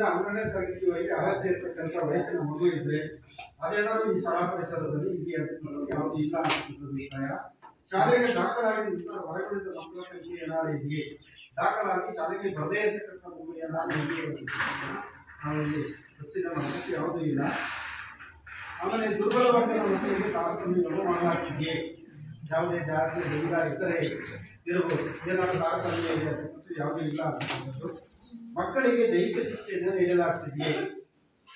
1ರಿಂದ 12ನೇ ತರಗತಿವರೆಗೆ ಅರ್ಹತೆ ಇರ್ತಕ್ಕಂಥ ವಯಸ್ಸಿನ ಮಗು ಇದ್ರೆ ಅದೇನಾದ್ರು ಈ ಶಾಲಾ ಪರಿಸರದಲ್ಲಿ ಇದೆಯಾ ಯಾವುದು ಇಲ್ಲ ಅನ್ನೋದು ಅಭಿಪ್ರಾಯ. ಶಾಲೆಗೆ ದಾಖಲಾಗಿ ಹೊರಗಡೆದ ಮಕ್ಕಳ ಸಂಖ್ಯೆ ಏನಾದ್ರು ಇದೆಯೇ, ದಾಖಲಾಗಿ ಶಾಲೆಗೆ ಬರದೇ ಇರ್ತಕ್ಕಂಥ ಮಗು ಏನಾದ್ರು ಇದೆಯೇ ನಾವಲ್ಲಿ ಹೆಚ್ಚಿನ ಮಾಹಿತಿ ಯಾವುದೂ ಇಲ್ಲ. ಆಮೇಲೆ ದುರ್ಬಲ ವರ್ಗದ ಮಕ್ಕಳಿಗೆ ತಾರತಮ್ಯಗಳು ಮಾಡಲಾಗ್ತಿದೆಯೇ, ಯಾವುದೇ ಜಾತಿ ಲಿಂಗ ಇತರೆ ಇರಬಹುದು, ಏನಾದರೂ ತಾರತಮ್ಯ ಇದೆ ಮತ್ತು ಯಾವುದೂ ಇಲ್ಲ ಅಂತಕ್ಕಂಥದ್ದು. ಮಕ್ಕಳಿಗೆ ದೈಹಿಕ ಶಿಕ್ಷೆಯನ್ನು ನೀಡಲಾಗ್ತಿದೆಯೇ,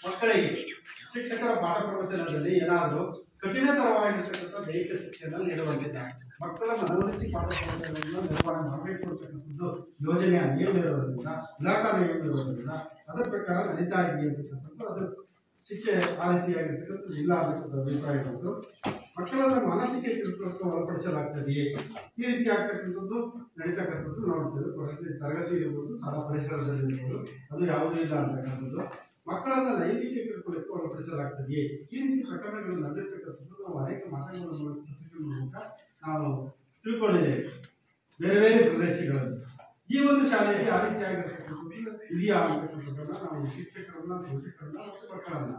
ಮಕ್ಕಳಿಗೆ ಶಿಕ್ಷಕರ ಪಾಠ ಪ್ರವಚನದಲ್ಲಿ ಏನಾದರೂ ಕಠಿಣತರವಾಗಿರ್ತಕ್ಕಂಥ ದೈಹಿಕ ಶಿಕ್ಷೆಯನ್ನು ನೀಡಲಾಗಿದೆ. ಮಕ್ಕಳ ಮನವೊಲಿಸಿ ಪಾಠ ಪ್ರವಚನವನ್ನು ನಿರ್ವಹಣೆ ಮಾಡಬೇಕು ಅಂತಕ್ಕಂಥದ್ದು ಯೋಜನೆಯ ನಿಯಮ ಇರೋದ್ರಿಂದ, ಇಲಾಖಾ ನಿಯಮ ಇರೋದ್ರಿಂದ ಅದರ ಪ್ರಕಾರ ನಡೀತಾ ಇದೆಯೇ ಅಂತಕ್ಕಂಥದ್ದು, ಅದು ಶಿಕ್ಷೆ ಆ ರೀತಿಯಾಗಿರ್ತಕ್ಕಂಥದ್ದು ಇಲ್ಲ ಅಂತಕ್ಕಂಥ ಅಭಿಪ್ರಾಯ ಬಂತು. ಮಕ್ಕಳನ್ನು ಮಾನಸಿಕ ಕಿರುಕುಳಕ್ಕೆ ಒಳಪಡಿಸಲಾಗ್ತದೆಯೇ, ಈ ರೀತಿ ಆಗ್ತಕ್ಕಂಥದ್ದು ನಡೀತಕ್ಕಂಥದ್ದು ನೋಡ್ತೇವೆ. ತರಗತಿ ಇರ್ಬೋದು, ಶಾಲಾ ಪರಿಸರದಲ್ಲಿ ಇರ್ಬೋದು, ಅದು ಯಾವುದೂ ಇಲ್ಲ ಅಂತಕ್ಕಂಥದ್ದು. ಮಕ್ಕಳನ್ನು ಲೈಂಗಿಕ ಕಿರುಕುಳಕ್ಕೆ ಒಳಪಡಿಸಲಾಗ್ತದೆಯೇ, ಈ ರೀತಿ ಪ್ರಕರಣಗಳು ನಡೆದಿರ್ತಕ್ಕಂಥದ್ದು ನಾವು ಅನೇಕ ಮಾಧ್ಯಮಗಳ ಮೂಲಕ ನಾವು ತಿಳ್ಕೊಂಡಿದ್ದೇವೆ ಬೇರೆ ಬೇರೆ ಪ್ರದೇಶಗಳಲ್ಲಿ. ಈ ಒಂದು ಶಾಲೆಯಲ್ಲಿ ಆ ರೀತಿಯಾಗಿರ್ತಕ್ಕಂಥದ್ದು ಇದೆಯಾ ಅಂತಕ್ಕಂಥದ್ದನ್ನು ನಾವು ಶಿಕ್ಷಕರನ್ನ, ಪೋಷಕರನ್ನ ಮತ್ತು ಮಕ್ಕಳನ್ನ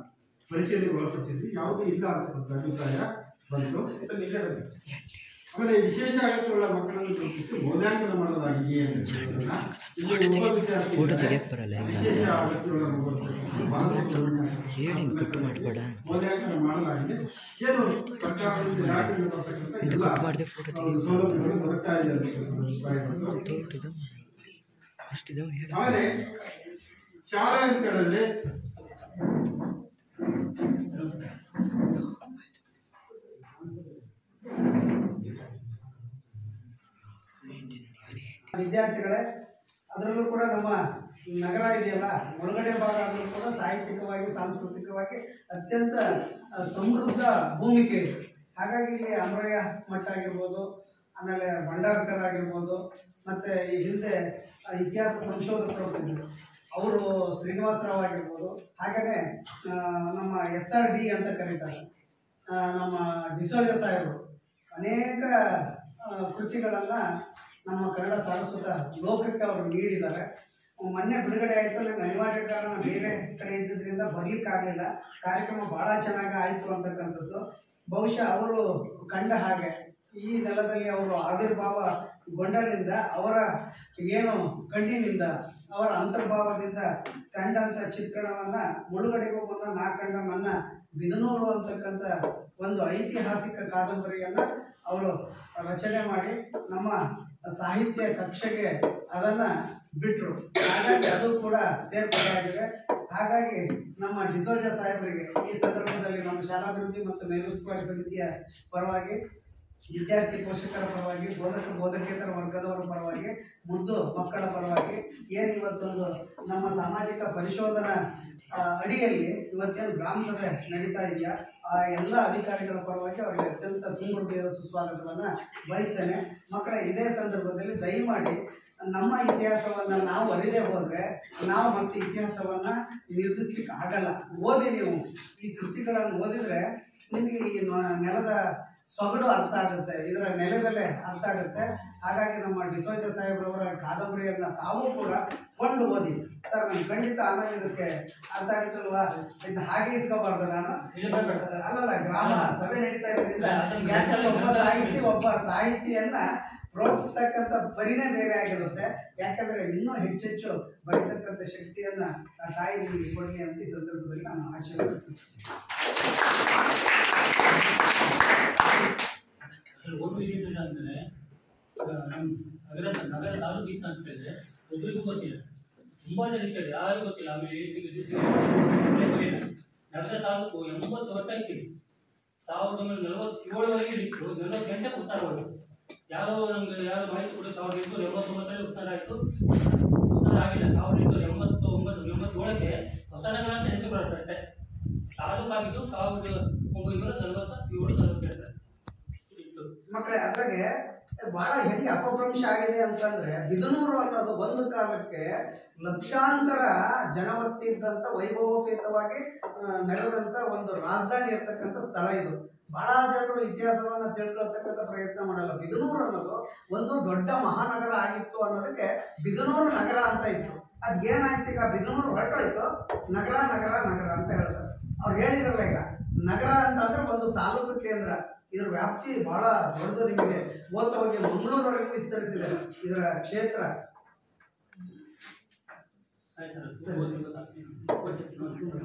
ಪರಿಶೀಲನೆಗೆ ಒಳಪಡಿಸಿದ್ವಿ. ಯಾವುದೂ ಇಲ್ಲ ಅಂತಕ್ಕಂಥ ಅಭಿಪ್ರಾಯ ಬಂತು. ಆಮೇಲೆ ವಿಶೇಷ ಅಗತ್ಯವುಳ್ಳ ಮಕ್ಕಳನ್ನು ಗುರುತಿಸಿ ಮೌಲ್ಯಾಂಕನ ಮಾಡೋದಾಗಿದೆಯೇ ಅಂತ ಇಲ್ಲಿ ಒಬ್ಬ ವಿದ್ಯಾರ್ಥಿ ವಿಶೇಷ ಅಗತ್ಯವುಳ್ಳ ಮೌಲ್ಯಾಂಕನ ಮಾಡಲಾಗಿದೆ. ಏನು ಸರ್ಕಾರದಿಂದ ಇಲಾಖೆಯಿಂದ ಬರ್ತಕ್ಕಂಥ ಎಲ್ಲ ಸೌಲಭ್ಯಗಳು ದೊರಕ್ತಾ ಇದೆ ಅಂತಕ್ಕಂಥ ಅಭಿಪ್ರಾಯ ಬಂತು. ಆಮೇಲೆ ಶಾಲೆ ಅಂತ ಹೇಳಿದ್ರೆ ವಿದ್ಯಾರ್ಥಿಗಳೇ, ಅದರಲ್ಲೂ ಕೂಡ ನಮ್ಮ ನಗರ ಇದೆಯಲ್ಲ, ಒಳಗಡೆ ಭಾಗ ಆದರೂ ಕೂಡ ಸಾಹಿತ್ಯಿಕವಾಗಿ, ಸಾಂಸ್ಕೃತಿಕವಾಗಿ ಅತ್ಯಂತ ಸಮೃದ್ಧ ಭೂಮಿಕೆ ಇದೆ. ಹಾಗಾಗಿ ಇಲ್ಲಿ ಅಮರಯ್ಯ ಮಠ ಆಗಿರ್ಬೋದು, ಆಮೇಲೆ ಭಂಡಾರಕರ್ ಆಗಿರ್ಬೋದು, ಮತ್ತು ಈ ಹಿಂದೆ ಇತಿಹಾಸ ಸಂಶೋಧಕರು ಅವರು ಶ್ರೀನಿವಾಸರಾವ್ ಆಗಿರ್ಬೋದು, ಹಾಗೆಯೇ ನಮ್ಮ SRD ಅಂತ ಕರೀತಾರೆ ನಮ್ಮ ಡಿಸೋಜ ಸಾಹೇಬರು ಅನೇಕ ಕೃತಿಗಳನ್ನು ನಮ್ಮ ಕನ್ನಡ ಸಾರಸ್ವತ ಲೋಕಕ್ಕೆ ಅವರು ನೀಡಿದ್ದಾರೆ. ಮೊನ್ನೆ ಬಿಡುಗಡೆ ಆಯಿತು. ನನಗೆ ಅನಿವಾರ್ಯ ಕಾರಣ ಬೇರೆ ಕಡೆ ಇದ್ದಿದ್ದರಿಂದ ಬರಲಿಕ್ಕಾಗಲಿಲ್ಲ. ಕಾರ್ಯಕ್ರಮ ಭಾಳ ಚೆನ್ನಾಗಿ ಆಯಿತು ಅಂತಕ್ಕಂಥದ್ದು. ಬಹುಶಃ ಅವರು ಕಂಡ ಹಾಗೆ ಈ ನೆಲದಲ್ಲಿ ಅವರು ಆವಿರ್ಭಾವಗೊಂಡರಿಂದ, ಅವರ ಏನು ಕಣ್ಣಿನಿಂದ, ಅವರ ಅಂತರ್ಭಾವದಿಂದ ಕಂಡಂಥ ಚಿತ್ರಣವನ್ನು ಮುಳುಗಡೆಗೂ ಮುನ್ನ ನಾ ಕಂಡ ನನ್ನ ಬಿದನೂರು ಅಂತಕ್ಕಂಥ ಒಂದು ಐತಿಹಾಸಿಕ ಕಾದಂಬರಿಯನ್ನು ಅವರು ರಚನೆ ಮಾಡಿ ನಮ್ಮ ಸಾಹಿತ್ಯ ಕಕ್ಷೆಗೆ ಅದನ್ನು ಬಿಟ್ಟರು. ಹಾಗಾಗಿ ಅದು ಕೂಡ ಸೇರ್ಪಡೆಯಾಗಿದೆ. ಹಾಗಾಗಿ ನಮ್ಮ ಡಿಸೋಜ ಸಾಹೇಬರಿಗೆ ಈ ಸಂದರ್ಭದಲ್ಲಿ ನಮ್ಮ ಶಾಲಾಭಿವೃದ್ಧಿ ಮತ್ತು ಮೇಲುಸ್ತುವಾರಿ ಸಮಿತಿಯ ಪರವಾಗಿ, ವಿದ್ಯಾರ್ಥಿ ಪೋಷಕರ ಪರವಾಗಿ, ಬೋಧಕೇತರ ವರ್ಗದವರ ಪರವಾಗಿ, ಮುದ್ದು ಮಕ್ಕಳ ಪರವಾಗಿ, ಏನು ಇವತ್ತೊಂದು ನಮ್ಮ ಸಾಮಾಜಿಕ ಪರಿಶೋಧನಾ ಅಡಿಯಲ್ಲಿ ಇವತ್ತೇನು ಗ್ರಾಮ ಸಭೆ ನಡೀತಾ ಇದೆಯಾ, ಆ ಎಲ್ಲ ಅಧಿಕಾರಿಗಳ ಪರವಾಗಿ ಅವರಿಗೆ ಅತ್ಯಂತ ತುಂಬುಡಿದ ಸುಸ್ವಾಗತವನ್ನು ಬಯಸ್ತೇನೆ. ಮಕ್ಕಳ ಇದೇ ಸಂದರ್ಭದಲ್ಲಿ ದಯಮಾಡಿ ನಮ್ಮ ಇತಿಹಾಸವನ್ನು ನಾವು ಅರಿದೇ ಹೋದರೆ ನಾವು ಮತ್ತೆ ಇತಿಹಾಸವನ್ನು ನಿರ್ಮಿಸ್ಲಿಕ್ಕೆ ಆಗಲ್ಲ. ಓದಿ, ನೀವು ಈ ಕೃತಿಗಳನ್ನು ಓದಿದರೆ ನಿಮಗೆ ಈ ನೆಲದ ಸೊಗಡು ಅರ್ಥ ಆಗುತ್ತೆ, ಇದರ ನೆಲೆಬೆಲೆ ಅರ್ಥ ಆಗುತ್ತೆ. ಹಾಗಾಗಿ ನಮ್ಮ ಡಿಸೋಜ ಸಾಹೇಬ್ರವರ ಕಾದಂಬರಿಯನ್ನು ತಾವು ಕೂಡ ಕೊಂಡು ಓದಿ. ಸರ್, ನಾನು ಖಂಡಿತ ಆಮೇಲೆ ಇದಕ್ಕೆ ಅರ್ಥ ಆಗುತ್ತಲ್ವಾ, ಇದು ಹಾಗೆ ಇಸ್ಕೋಬಾರ್ದು ನಾನು. ಅಲ್ಲಲ್ಲ, ಗ್ರಾಮ ಸಭೆ ನಡೀತಾ ಇರೋದ್ರಿಂದ ಯಾಕಂದ್ರೆ ಒಬ್ಬ ಸಾಹಿತಿಯನ್ನ ಪ್ರೋತ್ಸಾಹಿಸ್ತಕ್ಕಂಥ ಪರಿನೇ ಬೇರೆ ಆಗಿರುತ್ತೆ. ಯಾಕಂದರೆ ಇನ್ನೂ ಹೆಚ್ಚೆಚ್ಚು ಬರೀತಕ್ಕಂಥ ಶಕ್ತಿಯನ್ನು ತಾಯಿ ನಿಮಗೆ ಕೊಡಲಿ ಅಂತ ಈ ಸಂದರ್ಭದಲ್ಲಿ ನಾನು ಆಶೀರ್ವದಿಸ್ತೀನಿ. ಒಂದು ವಿಶೇಷ ಅಂದರೆ ನಮ್ಮ ನಗರ ತಾಲೂಕು ಇತ್ತು ಅಂತ ಹೇಳಿದ್ರೆ ಒಬ್ಬರಿಗೂ ಗೊತ್ತಿಲ್ಲ, ತುಂಬ ಜನಕ್ಕೆ ಯಾರು ಗೊತ್ತಿಲ್ಲ. ಆಮೇಲೆ ನಗರ ತಾಲೂಕು 80 ವರ್ಷ ಆಯ್ತು. 1947ವರೆಗೆ ಇತ್ತು. 48 ಉತ್ತರ ಹೋಯ್ತು. ಯಾರೋ ನಮ್ಗೆ ಯಾರು ಮಾಹಿತಿ ಕೊಟ್ಟು 1889ರಲ್ಲಿ ಉತ್ತರ ಆಯಿತು. ಉತ್ತರ ಆಗಿಲ್ಲ. 1887ಕ್ಕೆ ಹೊಸ ನಗರ ಅಂತ ಹೆಸರು ಬರುತ್ತೆ ಅಷ್ಟೇ. ತಾಲೂಕಾಗಿದ್ದು 1947-48 ಮಕ್ಕಳೇ, ಅದ್ರಾಗೆ ಬಹಳ ಹೆಂಗೆ ಅಪಭ್ರಂಶ ಆಗಿದೆ ಅಂತಂದ್ರೆ, ಬಿದನೂರು ಅನ್ನೋದು ಒಂದು ಕಾಲಕ್ಕೆ ಲಕ್ಷಾಂತರ ಜನವಸ್ತಿ ಇದ್ದಂಥ ವೈಭವೋಪೇತವಾಗಿ ಮೆರೆದಂಥ ಒಂದು ರಾಜಧಾನಿ ಇರ್ತಕ್ಕಂಥ ಸ್ಥಳ ಇದು. ಬಹಳ ಜನರು ಇತಿಹಾಸವನ್ನು ತಿಳ್ಕೊಳ್ತಕ್ಕಂಥ ಪ್ರಯತ್ನ ಮಾಡಲ್ಲ. ಬಿದನೂರು ಅನ್ನೋದು ಒಂದು ದೊಡ್ಡ ಮಹಾನಗರ ಆಗಿತ್ತು ಅನ್ನೋದಕ್ಕೆ ಬಿದನೂರು ನಗರ ಅಂತ ಇತ್ತು. ಅದು ಏನಾಯ್ತು, ಈಗ ಬಿದನೂರು ಹೊರಟೋಯ್ತು, ನಗರ ನಗರ ನಗರ ಅಂತ ಹೇಳ್ತಾರೆ. ಅವ್ರು ಹೇಳಿದ್ರಲ್ಲ, ಈಗ ನಗರ ಅಂತಂದ್ರೆ ಒಂದು ತಾಲೂಕು ಕೇಂದ್ರ, ಇದರ ವ್ಯಾಪ್ತಿ ಬಹಳ ದೊಡ್ಡದು. ನಿಮಗೆ ಓದ್ತಾ ಹೋಗಿ ಮಂಗಳೂರವರೆಗೂ ವಿಸ್ತರಿಸಿದೆ ಇದರ ಕ್ಷೇತ್ರ. ಸರಿ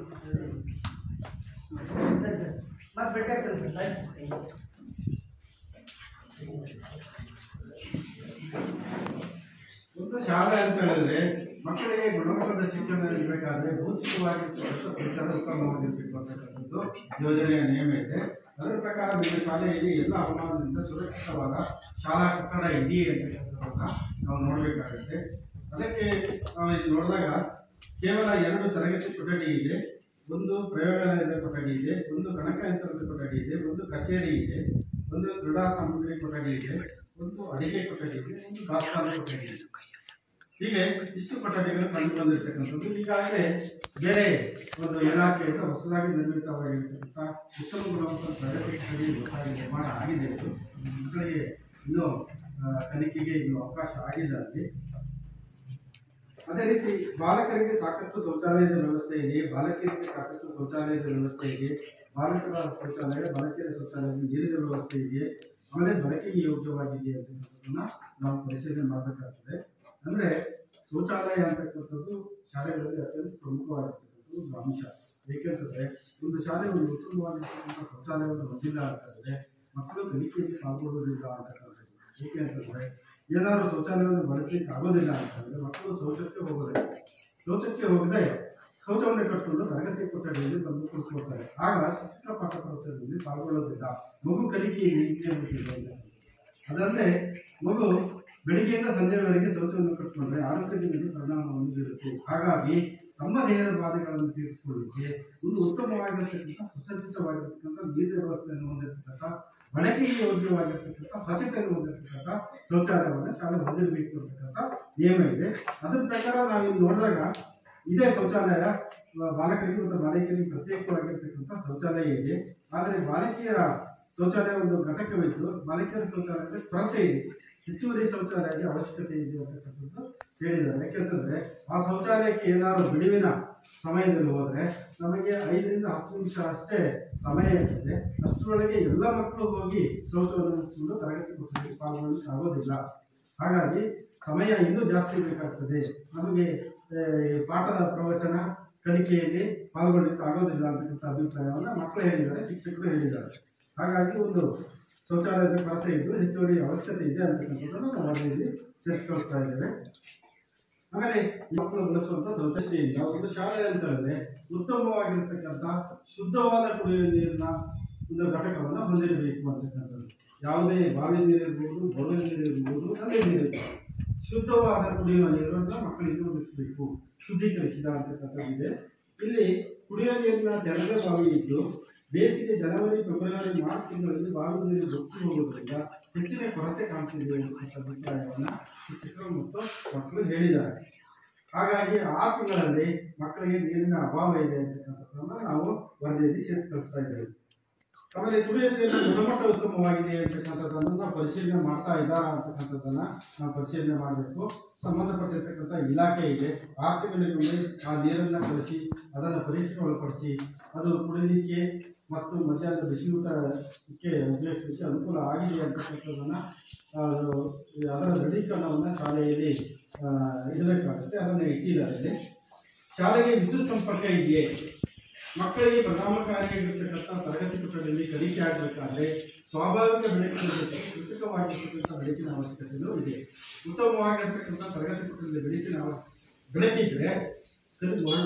ಸರ್, ಮತ್ತೆ ಭೇಟಿ ಆಗ್ತೇನೆ ಸರ್. ಒಂದು ಶಾಲೆ ಅಂತ ಹೇಳಿದ್ರೆ ಮಕ್ಕಳಿಗೆ ಗುಣಮಟ್ಟದ ಶಿಕ್ಷಣ ನೀಡಬೇಕಾದ್ರೆ ಭೌತಿಕವಾಗಿ ಪರಿಸರ ಉತ್ತಮವಾಗಿರ್ಬೇಕು ಅಂತಕ್ಕಂಥದ್ದು ಯೋಜನೆಯ ನಿಯಮ ಇದೆ. ಅದರ ಪ್ರಕಾರ ನಿಮ್ಮ ಶಾಲೆಯಲ್ಲಿ ಎಲ್ಲ ಹವಾಮಾನದಿಂದ ಸುರಕ್ಷಿತವಾದ ಶಾಲಾ ಕಟ್ಟಡ ಇದೆಯೇ ಅಂತಕ್ಕಂಥದ್ದನ್ನ ನಾವು ನೋಡಬೇಕಾಗುತ್ತೆ. ಅದಕ್ಕೆ ನಾವು ಇಲ್ಲಿ ನೋಡಿದಾಗ ಕೇವಲ 2 ತರಗತಿ ಕೊಠಡಿ ಇದೆ, ಒಂದು ಪ್ರಯೋಗಾಲಯದ ಕೊಠಡಿ ಇದೆ, ಒಂದು ಗಣಕಯಂತ್ರದ ಕೊಠಡಿ ಇದೆ, ಒಂದು ಕಚೇರಿ ಇದೆ, ಒಂದು ಕ್ರೀಡಾ ಸಾಮಗ್ರಿ ಕೊಠಡಿ ಇದೆ, ಒಂದು ಅಡಿಗೆ ಕೊಠಡಿ ಇದೆ, ಒಂದು ದಾಸ್ತಾನು ಕೊಠಡಿ ಇದೆ. ಹೀಗೆ ಇಷ್ಟು ಕೊಠಡಿಗಳು ಕಂಡು ಬಂದಿರತಕ್ಕಂಥದ್ದು. ಈಗಾಗಲೇ ಬೇರೆ ಒಂದು ಇಲಾಖೆಯಿಂದ ಹೊಸದಾಗಿ ನಿರ್ಮಿತವಾಗಿರ್ತಕ್ಕಂಥ ಉತ್ತಮ ಗುಣಮಟ್ಟದ ತರಗತಿ ಕೊಠಡಿ ನಿರ್ಮಾಣ ಆಗಿದೆ. ಇದು ಮಕ್ಕಳಿಗೆ ಇನ್ನೂ ಕಲಿಕೆಗೆ ಇನ್ನೂ ಅವಕಾಶ ಆಗಿಲ್ಲ ಅಲ್ಲಿ. ಅದೇ ರೀತಿ ಬಾಲಕರಿಗೆ ಸಾಕಷ್ಟು ಶೌಚಾಲಯದ ವ್ಯವಸ್ಥೆ ಇದೆ, ಬಾಲಕಿಯರಿಗೆ ಸಾಕಷ್ಟು ಶೌಚಾಲಯದ ವ್ಯವಸ್ಥೆ ಇದೆ, ಬಾಲಕರ ಶೌಚಾಲಯ, ಬಾಲಕಿಯರ ಶೌಚಾಲಯದ ನೀರಿನ ವ್ಯವಸ್ಥೆ ಇದೆ, ಆಮೇಲೆ ಬಳಕೆಗೆ ಯೋಗ್ಯವಾಗಿದೆ ಅಂತಕ್ಕಂಥದ್ದನ್ನ ನಾವು ಪರಿಶೀಲನೆ ಮಾಡಬೇಕಾಗ್ತದೆ. ಅಂದರೆ ಶೌಚಾಲಯ ಅಂತಕ್ಕಂಥದ್ದು ಶಾಲೆಗಳಲ್ಲಿ ಅತ್ಯಂತ ಪ್ರಮುಖವಾಗಿರ್ತಕ್ಕಂಥ ಒಂದು ಅಂಶ. ಏಕೆಂತಂದರೆ ಒಂದು ಶಾಲೆ ಒಂದು ಉತ್ತಮವಾಗಿರ್ತಕ್ಕಂಥ ಶೌಚಾಲಯವನ್ನು ಹೊಂದಿಲ್ಲ ಅಂತಂದರೆ ಮಕ್ಕಳು ಕಲಿಕೆಯಲ್ಲಿ ಪಾಲ್ಗೊಳ್ಳುವುದಿಲ್ಲ ಅಂತಕ್ಕಂಥದ್ದು. ಏಕೆಂತಂದರೆ ಏನಾದರೂ ಶೌಚಾಲಯವನ್ನು ಬಳಸಲಿಕ್ಕೆ ಆಗೋದಿಲ್ಲ ಅಂತಂದರೆ ಮಕ್ಕಳು ಶೌಚಕ್ಕೆ ಹೋಗೋದಿಲ್ಲ. ಶೌಚಕ್ಕೆ ಹೋಗದೆ ಶೌಚವನ್ನು ಕಟ್ಟಿಕೊಂಡು ತರಗತಿ ಕೊಠಡಿಯಲ್ಲಿ ಬಂದು ಕೂತ್ಕೊಳ್ತಾರೆ. ಆಗ ಶಿಕ್ಷಕ ಪಾಠ ಪ್ರವಚನದಲ್ಲಿ ಪಾಲ್ಗೊಳ್ಳೋದಿಲ್ಲ. ಮಗು ಕಲಿಕೆಯಲ್ಲಿ ಹಿಂದೆ. ಅದಲ್ಲದೆ ಮಗು ಬೆಳಿಗ್ಗೆಯಿಂದ ಸಂಜೆಯವರೆಗೆ ಶೌಚವನ್ನು ಕಟ್ಟಿಕೊಂಡ್ರೆ ಆರೋಗ್ಯದ ಮೇಲೆ ಪರಿಣಾಮವನ್ನು ಬೀರುತ್ತೆ. ಹಾಗಾಗಿ ತಮ್ಮ ದೇಹದ ಬಾಧೆಗಳನ್ನು ತೀರಿಸಿಕೊಳ್ಳಲಿಕ್ಕೆ ಒಂದು ಉತ್ತಮವಾಗಿರ್ತಕ್ಕಂಥ ಸುಸಜ್ಜಿತವಾಗಿರ್ತಕ್ಕಂಥ ನೀರಿನ ವ್ಯವಸ್ಥೆಯನ್ನು ಹೊಂದಿರತಕ್ಕಂಥ ಬಳಕೆಗೆ ಯೋಗ್ಯವಾಗಿರ್ತಕ್ಕಂಥ ಸ್ವಚ್ಛತೆಯನ್ನು ಹೊಂದಿರತಕ್ಕಂಥ ಶೌಚಾಲಯವನ್ನು ಶಾಲೆ ಹೊಂದಿರಬೇಕು ಅಂತಕ್ಕಂಥ ನಿಯಮ ಇದೆ. ಅದರ ಪ್ರಕಾರ ನಾವಿಲ್ಲಿ ನೋಡಿದಾಗ ಇದೇ ಶೌಚಾಲಯ ಬಾಲಕರಿಗೆ ಮತ್ತು ಬಾಲಕಿಯರಿಗೆ ಪ್ರತ್ಯೇಕವಾಗಿರ್ತಕ್ಕಂಥ ಶೌಚಾಲಯ ಇದೆ. ಆದರೆ ಬಾಲಕಿಯರ ಶೌಚಾಲಯ ಒಂದು ಘಟಕವಿದ್ದು ಬಾಲಕಿಯರ ಶೌಚಾಲಯದ ಕೊರತೆ ಇದೆ, ಹೆಚ್ಚುವರಿ ಶೌಚಾಲಯದ ಅವಶ್ಯಕತೆ ಇದೆ ಅಂತಕ್ಕಂಥದ್ದು ಹೇಳಿದ್ದಾರೆ. ಯಾಕೆಂತಂದ್ರೆ ಆ ಶೌಚಾಲಯಕ್ಕೆ ಏನಾದರೂ ಬಿಡುವಿನ ಸಮಯದಲ್ಲಿ ಹೋದರೆ ನಮಗೆ 5 ರಿಂದ 10 ನಿಮಿಷ ಅಷ್ಟೇ ಸಮಯ ಇರ್ತದೆ. ಅಷ್ಟರೊಳಗೆ ಎಲ್ಲ ಮಕ್ಕಳು ಹೋಗಿ ಶೌಚವನ್ನು ಮುಗಿಸಿಕೊಂಡು ತರಗತಿ ಕೊಠಡಿಗೆ ಪಾಲ್ಗೊಳ್ಳಲಿಕ್ಕೆ ಆಗೋದಿಲ್ಲ. ಹಾಗಾಗಿ ಸಮಯ ಇನ್ನೂ ಜಾಸ್ತಿ ಬೇಕಾಗ್ತದೆ. ನಮಗೆ ಪಾಠದ ಪ್ರವಚನ ಕಲಿಕೆಯಲ್ಲಿ ಪಾಲ್ಗೊಳ್ಳಲಿಕ್ಕೆ ಆಗೋದಿಲ್ಲ ಅಂತಕ್ಕಂಥ ಅಭಿಪ್ರಾಯವನ್ನು ಮಕ್ಕಳು ಹೇಳಿದ್ದಾರೆ, ಶಿಕ್ಷಕರು ಹೇಳಿದ್ದಾರೆ. ಹಾಗಾಗಿ ಒಂದು ಶೌಚಾಲಯದ ಕೊರತೆ ಇದ್ದು ಹೆಚ್ಚುವರಿ ಅವಶ್ಯಕತೆ ಇದೆ ಅಂತಕ್ಕಂಥದ್ದನ್ನು ನಾವು ವರದಿಯಲ್ಲಿ ಸೇರಿಸ್ಕೊಳ್ತಾ ಇದ್ದೇವೆ. ಆಮೇಲೆ ಮಕ್ಕಳು ಬಳಸುವಂಥ ಶೌಚಾಲಯದಿಂದ ಒಂದು ಶಾಲೆ ಅಂತ ಹೇಳಿದ್ರೆ ಉತ್ತಮವಾಗಿರ್ತಕ್ಕಂಥ ಶುದ್ಧವಾದ ಕುಡಿಯುವ ನೀರಿನ ಒಂದು ಘಟಕವನ್ನು ಹೊಂದಿರಬೇಕು ಅಂತಕ್ಕಂಥದ್ದು. ಯಾವುದೇ ಬಾವಿ ನೀರಿರ್ಬೋದು, ಬೋರ್ವೆಲ್ ನೀರಿರ್ಬೋದು, ನಲ್ಲಿ ನೀರಿರ್ಬೋದು, ಶುದ್ಧವಾದ ಕುಡಿಯುವ ನೀರನ್ನು ಮಕ್ಕಳಿಗೆ ಒದಗಿಸಬೇಕು, ಶುದ್ಧೀಕರಿಸಿದ ಅಂತಕ್ಕಂಥದ್ದಿದೆ. ಇಲ್ಲಿ ಕುಡಿಯುವ ನೀರಿನ ತೆರೆದ ಬಾವಿ ಇದ್ದು ಬೇಸಿಗೆ ಜನವರಿ, ಫೆಬ್ರವರಿ, ಮಾರ್ಚ್ ತಿಂಗಳಲ್ಲಿ ಬಾವಿ ನೀರು ಬತ್ತಿ ಹೋಗುವುದರಿಂದ ಹೆಚ್ಚಿನ ಕೊರತೆ ಕಾಣ್ತಿದೆ ಅಂತಕ್ಕಂಥ ಅಭಿಪ್ರಾಯವನ್ನು ಶಿಕ್ಷಕರು ಮತ್ತು ಮಕ್ಕಳು ಹೇಳಿದ್ದಾರೆ. ಹಾಗಾಗಿ ಆ ತಿಂಗಳಲ್ಲಿ ಮಕ್ಕಳಿಗೆ ನೀರಿನ ಅಭಾವ ಇದೆ ಅಂತಕ್ಕಂಥದ್ದನ್ನು ನಾವು ವರದಿಯಲ್ಲಿ ಸೇರಿಸ್ಕೊಳ್ತಾ ಇದ್ದೇವೆ. ಆಮೇಲೆ ಕುಡಿಯುವ ನೀರಿನ ಗುಣಮಟ್ಟ ಉತ್ತಮವಾಗಿದೆ ಅಂತಕ್ಕಂಥದ್ದನ್ನು ನಾವು ಪರಿಶೀಲನೆ ಮಾಡ್ತಾ ಇದ್ದಾರಾ ಅಂತಕ್ಕಂಥದ್ದನ್ನು ನಾವು ಪರಿಶೀಲನೆ ಮಾಡಬೇಕು. ಸಂಬಂಧಪಟ್ಟಿರ್ತಕ್ಕಂಥ ಇಲಾಖೆ ಇದೆ, 6 ತಿಂಗಳಿಗೊಮ್ಮೆ ಆ ನೀರನ್ನು ಕಳಿಸಿ ಅದನ್ನು ಪರೀಕ್ಷೆಗೆ ಒಳಪಡಿಸಿ ಅದು ಕುಡಿಯಲಿಕ್ಕೆ ಮತ್ತು ಮಧ್ಯಾಹ್ನದ ಬಿಸಿಯೂಟಕ್ಕೆ ಉಪಯೋಗಿಸಲಿಕ್ಕೆ ಅನುಕೂಲ ಆಗಿದೆ ಅಂತಕ್ಕಂಥದ್ದನ್ನು ಅದರ ದೃಢೀಕರಣವನ್ನು ಶಾಲೆಯಲ್ಲಿ ಇಡಬೇಕಾಗುತ್ತೆ. ಅದನ್ನು ಇಟ್ಟಿದ್ದಾರೆ. ಶಾಲೆಗೆ ವಿದ್ಯುತ್ ಸಂಪರ್ಕ ಇದೆಯೇ? ಮಕ್ಕಳಿಗೆ ಪರಿಣಾಮಕಾರಿಯಾಗಿರ್ತಕ್ಕಂಥ ತರಗತಿ ಕೊಠಡಿಯಲ್ಲಿ ಕಲಿಕೆ ಆಗಬೇಕಾದ್ರೆ ಸ್ವಾಭಾವಿಕ ಬೆಳಕಿನ ಜೊತೆ ಕೃತಕವಾಗಿರ್ತಕ್ಕಂಥ ಬೆಳಕಿನ ಅವಶ್ಯಕತೆಯೂ ಇದೆ. ಉತ್ತಮವಾಗಿರ್ತಕ್ಕಂಥ ತರಗತಿ ಕೊಠಡಿಯಲ್ಲಿ ಬೆಳಕಿದ್ರೆ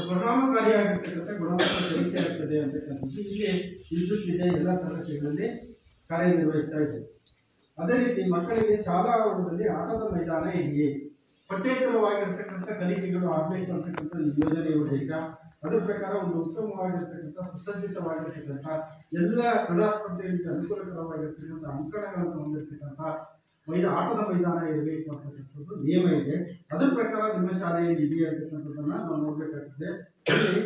ಪರಿಣಾಮಕಾರಿಯಾಗಿರ್ತಕ್ಕಂಥ ಗುಣಮಟ್ಟ ಕಲಿಕೆ ಆಗ್ತದೆ ಅಂತಕ್ಕಂಥದ್ದು ಇಲ್ಲಿ ವಿದ್ಯುತ್ ಇದೆ, ಎಲ್ಲ ತರಗತಿಗಳಲ್ಲಿ ಕಾರ್ಯನಿರ್ವಹಿಸ್ತಾ ಇದೆ. ಅದೇ ರೀತಿ ಮಕ್ಕಳಿಗೆ ಶಾಲಾ ಆವರಣದಲ್ಲಿ ಆಟದ ಮೈದಾನ ಇದೆಯೇ? ಪಠ್ಯೇತರವಾಗಿರ್ತಕ್ಕಂಥ ಕಲಿಕೆಗಳು ಆಗಬೇಕು ಅಂತಕ್ಕಂಥ ಈ ಯೋಜನೆಯ ಉದ್ದೇಶ. ಅದರ ಪ್ರಕಾರ ಒಂದು ಉತ್ತಮವಾಗಿರ್ತಕ್ಕಂಥ ಸುಸಜ್ಜಿತವಾಗಿರ್ತಕ್ಕಂಥ ಎಲ್ಲ ಕ್ರೀಡಾ ಸ್ಪರ್ಧೆಗಳಿಗೆ ಅನುಕೂಲಕರವಾಗಿರ್ತಕ್ಕಂಥ ಅಂಕಣಗಳನ್ನು ಹೊಂದಿರತಕ್ಕಂಥ ಆಟದ ಮೈದಾನ ಇರಬೇಕು ಅಂತಕ್ಕಂಥದ್ದು ನಿಯಮ ಇದೆ. ಅದರ ಪ್ರಕಾರ ನಿಮ್ಮ ಶಾಲೆಯಲ್ಲಿ ಇದೆಯೇ ಅಂತಕ್ಕಂಥದ್ದನ್ನು ನಾವು ನೋಡಬೇಕಾಗ್ತದೆ. ಇಲ್ಲಿ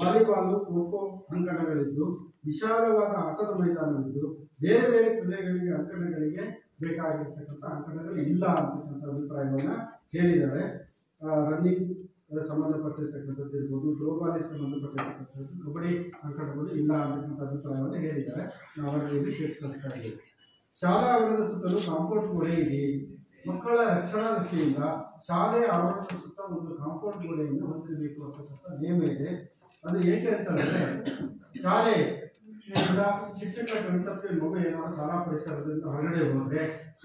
ವಾಲಿಬಾಲು, ಖೋಖೋ ಅಂಕಣಗಳಿದ್ದು ವಿಶಾಲವಾದ ಆಟದ ಮೈದಾನವಿದ್ದು ಬೇರೆ ಬೇರೆ ಕ್ರೀಡೆಗಳಿಗೆ ಅಂಕಣಗಳಿಗೆ ಬೇಕಾಗಿರ್ತಕ್ಕಂಥ ಅಂಕಣಗಳು ಇಲ್ಲ ಅಂತಕ್ಕಂಥ ಅಭಿಪ್ರಾಯವನ್ನು ಹೇಳಿದ್ದಾರೆ. ರನ್ನಿಂಗ್ ಸಂಬಂಧಪಟ್ಟಿರ್ತಕ್ಕಂಥದ್ದು ಇರ್ಬೋದು, ಥ್ರೋಬಾಲಿಗೆ ಸಂಬಂಧಪಟ್ಟಿರ್ತಕ್ಕಂಥದ್ದು, ಕಬಡ್ಡಿ ಅಂಕಣಗಳು ಇಲ್ಲ ಅಂತಕ್ಕಂಥ ಅಭಿಪ್ರಾಯವನ್ನು ಹೇಳಿದ್ದಾರೆ. ನಾವು ಅವರಲ್ಲಿ ಸೇರಿಸ್ಕೊಳ್ತಾ ಇದ್ದೀವಿ. ಶಾಲಾ ಆವರಣದ ಸುತ್ತಲೂ ಕಾಂಪೌಂಡ್ ಗೋಡೆ ಇದೆ. ಮಕ್ಕಳ ರಕ್ಷಣಾ ದೃಷ್ಟಿಯಿಂದ ಶಾಲೆಯ ಆವರಣದ ಸುತ್ತ ಒಂದು ಕಾಂಪೌಂಡ್ ಗೋಡೆಯನ್ನು ಹೊಂದಿರಬೇಕು ಅಂತಕ್ಕಂಥ ನಿಯಮ ಇದೆ. ಅದು ಏಕೆ ಅಂತಂದರೆ ಶಾಲೆ ಶಿಕ್ಷಕರ ಕರ್ತವ್ಯ ಮಗು ಏನಾದ್ರು ಶಾಲಾ ಪರಿಸರದಿಂದ ಹೊರಗಡೆ ಹೋದರೆ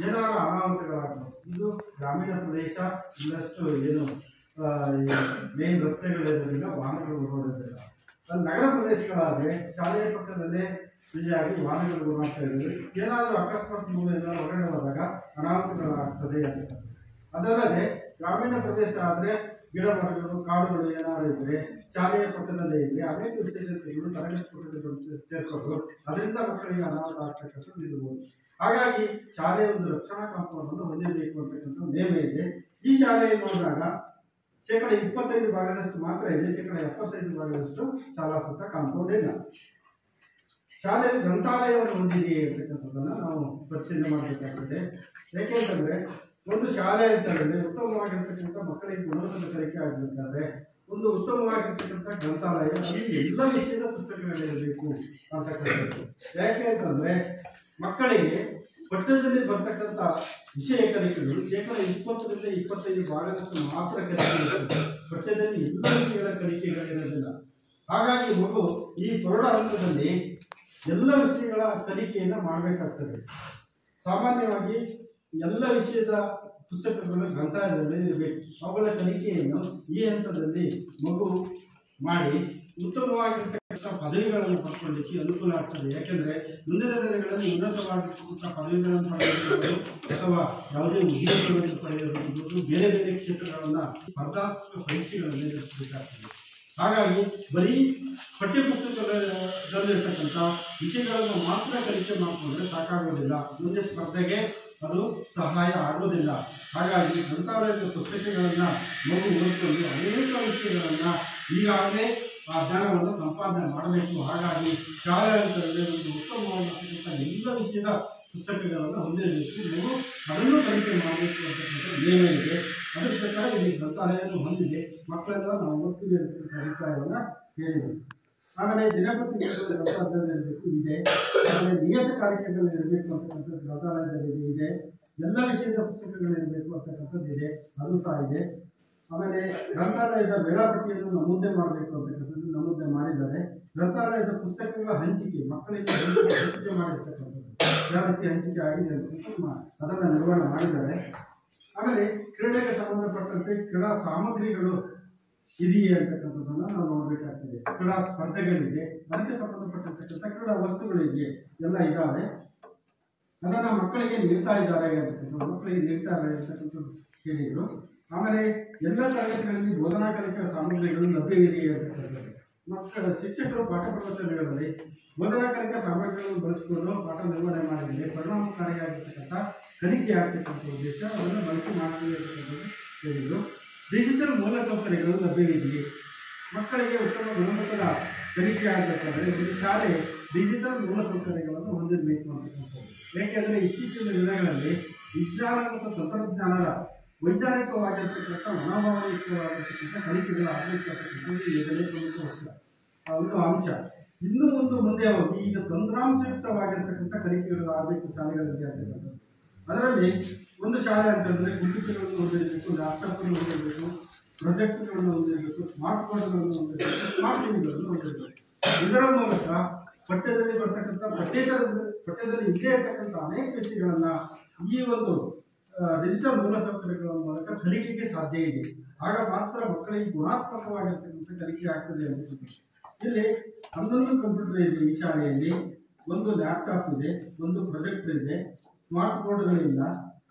ಏನಾದ್ರು ಅನಾಹುತಗಳಾಗ್ತವೆ. ಇದು ಗ್ರಾಮೀಣ ಪ್ರದೇಶ, ಇನ್ನಷ್ಟು ಏನು ಮೇನ್ ರಸ್ತೆಗಳಿರೋದ್ರಿಂದ ವಾಹನಗಳು ಓಡಾಡೋದಿಲ್ಲ. ಅದು ನಗರ ಪ್ರದೇಶಗಳಾದರೆ ಶಾಲೆಯ ಪಕ್ಕದಲ್ಲೇ ಫ್ರೀಯಾಗಿ ವಾಹನಗಳು ಓಡಾಡ್ತಾ ಇರೋದು. ಏನಾದರೂ ಅಕಸ್ಮಾತ್ ಮಗು ಏನಾದ್ರು ಹೊರಗಡೆ ಹೋದಾಗ ಅನಾಹುತಗಳಾಗ್ತದೆ ಅಂತ. ಅದಲ್ಲದೆ ಗ್ರಾಮೀಣ ಪ್ರದೇಶ ಆದರೆ ಗಿಡ ಮರಗಳು, ಕಾಡುಗಳು ಏನಾದ್ರು ಇದ್ದರೆ ಶಾಲೆಯ ಪಕ್ಕದಲ್ಲೇ ಇದ್ದರೆ ಅನೇಕ ವಿಷಯಗಳು ತರಗತಿ ಕೊಠಡಿಗಳು ಸೇರ್ಕೊಂಡು ಅದರಿಂದ ಮಕ್ಕಳಿಗೆ ಅನಾಹುತ ಆಗ್ತಕ್ಕಂಥದ್ದು ಇರ್ಬೋದು. ಹಾಗಾಗಿ ಶಾಲೆಯ ಒಂದು ರಕ್ಷಣಾ ಕಾಂಪೌಂಡನ್ನು ಹೊಂದಿರಬೇಕು ಅಂತಕ್ಕಂಥ ನಿಯಮ ಇದೆ. ಈ ಶಾಲೆಯನ್ನು ನೋಡಿದಾಗ 25% ಮಾತ್ರ ಇದೆ, 75% ಶಾಲಾ ಸುತ್ತ ಕಾಂಪೌಂಡ್ ಇಲ್ಲ. ಶಾಲೆಯು ಗ್ರಂಥಾಲಯವನ್ನು ಹೊಂದಿದೆಯೇ ಅಂತಕ್ಕಂಥದ್ದನ್ನು ನಾವು ಪರಿಶೀಲನೆ ಮಾಡಬೇಕಾಗ್ತದೆ. ಏಕೆಂತಂದರೆ ಒಂದು ಶಾಲೆ ಅಂತಂದರೆ ಉತ್ತಮವಾಗಿರ್ತಕ್ಕಂಥ ಮಕ್ಕಳಿಗೆ ಗುಣಮಟ್ಟದ ಕಲಿಕೆ ಆಗಬೇಕಾದ್ರೆ ಒಂದು ಉತ್ತಮವಾಗಿರ್ತಕ್ಕಂಥ ಗ್ರಂಥಾಲಯ ಎಲ್ಲ ವಿಷಯದ ಪುಸ್ತಕಗಳಿರಬೇಕು ಅಂತಕ್ಕಂಥದ್ದು. ಯಾಕೆ ಅಂತಂದರೆ ಮಕ್ಕಳಿಗೆ ಪಠ್ಯದಲ್ಲಿ ಬರ್ತಕ್ಕಂಥ ವಿಷಯ ಕಲಿಕೆಗಳು 20-25% ಮಾತ್ರ ಕಲಿಕೆ ಇರ್ತದೆ. ಪಠ್ಯದಲ್ಲಿ ಎಲ್ಲ ವಿಷಯಗಳ ಕಲಿಕೆಗಳಿರೋದಿಲ್ಲ. ಹಾಗಾಗಿ ಮಗು ಈ ಪ್ರೌಢ ಹಂತದಲ್ಲಿ ಎಲ್ಲ ವಿಷಯಗಳ ಕಲಿಕೆಯನ್ನು ಮಾಡಬೇಕಾಗ್ತದೆ. ಸಾಮಾನ್ಯವಾಗಿ ಎಲ್ಲ ವಿಷಯದ ಪುಸ್ತಕಗಳು ಗ್ರಂಥಾಲಯದಲ್ಲಿ ಇರಬೇಕು. ಅವುಗಳ ಕಲಿಕೆಯನ್ನು ಈ ಹಂತದಲ್ಲಿ ಮಗು ಮಾಡಿ ಉತ್ತಮವಾಗಿರ್ತಕ್ಕಂಥ ಪದವಿಗಳನ್ನು ಪಡ್ಕೊಳ್ಳಿಕ್ಕೆ ಅನುಕೂಲ ಆಗ್ತದೆ. ಯಾಕೆಂದರೆ ಮುಂದಿನ ದಿನಗಳಲ್ಲಿ ಉನ್ನತವಾಗಿರ್ತಕ್ಕಂಥ ಪದವಿಗಳನ್ನು ಪಡೆಯಬಹುದು ಅಥವಾ ಯಾವುದೇ ಉದ್ಯೋಗಗಳನ್ನು ಪಡೆಯಬಹುದು, ಬೇರೆ ಬೇರೆ ಕ್ಷೇತ್ರಗಳನ್ನು ಸ್ಪರ್ಧಾತ್ಮಕ ಪರೀಕ್ಷೆಗಳನ್ನು ಎದುರಿಸಬೇಕಾಗ್ತದೆ. ಹಾಗಾಗಿ ಬರೀ ಪಠ್ಯಪುಸ್ತಕದಲ್ಲಿರ್ತಕ್ಕಂಥ ವಿಷಯಗಳನ್ನು ಮಾತ್ರ ಕಲಿಕೆ ಮಾಡಿಕೊಂಡ್ರೆ ಸಾಕಾಗೋದಿಲ್ಲ, ಮುಂದೆ ಸ್ಪರ್ಧೆಗೆ ಅದು ಸಹಾಯ ಆಗೋದಿಲ್ಲ. ಹಾಗಾಗಿ ಗ್ರಂಥಾಲಯದ ಪುಸ್ತಕಗಳನ್ನು ಮಗು ಓದಿಕೊಂಡು ಅನೇಕ ವಿಷಯಗಳನ್ನು ಈಗಾಗಲೇ ಆ ಜ್ಞಾನವನ್ನು ಸಂಪಾದನೆ ಮಾಡಬೇಕು. ಹಾಗಾಗಿ ಶಾಲೆ ಅಂತಂದರೆ ಒಂದು ಉತ್ತಮವಾಗಿರ್ತಕ್ಕಂಥ ಎಲ್ಲ ವಿಷಯದ ಪುಸ್ತಕಗಳನ್ನು ಹೊಂದಿರಬೇಕು. ಮಗು ಅದನ್ನು ಕಲಿಕೆ ಮಾಡಬೇಕು ಅಂತಕ್ಕಂಥ ನಿಯಮ ಇದೆ. ಅದರ ಪ್ರಕಾರ ಇಲ್ಲಿ ಗ್ರಂಥಾಲಯವನ್ನು ಹೊಂದಿದೆ. ಮಕ್ಕಳೆಲ್ಲ ನಾವು ಓದ್ತೀವಿ ಅಂತಕ್ಕಂಥ ಅಭಿಪ್ರಾಯವನ್ನು ಹೇಳಿದರು. ಆಮೇಲೆ ದಿನಪತ್ರಿಕೆಗಳು ಗ್ರಂಥಾಲಯದಲ್ಲಿ ಇರಬೇಕು ಇದೆ. ಆಮೇಲೆ ನಿಯತಕಾಲಿಕೆಗಳು ಇರಬೇಕು ಅಂತಕ್ಕಂಥದ್ದು ಗ್ರಂಥಾಲಯದಲ್ಲಿ ಇದೆ. ಎಲ್ಲ ವಿಷಯದ ಪುಸ್ತಕಗಳಿರಬೇಕು ಅಂತಕ್ಕಂಥದ್ದು ಇದೆ, ಅದು ಸಹ ಇದೆ. ಆಮೇಲೆ ಗ್ರಂಥಾಲಯದ ವೇಳಾಪಟ್ಟಿಯನ್ನು ನಮೂದೆ ಮಾಡಬೇಕು ಅಂತಕ್ಕಂಥದ್ದು ನಮೂದೆ ಮಾಡಿದ್ದಾರೆ. ಗ್ರಂಥಾಲಯದ ಪುಸ್ತಕಗಳ ಹಂಚಿಕೆ ಮಕ್ಕಳಿಗೆ ಹಂಚಿಕೆ ಮಾಡಿರ್ತಕ್ಕಂಥದ್ದು ಯಾವ ರೀತಿ ಹಂಚಿಕೆ ಆಗಿದೆ ಅಂತ ಅದನ್ನು ನಿರ್ವಹಣೆ ಮಾಡಿದ್ದಾರೆ. ಆಮೇಲೆ ಕ್ರೀಡೆಗೆ ಸಂಬಂಧಪಟ್ಟಂತೆ ಕ್ರೀಡಾ ಸಾಮಗ್ರಿಗಳು ಇದೆಯೇ ಅಂತಕ್ಕಂಥದ್ದನ್ನು ನಾವು ನೋಡಬೇಕಾಗ್ತದೆ. ಕ್ರೀಡಾ ಸ್ಪರ್ಧೆಗಳಿದೆ, ಅದಕ್ಕೆ ಸಂಬಂಧಪಟ್ಟಿರ್ತಕ್ಕಂಥ ಕ್ರೀಡಾ ವಸ್ತುಗಳಿದೆಯೇ, ಎಲ್ಲ ಇದ್ದಾವೆ. ಅದನ್ನು ಮಕ್ಕಳಿಗೆ ನೀಡ್ತಾ ಇದ್ದಾರೆ ಅಂತಕ್ಕಂಥದ್ದು ಹೇಳಿದರು. ಆಮೇಲೆ ಎಲ್ಲ ತರಗತಿಗಳಲ್ಲಿ ಬೋಧನಾ ಕಲಿಕಾ ಸಾಮಗ್ರಿಗಳು ಲಭ್ಯವಿದೆಯೇ ಅಂತಕ್ಕಂಥದ್ದು. ಮಕ್ಕಳ ಶಿಕ್ಷಕರು ಪಾಠ ಪ್ರವಚನಗಳಲ್ಲಿ ಬೋಧನಾ ಕಲಿಕಾ ಸಾಮಗ್ರಿಗಳನ್ನು ಬಳಸಿಕೊಂಡು ಪಾಠ ನಿರ್ವಹಣೆ ಮಾಡಿದರೆ ಪರಿಣಾಮಕಾರಿಯಾಗಿರ್ತಕ್ಕಂಥ ಕಲಿಕೆ ಆಗ್ತಕ್ಕಂಥ ಉದ್ದೇಶ ಅದನ್ನು ಬಳಸಿ ಮಾಡ್ತೀವಿ ಅಂತಕ್ಕಂಥದ್ದು ಹೇಳಿದರು. ಡಿಜಿಟಲ್ ಮೂಲಸೌಕರ್ಯಗಳು ಲಭ್ಯವಿದೆಯೇ, ಮಕ್ಕಳಿಗೆ ಉತ್ತಮ ಗುಣಮಟ್ಟದ ಕಲಿಕೆ ಆಗಬೇಕಾದ್ರೆ ಒಂದು ಶಾಲೆ ಡಿಜಿಟಲ್ ಮೂಲಸೌಕರ್ಯಗಳನ್ನು ಹೊಂದಿರಬೇಕು ಅಂತಕ್ಕಂಥದ್ದು. ಏಕೆಂದರೆ ಇತ್ತೀಚಿನ ದಿನಗಳಲ್ಲಿ ವಿಜ್ಞಾನ ಮತ್ತು ತಂತ್ರಜ್ಞಾನದ ವೈಚಾರಿಕವಾಗಿರ್ತಕ್ಕಂಥ ಮನೋಭಾವಯುಕ್ತವಾಗಿರ್ತಕ್ಕಂಥ ಕಲಿಕೆಗಳ ಆಗಬೇಕಂತಕ್ಕಂಥದ್ದು ಈಗಲೇ ಒಂದು ಅಂಶ. ಇನ್ನೂ ಒಂದು ಮುಂದೆ ಹೋಗಿ ಈಗ ತಂತ್ರಾಂಶಯುಕ್ತವಾಗಿರ್ತಕ್ಕಂಥ ಕಲಿಕೆಗಳು ಆಗಬೇಕು ಶಾಲೆಗಳಲ್ಲಿ ಆಗ್ತಕ್ಕಂಥದ್ದು. ಅದರಲ್ಲಿ ಒಂದು ಶಾಲೆ ಅಂತಂದರೆ ಪುಸ್ತಕಗಳನ್ನು ಹೊಂದಿರಬೇಕು, ಲ್ಯಾಪ್ಟಾಪ್ಗಳನ್ನು ಹೊಂದಿರಬೇಕು, ಪ್ರೊಜೆಕ್ಟ್ಗಳನ್ನು ಹೊಂದಿರಬೇಕು, ಸ್ಮಾರ್ಟ್ ಬೋರ್ಡ್ಗಳನ್ನು ಹೊಂದಿರಬೇಕು, ಸ್ಮಾರ್ಟ್ ಟಿವಿಗಳನ್ನು ಹೊಂದಿರಬೇಕು. ಇದರ ಮೂಲಕ ಪಠ್ಯದಲ್ಲಿ ಬರ್ತಕ್ಕಂಥ ಪಠ್ಯದಲ್ಲಿ ಇಲ್ಲೇ ಇರ್ತಕ್ಕಂಥ ಅನೇಕ ವಿಷಯಗಳನ್ನು ಈ ಒಂದು ಡಿಜಿಟಲ್ ಮೂಲಸೌಕರ್ಯಗಳ ಮೂಲಕ ಕಲಿಕೆಗೆ ಸಾಧ್ಯ ಇದೆ. ಆಗ ಮಾತ್ರ ಮಕ್ಕಳಿಗೆ ಗುಣಾತ್ಮಕವಾಗಿರ್ತಕ್ಕಂಥ ಕಲಿಕೆ ಆಗ್ತದೆ ಅಂತ. ಇಲ್ಲಿ 11 ಕಂಪ್ಯೂಟರ್ ಇದೆ ಈ ಶಾಲೆಯಲ್ಲಿ, ಒಂದು ಲ್ಯಾಪ್ಟಾಪ್ ಇದೆ, ಒಂದು ಪ್ರೊಜೆಕ್ಟರ್ ಇದೆ, ಸ್ಮಾರ್ಟ್ ಬೋರ್ಡ್ಗಳಿಲ್ಲ,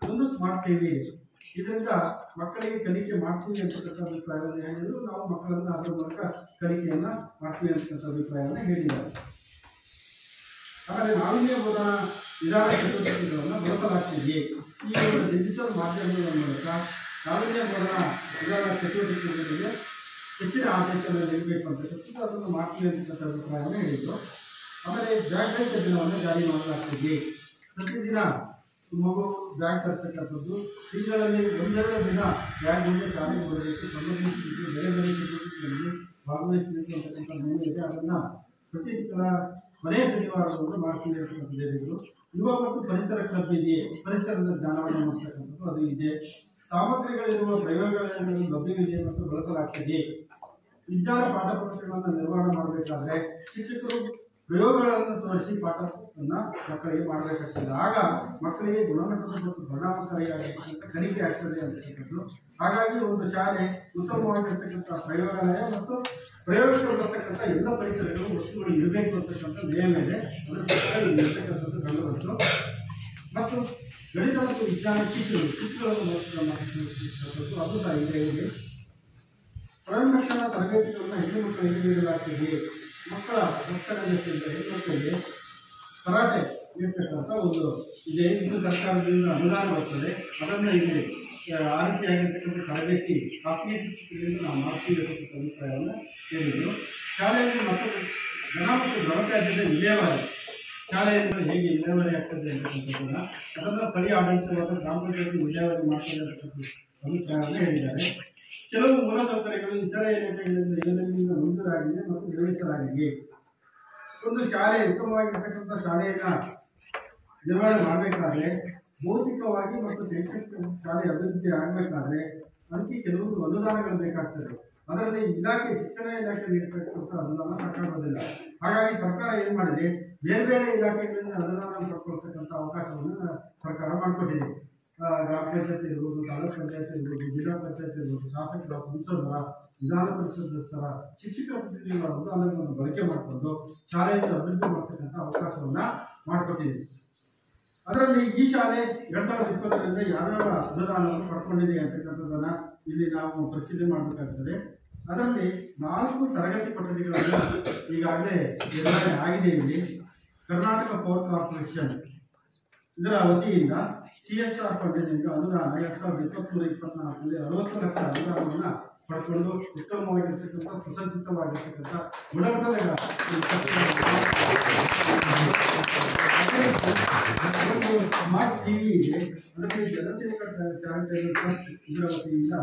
ಒಂದು ಸ್ಮಾರ್ಟ್ ಟಿವಿ ಇದೆ. ಇದರಿಂದ ಮಕ್ಕಳಿಗೆ ಕಲಿಕೆ ಮಾಡ್ತೀವಿ ಅಂತಕ್ಕಂಥ ಅಭಿಪ್ರಾಯವನ್ನು ಹೇಳಿದರು. ನಾವು ಮಕ್ಕಳನ್ನು ಅದರ ಮೂಲಕ ಕಲಿಕೆಯನ್ನು ಮಾಡ್ತೀವಿ ಅಂತಕ್ಕಂಥ ಅಭಿಪ್ರಾಯವನ್ನು ಹೇಳಿದ್ದಾರೆ. ಹಾಗಾದರೆ ನಾವೀನ್ಯ ಬೋಧನಾ ವಿಧಾನ ಚಟುವಟಿಕೆಗಳನ್ನು ಬಳಸಲಾಗ್ತಿದೆಯೇ? ಈ ಒಂದು ಡಿಜಿಟಲ್ ಮಾಧ್ಯಮಗಳ ಮೂಲಕ ನಾವೀನ್ಯ ಬೋಧನಾ ವಿಧಾನ ಚಟುವಟಿಕೆಗಳಿಗೆ ಹೆಚ್ಚಿನ ಆದ್ಯತೆಯನ್ನು ನೀಡಬೇಕು ಅಂತಕ್ಕಂಥದ್ದು ಅದನ್ನು ಮಾಡ್ತೀವಿ ಅಂತಕ್ಕಂಥ ಅಭಿಪ್ರಾಯವನ್ನು ಹೇಳಿದರು. ಆಮೇಲೆ ಜಾಗೃತಿ ದಿನವನ್ನು ಜಾರಿ ಮಾಡಲಾಗ್ತಿದೆ. ಪ್ರತಿದಿನ ಮಗು ಬ್ಯಾಗ್ ತರ್ತಕ್ಕಂಥದ್ದು, ತಿಂಗಳಲ್ಲಿ ಒಂದೆರಡು ದಿನ ಬ್ಯಾಗ್ ಮುಂದೆ ಶಾಲೆಗೆ ಬರಬೇಕು, ಸಂಬಂಧಿಸಿದ್ದು ಬೇರೆ ಬೇರೆ ಚಟುವಟಿಕೆಗಳಲ್ಲಿ ಭಾಗವಹಿಸಬೇಕು ಅಂತಕ್ಕಂಥ ನಿಯಮ ಇದೆ. ಅದನ್ನು ಪ್ರತಿ ತಿಂಗಳ ಮನೆಯ ಶನಿವಾರವನ್ನು ಮಾಡ್ತೀವಿ ಅಂತಕ್ಕಂಥ ಹೇಳಿದರು. ಯುವ ಮತ್ತು ಪರಿಸರ ಕ್ಲಬ್ ಇದೆಯೇ, ಪರಿಸರದ ಜ್ಞಾನವನ್ನು ಮಾಡ್ತಕ್ಕಂಥದ್ದು ಅದು ಇದೆ. ಸಾಮಗ್ರಿಗಳಿರುವ ಪ್ರಯೋಗಾಲಯಗಳನ್ನು ಲಭ್ಯವಿದೆ ಮತ್ತು ಬಳಸಲಾಗ್ತದೆ. ವಿಜ್ಞಾನ ಪಾಠ ಪುಸ್ತಕಗಳನ್ನು ನಿರ್ವಹಣೆ ಮಾಡಬೇಕಾದ್ರೆ ಶಿಕ್ಷಕರು ಪ್ರಯೋಗಗಳನ್ನು ತೋರಿಸಿ ಪಾಠವನ್ನು ಮಕ್ಕಳಿಗೆ ಮಾಡಬೇಕಾಗ್ತದೆ. ಆಗ ಮಕ್ಕಳಿಗೆ ಗುಣಮಟ್ಟದ ಮತ್ತು ಪರಿಣಾಮಕಾರಿಯಾಗಿರ್ತಕ್ಕಂಥ ಕಲಿಕೆ ಆಗ್ತದೆ ಅಂತಕ್ಕಂಥದ್ದು. ಹಾಗಾಗಿ ಒಂದು ಶಾಲೆ ಉತ್ತಮವಾಗಿರ್ತಕ್ಕಂಥ ಪ್ರಯೋಗಾಲಯ ಮತ್ತು ಪ್ರಯೋಗಕ್ಕೆ ಬರ್ತಕ್ಕಂಥ ಎಲ್ಲ ಪರಿಸರಗಳು ವಸ್ತುಗಳು ಇರಬೇಕು ಅಂತಕ್ಕಂಥ ನಿಯಮ ಇದೆ. ಅದರ ಪ್ರಕಾರ ಇರ್ತಕ್ಕಂಥದ್ದು ಕಂಡುಬಂತು. ಮತ್ತು ಗಣಿತ ಮತ್ತು ವಿಜ್ಞಾನ ಚಿತ್ರಗಳನ್ನು ನೋಡ್ತಕ್ಕಂಥದ್ದು ಅದು ಸಹ ಇದೆ. ಸ್ವಯಂ ರಕ್ಷಣಾ ತರಬೇತಿಗಳನ್ನು ಹೆಣ್ಣು ಮಕ್ಕಳಿಗೆ ನೀಡಲಾಗ್ತದೆ. ಮಕ್ಕಳ ರಕ್ಷಣೆ ಹೆಣ್ಣುಮಕ್ಕಳಿಗೆ ಕರಾಟೆ ನೀಡ್ತಕ್ಕಂಥ ಒಂದು ಇದೆ. ಇದು ಸರ್ಕಾರದಿಂದ ಅನುದಾನ ಬರ್ತದೆ. ಅದನ್ನು ಇಲ್ಲಿ ಆ ರೀತಿಯಾಗಿರ್ತಕ್ಕಂಥ ತರಬೇತಿ ಖಾಸಗಿ ಶಿಕ್ಷಕರಿಂದ ನಾವು ಮಾಡ್ತೀವಿ ಅಂತಕ್ಕಂಥ ಅಭಿಪ್ರಾಯವನ್ನು ಹೇಳಿದರು. ಶಾಲೆಯಲ್ಲಿ ಮಕ್ಕಳು ಘನ ಮತ್ತು ಘನತ್ಯಾಜ್ಯದ ವಿಲೇವಾರಿ, ಶಾಲೆಯಲ್ಲಿ ಹೇಗೆ ವಿಲೇವಾರಿ ಆಗ್ತದೆ ಅಂತಕ್ಕಂಥದ್ದನ್ನು ಅದನ್ನು ಸ್ಥಳೀಯ ಆಡಳಿತವಾದ ಗ್ರಾಮ ಪಂಚಾಯತಿ ವಿಲೇವಾರಿ ಮಾಡ್ತದೆ ಅಂತಕ್ಕಂಥ ಅಭಿಪ್ರಾಯವನ್ನು ಹೇಳಿದ್ದಾರೆ. ಕೆಲವು ಮೂಲಸೌಕರ್ಯಗಳು ಇತರೆ ಇಲಾಖೆಗಳಿಂದ ಯೋಜನೆಯಿಂದ ಮಂಜೂರಾಗಿದೆ ಮತ್ತು ನಿರ್ವಹಿಸಲಾಗಿದೆ. ಒಂದು ಶಾಲೆ ಉತ್ತಮವಾಗಿರ್ತಕ್ಕಂಥ ಶಾಲೆಯನ್ನು ನಿರ್ವಹಣೆ ಮಾಡಬೇಕಾದ್ರೆ ಭೌತಿಕವಾಗಿ ಮತ್ತು ಶೈಕ್ಷಣಿಕ ಶಾಲೆ ಅಭಿವೃದ್ಧಿ ಆಗಬೇಕಾದ್ರೆ ಅದಕ್ಕೆ ಕೆಲವೊಂದು ಅನುದಾನಗಳು ಬೇಕಾಗ್ತದೆ. ಅದರಲ್ಲಿ ಶಿಕ್ಷಣ ಇಲಾಖೆ ನೀಡತಕ್ಕಂಥ ಅನುದಾನ ಸಾಕಾಗೋದಿಲ್ಲ. ಹಾಗಾಗಿ ಸರ್ಕಾರ ಏನು ಮಾಡಿದೆ, ಬೇರೆ ಬೇರೆ ಇಲಾಖೆಗಳಿಂದ ಅನುದಾನ ಪಡ್ಕೊಳ್ತಕ್ಕಂಥ ಅವಕಾಶವನ್ನು ಸರ್ಕಾರ ಮಾಡಿಕೊಟ್ಟಿದೆ. ಗ್ರಾಮ ಪಂಚಾಯತ್ ಇರ್ಬೋದು, ತಾಲೂಕು ಪಂಚಾಯತ್ ಇರ್ಬೋದು, ಜಿಲ್ಲಾ ಪಂಚಾಯತ್ ಇರ್ಬೋದು, ಶಾಸಕರ, ಸಂಸದರ, ವಿಧಾನ ಪರಿಷತ್ ಸದಸ್ಯರ, ಶಿಕ್ಷಕರ ಪ್ರತಿನಿಧಿಗಳ ಅನುದಾನಗಳನ್ನು ಬಳಕೆ ಮಾಡಿಕೊಂಡು ಶಾಲೆಯನ್ನು ಅಭಿವೃದ್ಧಿ ಮಾಡ್ತಕ್ಕಂಥ ಅವಕಾಶವನ್ನು ಮಾಡಿಕೊಟ್ಟಿದೆ. ಅದರಲ್ಲಿ ಈ ಶಾಲೆ 2020ರಿಂದ ಯಾವ್ಯಾವ ಅನುದಾನವನ್ನು ಪಡ್ಕೊಂಡಿದೆ ಅಂತಕ್ಕಂಥದ್ದನ್ನು ಇಲ್ಲಿ ನಾವು ಪರಿಶೀಲನೆ ಮಾಡಬೇಕಾಗ್ತದೆ. ಅದರಲ್ಲಿ 4 ತರಗತಿ ಕೊಠಡಿಗಳನ್ನು ಈಗಾಗಲೇ ನಿರ್ವಹಣೆ ಆಗಿದೆ. ಇಲ್ಲಿ ಕರ್ನಾಟಕ ಪವರ್ ಕಾರ್ಪೊರೇಷನ್ ಇದರ ವತಿಯಿಂದ CSR ಫಂಡಿನಿಂದ ಅನುದಾನ 2023-24ರಲ್ಲಿ 60 ಲಕ್ಷ ಅನುದಾನವನ್ನು ಪಡ್ಕೊಂಡು ಉತ್ತಮವಾಗಿರ್ತಕ್ಕಂಥ ಸುಸಜ್ಜಿತವಾಗಿರ್ತಕ್ಕಂಥ ಗುಣಮಟ್ಟದ ಸ್ಮಾರ್ಟ್ ಟಿವಿ ಇದೆ. ಅದಕ್ಕೆ ಜನಸೇವಕ ಚಾರಿಟೇಬಲ್ ಟ್ರಸ್ಟ್ ಇದರ ವತಿಯಿಂದ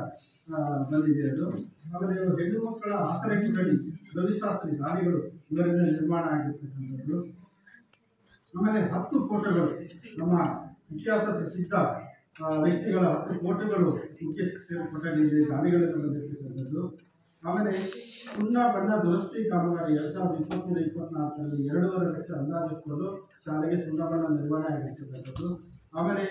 ಬಂದಿದೆ. ಅದು ಆಮೇಲೆ ಹೆಣ್ಣು ಮಕ್ಕಳ ಆಸರೆ ಕೊಠಡಿ, ರವಿಶಾಸ್ತ್ರಿ ದಾನಿಗಳು ಇವರಿಂದ ನಿರ್ಮಾಣ ಆಗಿರ್ತಕ್ಕಂಥದ್ದು. ಆಮೇಲೆ 10 ಫೋಟೋಗಳು, ನಮ್ಮ ಇತಿಹಾಸ ಪ್ರಸಿದ್ಧ ವ್ಯಕ್ತಿಗಳ 10 ಫೋಟೋಗಳು ಮುಖ್ಯ ಶಿಕ್ಷಕರ ಕೊಠಡಿಯಲ್ಲಿ ದಾನಿಗಳಿಂದ ಬಂದಿರ್ತಕ್ಕಂಥದ್ದು. ಆಮೇಲೆ ಸುಣ್ಣ ಬಣ್ಣ ದುರಸ್ತಿ ಕಾಮಗಾರಿ 2023-24ರಲ್ಲಿ 2.5 ಲಕ್ಷ ಅಂದಾಜು ಇಟ್ಕೊಂಡು ಶಾಲೆಗೆ ಸುಣ್ಣ ಬಣ್ಣ ನಿರ್ವಹಣೆ ಆಗಿರ್ತಕ್ಕಂಥದ್ದು. ಆಮೇಲೆ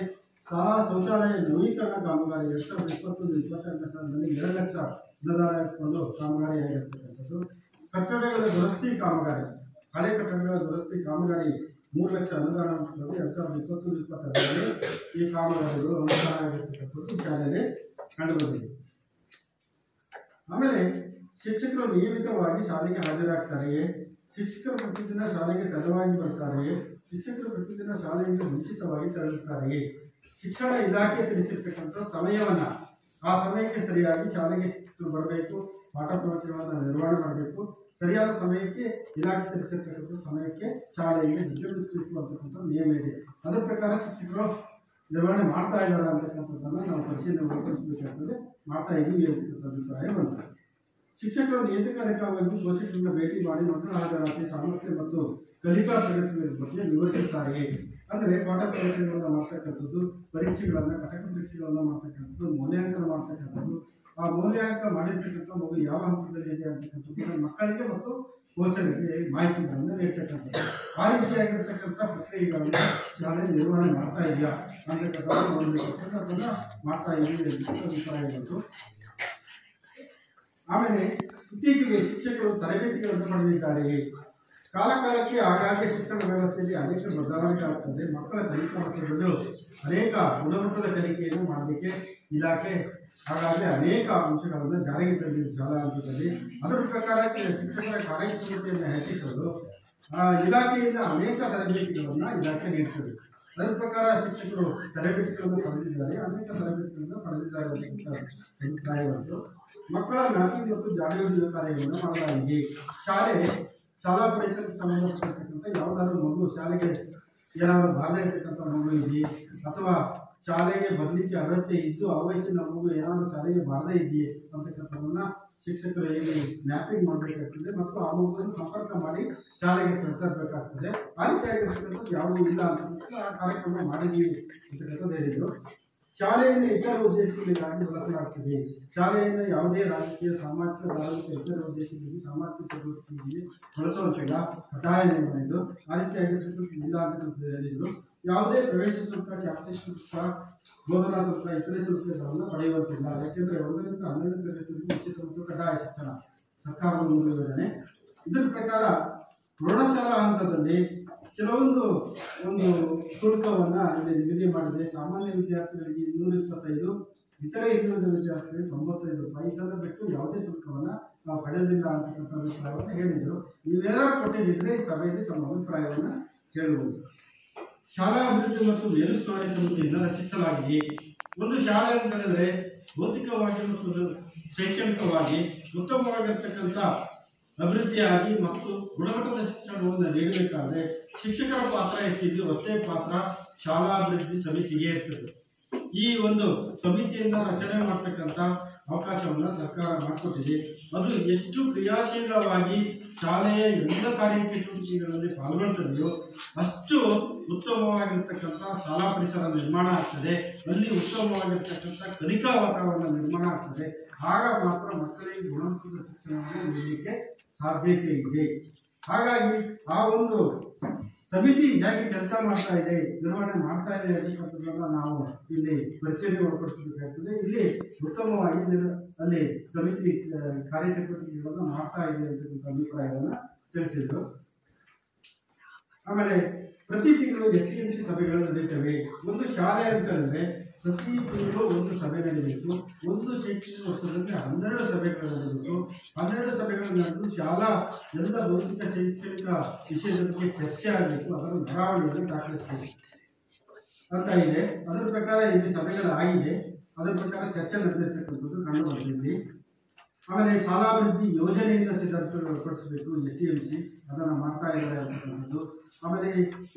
ಶಾಲಾ ಶೌಚಾಲಯ ನವೀಕರಣ ಕಾಮಗಾರಿ 2021-22ನೇ ಸಾಲಿನಲ್ಲಿ 2 ಲಕ್ಷ ಅನುದಾನ ಇಟ್ಕೊಂಡು ಕಾಮಗಾರಿ ಆಗಿರ್ತಕ್ಕಂಥದ್ದು. ಕಟ್ಟಡಗಳ ದುರಸ್ತಿ ಕಾಮಗಾರಿ, ಹಳೆ ಕಟ್ಟಡಗಳ ದುರಸ್ತಿ ಕಾಮಗಾರಿ 3 ಲಕ್ಷ ಅನುದಾನ ಇಟ್ಕೊಂಡು 2021-22ರಲ್ಲಿ ಈ ಕಾಮಗಾರಿಗಳು ಅನುದಾನ ಆಗಿರ್ತಕ್ಕಂಥದ್ದು ಶಾಲೆಯಲ್ಲಿ ಕಂಡುಬಂದಿದೆ. ಆಮೇಲೆ ಶಿಕ್ಷಕರು ನಿಯಮಿತವಾಗಿ ಶಾಲೆಗೆ ಹಾಜರಾಗ್ತಾರೆಯೇ, ಶಿಕ್ಷಕರು ಪ್ರತಿದಿನ ಶಾಲೆಗೆ ತಡವಾಗಿ ಬರ್ತಾರೆಯೇ, ಶಿಕ್ಷಕರು ಪ್ರತಿದಿನ ಶಾಲೆಯಿಂದ ಮುಂಚಿತವಾಗಿ ತೆರಳುತ್ತಾರೆಯೇ, ಶಿಕ್ಷಣ ಇಲಾಖೆ ತಿಳಿಸಿರ್ತಕ್ಕಂಥ ಸಮಯವನ್ನು ಆ ಸಮಯಕ್ಕೆ ಸರಿಯಾಗಿ ಶಾಲೆಗೆ ಶಿಕ್ಷಕರು ಬರಬೇಕು, ಪಾಠ ಪ್ರವಚನವನ್ನು ನಿರ್ವಹಣೆ ಮಾಡಬೇಕು, ಸರಿಯಾದ ಸಮಯಕ್ಕೆ ಇಲಾಖೆ ತಿಳಿಸಿರ್ತಕ್ಕಂಥ ಸಮಯಕ್ಕೆ ಶಾಲೆಯಲ್ಲಿ ನಿರ್ಗಮಿಸಬೇಕು ಅಂತಕ್ಕಂಥ ನಿಯಮ ಇದೆ. ಅದರ ಪ್ರಕಾರ ಶಿಕ್ಷಕರು ನಿರ್ವಹಣೆ ಮಾಡ್ತಾ ಇದ್ದಾರೆ ಅಂತಕ್ಕಂಥದ್ದನ್ನು ನಾವು ಪರಿಶೀಲನೆ ಒಳಪಡಿಸಬೇಕಾಗ್ತದೆ. ಮಾಡ್ತಾ ಇದ್ದೀವಿ ಅಂತಕ್ಕಂಥ ಅಭಿಪ್ರಾಯ ಬಂತು. ಶಿಕ್ಷಕರು ನಿಯತಕಾಲಿಕವಾಗಿ ಪೋಷಕರನ್ನು ಭೇಟಿ ಮಾಡಿ ಮಕ್ಕಳ ಹಾಜರಾತಿ, ಸಾಮರ್ಥ್ಯ ಮತ್ತು ಕಲಿಕಾ ಪ್ರಗತಿಗಳ ಬಗ್ಗೆ ವಿವರಿಸುತ್ತಾರೆ. ಅಂದರೆ ಪಾಠ ಪ್ರವಚನಗಳನ್ನು ಮಾಡ್ತಕ್ಕಂಥದ್ದು, ಪರೀಕ್ಷೆಗಳನ್ನು, ಕಟಕ ಪರೀಕ್ಷೆಗಳನ್ನು ಮಾಡ್ತಕ್ಕಂಥದ್ದು, ಮೌಲ್ಯಾಂಕನ ಮಾಡ್ತಕ್ಕಂಥದ್ದು, ಆ ಮೂಲ್ಯಾಂಕ ಮಾಡಿರ್ತಕ್ಕಂಥ ಮಗು ಯಾವ ಹಂತದಲ್ಲಿ ಇದೆ ಅಂತಕ್ಕಂಥದ್ದು ಮಕ್ಕಳಿಗೆ ಮತ್ತು ಪೋಷಕರಿಗೆ ಮಾಹಿತಿಗಳನ್ನು ನೀಡ್ತಕ್ಕಂಥದ್ದು. ಆ ರೀತಿಯಾಗಿರ್ತಕ್ಕಂಥ ಪ್ರಕ್ರಿಯೆಗಳನ್ನು ಶಾಲೆ ನಿರ್ವಹಣೆ ಮಾಡ್ತಾ ಇದೆಯಾ ಅಂತಕ್ಕಂಥದ್ದು ನೋಡಬೇಕಂತ ಅದನ್ನು ಮಾಡ್ತಾ ಇದ್ದೀವಿ ಅಂತ ಅಭಿಪ್ರಾಯ ಬಂತು. ಆಮೇಲೆ ಇತ್ತೀಚೆಗೆ ಶಿಕ್ಷಕರು ತರಬೇತಿಗಳನ್ನು ಪಡೆದಿದ್ದಾರೆ. ಕಾಲಕಾಲಕ್ಕೆ ಆಗಾಗ್ಗೆ ಶಿಕ್ಷಣ ವ್ಯವಸ್ಥೆಯಲ್ಲಿ ಅನೇಕ ಬದಲಾವಣೆಗಳಾಗ್ತದೆ. ಮಕ್ಕಳ ಕಲಿಕಾ ಮಟ್ಟಗಳು ಅನೇಕ ಗುಣಮಟ್ಟದ ಕಲಿಕೆಯನ್ನು ಮಾಡಲಿಕ್ಕೆ ಇಲಾಖೆ ಹಾಗಾಗಿ ಅನೇಕ ಅಂಶಗಳನ್ನು ಜಾರಿಗೆ ತಂದಿದೆ ಶಾಲಾ ಹಂತದಲ್ಲಿ. ಅದರ ಪ್ರಕಾರ ಶಿಕ್ಷಕರ ಕಾರ್ಯಕ್ಷಮತೆಯನ್ನು ಹೆಚ್ಚಿಸಲು ಇಲಾಖೆಯಿಂದ ಅನೇಕ ತರಬೇತಿಗಳನ್ನು ಇಲಾಖೆ ನೀಡುತ್ತದೆ. ಅದರ ಪ್ರಕಾರ ಶಿಕ್ಷಕರು ತರಬೇತಿಗಳನ್ನು ಪಡೆದಿದ್ದಾರೆ, ಅನೇಕ ತರಬೇತಿಗಳನ್ನು ಪಡೆದಿದ್ದಾರೆ ಅಂತ ಅಭಿಪ್ರಾಯ ಬಂತು. ಮಕ್ಕಳ ಮ್ಯಾಪಿಂಗ್ ಮತ್ತು ಜಾಗೃತಿ ಕಾರ್ಯಗಳನ್ನು ಮಾಡಲಾಗಿದೆ. ಶಾಲಾ ಪರಿಸರಕ್ಕೆ ಸಂಬಂಧಪಟ್ಟಿರ್ತಕ್ಕಂಥ ಯಾವುದಾದ್ರೂ ಮಗು ಶಾಲೆಗೆ ಏನಾದರೂ ಬಾಧೆ ಇರ್ತಕ್ಕಂಥ ಮಗು ಇದೆಯೇ ಅಥವಾ ಶಾಲೆಗೆ ಬರಲಿಕ್ಕೆ ಅಗತ್ಯ ಇದ್ದು ಆ ವಯಸ್ಸಿನ ಮಗು ಏನಾದರೂ ಶಾಲೆಗೆ ಬಾರದೇ ಇದೆಯೇ ಅಂತಕ್ಕಂಥದ್ದನ್ನ ಶಿಕ್ಷಕರು ಹೇಗೆ ಮ್ಯಾಪಿಂಗ್ ಮಾಡಬೇಕಾಗ್ತದೆ ಮತ್ತು ಆ ಮಗುವನ್ನು ಸಂಪರ್ಕ ಮಾಡಿ ಶಾಲೆಗೆ ಕರೆತರಬೇಕಾಗ್ತದೆ. ಆ ರೀತಿಯಾಗಿರ್ತಕ್ಕಂಥದ್ದು ಯಾವುದೂ ಇಲ್ಲ ಅಂತಕ್ಕಂಥ ಆ ಕಾರ್ಯಕ್ರಮ ಮಾಡಿದ್ವಿ ಅಂತಕ್ಕಂಥದ್ದು ಹೇಳಿದರು. ಶಾಲೆಯನ್ನು ಇತರ ಉದ್ದೇಶಗಳಿಗಾಗಿ ಬಳಸಲಾಗ್ತದೆ. ಶಾಲೆಯನ್ನು ಯಾವುದೇ ರಾಜಕೀಯ ಸಾಮಾಜಿಕ ಧಾರ್ಮಿಕ ಇತರ ಉದ್ದೇಶಗಳಿಗೆ ಸಾಮಾಜಿಕ ಚಟುವಟಿಕೆಗಳಿಗೆ ಬಳಸುವಂತಿಲ್ಲ, ಕಡ್ಡಾಯ ನಿಯಮ ಇದು. ಆ ರೀತಿಯಾಗಿರ್ತಕ್ಕಂಥ ಇಲ್ಲ ಅಂತಕ್ಕಂಥ ಹೇಳಿದರು. ಯಾವುದೇ ಪ್ರವೇಶ ಶುಲ್ಕ, ಕ್ಯಾಪ್ಟನ್ ಶುಲ್ಕ, ಬೋಧನಾ ಶುಲ್ಕ, ಇತರೆ ಶುಲ್ಕಗಳನ್ನು ಪಡೆಯುವಂತಿಲ್ಲ. ಯಾಕೆಂದರೆ 1ರಿಂದ 12ನೇ ತರಗತಿವರೆಗೂ ಉಚಿತ ಮತ್ತು ಕಡ್ಡಾಯ ಶಿಕ್ಷಣ ಸರ್ಕಾರದ ಒಂದು ಯೋಜನೆ. ಇದರ ಪ್ರಕಾರ ಪ್ರೌಢಶಾಲಾ ಹಂತದಲ್ಲಿ ಕೆಲವೊಂದು ಶುಲ್ಕವನ್ನು ಇಲ್ಲಿ ನಿಗದಿ ಮಾಡಿದೆ. ಸಾಮಾನ್ಯ ವಿದ್ಯಾರ್ಥಿಗಳಿಗೆ 225, ಇತರೆ ಹಿಂದುಳಿದ ವಿದ್ಯಾರ್ಥಿಗಳಿಗೆ 95 ರೂಪಾಯಿ. ಇದನ್ನು ಬಿಟ್ಟು ಯಾವುದೇ ಶುಲ್ಕವನ್ನು ನಾವು ಪಡೆಯೋದಿಲ್ಲ ಅಂತಕ್ಕಂಥ ಅಭಿಪ್ರಾಯವನ್ನು ಹೇಳಿದರು. ನೀವೇನಾದ್ರು ಕೊಟ್ಟಿದ್ದರೆ ಈ ಸಭೆಯಲ್ಲಿ ತಮ್ಮ ಅಭಿಪ್ರಾಯವನ್ನು ಹೇಳುವುದು. ಶಾಲಾ ಅಭಿವೃದ್ಧಿ ಮತ್ತು ಮೇಲುಸ್ತುವಾರಿ ಸಮಿತಿಯಿಂದ ರಚಿಸಲಾಗಿದೆ. ಒಂದು ಶಾಲೆ ಅಂತ ಹೇಳಿದ್ರೆ ಭೌತಿಕವಾಗಿ ಮತ್ತು ಶೈಕ್ಷಣಿಕವಾಗಿ ಉತ್ತಮವಾಗಿರ್ತಕ್ಕಂಥ ಅಭಿವೃದ್ಧಿಯಾಗಿ ಮತ್ತು ಗುಣಮಟ್ಟದ ಶಿಕ್ಷಣವನ್ನು ನೀಡಬೇಕಾದ್ರೆ ಶಿಕ್ಷಕರ ಪಾತ್ರ ಎಷ್ಟಿದೆಯೋ ಅಷ್ಟೇ ಪಾತ್ರ ಶಾಲಾಭಿವೃದ್ಧಿ ಸಮಿತಿಗೆ ಇರ್ತದೆ. ಈ ಒಂದು ಸಮಿತಿಯಿಂದ ರಚನೆ ಮಾಡ್ತಕ್ಕಂಥ ಅವಕಾಶವನ್ನು ಸರ್ಕಾರ ಮಾಡಿಕೊಟ್ಟಿದೆ. ಅದು ಎಷ್ಟು ಕ್ರಿಯಾಶೀಲವಾಗಿ ಶಾಲೆಯ ಎಲ್ಲ ಕಾರ್ಯಚಟುವಟಿಕೆಗಳಲ್ಲಿ ಪಾಲ್ಗೊಳ್ತದೆಯೋ ಅಷ್ಟು ಉತ್ತಮವಾಗಿರ್ತಕ್ಕಂಥ ಶಾಲಾ ಪರಿಸರ ನಿರ್ಮಾಣ ಆಗ್ತದೆ. ಅಲ್ಲಿ ಉತ್ತಮವಾಗಿರ್ತಕ್ಕಂಥ ಕಲಿಕಾ ವಾತಾವರಣ ನಿರ್ಮಾಣ ಆಗ್ತದೆ. ಆಗ ಮಾತ್ರ ಮಕ್ಕಳಿಗೆ ಗುಣಮಟ್ಟದ ಶಿಕ್ಷಣವನ್ನು ನೀಡಲಿಕ್ಕೆ ಸಾಧ್ಯತೆ ಇದೆ. ಹಾಗಾಗಿ ಆ ಒಂದು ಸಮಿತಿ ಹೇಗೆ ಕೆಲಸ ಮಾಡ್ತಾ ಇದೆ, ನಿರ್ವಹಣೆ ಮಾಡ್ತಾ ಇದೆ ಅಂತಕ್ಕಂಥದ್ದನ್ನು ನಾವು ಇಲ್ಲಿ ಪರಿಶೀಲನೆ ಒಳಪಡಿಸಬೇಕಾಗ್ತದೆ. ಇಲ್ಲಿ ಉತ್ತಮವಾಗಿ ಅಲ್ಲಿ ಸಮಿತಿ ಕಾರ್ಯಚಟುವಟಿಕೆಗಳನ್ನು ಮಾಡ್ತಾ ಇದೆ ಅಂತಕ್ಕಂಥ ಅಭಿಪ್ರಾಯವನ್ನು ತಿಳಿಸಿದರು. ಆಮೇಲೆ ಪ್ರತಿ ತಿಂಗಳು STMC ಸಭೆಗಳು ನಡೀತವೆ. ಒಂದು ಶಾಲೆ ಅಂತ ಹೇಳಿದ್ರೆ ಪ್ರತಿ ತಿಂಗಳು ಒಂದು ಸಭೆ ನಡೀಬೇಕು. ಒಂದು ಶೈಕ್ಷಣಿಕ ವರ್ಷದಲ್ಲಿ 12 ಸಭೆಗಳು ನಡೆಯಬೇಕು. 12 ಸಭೆಗಳು ನಡೆದು ಶಾಲಾ ಎಲ್ಲ ಭೌತಿಕ ಶೈಕ್ಷಣಿಕ ವಿಷಯದ ಬಗ್ಗೆ ಚರ್ಚೆ ಆಗಬೇಕು. ಅದರ ನಡಾವಳಿಯನ್ನು ದಾಖಲಿಸಬೇಕು ಅಂತ ಇದೆ. ಅದರ ಪ್ರಕಾರ ಇಲ್ಲಿ ಸಭೆಗಳಾಗಿದೆ. ಅದರ ಪ್ರಕಾರ ಚರ್ಚೆ ನಡೆದಿರ್ತಕ್ಕಂಥದ್ದು ಕಂಡು ಬರ್ತಿದ್ವಿ. ಆಮೇಲೆ ಶಾಲಾಭಿವೃದ್ಧಿ ಯೋಜನೆಯಿಂದ ಸಿದ್ಧಪಡಿಸಬೇಕು STMC, ಅದನ್ನು ಮಾಡ್ತಾ ಇದ್ದಾರೆ ಅಂತಕ್ಕಂಥದ್ದು. ಆಮೇಲೆ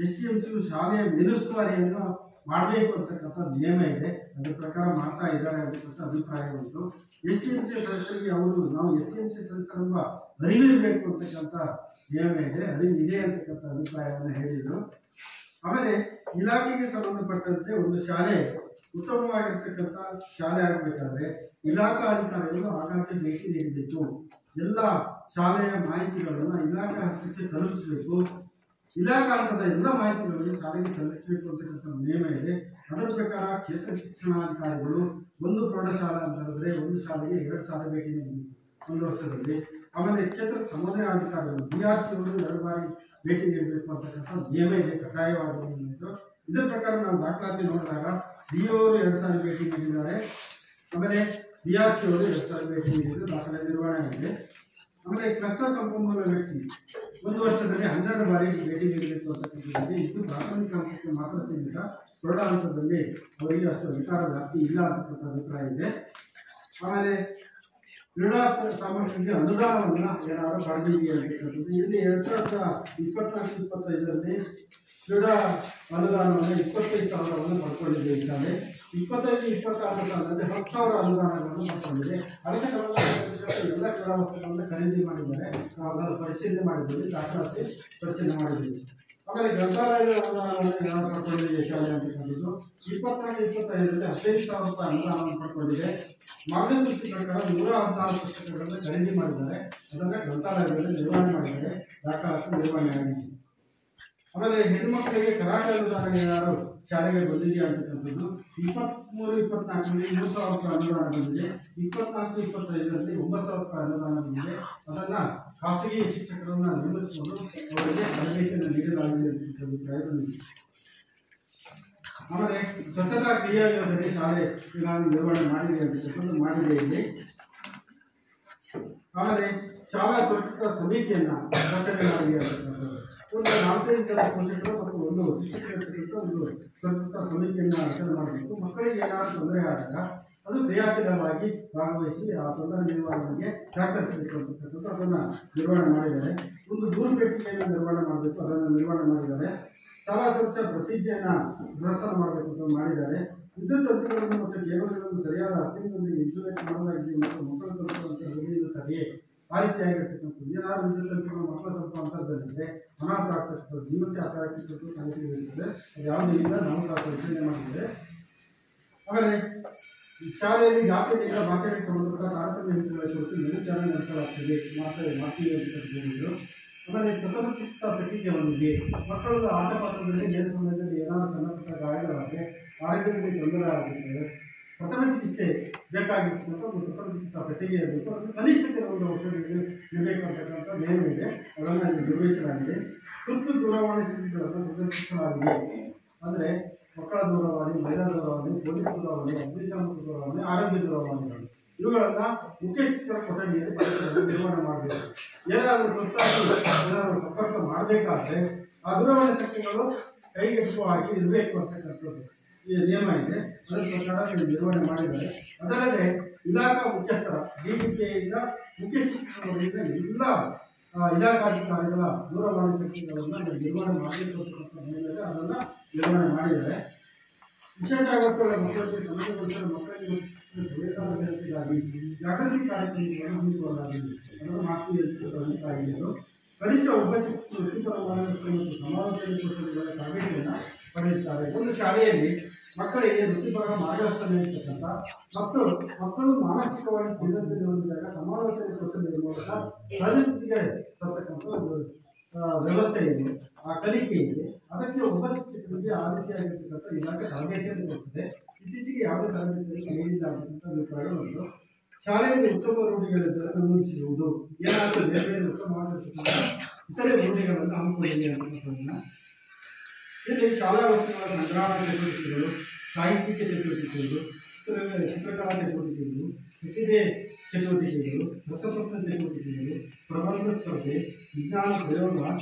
STMC ಶಾಲೆಯ ಮೇಲುಸ್ತುವಾರಿಯನ್ನು ಮಾಡಬೇಕು ಅಂತಕ್ಕಂಥ ನಿಯಮ ಇದೆ. ಅದರ ಪ್ರಕಾರ ಮಾಡ್ತಾ ಇದ್ದಾರೆ ಅಂತಕ್ಕಂಥ ಅಭಿಪ್ರಾಯ ಉಂಟು. STMC ಸದಸ್ಯರಿಗೆ ನಾವು STMC ಸದಸ್ಯರೆಂಬ ಅರಿವಿರಬೇಕು ಅಂತಕ್ಕಂಥ ನಿಯಮ ಇದೆ, ಅರಿವಿದೆ ಅಂತಕ್ಕಂಥ ಅಭಿಪ್ರಾಯವನ್ನು ಹೇಳಿದರು. ಆಮೇಲೆ ಇಲಾಖೆಗೆ ಸಂಬಂಧಪಟ್ಟಂತೆ ಒಂದು ಶಾಲೆ ಉತ್ತಮವಾಗಿರ್ತಕ್ಕಂಥ ಶಾಲೆ ಆಗಬೇಕಾದ್ರೆ ಇಲಾಖಾ ಅಧಿಕಾರಿಗಳು ಆಗಾಗ್ಗೆ ಭೇಟಿ ನೀಡಬೇಕು. ಎಲ್ಲ ಶಾಲೆಯ ಮಾಹಿತಿಗಳನ್ನು ಇಲಾಖಾ ಹಂತಕ್ಕೆ ತಲುಪಿಸಬೇಕು. ಇಲಾಖಾ ಹಂತದ ಎಲ್ಲ ಮಾಹಿತಿಗಳನ್ನು ಶಾಲೆಗೆ ತಲುಪಿಸಬೇಕು ಅಂತಕ್ಕಂಥ ನಿಯಮ ಇದೆ. ಅದರ ಪ್ರಕಾರ ಕ್ಷೇತ್ರ ಶಿಕ್ಷಣಾಧಿಕಾರಿಗಳು ಒಂದು ಪ್ರೌಢಶಾಲಾ ಅಂತ ಹೇಳಿದ್ರೆ ಒಂದು ಶಾಲೆಗೆ 2 ಸಾರಿ ಭೇಟಿ ನೀಡಬೇಕು ಒಂದು ವರ್ಷದಲ್ಲಿ. ಆಮೇಲೆ ಕ್ಷೇತ್ರ ಸಮನ್ವಯಾಧಿಕಾರಿಗಳು BRC ಅವರು 2 ಬಾರಿ ಭೇಟಿ ನೀಡಬೇಕು ಅಂತಕ್ಕಂಥ ನಿಯಮ ಇದೆ, ಕಡ್ಡಾಯವಾಗಿ. ಇದರ ಪ್ರಕಾರ ನಾವು ದಾಖಲಾತಿ ನೋಡಿದಾಗ DO ಅವರು 2 ಸಾರಿ ಭೇಟಿ ನೀಡಿದ್ದಾರೆ. ಆಮೇಲೆ BRC ಅವರು 2 ಸಾರಿ ಭೇಟಿ ನೀಡಿದ್ದು ದಾಖಲೆ ನಿರ್ವಹಣೆ ಆಗಿದೆ. ಆಮೇಲೆ ಕ್ಲಸ್ಟರ್ ಸಂಪನ್ಮೂಲ ವ್ಯಕ್ತಿ 1 ವರ್ಷದಲ್ಲಿ 12 ಬಾರಿ ಭೇಟಿ ನೀಡಬೇಕು ಅಂತಕ್ಕಂಥದ್ದು. ಇದು ಪ್ರಾಥಮಿಕ ಹಂತಕ್ಕೆ ಮಾತ್ರ ಸೀಮಿತ, ಪ್ರೌಢ ಹಂತದಲ್ಲಿ ಅವರಿಗೆ ಅಷ್ಟು ಅಧಿಕಾರ ವ್ಯಾಪ್ತಿ ಇಲ್ಲ ಅಂತಕ್ಕಂಥ ಅಭಿಪ್ರಾಯ ಇದೆ. ಆಮೇಲೆ ಕ್ರೀಡಾ ಸಾಮಗ್ರಿಗೆ ಅನುದಾನವನ್ನು ಏನಾದರೂ ಪಡೆದಿದೆಯೇ ಅಂತಕ್ಕಂಥದ್ದು. ಇಲ್ಲಿ 2024-25ರಲ್ಲಿ ಕ್ರೀಡಾ ಅನುದಾನವನ್ನು 25,000 ಪಡ್ಕೊಂಡಿದೆ ಈ ಶಾಲೆ. 25-26 ಸಾಲದಲ್ಲಿ 10,000 ಅನುದಾನಗಳನ್ನು ಪಡ್ಕೊಂಡಿದೆ. ಅದಕ್ಕೆ ಸಂಬಂಧಪಟ್ಟ ಎಲ್ಲ ಕ್ರೀಡಾ ವಸ್ತುಗಳನ್ನು ಖರೀದಿ ಮಾಡಿದ್ದಾರೆ. ನಾವು ಅದನ್ನು ಪರಿಶೀಲನೆ ಮಾಡಿದ್ದೀವಿ, ದಾಖಲಾತಿ ಪರಿಶೀಲನೆ ಮಾಡಿದ್ದೀವಿ. ಆಮೇಲೆ ಗ್ರಂಥಾಲಯದ ಅನುದಾನವನ್ನು ಯಾವ ಪಡ್ಕೊಂಡಿದೆ ಶಾಲೆ ಅಂತಕ್ಕಂಥದ್ದು 24-25ರಲ್ಲಿ 15,000 ರೂಪಾಯಿ ಅನುದಾನವನ್ನು ಪಡ್ಕೊಂಡಿದೆ. ಮಾರ್ಗಸೂಚಿ ಪ್ರಕಾರ 114 ಪುಸ್ತಕಗಳನ್ನು ಖರೀದಿ ಮಾಡಿದ್ದಾರೆ. ಅದನ್ನು ಗ್ರಂಥಾಲಯದಲ್ಲಿ ನಿರ್ವಹಣೆ ಮಾಡಿದ್ದಾರೆ, ದಾಖಲಾತಿ ನಿರ್ವಹಣೆ ಆಗಿದೆ. ಆಮೇಲೆ ಹೆಣ್ಣುಮಕ್ಕಳಿಗೆ ಕರಾಟೆ ಅನುದಾನ ಏನಾದ್ರು ಶಾಲೆಗೆ ಬಂದಿದೆಯಾ ಅಂತಕ್ಕಂಥದ್ದು 23-24ರಲ್ಲಿ 3,000 ರೂಪಾಯಿ ಅನುದಾನ ಬಂದಿದೆ. 24-25ರಲ್ಲಿ 9,000 ರೂಪಾಯಿ ಅನುದಾನ ಬಂದಿದೆ. ಅದನ್ನು ಖಾಸಗಿ ಶಿಕ್ಷಕರನ್ನು ನೇಮಿಸಿಕೊಂಡು ಅವರಿಗೆ ತರಬೇತಿಯನ್ನು ನೀಡಲಾಗಿದೆ ಅಂತ ಅಭಿಪ್ರಾಯ ಬಂದಿದೆ. ಆಮೇಲೆ ಸ್ವಚ್ಛತಾ ಕ್ರಿಯಾ ಯೋಜನೆ ಶಾಲೆ ನಿರ್ವಹಣೆ ಮಾಡಿದೆ ಅಂತಕ್ಕಂಥದ್ದು ಮಾಡಿದೆ ಇಲ್ಲಿ. ಆಮೇಲೆ ಶಾಲಾ ಸ್ವಚ್ಛತಾ ಸಮಿತಿಯನ್ನು ರಚನೆ ಮಾಡಿದೆ ಅಂತಕ್ಕಂಥದ್ದು. ಒಂದು 4-5 ಜನ ಪೋಷಕರು ಮತ್ತು ಒಂದು ಶಿಕ್ಷಕರು ಒಂದು ಸ್ವಚ್ಛತಾ ಸಮಿತಿಯನ್ನು ರಚನೆ ಮಾಡಬೇಕು. ಮಕ್ಕಳಿಗೆ ಏನಾದರೂ ತೊಂದರೆ ಆದಾಗ ಅದು ಕ್ರಿಯಾಶೀಲವಾಗಿ ಭಾಗವಹಿಸಿ ಆ ತೊಂದರೆ ನಿರ್ವಹಣೆಗೆ ಸಹಕರಿಸಬೇಕು ಅಂತಕ್ಕಂಥದ್ದು ಅದನ್ನು ನಿರ್ವಹಣೆ ಮಾಡಿದ್ದಾರೆ. ಒಂದು ದೂರು ಪೆಟ್ಟಿಗೆಯನ್ನು ನಿರ್ವಹಣೆ ಮಾಡಬೇಕು, ಅದನ್ನು ನಿರ್ವಹಣೆ ಮಾಡಿದ್ದಾರೆ. ಶಾಲಾ ಸುರಕ್ಷಾ ಪ್ರತಿಜ್ಞೆಯನ್ನು ಪ್ರದರ್ಶನ ಮಾಡಬೇಕು ಅಂತ ಮಾಡಿದ್ದಾರೆ. ವಿದ್ಯುತ್ ತಂತಿಗಳನ್ನು ಮತ್ತು ಕೇಬಲ್ಗಳನ್ನು ಸರಿಯಾದ ಅರ್ಥಿಂಗ್ನೊಂದಿಗೆ ಇನ್ಸುಲೇಟ್ ಮಾಡಲಾಗಿದೆ ಮತ್ತು ಮಕ್ಕಳು ತಲುಪುವಂತೆ ಹೃದಯದ ಆ ರೀತಿಯಾಗಿರ್ತಕ್ಕಂಥದ್ದು. ಏನಾದರೂ ವಿದ್ಯುತ್ ತಂತಿಗಳು ಮಕ್ಕಳು ಸ್ವಲ್ಪ ಅಂತರದಲ್ಲಿದ್ದರೆ ಅನಾಹುತ ಆಗ್ತಕ್ಕಂಥದ್ದು, ಜೀವಕ್ಕೆ ಅಪಾಯಕ್ಕೆ ಸಾಧ್ಯತೆಗಳಿರ್ತದೆ. ಅದು ಯಾವುದೂ ಇಲ್ಲ, ನಾವು ಸಹ ಪರಿಶೀಲನೆ ಮಾಡಿದ್ದೇವೆ. ಆಮೇಲೆ ಶಾಲೆಯಲ್ಲಿ ಜಾತಿಯ ಭಾಷೆಗೆ ಸಂಬಂಧಪಟ್ಟ ತಾರತಮ್ಯ ನೀತಿಗಳ ಕುರಿತು ಮೇಲ್ವಿಚಾರಣೆ ನಡೆಸಲಾಗ್ತದೆ ಮಾಡ್ತೀವಿ ಅಂತಕ್ಕಂಥದ್ದು. ಆಮೇಲೆ ಪ್ರಥಮ ಚಿಕಿತ್ಸಾ ಪ್ರಕ್ರಿಯೆ ಹೊಂದಿದೆ. ಮಕ್ಕಳ ಆಟ ಪಾತ್ರದಲ್ಲಿ ಬೇರೆ ಸಮಯದಲ್ಲಿ ಏನಾದರೂ ಸಣ್ಣಪುಟ್ಟ ಗಾಯಗಳಾದರೆ ಆರೋಗ್ಯದಲ್ಲಿ ತೊಂದರೆ ಆಗುತ್ತದೆ. ಪ್ರಥಮ ಚಿಕಿತ್ಸೆ ಬೇಕಾಗಿರ್ತಕ್ಕಂಥ ಒಂದು ಪ್ರಥಮ ಚಿಕಿತ್ಸಾ ಪೆಟ್ಟಿಗೆ ಇರಬೇಕು. ಅದು ಕನಿಷ್ಠ ಕೆಲವೊಂದು ಔಷಧಿಗಳು ಇರಬೇಕು ಅಂತಕ್ಕಂಥ ನೇಮ ಇದೆ, ಅದನ್ನು ಇಲ್ಲಿ ನಿರ್ವಹಿಸಲಾಗಿದೆ. ತುರ್ತು ದೂರವಾಣಿ ಸ್ಥಿತಿಗಳನ್ನು ಪ್ರದರ್ಶಿಸಲಾಗಿದೆ. ಅಂದರೆ ಮಕ್ಕಳ ದೂರವಾಣಿ, ಮಹಿಳಾ ದೂರವಾಣಿ, ಪೊಲೀಸ್ ದೂರವಾಣಿ, ಅಗ್ನಿಶಾಮಕ ದೂರವಾಣಿ, ಆರೋಗ್ಯ ದೂರವಾಣಿಗಳು ಇವುಗಳನ್ನು ಮುಖ್ಯ ಶಿಕ್ಷಕರ ಕೊಠಡಿಯಲ್ಲಿ ಪರಿಸರವನ್ನು ನಿರ್ವಹಣೆ ಮಾಡಬೇಕು. ಏನಾದರೂ ತುರ್ತಾಗಿ ಏನಾದರೂ ಸಂಪರ್ಕ ಮಾಡಬೇಕಾದ್ರೆ ಆ ದೂರವಾಣಿ ಸಂಖ್ಯೆಗಳು ಕೈಗೆಟುಕುವ ಹಾಗೆ ಇರಬೇಕು ಅಂತಕ್ಕಂಥದ್ದು ಈ ನಿಯಮ ಇದೆ. ಅದರ ಪ್ರಕಾರ ನಿರ್ವಹಣೆ ಮಾಡಿದ್ದಾರೆ. ಅದಲ್ಲದೆ ಇಲಾಖಾ ಮುಖ್ಯಸ್ಥರ DDPಯಿಂದ ಮುಖ್ಯ ಶಿಕ್ಷಕರಿಂದ ಎಲ್ಲ ಇಲಾಖಾಧಿಕಾರಿಗಳ ದೂರವಾಣಿ ಸಂಖ್ಯೆಗಳನ್ನು ನಿರ್ವಹಣೆ ಮಾಡಬೇಕು ಅಂತಕ್ಕಂಥ ಮೇಲೆ ಅದನ್ನು ನಿರ್ವಹಣೆ ಮಾಡಿದ್ದಾರೆ. ವಿಶೇಷ ಅಗತ್ಯಗಳ ಮಕ್ಕಳಿಗೆ ಸಮಯಗೊಳಿಸಲು ಮಕ್ಕಳಿಗೆ ಬೇಕಾಗಿ ಜಾಗೃತಿ ಕಾರ್ಯಕ್ರಮಗಳನ್ನು ಹಮ್ಮಿಕೊಳ್ಳಲಾಗಿದೆ. ಅದನ್ನು ಮಾಹಿತಿಯಾಗಿದ್ದರು. ಕನಿಷ್ಠ ಒಬ್ಬ ಶಿಕ್ಷಕರು ವೃತ್ತಿಪರವಾದ ಮತ್ತು ಸಮಾಲೋಚನೆ ಕೌಶಲ್ಯಗಳ ತರಬೇತಿಯನ್ನು ಪಡೆಯುತ್ತಾರೆ. ಒಂದು ಶಾಲೆಯಲ್ಲಿ ಮಕ್ಕಳಿಗೆ ವೃತ್ತಿಪರ ಮಾರ್ಗದರ್ಶನ ಇರ್ತಕ್ಕಂಥ ಮತ್ತು ಮಕ್ಕಳು ಮಾನಸಿಕವಾಗಿ ತೀವ್ರತೆ ಹೊಂದಿದಾಗ ಸಮಾಲೋಚನೆ ಕೌಶಲ್ಯದ ಮೂಲಕ ಸಹಜತೆಗೆ ತರ್ತಕ್ಕಂಥ ಒಂದು ವ್ಯವಸ್ಥೆ ಇದೆ, ಆ ಕಲಿಕೆ ಇದೆ. ಅದಕ್ಕೆ ಒಬ್ಬ ಶಿಕ್ಷಕರಿಗೆ ಆ ರೀತಿಯಾಗಿರ್ತಕ್ಕಂಥ ಇಲಾಖೆ ತರಬೇತಿಯನ್ನು ಕೊಡುತ್ತದೆ. ಇತ್ತೀಚೆಗೆ ಯಾವುದೇ ತರಬೇತಿಯನ್ನು ನೀಡಿಲ್ಲ ಅಂತಕ್ಕಂಥ ಅಭಿಪ್ರಾಯ ಉಂಟು. ಶಾಲೆಯಲ್ಲಿ ಉತ್ತಮ ರೂಢಿಗಳಿದ್ದರೆ ನಮೂದಿಸುವುದು, ಏನಾದರೂ ಬೇರೆ ಬೇರೆ ಉತ್ತಮವಾಗಿರ್ತಕ್ಕಂಥ ಇತರೆ ರೂಢಿಗಳನ್ನು ಹಮ್ಮಿಕೊಂಡಿದೆ ಅಂತಕ್ಕಂಥದ್ದನ್ನು ಇಲ್ಲಿ ಶಾಲಾ ವಸ್ತುಗಳ ಸಂಗ್ರಹಣಾ ಚಟುವಟಿಕೆಗಳು, ಸಾಹಿತ್ಯಿಕ ಚಟುವಟಿಕೆಗಳು, ಚಿತ್ರಕಲಾ ಚಟುವಟಿಕೆಗಳು, ಪ್ರತಿಭೆ ಚಟುವಟಿಕೆಗಳು, ರಸಪ್ರಶ್ನೆ ಚಟುವಟಿಕೆಗಳು, ಪ್ರಬಂಧ ಸ್ಪರ್ಧೆ, ವಿಜ್ಞಾನ ಪ್ರಯೋಗ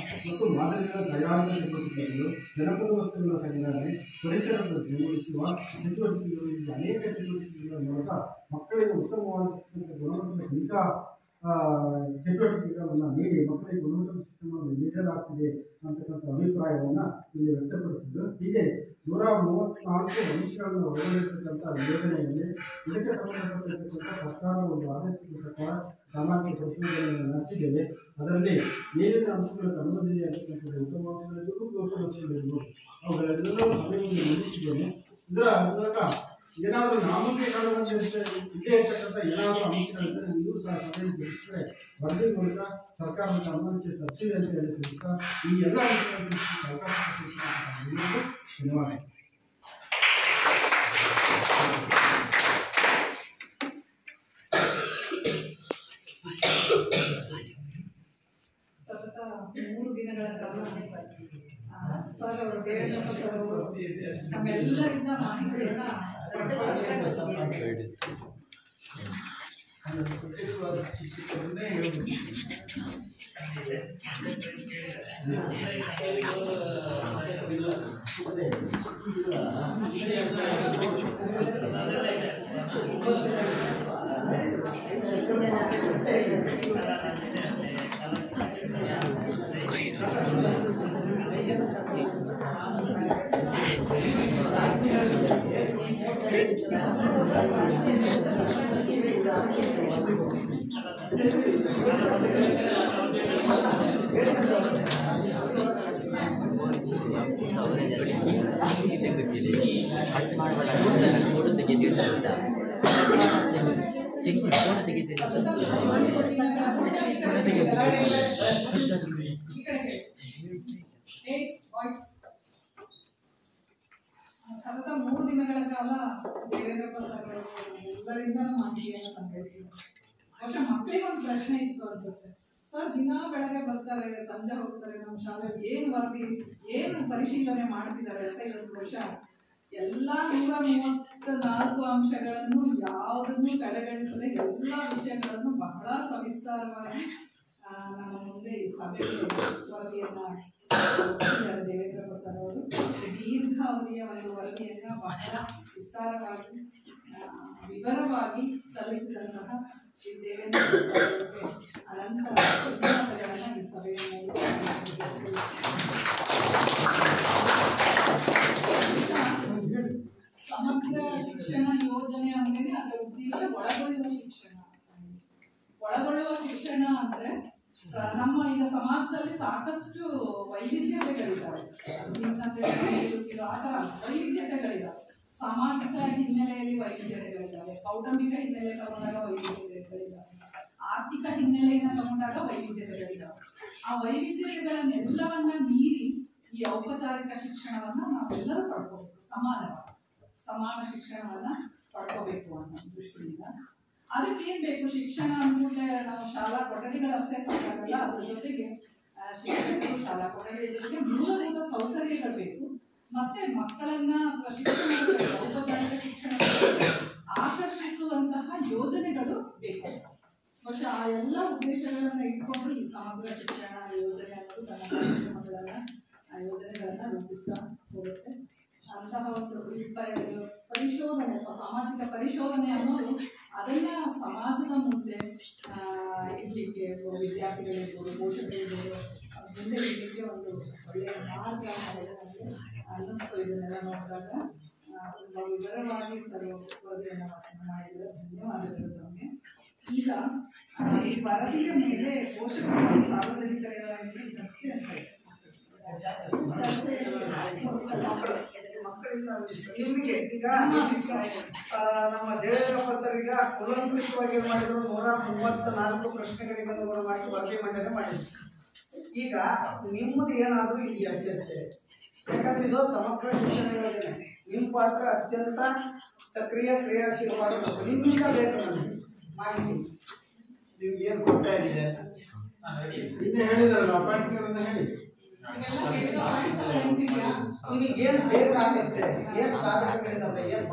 ಮತ್ತು ಮಾದರಿಗಳ ತಯಾರಿಕಾ ಚಟುವಟಿಕೆಗಳು, ಜನಪದ ವಸ್ತುಗಳ ಸಂಗ್ರಹಣೆ, ಪರಿಸರದ ಬೆಂಬಲಿಸುವ ಚಟುವಟಿಕೆಗಳು, ಈ ಅನೇಕ ಚಟುವಟಿಕೆಗಳ ಮೂಲಕ ಮಕ್ಕಳಿಗೆ ಉತ್ತಮವಾದ ಗುಣಮಟ್ಟದ ಕಲಿಕಾ ಚಟುವಟಿಕೆಗಳನ್ನು ನೀಡಿ ಮಕ್ಕಳಿಗೆ ಗುಣಮಟ್ಟದ ಶಿಕ್ಷಣವನ್ನು ನೀಡಲಾಗ್ತಿದೆ ಅಂತಕ್ಕಂಥ ಅಭಿಪ್ರಾಯವನ್ನು ಇಲ್ಲಿ ವ್ಯಕ್ತಪಡಿಸಿದ್ದು. ಹೀಗೆ 134 ಅಂಶಗಳನ್ನು ಒಳಗೊಂಡಿರ್ತಕ್ಕಂಥ ಯೋಜನೆಯಲ್ಲಿ ಇದಕ್ಕೆ ಸಂಬಂಧಪಟ್ಟಿರ್ತಕ್ಕಂಥ ಸರ್ಕಾರದ ಒಂದು ಆದೇಶದ ಪ್ರಕಾರ ಸಾಮಾಜಿಕ ಪರಿಶೋಧನೆಯನ್ನು ನಡೆಸಿದ್ದೇವೆ. ಅದರಲ್ಲಿ ಏನೇನು ಅಂಶಗಳು ಕಂಡುಬಂದಿದೆ ಅಂತಕ್ಕಂಥದ್ದು ಉತ್ತಮ ಅಂಶಗಳಿಗೂ ದೋಷ ಅಂಶಗಳಿಗೂ ಅವುಗಳೆಲ್ಲರೂ ಸಭೆಯಲ್ಲಿ ಮಂಡಿಸಿದ್ದೇನೆ. ಇದರ ಮೂಲಕ ಏನಾದರೂ ನಾಮಕ್ಕೆ ಕಂಡುಬಂದಿದ್ದರೆ ಇಲ್ಲೇ ಇರ್ತಕ್ಕಂಥ ಏನಾದರೂ ಅಂಶಗಳಿದ್ದರೆ ನೀವು ಸಹ ಸಭೆಯಲ್ಲಿ ತಿಳಿಸಿದರೆ ವರದಿ ಮೂಲಕ ಸರ್ಕಾರದ ಗಮನಕ್ಕೆ ತರ್ತೀವಿ ಅಂತ ಹೇಳಿ ತಿಳಿಸ್ತಾ ಈ ಎಲ್ಲ ಅಂಶಗಳನ್ನು ಧನ್ಯವಾದ. ಸತತ 3 ದಿನಗಳ ಕಾಲ ಸರ್ ಅವರು ದೇವೇಂದ್ರಪ್ಪ ಸರ್ ಅವರು ನಮ್ಮೆಲ್ಲರಿಂದ ಮಾಹಿತಿಯನ್ನ ಸತತ 3 ದಿನಗಳ ಕಾಲ ದೇವೇಂದ್ರಪ್ಪ ಸರ್ ಎಲ್ಲರಿಂದನೂ ಮಾಹಿತಿಯನ್ನು ಸಂಗ್ರಹಿಸಿದ್ದಾರೆ. ಬಹುಶಃ ಮಕ್ಕಳಿಗೊಂದು ಪ್ರಶ್ನೆ ಇತ್ತು ಅನ್ಸುತ್ತೆ, ಸರ್ ದಿನ ಬೆಳಗ್ಗೆ ಬರ್ತಾರೆ, ಸಂಜೆ ಹೋಗ್ತಾರೆ, ನಮ್ಮ ಶಾಲೆಯಲ್ಲಿ ಏನು ವರದಿ ಏನು ಪರಿಶೀಲನೆ ಮಾಡ್ತಿದ್ದಾರೆ ಅಂತ. ಇವತ್ತು ಬಹುಶಃ ಎಲ್ಲ 134 ಅಂಶಗಳನ್ನು ಯಾವುದನ್ನು ಕಡೆಗಣಿಸದೆ ಎಲ್ಲ ವಿಷಯಗಳನ್ನು ಬಹಳ ಸವಿಸ್ತಾರವಾಗಿ ನಮ್ಮ ಮುಂದೆ ಈ ಸಭೆಗೆ ವರದಿಯನ್ನ ದೇವೇಂದ್ರಪ್ಪ ಸರ್ ಅವರು ದೀರ್ಘಾವಧಿಯ ಒಂದು ವರದಿಯನ್ನ ಬಹಳ ವಿಸ್ತಾರವಾಗಿ ವಿವರವಾಗಿ ಸಲ್ಲಿಸಿದಂತಹ ಶ್ರೀ ದೇವೇಂದ್ರ ಅವರಿಗೆ ಅನಂತ ಧನ್ಯವಾದಗಳನ್ನು ಈ ಸಭೆಯ ಮೂಲಕ ಒಳಗೊಳ್ಳುವ ಶಿಕ್ಷಣ ಅಂದ್ರೆ ನಮ್ಮ ಈಗ ಸಮಾಜದಲ್ಲಿ ಸಾಕಷ್ಟು ವೈವಿಧ್ಯತೆಗಳಿದ್ದಾವೆ. ಆ ಥರ ವೈವಿಧ್ಯತೆಗಳಿದ್ದಾವೆ. ಸಾಮಾಜಿಕ ಹಿನ್ನೆಲೆಯಲ್ಲಿ ವೈವಿಧ್ಯತೆಗಳಿದ್ದಾವೆ, ಕೌಟುಂಬಿಕ ಹಿನ್ನೆಲೆ ತಗೊಂಡಾಗ ವೈವಿಧ್ಯತೆಗಳಿದ್ದಾವೆ, ಆರ್ಥಿಕ ಹಿನ್ನೆಲೆಯನ್ನು ತಗೊಂಡಾಗ ವೈವಿಧ್ಯತೆಗಳಿದ್ದಾವೆ. ಆ ವೈವಿಧ್ಯತೆಗಳನ್ನೆಲ್ಲವನ್ನ ಮೀರಿ ಈ ಔಪಚಾರಿಕ ಶಿಕ್ಷಣವನ್ನ ನಾವೆಲ್ಲರೂ ಪಡ್ಕೋಬೇಕು, ಸಮಾನ ಶಿಕ್ಷಣವನ್ನ ಪಡ್ಕೋಬೇಕು ಅನ್ನೋ ದೃಷ್ಟಿಯಿಂದ. ಅದಕ್ಕೆ ಏನ್ ಬೇಕು? ಶಿಕ್ಷಣ ಅಂದ್ಕೂಡ್ಲೆ ನಾವು ಶಾಲಾ ಕೊಠಡಿಗಳಷ್ಟೇ ಸಾಕಾಗಲ್ಲ, ಅದ್ರ ಜೊತೆಗೆ ಶಿಕ್ಷಕರು, ಶಾಲಾ ಕೊಠಡಿಯ ಜೊತೆಗೆ ಮೂಲಭೂತ ಸೌಕರ್ಯಗಳು ಬೇಕು. ಮತ್ತೆ ಮಕ್ಕಳನ್ನ ಅಥವಾ ಶಿಕ್ಷಣ ಔಪಚಾರಿಕ ಶಿಕ್ಷಣ ಆಕರ್ಷಿಸುವಂತಹ ಯೋಜನೆಗಳು ಬೇಕು. ಬಹುಶಃ ಆ ಎಲ್ಲ ಉದ್ದೇಶಗಳನ್ನ ಇಟ್ಕೊಂಡು ಈ ಸಮಗ್ರ ಶಿಕ್ಷಣ ಯೋಜನೆ ಅನ್ನೋದು ನನ್ನ ಕಾರ್ಯಕ್ರಮಗಳನ್ನ ಯೋಜನೆಗಳನ್ನ ರೂಪಿಸ್ತಾ ಹೋಗುತ್ತೆ. ಅಂತಹ ಒಂದು ಪರಿಶೋಧನೆ, ಸಾಮಾಜಿಕ ಪರಿಶೋಧನೆ ಅನ್ನೋದು ಅದನ್ನ ಸಮಾಜದ ಮುಂದೆ ಇಡ್ಲಿಕ್ಕೆ ವಿದ್ಯಾರ್ಥಿಗಳಿರ್ಬೋದು, ಪೋಷಕರಿರ್ಬೋದು, ಮುಂದೆ ಇಡ್ಲಿಕ್ಕೆ ಒಂದು ಒಳ್ಳೆಯ ಮಾರ್ಗ ಅನ್ನಿಸ್ತು. ಇದನ್ನೆಲ್ಲ ನೋಡಿದಾಗ ನಾವು ವಿವರವಾಗಿ ವರದಿಯನ್ನು ಮಾಡಿದರೆ ಧನ್ಯವಾದಗಳು ತಮಗೆ. ಈಗ ಈ ವರದಿಯ ಮೇಲೆ ಪೋಷಕರು ಸಾರ್ವಜನಿಕರಿಗೆ ಚರ್ಚೆ ಅಂತ ನಿಮಗೆ ಈಗ ನಮ್ಮ ದೇವೇಂದ್ರಪ್ಪ ಸರ್ ಈಗ ಕೂಲಂಕುಷವಾಗಿ ಮಾಡಿದ್ರು 134 ಪ್ರಶ್ನೆಗಳಿಗೆ ಅನುಗುಣವಾಗಿ ವರದಿ ಮಂಡನೆ ಮಾಡಿದ್ರು. ಈಗ ನಿಮ್ಮದು ಏನಾದರೂ ಇದೆಯಾ ಚರ್ಚೆ? ಯಾಕಂದ್ರೆ ಇದು ಸಮಗ್ರ ಶಿಕ್ಷಣ ಯೋಜನೆ, ನಿಮ್ಮ ಪಾತ್ರ ಅತ್ಯಂತ ಸಕ್ರಿಯ ಕ್ರಿಯಾಶೀಲವಾಗಿರಬೇಕು. ನಿಮ್ಮಿಂದ ಬೇಕು ನನಗೆ ಮಾಹಿತಿ. ನಿಮ್ಗೆ ಏನು ಗೊತ್ತಾಗಿದೆ ಇನ್ನೇ ಹೇಳಿದಾರಲ್ಲ ಅಪಾಯಿಂಟ್ಸ್ಗಳನ್ನ ಹೇಳಿ. ನಿಮಗೇನು ಬೇಕಾಗುತ್ತೆ, ಏನು ಸಾಧಕಗಳಿದ್ದಾವೆ, ಏನು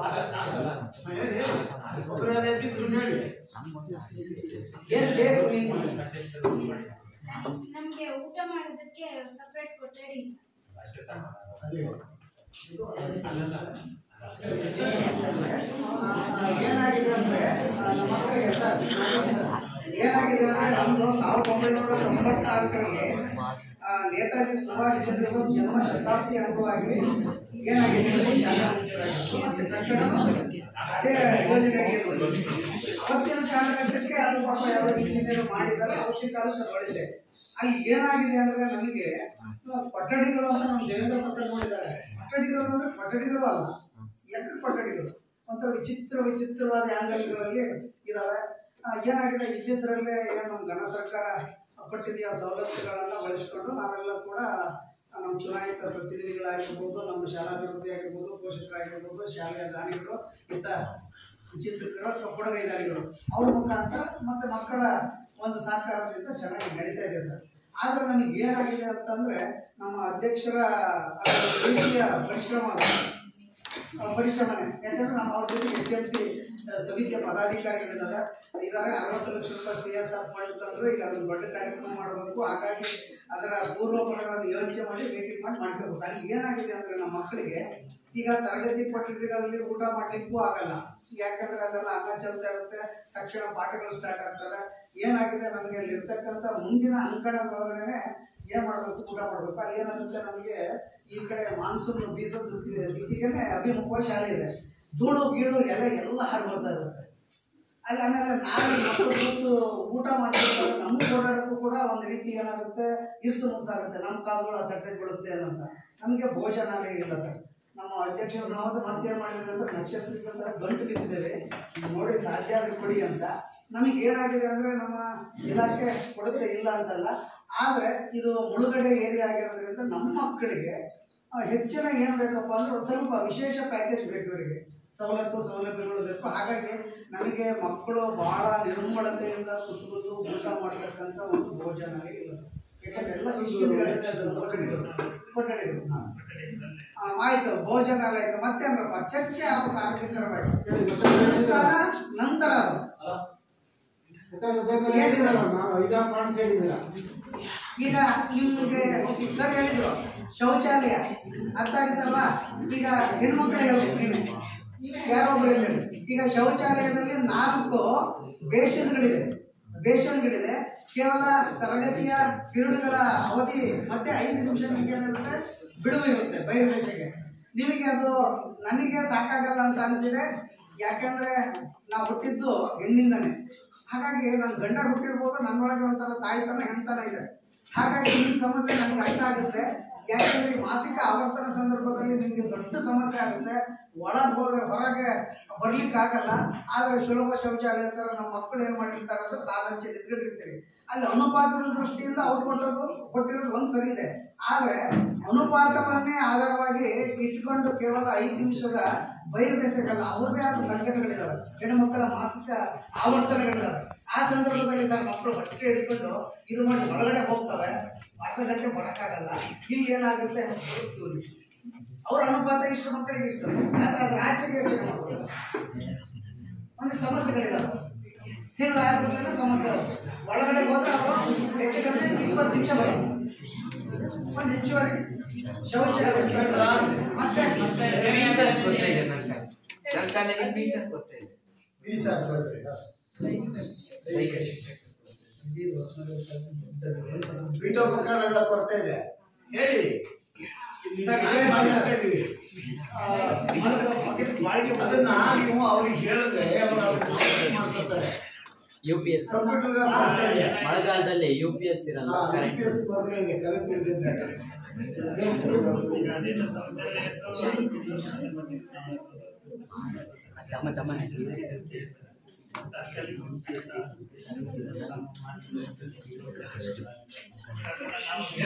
ಏನು ಬೇಕು ನಿಮ್ಗೆ? ನಮ್ಗೆ ಊಟ ಮಾಡೋದಕ್ಕೆ ಸಪರೇಟ್ ಕೊಠಡಿ. ಏನಾಗಿದೆ ಅಂದ್ರೆ ನಮ್ಮ ಮಕ್ಕಳಿಗೆ ಏನಾಗಿದೆ ಅಂದ್ರೆ ನಮ್ದು 1994ರಲ್ಲಿ ನೇತಾಜಿ ಸುಭಾಷ್ ಚಂದ್ರ ಬೋಸ್ ಜನ್ಮ ಶತಾಬ್ದಿ ಅಂಗವಾಗಿ ಏನಾಗಿದೆ ಶಾಲಾ ಮತ್ತೆ ಕಟ್ಟಡ ಅದೇ ಯೋಜನೆ ಅವತ್ತಿನ ಕಾಲಘಟ್ಟಕ್ಕೆ ಅದು ಪಾಪ ಯಾವ ಇಂಜಿನಿಯರ್ ಮಾಡಿದ್ದಾರೆ, ಅವತ್ತಿನ ಕಾಲ ಸರಳಿಸಿದೆ. ಅಲ್ಲಿ ಏನಾಗಿದೆ ಅಂದ್ರೆ ನಮಗೆ ಕೊಠಡಿಗಳು ಅಂತ ನಮ್ಮ ದೇವೇಂದ್ರಪ್ಪ ಸರ್ ನೋಡಿದ್ದಾರೆ. ಕೊಠಡಿಗಳು ಅಂದ್ರೆ ಕೊಠಡಿಗಳು ಅಲ್ಲ, ಲೆಕ್ಕ ಕೊಠಡಿಗಳು ಒಂಥರ ವಿಚಿತ್ರವಾದ ಆಂಗಲ್ಗಳಲ್ಲಿ ಇದಾವೆ. ಏನಾಗಿದೆ, ಇದ್ದಿದ್ರಲ್ಲೇ ಏನು ನಮ್ಮ ಘನ ಸರ್ಕಾರ ಕೊಟ್ಟಿದೆಯ ಸವಲತ್ತುಗಳನ್ನು ಬಳಸಿಕೊಂಡು ನಾವೆಲ್ಲ ಕೂಡ ನಮ್ಮ ಚುನಾಯಿತ ಪ್ರತಿನಿಧಿಗಳಾಗಿರ್ಬೋದು, ನಮ್ಮ ಶಾಲಾಭಿವೃದ್ಧಿ ಆಗಿರ್ಬೋದು, ಪೋಷಕರಾಗಿರ್ಬೋದು, ಶಾಲೆಯ ದಾನಿಗಳು, ಇಂಥ ಚಿತ್ರಕರು ಅಥವಾ ಕೊಡುಗೈದಾರಿಗಳು ಅವ್ರ ಮುಖಾಂತರ ಮತ್ತು ಮಕ್ಕಳ ಒಂದು ಸಹಕಾರದಿಂದ ಚೆನ್ನಾಗಿ ನಡೀತಾ ಇದೆ ಸರ್. ಆದರೆ ನಮಗೆ ಏನಾಗಿದೆ ಅಂತಂದರೆ ನಮ್ಮ ಅಧ್ಯಕ್ಷರ ರೀತಿಯ ಪರಿಶ್ರಮನೇ. ಯಾಕಂದ್ರೆ ನಮ್ಮ ಅವ್ರ ಜೊತೆ SLC ಸಮಿತಿಯ ಪದಾಧಿಕಾರಿಗಳಿದ್ದಾರೆ, 60 ಲಕ್ಷ ರೂಪಾಯಿ CSR ಫಂಡ್ ತಂದ್ರು. ಈಗ ಅದನ್ನು ದೊಡ್ಡ ಕಾರ್ಯಕ್ರಮ ಮಾಡಬೇಕು, ಹಾಗಾಗಿ ಅದರ ಪೂರ್ವಪರಗಳನ್ನು ಯೋಚನೆ ಮಾಡಿ ಮೀಟಿಂಗ್ ಮಾಡ್ಕೋಬೇಕು. ಅಲ್ಲಿ ಏನಾಗಿದೆ ಅಂದರೆ ನಮ್ಮ ಮಕ್ಕಳಿಗೆ ಈಗ ತರಗತಿ ಕೊಠಡಿಗಳಲ್ಲಿ ಊಟ ಮಾಡಲಿಕ್ಕೂ ಆಗಲ್ಲ. ಯಾಕಂದ್ರೆ ಅದೆಲ್ಲ ಅನ್ನ ಚೆಲ್ತಾ ಇರುತ್ತೆ, ತಕ್ಷಣ ಪಾಠಗಳು ಸ್ಟಾರ್ಟ್ ಆಗ್ತವೆ. ಏನಾಗಿದೆ, ನಮಗೆ ಅಲ್ಲಿರ್ತಕ್ಕಂಥ ಮುಂದಿನ ಅಂಕಣದೊಳಗಡೆ ಏನು ಮಾಡಬೇಕು, ಊಟ ಮಾಡಬೇಕು. ಅಲ್ಲಿ ಏನಾಗುತ್ತೆ, ನಮಗೆ ಈ ಕಡೆ ಮಾನ್ಸೂನ್ ಬೀಸೋ ದಿಕ್ಕಿಗೆ ಅಭಿಮುಖವಾಗಿ ಶಾಲೆ ಇದೆ. ಧೂಳು ಗೀಳು ಎಲೆ ಎಲ್ಲ ಹರಿಬರ್ತಾ ಇರುತ್ತೆ ಅಲ್ಲಿ. ಆಮೇಲೆ ನಾಳೆ ಮಕ್ಕಳು ಕೂತು ಊಟ ಮಾಡ್ತಿರ್ತಾರೆ, ನಮ್ಗೆ ಓಡಾಡೋಕ್ಕೂ ಕೂಡ ಒಂದು ರೀತಿ ಏನಾಗುತ್ತೆ, ಇರ್ಸು ಮುಸಾಗುತ್ತೆ, ನಮ್ಮ ಕಾಲುಗಳು ತಟ್ಟೆ ಬೀಳುತ್ತೆ ಅನ್ನೋಂಥ. ನಮಗೆ ಭೋಜನಾಲಯ ಇಲ್ಲ ಸರ್. ನಮ್ಮ ಅಧ್ಯಕ್ಷರು ನಾವು ಮತ್ತೇನು ಮಾಡಿದ್ರೆ ಅಂದ್ರೆ ನಕ್ಷತ್ರದ ಗಂಟು ಬಿದ್ದಿದ್ದೇವೆ, ನೋಡಿ ಸಾಧ್ಯ ಆದರೆ ಕೊಡಿ ಅಂತ. ನಮಗೆ ಏನಾಗಿದೆ ಅಂದರೆ ನಮ್ಮ ಇಲಾಖೆ ಕೊಡುತ್ತೆ, ಇಲ್ಲ ಅಂತಲ್ಲ, ಆದರೆ ಇದು ಮುಳುಗಡೆ ಏರಿಯಾ ಆಗಿರೋದ್ರಿಂದ ನಮ್ಮ ಮಕ್ಕಳಿಗೆ ಹೆಚ್ಚಿನ ಏನು ಬೇಕಪ್ಪ ಅಂದ್ರೆ ಒಂದು ಸ್ವಲ್ಪ ವಿಶೇಷ ಪ್ಯಾಕೇಜ್ ಬೇಕು, ಇವರಿಗೆ ಸೌಲಭ್ಯಗಳು ಬೇಕು. ಹಾಗಾಗಿ ನಮಗೆ ಮಕ್ಕಳು ಬಹಳ ನಿರ್ಮಲತೆಯಿಂದ ಕುತ್ಕೊಂಡು ಊಟ ಮಾಡತಕ್ಕಂಥ ಒಂದು ಭೋಜನಾಲಯ ಇಲ್ಲ. ಯಾಕಂದ್ರೆ ಎಲ್ಲ ಕೊಠಡಿಗಳು ಆಯ್ತು, ಭೋಜನಾಲಯ ಆಯ್ತು. ಮತ್ತೆ ಅಂದ್ರಪ್ಪ ಚರ್ಚೆ ಆಗ್ಬೇಕು ಆರೋಗ್ಯಕರವಾಗಿ. ನಂತರ ಈಗ ನಿಮ್ಗೆ ಸರ್ ಹೇಳಿದ್ರು ಶೌಚಾಲಯ ಅರ್ಥ ಆಗಿತ್ತಲ್ವ. ಈಗ ಹೆಣ್ಮಕ್ಳು ಹೇಳ್ತೀನಿ, ಯಾರೊಬ್ರು ಇದ್ದಾರೆ. ಈಗ ಶೌಚಾಲಯದಲ್ಲಿ 4 ಬೇಷನ್ಗಳಿದೆ. ಕೇವಲ ತರಗತಿಯ ಪಿರಿಯಡ್ಗಳ ಅವಧಿ ಮತ್ತೆ 5 ನಿಮಿಷ ನಿಮಗೆ ಏನಿರುತ್ತೆ, ಬಿಡುವು ಇರುತ್ತೆ ಬಯಲು ದೇಶಕ್ಕೆ. ನಿಮಗೆ ಅದು ನನಗೆ ಸಾಕಾಗಲ್ಲ ಅಂತ ಅನಿಸಿದೆ. ಯಾಕೆಂದ್ರೆ ನಾವು ಹುಟ್ಟಿದ್ದು ಹೆಣ್ಣಿಂದನೇ. ಹಾಗಾಗಿ ನನ್ನ ಗಂಡ ಹುಟ್ಟಿರ್ಬೋದು, ನನ್ನೊಳಗೆ ಒಂಥರ ತಾಯ್ತನ ಹೆಣ್ತನ ಇದೆ. ಹಾಗಾಗಿ ಈ ಸಮಸ್ಯೆ ನಮ್ಗೆ ಅರ್ಥ ಆಗುತ್ತೆ. ಯಾಕಂದ್ರೆ ಈ ಮಾಸಿಕ ಆವರ್ತನ ಸಂದರ್ಭದಲ್ಲಿ ನಿಮಗೆ ದೊಡ್ಡ ಸಮಸ್ಯೆ ಆಗುತ್ತೆ. ಹೊರಗೆ ಬರ್ಲಿಕ್ಕೆ ಆಗಲ್ಲ. ಆದ್ರೆ ಸುಲಭ ಶೌಚಾಲಯ ತರ ನಮ್ಮ ಮಕ್ಕಳು ಏನ್ ಮಾಡಿರ್ತಾರೆ ಅಂದ್ರೆ ಸಾಧನೆ ನಿಂತ್ಕೊಂಡಿರ್ತೀವಿ. ಅಲ್ಲಿ ಅನುಪಾತದ ದೃಷ್ಟಿಯಿಂದ ಅವ್ರು ಕೊಟ್ಟಿರೋದು ಒಂದು ಸರಿ ಇದೆ. ಆದ್ರೆ ಅನುಪಾತವನ್ನೇ ಆಧಾರವಾಗಿ ಇಟ್ಕೊಂಡು ಕೇವಲ 5 ನಿಮಿಷದ ಬಹಿರ್ದೇಶಕ್ಕಲ್ಲ, ಅವ್ರದೇ ಆದ ಸಂಘಟನೆಗಳಿದಾವೆ, ಹೆಣ್ಣುಮಕ್ಕಳ ಮಾಸಿಕ ಆವರ್ತನಗಳಿದಾವೆ. ಆ ಸಂದರ್ಭದಲ್ಲಿ ಸರ್ ಮಕ್ಕಳು ಹೊಟ್ಟೆ ಹಿಡ್ಕೊಂಡು ಇದು ಮಾಡಿ ಒಳಗಡೆ ಹೋಗ್ತವೆ, ಅರ್ಧ ಗಂಟೆ ಬರೋಕ್ಕಾಗಲ್ಲ. ಇಲ್ಲಿ ಏನಾಗುತ್ತೆ, ಅವ್ರ ಅನುಪಾತ ಇಷ್ಟು ಮಕ್ಕಳಿಗೆ ಇಷ್ಟು, ಆದ್ರೆ ಅದ್ರ ಆಚೆಗೆ ಯೋಚನೆ ಮಾಡ್ಬೋದು. ಒಂದು ಸಮಸ್ಯೆಗಳಿದಾವೆ, ತಿಂಗಳ 6 ಸಮಸ್ಯೆ. ಒಳಗಡೆ ಹೋದ್ರೆ ಅವರು ಹೆಚ್ಚು ಕಡಿಮೆ 20 ನಿಮಿಷ ಬರೋದು. ಒಂದು ಹೆಚ್ಚುವರಿ ಶೌಚಾಲಯ ಮತ್ತೆ ಪೀಠೋಪಕರಣಗಳ ಕೊರತೆ ಇದೆ ಹೇಳಿ. ಅದನ್ನ ನೀವು ಅವ್ರಿಗೆ ಹೇಳಿದ್ರೆ ಮಾಡ್ಕೊತಾರೆ. UPS ಮಳೆಗಾಲದಲ್ಲಿ UPS ಇರಲ್ಲ. ಕರೆಕ್ಟ್ ಹಿಡಿದಿದ್ದಾರೆ.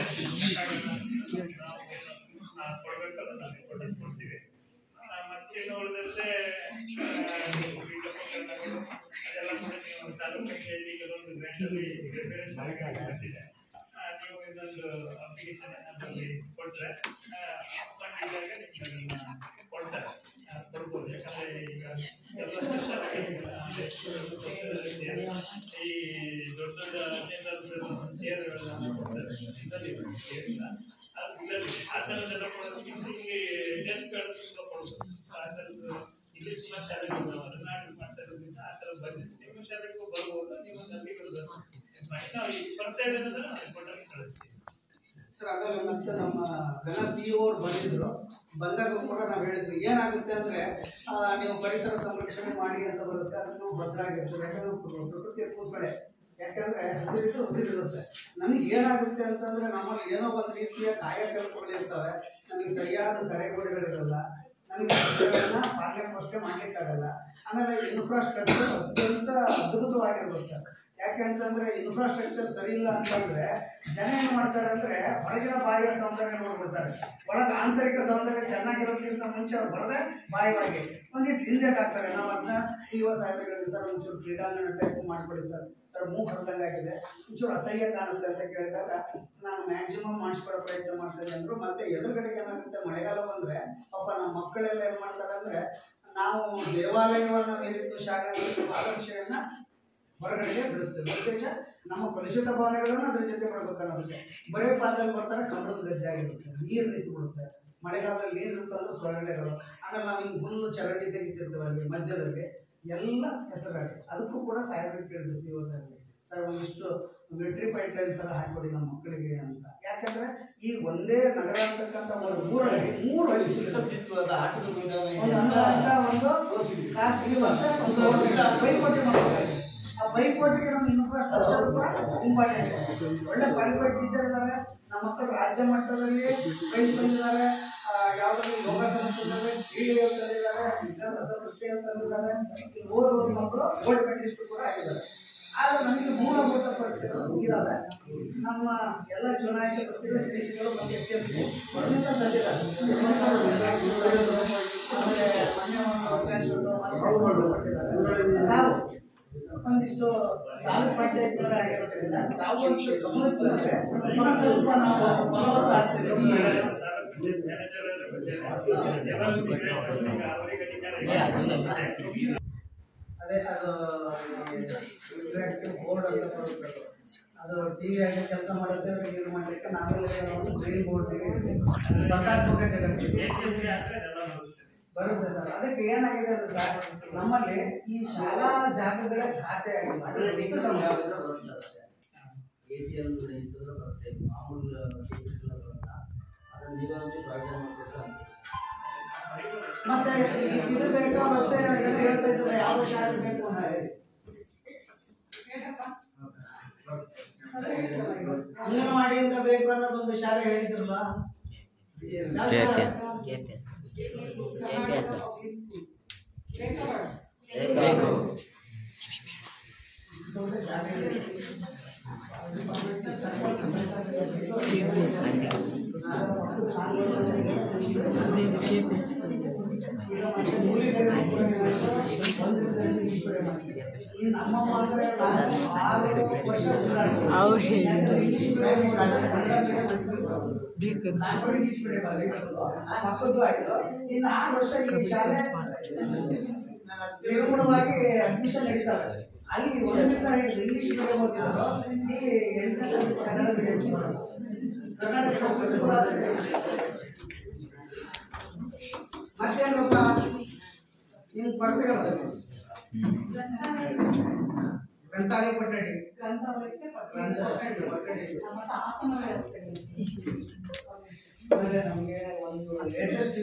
ನೀವು ಇದೊಂದು ಅಪ್ಲಿಕೇಶನ್ ಕೊಟ್ಟರೆ ಕೊಡ್ತಾರೆ ಕೊಡ್ಬೋದು. ಯಾಕಂದರೆ ಈಗ ಈ ದೊಡ್ಡ ದೊಡ್ಡ ಚೇರ್ಗಳನ್ನ ಇದರಲ್ಲಿ ಆ ಥರದ್ದೆಲ್ಲ ಕೊಡೋದು ಡೆಸ್ಕ್ಗಳು ಕೊಡ್ಬೋದು. ಇಂಗ್ಲೀಷ್ ಶಾಲೆಗಳು ಅದನ್ನಾಡಿ ಮಾಡ್ತಾ ಇರೋದ್ರಿಂದ ಆ ಥರ ಬಂದಿದೆ. ನಿಮ್ಮ ಶಾಲೆಗೂ ಬರ್ಬೋದು. ನೀವು ನದಿಗಳು ಬರ್ತಾ ಇದೆ ಅನ್ನೋದನ್ನು ಕೊಟ್ಟಲ್ಲಿ ಕಳಿಸ್ತೀವಿ ಸರ್. ಆಗ ಮತ್ತೆ ನಮ್ಮ ಘನ CEO ಅವ್ರು ಬಂದಾಗ ಕೂಡ ನಾವು ಹೇಳಿದ್ವಿ ಏನಾಗುತ್ತೆ ಅಂದ್ರೆ ನೀವು ಪರಿಸರ ಸಂರಕ್ಷಣೆ ಮಾಡಿ ಅಂತ ಬರುತ್ತೆ, ಅದನ್ನು ಭದ್ರ ಆಗಿರ್ತದೆ. ಯಾಕಂದ್ರೆ ಪ್ರಕೃತಿಯ ಕೂಸುಗಳೇ, ಯಾಕಂದ್ರೆ ಹಸಿರಿದ್ದು ಉಸಿರಿರುತ್ತೆ. ನಮಗೆ ಏನಾಗುತ್ತೆ ಅಂತಂದ್ರೆ ನಮ್ಮಲ್ಲಿ ಏನೋ ಒಂದು ರೀತಿಯ ಕಾಯಕಲ್ಪಗಳಿರ್ತವೆ, ನಮಗೆ ಸರಿಯಾದ ತಡೆಗೋಡೆಗಳಿರಲ್ಲ, ನಮಗೆ ಪಾಲನೆ ಪೋಷಣೆ ಮಾಡ್ಲಿಕ್ಕಾಗಲ್ಲ. ಆಮೇಲೆ ಇನ್ಫ್ರಾಸ್ಟ್ರಕ್ಚರ್ ಅತ್ಯಂತ ಅದ್ಭುತವಾಗಿರ್ಬೇಕು ಸರ್. ಯಾಕೆ ಅಂತಂದ್ರೆ ಇನ್ಫ್ರಾಸ್ಟ್ರಕ್ಚರ್ ಸರಿ ಇಲ್ಲ ಅಂತಂದ್ರೆ ಜನ ಏನು ಮಾಡ್ತಾರೆ ಅಂದ್ರೆ ಹೊರಗಿನ ಬಾಯಿಯ ಸೌಂದರ್ಯ ನೋಡ್ಬಿಡ್ತಾರೆ, ಒಳಗೆ ಆಂತರಿಕ ಸೌಂದರ್ಯ ಚೆನ್ನಾಗಿರೋದ್ಕಿಂತ ಮುಂಚೆ ಅವ್ರು ಬರದೆ ಬಾಯಿವಾಗಿ ಒಂದಿಟ್ಟು ಹಿಂದೇಟ್ ಆಗ್ತಾರೆ. ನಾವು ಅದನ್ನ CEO ಸಾಹೇಬರಿಗೆ ಸರ್ ಒಂಚೂರು ಕ್ರೀಡಾಂಗಣ ಟೈಪ್ ಮಾಡಿಕೊಡಿ ಸರ್, ಮೂಗು ಹೊರದಂಗಾಗಿದೆ, ಒಂಚೂರು ಅಸಹ್ಯ ಕಾಣುತ್ತೆ ಅಂತ ಕೇಳಿದಾಗ ನಾನು ಮ್ಯಾಕ್ಸಿಮಮ್ ಮಾಡಿಸ್ಕೊಡೋ ಪ್ರಯತ್ನ ಮಾಡ್ತೇನೆ ಅಂದರು. ಮತ್ತೆ ಎದುರುಗಡೆಗೆ ಏನಾಗುತ್ತೆ, ಮಳೆಗಾಲ ಬಂದರೆ ಪಾಪ ನಮ್ಮ ಮಕ್ಕಳೆಲ್ಲ ಏನು ಮಾಡ್ತಾರೆ ಅಂದರೆ ನಾವು ದೇವಾಲಯವನ್ನು ಮೇಲಿದ್ದು ಶಾಲೆ ಆಕಾಂಕ್ಷೆಯನ್ನ ಹೊರಗಡೆಗೆ ಬೆಳೆಸ್ತೇವೆ. ಉದ್ದೇಶ ನಮ್ಮ ಕಲುಷಿತ ಭಾವನೆಗಳನ್ನು ಅದ್ರ ಜೊತೆ ಬಿಡ್ಬೇಕನ್ನೋದಕ್ಕೆ. ಬರೇ ಪಾದದಲ್ಲಿ ಬರ್ತಾರೆ, ಕಮಲದ ಗದ್ದೆ ಆಗಿರುತ್ತೆ, ನೀರು ನಿಂತು ಬಿಡುತ್ತೆ. ಮಳೆಗಾಲದಲ್ಲಿ ನೀರು ನಿಂತಂದ್ರೆ ಸೊಳ್ಳೆಗಳು, ಆಮೇಲೆ ನಾವು ಹಿಂಗೆ ಹುಲ್ಲು ಚರಂಡಿ ತೆಗಿತಿರ್ತೇವೆ ಅಲ್ಲಿ ಮಧ್ಯದಲ್ಲಿ, ಎಲ್ಲ ಹೆಸರಾಗಿದೆ. ಅದಕ್ಕೂ ಕೂಡ ಸಾಹೇಬರಿಗೆ ಕೇಳಿದ್ರು CEO ಸಾಹೇಬರಿಗೆ, ಸರ್ ಒಂದಿಷ್ಟು ಮಿಲಿಟರಿ ಪೈಪ್ ಲೈನ್ಸ್ ಎಲ್ಲ ಹಾಕಿಕೊಡಿ ನಮ್ಮ ಮಕ್ಕಳಿಗೆ ಅಂತ. ಯಾಕಂದ್ರೆ ಈ ಒಂದೇ ನಗರ ಅಂತಕ್ಕಂಥ ಒಂದು ಊರಲ್ಲಿ 3 ಆಟದ ಒಂದು ಖಾಸಗಿ ಒಂದು ಬೈಕೋಟೆ ಮಾಡ್ತಾರೆ. ಆ ಬೈಕೋಟೆಗೆ ನಮ್ಮ ಇನ್ಫ್ರಾಸ್ಟ್ರಕ್ಚರ್ ಕೂಡ ಇಂಪಾರ್ಟೆಂಟ್. ಒಳ್ಳೆ ಕ್ವಾಲಿಫೈಡ್ ಟೀಚರ್ ಇದ್ದಾರೆ, ನಮ್ಮ ಮಕ್ಕಳು ರಾಜ್ಯ ಮಟ್ಟದಲ್ಲಿ ಪ್ರೈಸ್ ಬಂದಿದ್ದಾರೆ. ಯಾವುದಾದ್ರು ಯೋಗಾಸನ ತಂದಿದ್ದಾರೆ, ಕ್ರೀಡೆ ತಂದಿದ್ದಾರೆ, ವಿದ್ಯಾಭ್ಯಾಸ ದೃಷ್ಟಿ ತಂದಿದ್ದಾರೆ. ಓದುವ ಮಕ್ಕಳು ಗೋಲ್ಡ್ ಮೆಡಲಿಸ್ಟ್ ಕೂಡ ಆಗಿದ್ದಾರೆ. ಆದರೆ ನಮಗೆ ಮೂಲಭೂತ ಪರಿಸ್ಥಿತಿಗಳು ಇದಾವೆ. ನಮ್ಮ ಎಲ್ಲ ಚುನಾಯಿತ ಪ್ರತಿನಿಧಿಗಳು ಮತ್ತು SMC ಪರಿಣಿತ ತಂದಿದ್ದಾರೆ. ನಾವು ಒಂದಿಷ್ಟು ತಾಲೂಕು ಪಂಚಾಯತ್ ಆಗಿರೋದ್ರಿಂದ ನಾವು ಒಂದು ಗಮನಿಸಿದ್ರೆ ಸ್ವಲ್ಪ ನಾವು ಬಲವತ್ತಾಗ್ತೇವೆ. ಅದೇ ಅದು ಬೋರ್ಡ್ ಅಂತ ಬರುತ್ತೆ, ಅದು TV ಆಗಿ ಕೆಲಸ ಮಾಡುತ್ತೆ. ಏನು ಮಾಡಲಿಕ್ಕೆ ನಾವೆಲ್ಲ ಗ್ರೀನ್ ಬೋರ್ಡ್ ಸ್ಪರ್ಧಾತ್ಮಕ ಜಗತ್ತಿಗೆ ಬರುತ್ತೆ ಸರ್. ಅದಕ್ಕೆ ಏನಾಗಿದೆ ಅಂದ್ರೆ ಸರ್, ನಮ್ಮಲ್ಲಿ ಈ ಶಾಲಾ ಜಾಗಗಳ ಖಾತೆ ಆಗಿಲ್ಲ. ATL ಬರುತ್ತೆ, ಮಾಮೂಲು ಅದನ್ನು ನೀವಂತೂ ಪ್ರಾವಿಷನ್ ಮಾಡ್ತಿದ್ರೆ ಮತ್ತೆ ಇದು ಬೇಕಾ, ಮತ್ತೆ ಹೇಳ್ತಾ ಇದ್ದಾರೆ ಯಾವ ಶಾಲೆ ಬೇಕು ಅಂತ ಹೇಳಿ ಅಂಗನವಾಡಿಯಿಂದ ಬೇಕು ಅನ್ನೋದೊಂದು ಶಾಲೆ ಹೇಳಿದ್ರಲ್ಲ, ನಮ್ಮಮ್ಮ ಅಂದ್ರೆ 6 ವರ್ಷ ಮಕ್ಕಳದ್ದು ಆಯ್ತು. ಇನ್ನು 6 ವರ್ಷ ಈ ಶಾಲೆ ನಿರ್ಮೂಲವಾಗಿ ಅಡ್ಮಿಷನ್ ನಡೀತಾವೆ. ಅಲ್ಲಿ 1ರಿಂದ 5 ಇಂಗ್ಲಿಷ್ ಮೀಡಿಯಂ ಓದಿದ್ರು, ಇಲ್ಲಿ 8ನೇ ಕನ್ನಡ ಮೀಡಿಯಂ ಕರ್ನಾಟಕ ಮತ್ತೇನಪ್ಪ ನಿಮ್ಗೆ ಕೊರತೆಗಳು ಗ್ರಂಥಾಲಯ ಕೊಠಡಿ, ಗ್ರಂಥಾಲಯಕ್ಕೆ ಕೊಠಡಿ, ಮತ್ತೆ ಆಸನ ವ್ಯವಸ್ಥೆ. ಆಮೇಲೆ ನಮಗೆ ಒಂದು ಲೇಟೆಸ್ಟ್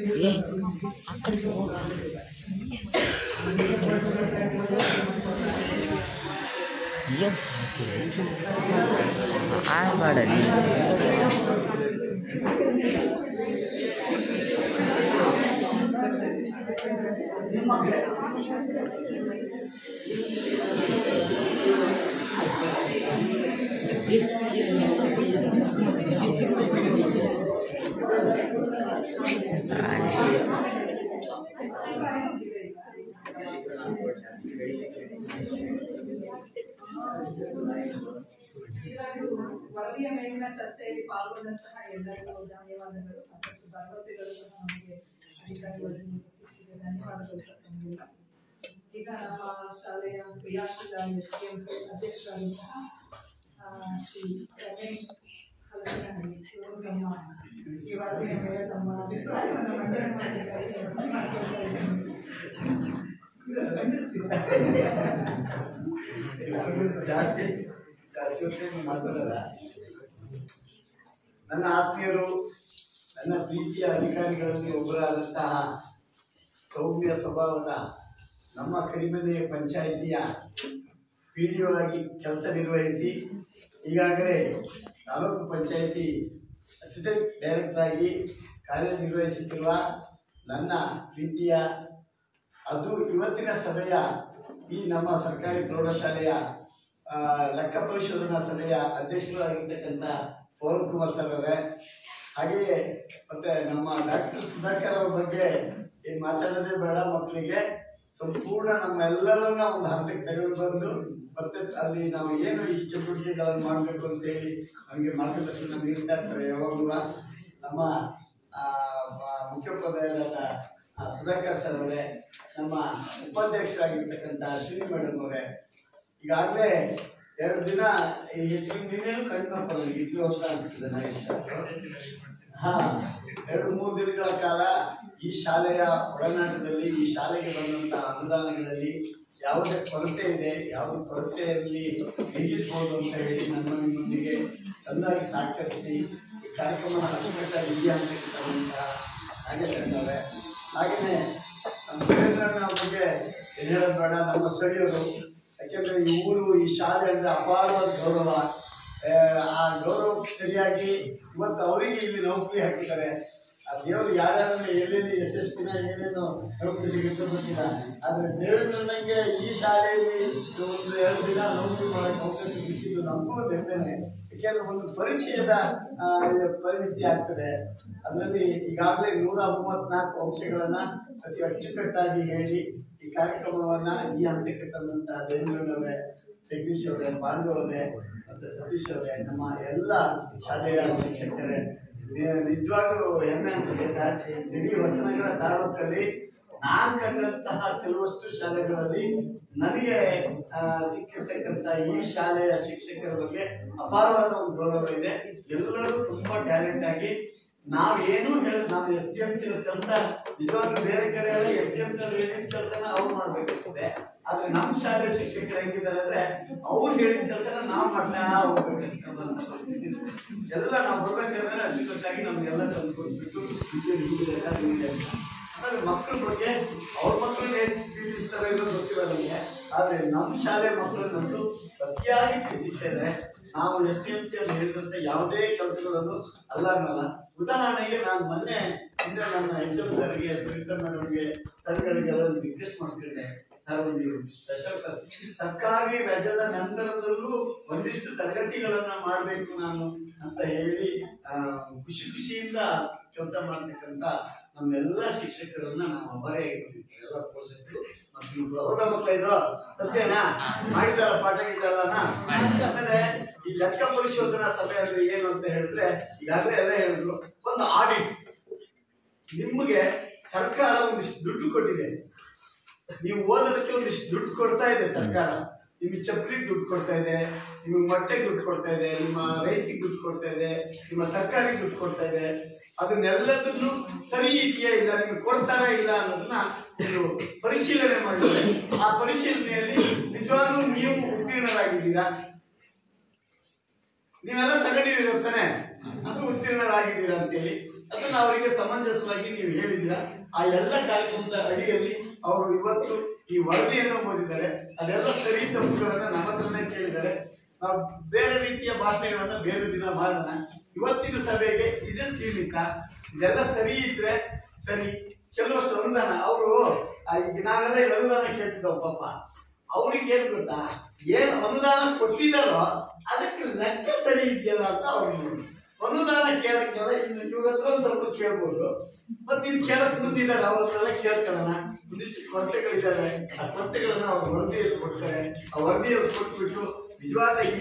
ವರದಿಯ ಮೇಲಿನ ಚರ್ಚೆಯಲ್ಲಿ ಪಾಲ್ಗೊಂಡಂತಹ ಎಲ್ಲರಿಗೂ ಧನ್ಯವಾದಗಳು. ಸಾಕಷ್ಟು ಭರವಸೆಗಳು ನಮಗೆ ಅಧಿಕಾರಿಗಳು ಸಿಕ್ಕಿದೆ, ಧನ್ಯವಾದಗಳು ಸರ್ ತಮಗೆಲ್ಲ. ಈಗ ನಮ್ಮ ಶಾಲೆಯ ಕ್ರಿಯಾಶೀಲ SPMC ಅಧ್ಯಕ್ಷರಾದಂತಹ ಶ್ರೀ ರಮೇಶ್ ಹಲಸಿನಹಳ್ಳಿ ಇವರು ನಮ್ಮ ಈ ವರದಿಯ ಮೇಲೆ ತಮ್ಮ ಅಭಿಪ್ರಾಯವನ್ನು ಮಂಡನೆ ಮಾತಾಡಲ್ಲ. ನನ್ನ ಆತ್ಮೀಯರು, ನನ್ನ ಪ್ರೀತಿಯ ಅಧಿಕಾರಿಗಳಲ್ಲಿ ಒಬ್ಬರಾದಂತಹ ಸೌಮ್ಯ ಸ್ವಭಾವದ ನಮ್ಮ ಕರಿಮನೆ ಪಂಚಾಯಿತಿಯ PDO ಆಗಿ ಕೆಲಸ ನಿರ್ವಹಿಸಿ ಈಗಾಗಲೇ ತಾಲೂಕು ಪಂಚಾಯಿತಿ ಅಸಿಸ್ಟೆಂಟ್ ಡೈರೆಕ್ಟರ್ ಆಗಿ ಕಾರ್ಯನಿರ್ವಹಿಸುತ್ತಿರುವ ನನ್ನ ಪ್ರೀತಿಯ, ಅದು ಇವತ್ತಿನ ಸಭೆಯ ಈ ನಮ್ಮ ಸರ್ಕಾರಿ ಪ್ರೌಢಶಾಲೆಯ ಲೆಕ್ಕ ಪರಿಶೋಧನಾ ಸಭೆಯ ಅಧ್ಯಕ್ಷರು ಆಗಿರ್ತಕ್ಕಂಥ ಪವನ್ ಕುಮಾರ್ ಸರ್ ಅವರೇ, ಹಾಗೆಯೇ ಮತ್ತೆ ನಮ್ಮ ಡಾಕ್ಟರ್ ಸುಧಾಕರ್ ಅವ್ರ ಬಗ್ಗೆ ಏನು ಮಾತಾಡೋದೇ ಬೇಡ. ಮಕ್ಕಳಿಗೆ ಸಂಪೂರ್ಣ ನಮ್ಮೆಲ್ಲರನ್ನ ಒಂದು ಹಂತಕ್ಕೆ ತಗೊಂಡು ಬಂದು ಮತ್ತೆ ಅಲ್ಲಿ ನಾವು ಏನು ಈ ಚಟುವಟಿಕೆಗಳನ್ನು ಮಾಡಬೇಕು ಅಂತೇಳಿ ನಮಗೆ ಮಾರ್ಗದರ್ಶನ ನೀಡ್ತಾ ಇರ್ತಾರೆ ಯಾವಾಗಲೂ. ನಮ್ಮ ಮುಖ್ಯೋಪಾಧ್ಯಾಯರಾದ ಸುಧಾಕರ್ ಸರ್ ಅವರೇ, ನಮ್ಮ ಉಪಾಧ್ಯಕ್ಷರಾಗಿರ್ತಕ್ಕಂಥ ಅಶ್ವಿನಿ ಮೇಡಮ್ ಅವರೇ, ಈಗಾಗಲೇ 2 ದಿನ ಹೆಚ್ಚಿಗೆ ನೀನೇನು ಕಣ್ತಪ್ಪ ನನಗೆ ಇದ್ರು ಅಂತ ಅನಿಸ್ತಿದೆ. ನಾಗೇಶ್ 2-3 ದಿನಗಳ ಕಾಲ ಈ ಶಾಲೆಯ ಒಡನಾಟದಲ್ಲಿ, ಈ ಶಾಲೆಗೆ ಬಂದಂತಹ ಅನುದಾನಗಳಲ್ಲಿ ಯಾವುದೇ ಕೊರತೆ ಇದೆ, ಯಾವುದೇ ಕೊರತೆಯಲ್ಲಿ ನೀಗಿಸ್ಬೋದು ಅಂತ ಹೇಳಿ ನಿಮ್ಮೊಂದಿಗೆ ಚೆನ್ನಾಗಿ ಸಹಕರಿಸಿ ಈ ಕಾರ್ಯಕ್ರಮ ಅಚ್ಚುಕಟ್ಟಾಗಿ ಇದೆಯಾ ಅಂತ ನಾಗೇಶ್ ಅವರೇ, ಹಾಗೆಯೇ ನಮ್ಮ ಸುರೇಂದ್ರಣ್ಣ ಅವರಿಗೆ ಏನು ಹೇಳೋದು ಬೇಡ, ನಮ್ಮ ಸ್ಥಳೀಯರು. ಯಾಕೆಂದರೆ ಈ ಊರು, ಈ ಶಾಲೆ ಅಂದರೆ ಅಪಾರವಾದ ಗೌರವ. ಆ ಗೌರವ ಸರಿಯಾಗಿ ಇವತ್ತು ಅವರಿಗೆ ಇಲ್ಲಿ ನೌಕರಿ ಹಾಕಿದ್ದಾರೆ. ಆ ದೇವರು ಯಾರ್ಯಾರನ್ನ ಎಲ್ಲೆಲ್ಲಿ ಯಶಸ್ವಿನ ಏನೇನು ನೌಕರಿ ಸಿಗುತ್ತೆ ಗೊತ್ತಿಲ್ಲ. ಆದರೆ ದೇವೇಂದ್ರನಿಗೆ ಈ ಶಾಲೆಯಲ್ಲಿ 1-2 ದಿನ ನೌಕರಿ ಮಾಡೋಕ್ಕೆ ಅವಕಾಶ ಸಿಕ್ಕಿದ್ದು ನಮಗೂ ಹೆಮ್ಮೆನೆ. ಯಾಕೆಂದರೆ ಒಂದು ಪರಿಚಯದ ಪರಿಮಿತಿ ಆಗ್ತದೆ. ಅದರಲ್ಲಿ ಈಗಾಗಲೇ 134 ಅಂಶಗಳನ್ನು ಅತಿ ಅಚ್ಚುಕಟ್ಟಾಗಿ ಹೇಳಿ ಈ ಕಾರ್ಯಕ್ರಮವನ್ನು ಈ ಹಂತಕ್ಕೆ ತಂದಂತಹ ದೇವೇಂದ್ರನವರೇ, ಜಗದೀಶ್ ಅವರೇ, ಪಾಂಡು ಅವರೇ ಮತ್ತು ಸತೀಶ್ ಅವರೇ, ನಮ್ಮ ಎಲ್ಲ ಶಾಲೆಯ ಶಿಕ್ಷಕರೇ, ನಿಜವಾಗ್ಲೂ ಹೆಮ್ಮೆ ಅನ್ಸುತ್ತೆ ಸರ್. ಇಡೀ ಹೊಸನಗರ ತಾಲೂಕಲ್ಲಿ ನಾನು ಕಂಡಂತಹ ಕೆಲವಷ್ಟು ಶಾಲೆಗಳಲ್ಲಿ ನನಗೆ ಸಿಕ್ಕಿರ್ತಕ್ಕಂಥ ಈ ಶಾಲೆಯ ಶಿಕ್ಷಕರ ಬಗ್ಗೆ ಅಪಾರವಾದ ಒಂದು ಗೌರವ ಇದೆ. ಎಲ್ಲರೂ ತುಂಬಾ ಟ್ಯಾಲೆಂಟ್ ಆಗಿ ನಾವೇನು ನಾವು SDMC ಕೆಲಸ ನಿಜವಾಗ್ಲೂ ಬೇರೆ ಕಡೆ ಎಲ್ಲ SDMC ಹೇಳಿದ ಕೆಲಸನ ಅವ್ರು ಮಾಡ್ಬೇಕಾಗ್ತದೆ. ಆದ್ರೆ ನಮ್ಮ ಶಾಲೆ ಶಿಕ್ಷಕರು ಹೆಂಗಿದ್ದಾರೆ ಅಂದ್ರೆ ಅವ್ರು ಹೇಳಿದ ಕೆಲಸನ ನಾವು ಮಾಡ್ತಾ ಹೋಗ್ಬೇಕಂತ ಪರಿಸ್ಥಿತಿ. ಎಲ್ಲ ನಾವು ಬರ್ಬೇಕಾದ್ರೆ ಅಚ್ಚುಕಟ್ಟಾಗಿ ನಮ್ಗೆಲ್ಲ ತಂದ್ಕೊಟ್ಬಿಟ್ಟು ಆದ್ರೆ ಮಕ್ಕಳ ಬಗ್ಗೆ ಅವ್ರ ಮಕ್ಕಳನ್ನ ಪ್ರೀತಿಸ್ತಾರೆ ಇರೋ ಗೊತ್ತಿಲ್ಲ ನಮಗೆ. ಆದ್ರೆ ನಮ್ಮ ಶಾಲೆ ಮಕ್ಕಳನ್ನಂತೂ ಅತಿಯಾಗಿ ಪ್ರೀತಿಸ್ತಾ ಇದ್ದಾರೆ. ನಾವು ಎಷ್ಟೇ ಯಾವುದೇ ಕೆಲಸಗಳನ್ನು ಅಲ್ಲ ಅನ್ನಲ್ಲ. ಉದಾಹರಣೆಗೆ ನಾನು ಮೊನ್ನೆ ನನ್ನ HM ಸರ್ಗೆ, ಸುನೀತಾ ಮೇಡಮ್ಗೆ, ಸರ್ಗಳಿಗೆಲ್ಲ ರಿಕ್ವೆಸ್ಟ್ ಮಾಡ್ತಿದ್ದೆ, ಸರ್ ಒಂದು ಸ್ಪೆಷಲ್ ಸರ್ಕಾರಿ ರಜದ ನಂತರದಲ್ಲೂ ಒಂದಿಷ್ಟು ತರಗತಿಗಳನ್ನ ಮಾಡಬೇಕು ನಾನು ಅಂತ ಹೇಳಿ ಖುಷಿಯಿಂದ ಕೆಲಸ ಮಾಡ್ತಕ್ಕಂಥ ನಮ್ಮೆಲ್ಲ ಶಿಕ್ಷಕರನ್ನ ನಾವು ಅಭಾರಿ ಆಗಿರ್ತೀವಿ. ಎಲ್ಲ ಪೋಷಕರು ಮತ್ತು ಹೌದಾ ಮಕ್ಕಳ, ಇದು ಸತ್ಯನಾ? ಮಾಡಿದಾರ ಪಾಠ ಗಿಟ್ಟಲ್ಲನಾ? ಆಮೇಲೆ ಈ ಲೆಕ್ಕ ಪರಿಶೋಧನಾ ಸಭೆ ಅಂದ್ರೆ ಏನು ಅಂತ ಹೇಳಿದ್ರೆ, ಈಗಾಗಲೇ ಎಲ್ಲ ಹೇಳಿದ್ರು, ಒಂದು ಆಡಿಟ್. ನಿಮ್ಗೆ ಸರ್ಕಾರ ಒಂದಿಷ್ಟು ದುಡ್ಡು ಕೊಟ್ಟಿದೆ, ನೀವು ಓದೋದಕ್ಕೆ ಒಂದಿಷ್ಟು ದುಡ್ಡು ಕೊಡ್ತಾ ಇದೆ ಸರ್ಕಾರ. ನಿಮಗೆ ಚಪ್ಪಲಿಗೆ ದುಡ್ಡು ಕೊಡ್ತಾ ಇದೆ, ನಿಮಗೆ ಮೊಟ್ಟೆಗೆ ದುಡ್ಡು ಕೊಡ್ತಾ ಇದೆ, ನಿಮ್ಮ ರೈಸಿಗೆ ದುಡ್ಡು ಕೊಡ್ತಾ ಇದೆ, ನಿಮ್ಮ ತರಕಾರಿಗೆ ದುಡ್ಡು ಕೊಡ್ತಾ ಇದೆ. ಅದನ್ನೆಲ್ಲದನ್ನು ಸರಿ ಇದೆಯಾ ಇಲ್ಲ, ನಿಮಗೆ ಕೊಡ್ತಾರಾ ಇಲ್ಲ ಅನ್ನೋದನ್ನ ನೀವು ಪರಿಶೀಲನೆ ಮಾಡಿದ್ರೆ, ಆ ಪರಿಶೀಲನೆಯಲ್ಲಿ ನಿಜವಾಗ್ಲೂ ನೀವು ಉತ್ತೀರ್ಣರಾಗಿದ್ದೀರಾ? ನೀವೆಲ್ಲ ತಗೊಂಡಿದ್ದೀರ ತಾನೆ, ಅದು ಉತ್ತೀರ್ಣರಾಗಿದ್ದೀರಾ ಅಂತೇಳಿ ಅದನ್ನ ಅವರಿಗೆ ಸಮಂಜಸವಾಗಿ ನೀವು ಹೇಳಿದ್ದೀರಾ. ಆ ಎಲ್ಲ ಕಾರ್ಯಕ್ರಮದ ಅಡಿಯಲ್ಲಿ ಅವರು ಇವತ್ತು ಈ ವರದಿಯನ್ನು ಓದಿದ್ದಾರೆ. ಅದೆಲ್ಲ ಸರಿ ತಪ್ಪುಗಳನ್ನ ನಮ್ಮ ಹತ್ರನೇ ಕೇಳಿದ್ದಾರೆ. ನಾವು ಬೇರೆ ರೀತಿಯ ಭಾಷಣಗಳನ್ನ ಬೇರೆ ದಿನ ಮಾಡೋಣ. ಇವತ್ತಿನ ಸಭೆಗೆ ಇದೇ ಸೀಮಿತ. ಇದೆಲ್ಲ ಸರಿ ಇದ್ರೆ ಸರಿ. ಕೆಲವಷ್ಟು ಅನುದಾನ ಅವರು ಈಗ ನಾವೆಲ್ಲ ಅನುದಾನ ಕೇಳ್ತಿದ್ದವು, ಪಾಪ ಅವ್ರಿಗೆ ಏನ್ ಗೊತ್ತಾ, ಏನ್ ಅನುದಾನ ಕೊಟ್ಟಿದಾರೋ ಅದಕ್ಕೆ ಲೆಕ್ಕ ಸರಿ ಇದೆಯಲ್ಲ ಅಂತ ಅವ್ರು ನೋಡಿ. ಅನುದಾನ ಕೇಳಕ್ಕೆಲ್ಲ ಇನ್ನು ಇವ್ರ ಹತ್ರ ಒಂದ್ ಸ್ವಲ್ಪ ಕೇಳ್ಬೋದು, ಮತ್ತೆ ಇನ್ನು ಕೇಳಕ್ ಮುಂದಿದ್ದಾರೆ, ಅವ್ರ ಹತ್ರ ಕೇಳ್ಕೊಳ್ಳೋಣ. ಒಂದಿಷ್ಟು ಕೊರತೆಗಳಿದ್ದಾವೆ, ಆ ಕೊರತೆಗಳನ್ನ ಅವ್ರ ವರದಿಯಲ್ಲಿ ಕೊಡ್ತಾರೆ. ಆ ವರದಿಯಲ್ಲಿ ಕೊಟ್ಬಿಟ್ಟು ನಿಜವಾದ ಈ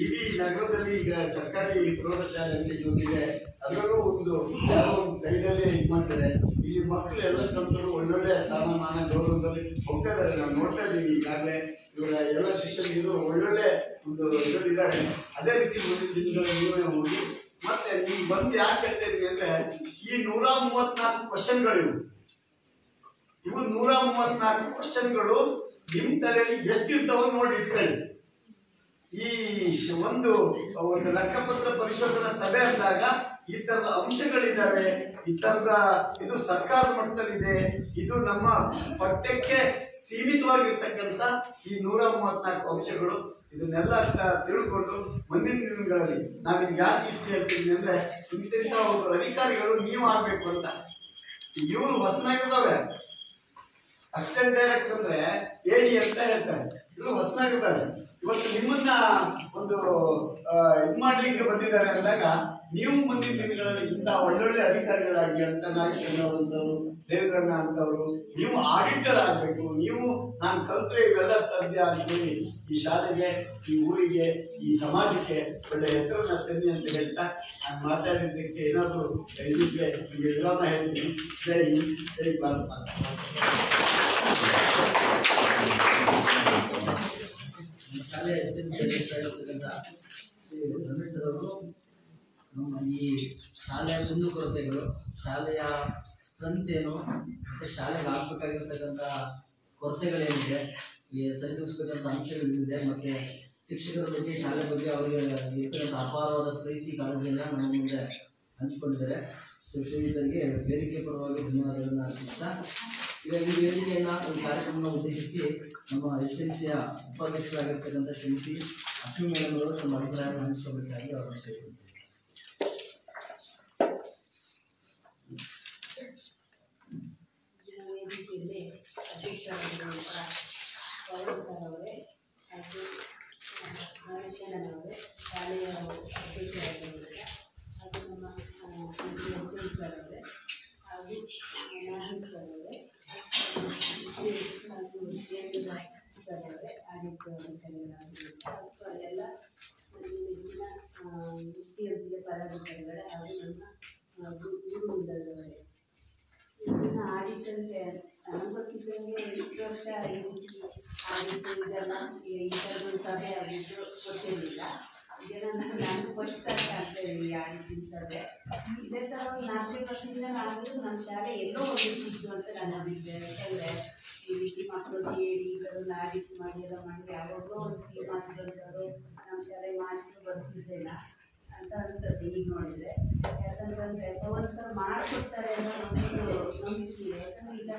ಇಡೀ ನಗರದಲ್ಲಿ ಈಗ ಸರ್ಕಾರಿ ಪ್ರೌಢಶಾಲೆ ಅಂತ ಜೊತೆಗೆ ಅದರಲ್ಲೂ ಒಂದು ಸೈಡಲ್ಲೇ ಇದು ಮಾಡ್ತಾರೆ. ಇಲ್ಲಿ ಮಕ್ಕಳು ಎಲ್ಲ ಕಲ್ತರು ಒಳ್ಳೊಳ್ಳೆ ಸ್ಥಾನಮಾನ ಗೌರವದಲ್ಲಿ ಹೋಗ್ತಾ ಇದ್ದಾರೆ. ನಾವು ನೋಡ್ತಾ ಇದ್ದೀವಿ ಈಗಾಗಲೇ ಇವರ ಎಲ್ಲ ಶಿಷ್ಯರು ಒಳ್ಳೊಳ್ಳೆ ಒಂದು ಇದರಿದ್ದಾರೆ. ಅದೇ ರೀತಿ ಮುಂದಿನ ದಿನಗಳಲ್ಲಿ ನೀವೇ ಹೋಗಿ ಮತ್ತೆ ನೀವು ಬಂದು ಯಾಕೆ ಹೇಳ್ತಾ ಇದೀವಿ ಅಂದ್ರೆ, ಈ 134 ಕ್ವಶನ್ಗಳು ಇವು 134 ಕ್ವಶನ್ಗಳು ನಿಮ್ ತಲೆಯಲ್ಲಿ ಎಷ್ಟಿರ್ತಾವ ನೋಡಿ ಇಟ್ಕೊಳ್ಳಿ. ಈ ಒಂದು ಲೆಕ್ಕಪತ್ರ ಪರಿಶೋಧನಾ ಸಭೆ ಅಂದಾಗ ಈ ತರದ ಅಂಶಗಳಿದ್ದಾವೆ, ಈ ತರದ ಇದು ಸರ್ಕಾರದ ಮಟ್ಟದಲ್ಲಿದೆ, ಇದು ನಮ್ಮ ಪಠ್ಯಕ್ಕೆ ಸೀಮಿತವಾಗಿರ್ತಕ್ಕಂಥ ಈ 134 ಅಂಶಗಳು. ಇದನ್ನೆಲ್ಲ ತಿಳ್ಕೊಂಡು ಮುಂದಿನ ದಿನಗಳಲ್ಲಿ ನಾನು ನಿಮ್ಗೆ ಯಾಕೆ ಇಷ್ಟ ಹೇಳ್ತೀನಿ ಅಂದ್ರೆ, ಇಂತಿಂತ ಒಂದು ಅಧಿಕಾರಿಗಳು ನೀವು ಆಗ್ಬೇಕು ಅಂತ. ಇವರು ಹೊಸನಾಗಿದ್ದಾವೆ, ಅಸಿಸ್ಟೆಂಟ್ ಡೈರೆಕ್ಟರ್ ಅಂದ್ರೆ AD ಅಂತ ಹೇಳ್ತಾರೆ, ಇವರು ಹೊಸನಾಗಿದ್ದಾರೆ. ಇವತ್ತು ನಿಮ್ಮನ್ನ ಒಂದು ಇದು ಮಾಡ್ಲಿಕ್ಕೆ ಬಂದಿದ್ದಾರೆ ಅಂದಾಗ ನೀವು ಮುಂದಿನ ದಿನಗಳಲ್ಲಿ ಇಂಥ ಒಳ್ಳೊಳ್ಳೆ ಅಧಿಕಾರಿಗಳಾಗಿ ಅಂತ ನಾಗೇಶಣ್ಣ ಅವರಂತವ್ರು, ದೇವೇಂದ್ರಣ್ಣ ಅಂತವ್ರು, ನೀವು ಆಡಿಟರ್ ಆಗ್ಬೇಕು. ನೀವು ನಾನು ಕಲ್ತ್ರೆ ಇವೆಲ್ಲ ಸಾಧ್ಯ ಅಂತೇಳಿ ಈ ಶಾಲೆಗೆ, ಈ ಊರಿಗೆ, ಈ ಸಮಾಜಕ್ಕೆ ಒಳ್ಳೆ ಹೆಸರನ್ನ ತನ್ನಿ ಅಂತ ಹೇಳ್ತಾ ನಾನು ಮಾತಾಡಿದ್ದಕ್ಕೆ ಏನಾದರೂ ಇದಕ್ಕೆ ವಿರಾಮ ಹೇಳ್ತೀನಿ. ಜೈ ಹಿಂದ್, ಜೈ ಭಾರತ್ ಮಾತಾ. ಶಾಲೆಯ ರಮೇಶ್ ಸರ್ ಅವರು ನಮ್ಮ ಈ ಶಾಲೆಯ ಕುಂದುಕೊರತೆಗಳು, ಶಾಲೆಯ ಸ್ಟ್ರೆಂತ್ ಏನು, ಮತ್ತು ಶಾಲೆಗೆ ಆಗಬೇಕಾಗಿರ್ತಕ್ಕಂಥ ಕೊರತೆಗಳೇನಿದೆ, ಈ ಸರಿದೂಗಿಸ್ಬೇಕಂತ ಅಂಶಗಳೇನಿದೆ, ಮತ್ತು ಶಿಕ್ಷಕರ ಬಗ್ಗೆ, ಶಾಲೆ ಬಗ್ಗೆ ಅವರಿಗೆ ಇರ್ತಕ್ಕಂಥ ಅಪಾರವಾದ ಪ್ರೀತಿ ಕಾಳಜಿಯನ್ನು ನಮ್ಮ ಮುಂದೆ ಹಂಚಿಕೊಂಡಿದ್ದಾರೆ. ಶ್ರೀಯುತರಿಗೆ ವೇದಿಕೆ ಪರವಾಗಿ ಧನ್ಯವಾದಗಳನ್ನು ಅರ್ಪಿಸ್ತಾ, ಈಗ ಈ ವೇದಿಕೆಯನ್ನು ಒಂದು ಕಾರ್ಯಕ್ರಮವನ್ನು ಉದ್ದೇಶಿಸಿ ನಮ್ಮ SLCಯ ಉಪಾಧ್ಯಕ್ಷರಾಗಿರ್ತಕ್ಕಂಥ ಶ್ರೀಮತಿ ಅಶ್ವಿನಿ ಮೇಡಮ್ ಅವರು ತಮ್ಮ ಅಭಿಪ್ರಾಯವನ್ನು ಹಂಚಿಕೊಳ್ಳಬೇಕಾಗಿ ಅವರನ್ನು ಸೇರಿಕೊಳ್ತಾರೆ. ವೇದಿಕೆಯಲ್ಲಿ ಅಶಿಕ್ಷಣವರೇ ಹಾಗೂ ನಾಗೇಶಣ್ಣನವರೇ ಶಾಲೆಯ ಅಧ್ಯಕ್ಷರಾಗಿರುವುದರಿಂದ ಹಾಗೂ ನಮ್ಮ ಅವರೇ ಹಾಗೂ ನಾಗೇಶ್ ಅವರೇ ಹಾಗೂ ಸರ್ವರೇ ಆಡಿಟ್ ಅಧಿಕಾರಿಗಳಾಗಿರುತ್ತಾರೆ ಹಾಗೂ ಅಲ್ಲೆಲ್ಲ ನನ್ನ ನೆಚ್ಚಿನ TLCಯ ಪದಾಧಿಕಾರಿಗಳೇ ಹಾಗೂ ನಮ್ಮ ಗುರು ಮಂಡಲದವರೇ. ಇದನ್ನು ಆಡಿಟ್ ಅಂದರೆ ನನಗೆ ಗೊತ್ತಿದ್ದಂಗೆ 8 ವರ್ಷ ಆಡಿಟ್ ಇದೆಲ್ಲ ಈ ಥರದ ಸಭೆ ಆಗಿದ್ದು ಗೊತ್ತಿರಲಿಲ್ಲ. ಇದನ್ನು ನಾನು ಫಸ್ಟ್ ಟೈಮ್ ಆಗ್ತಾ ಇದ್ದೀನಿ ಈ ಆಡಿಟಿನ ಸಭೆ. ಇದೇ ಥರ ಒಂದು 4-5 ವರ್ಷದಿಂದ ನಾನು ನಮ್ಮ ಶಾಲೆ ಎಲ್ಲೋ ಹೋಗಿರ್ತಿದ್ದು ಅಂತ ನಾನು ಅಭಿಪ್ರಾಯ. ಯಾಕೆಂದರೆ ಈ ರೀತಿ ಮಕ್ಕಳು ಹೇಳಿ ಇದನ್ನು ಆಡಿಟ್ ಮಾಡಿ ಎಲ್ಲ ಮಾಡಿ ಯಾವಾಗಲೂ ಒಂದು ಮಾತುಗಳು ನಮ್ಮ ಶಾಲೆ ಮಾಸ್ಟ್ರು ಬರ್ತಿದ್ದೇನ ಅಂತ ಅನಿಸುತ್ತೆ ಈಗ ನೋಡಿದರೆ. ಯಾಕಂತಂದರೆ ಒಂದು ಸಲ ಮಾಡಿಕೊಡ್ತಾರೆ ಅನ್ನೋ ನಮ್ಮದು ನಂಬಿಕೆ. ಯಾಕಂದರೆ ಈಗ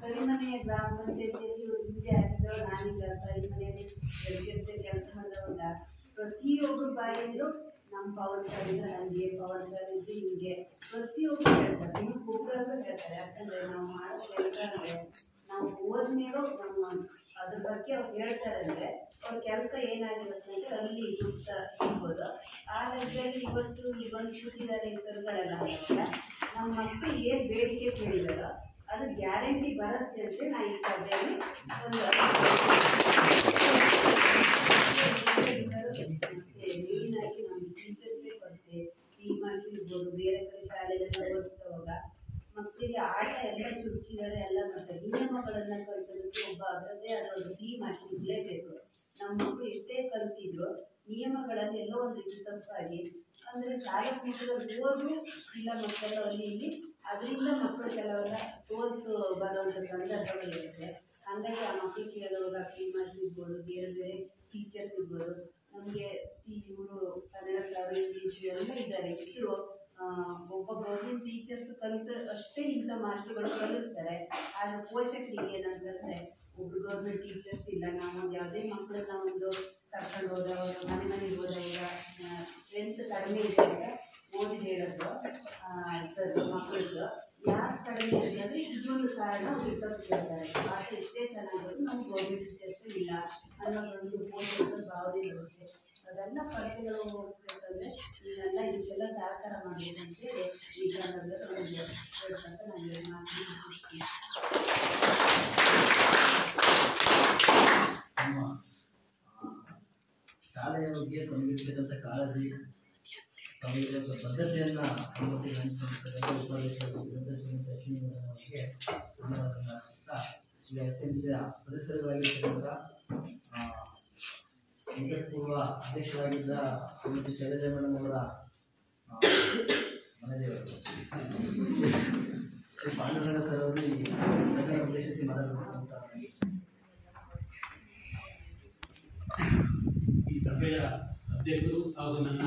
ಕರಿಮನೆಯ ಗ್ರಾಮ ಪಂಚಾಯತಿಯಲ್ಲಿ ಹಿಂದೆ ಆಗಿದ್ದವರು ನಾನೀಗ ಕರಿಮನೆಯಲ್ಲಿ ಕೆಲಸ ಮಾಡೋವಾಗ ಪ್ರತಿಯೊಬ್ಬರು ಬಾಯಿಂದ ಸರಿಂದ ನನಗೆ ಪವನ್ ಸರ್ ಇದ್ದು ಹಿಂಗೆ ಪ್ರತಿಯೊಬ್ಬರು ಹೇಳ್ತಾರೆ, ನಿಮ್ಮ ಒಬ್ಬರಲ್ಲೂ ಹೇಳ್ತಾರೆ. ಯಾಕಂದರೆ ನಾವು ಮಾಡೋ ಕೆಲಸ ಅಂದರೆ ನಾವು ಹೋದ್ಮೇಲೂ ನಮ್ಮ ಅದ್ರ ಬಗ್ಗೆ ಅವ್ರು ಹೇಳ್ತಾರೆ ಅಂದರೆ ಅವ್ರ ಕೆಲಸ ಏನಾಗಿರುತ್ತೆ ಅಂದರೆ ಅಲ್ಲಿ ಸುತ್ತ ಇರ್ಬೋದು. ಆ ಲೆಕ್ಕದಲ್ಲಿ ಇವತ್ತು ಬಂದು ಕೂತಿದ್ದಾರೆ ಈ ಸರ್ಗಳೆಲ್ಲ ಅಂದಾಗ ನಮ್ಮ ಮಕ್ಕಳು ಏನು ಬೇಡಿಕೆ ಕೇಳಿದಾರೋ ಅದು ಗ್ಯಾರಂಟಿ ಬರುತ್ತೆ ಅಂತ ನಾ ಈ ಸಭೆಯಲ್ಲಿ ಒಂದು ಮೇಯ್ನಾಗಿ ನಮ್ಮ ಟೀಚರ್ಸೇ ಬರುತ್ತೆ. ಈ ಮಕ್ಕಳಿರ್ಬೋದು ಬೇರೆ ಕಡೆ ಶಾಲೆಗೆಲ್ಲ ಓದಿಸುವಾಗ ಮಕ್ಕಳಿಗೆ ಆಟ ಎಲ್ಲ ಚುರುಕಿದ್ದಾರೆ, ಎಲ್ಲ ಮಾಡ್ತಾರೆ. ನಿಯಮಗಳನ್ನು ಕಲಿಸೋದಕ್ಕೆ ಒಬ್ಬ ಅದರದ್ದೇ ಆದ ಒಂದು ಟೀಮ್ ಇರಲೇಬೇಕು. ನಮ್ಮ ಮಕ್ಕಳು ಎಷ್ಟೇ ಕಲ್ತಿದ್ರು ನಿಯಮಗಳಲ್ಲಿ ಎಲ್ಲೋ ಒಂದು ರೀತಿ ತಪ್ಪಾಗಿ ಅಂದರೆ ಶಾಲೆ ಮಕ್ಕಳು ಓದು ಇಲ್ಲ ಮಕ್ಕಳು ಅಲ್ಲಿ ಇಲ್ಲಿ ಅದರಿಂದ ಮಕ್ಕಳು ಕೆಲವೆಲ್ಲ ಸೋತು ಬರುವಂಥ ಸಂದರ್ಭಗಳಿರುತ್ತೆ. ಹಾಗಾಗಿ ಆ ಮಕ್ಕಳು ಕೇಳುವಾಗ ಟೀಮ್ ಇರ್ಬೋದು, ಬೇರೆ ಬೇರೆ ಟೀಚರ್ಸ್ ಇರ್ಬೋದು. ನಮಗೆ ಇವರು ಕನ್ನಡ ಸರ್, ಇಂಗ್ಲೀಷ್ ಎಲ್ಲ ಇದ್ದಾರೆ. ಇಷ್ಟು ಒಬ್ಬ ಗೌರ್ಮೆಂಟ್ ಟೀಚರ್ಸ್ ಅಷ್ಟೇ ಇಂಥ ಮಾರ್ಕ್ಸ್ಗಳು ಕಲಿಸ್ತಾರೆ. ಆದರೆ ಪೋಷಕರಿಗೆ ಏನಂತಂದರೆ ಒಬ್ರು ಗೌರ್ಮೆಂಟ್ ಟೀಚರ್ಸ್ ಇಲ್ಲ. ನಾವು ಯಾವುದೇ ಮಕ್ಕಳನ್ನ ಒಂದು ಕರ್ಕೊಂಡು ಹೋದವಾಗ ಮನೆಗೆ ಹೋದಾಗ ಸ್ಟ್ರೆಂತ್ ಕಡಿಮೆ ಇದೆ ಅಂತ ಓದಿ ಹೇಳೋದು ಸರ್ ಮಕ್ಕಳದ್ದು ಯಾರು ಕಡಿಮೆ ಇದೆ ಅಂದರೆ ಇದೊಂದು ಕಾರಣ ಬಿಟ್ಟು ಕೇಳ್ತಾರೆ. ಆದರೆ ಎಷ್ಟೇ ಚೆನ್ನಾಗಿರೋದು ನಮ್ಗೆ ಗೌರ್ಮೆಂಟ್ ಟೀಚರ್ಸು ಇಲ್ಲ ಅನ್ನೋ ಒಂದು ಪೋಷಕರ ಭಾವನೆ ಇರುತ್ತೆ. ಅದೆಲ್ಲ ಪರೀಕ್ಷೆಗಳು ಹೋಗ್ಬೇಕಂದ್ರೆ ನೀವೆಲ್ಲ ಇದಕ್ಕೆಲ್ಲ ಸಹಕಾರ ಮಾಡಿ ಅಂತೇಳಿ ಈ ಸಂದರ್ಭದಲ್ಲಿ ಹೇಳ್ತಂತ ನಾನು ಮಾತಾಡ್ತೀನಿ. ನಮ್ಮ ಶಾಲೆಯ ಬಗ್ಗೆ ತಮಗಿರ್ತಕ್ಕಂಥ ಕಾಳಜಿ, ತಮಗೆ ಬದ್ಧತೆಯನ್ನು ಉಪಾಧ್ಯಕ್ಷರಿಗೆ ಈಗ SMCಯ ಸದಸ್ಯರಾಗಿರ್ತಕ್ಕಂಥ ನಿಕಟಪೂರ್ವ ಅಧ್ಯಕ್ಷರಾಗಿದ್ದ ಶ್ರೀಮತಿ ಶೈಲಜಾ ಮೇಡಮ್ ಅವರ ಮನೆದೇವರು ಶ್ರೀ ಪಾಂಡುರಂಗ ಸರ್ ಅವರು ಈ ಸಭೆಯನ್ನು ಉದ್ದೇಶಿಸಿ ಮಾತಾಡಬೇಕಂತ. ಈ ಸಭೆಯ ಅಧ್ಯಕ್ಷರು ಹಾಗೂ ನನ್ನ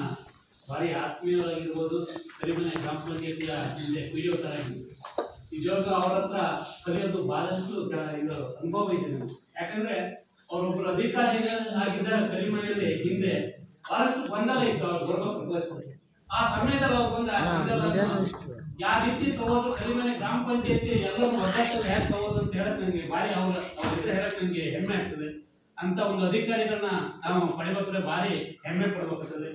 ಭಾರಿ ಆತ್ಮೀಯರಾಗಿರ್ಬೋದು, ಕರಿಮನೆ ಗ್ರಾಮ ಪಂಚಾಯತಿಯ ಹಿಂದೆ PDO ಸರ್ ಆಗಿದ್ದು, ನಿಜವಾಗ್ಲೂ ಅವರ ಹತ್ರ ಕಲಿಯೋದು ಬಹಳಷ್ಟು ಇದು ಅನುಭವ ಇದೆ ನನಗೆ. ಯಾಕಂದ್ರೆ ಅವರೊಬ್ಬರು ಅಧಿಕಾರಿಗಳಾಗಿದ್ದ ಕರಿಮನೆಯಲ್ಲಿ ಹಿಂದೆ ಬಹಳಷ್ಟು ಗೊಂದಲ ಇತ್ತು. ಅವ್ರು ಪ್ರದರ್ಶಿಸ್ತಾರೆ ಆ ಸಮಯದಲ್ಲಿ ಅವ್ರು ಬಂದ ಯಾವ ರೀತಿ ತಗೋದು, ಕರಿಮನೆ ಗ್ರಾಮ ಪಂಚಾಯತಿ ಎಲ್ಲರೂ ಒಗ್ಗಟ್ಟಲ್ಲಿ ಹೇಗೆ ತಗೋದು ಅಂತ ಹೇಳಕ್ ನನಗೆ ಭಾರಿ ಅವ್ರ ಹೇಳಕ್ ನನಗೆ ಹೆಮ್ಮೆ ಆಗ್ತದೆ. ಅಂತ ಒಂದು ಅಧಿಕಾರಿಗಳನ್ನ ನಾವು ಪಡಿಬೇಕಾದ್ರೆ ಭಾರಿ ಹೆಮ್ಮೆ ಪಡ್ಬೇಕಾಗ್ತದೆ.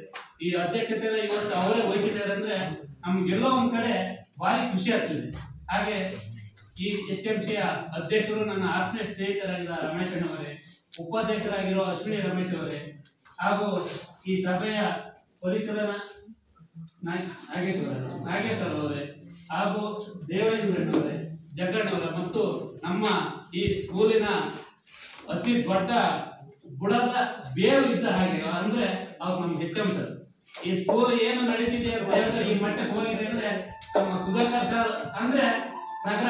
ಈ ಅಧ್ಯಕ್ಷತೆನ ಇವತ್ತು ಅವರೇ ವಹಿಸಿದ್ದಾರೆ ಅಂದ್ರೆ ನಮ್ಗೆಲ್ಲೋ ಒಂದ್ ಕಡೆ ಭಾರಿ ಖುಷಿ ಆಗ್ತದೆ. ಹಾಗೆ ಈ SMCಯ ಅಧ್ಯಕ್ಷರು ನನ್ನ ಆತ್ಮೀಯ ಸ್ನೇಹಿತರಾಗಿದ್ದ ರಮೇಶ್ ಅಣ್ಣವರೇ, ಉಪಾಧ್ಯಕ್ಷರಾಗಿರೋ ಅಶ್ವಿನಿ ರಮೇಶ್ ಅವರೇ, ಹಾಗೂ ಈ ಸಭೆಯ ಪರಿಶೀಲನಾ ನಾಗೇಶ್ವರ ಅವರೇ, ಹಾಗೂ ದೇವೇಂದ್ರಣ್ಣವರೇ, ಜಗ್ಗಣ್ಣವರೇ, ಮತ್ತು ನಮ್ಮ ಈ ಸ್ಕೂಲಿನ ಅತಿ ದೊಡ್ಡ ಬುಡದ ಬೇರು ಇದ್ದ ಹಾಗೆ ಅಂದ್ರೆ ಅವ್ರು ನಮ್ಗೆ HM ಸರ್. ಈ ಸ್ಕೂಲ್ ಏನು ನಡೀತಿದೆ ಈ ಮಟ್ಟಕ್ಕೆ ಹೋಗಿದೆ ಅಂದ್ರೆ ನಮ್ಮ ಸುಧಾಕರ್ ಸರ್ ಅಂದ್ರೆ ನಗರ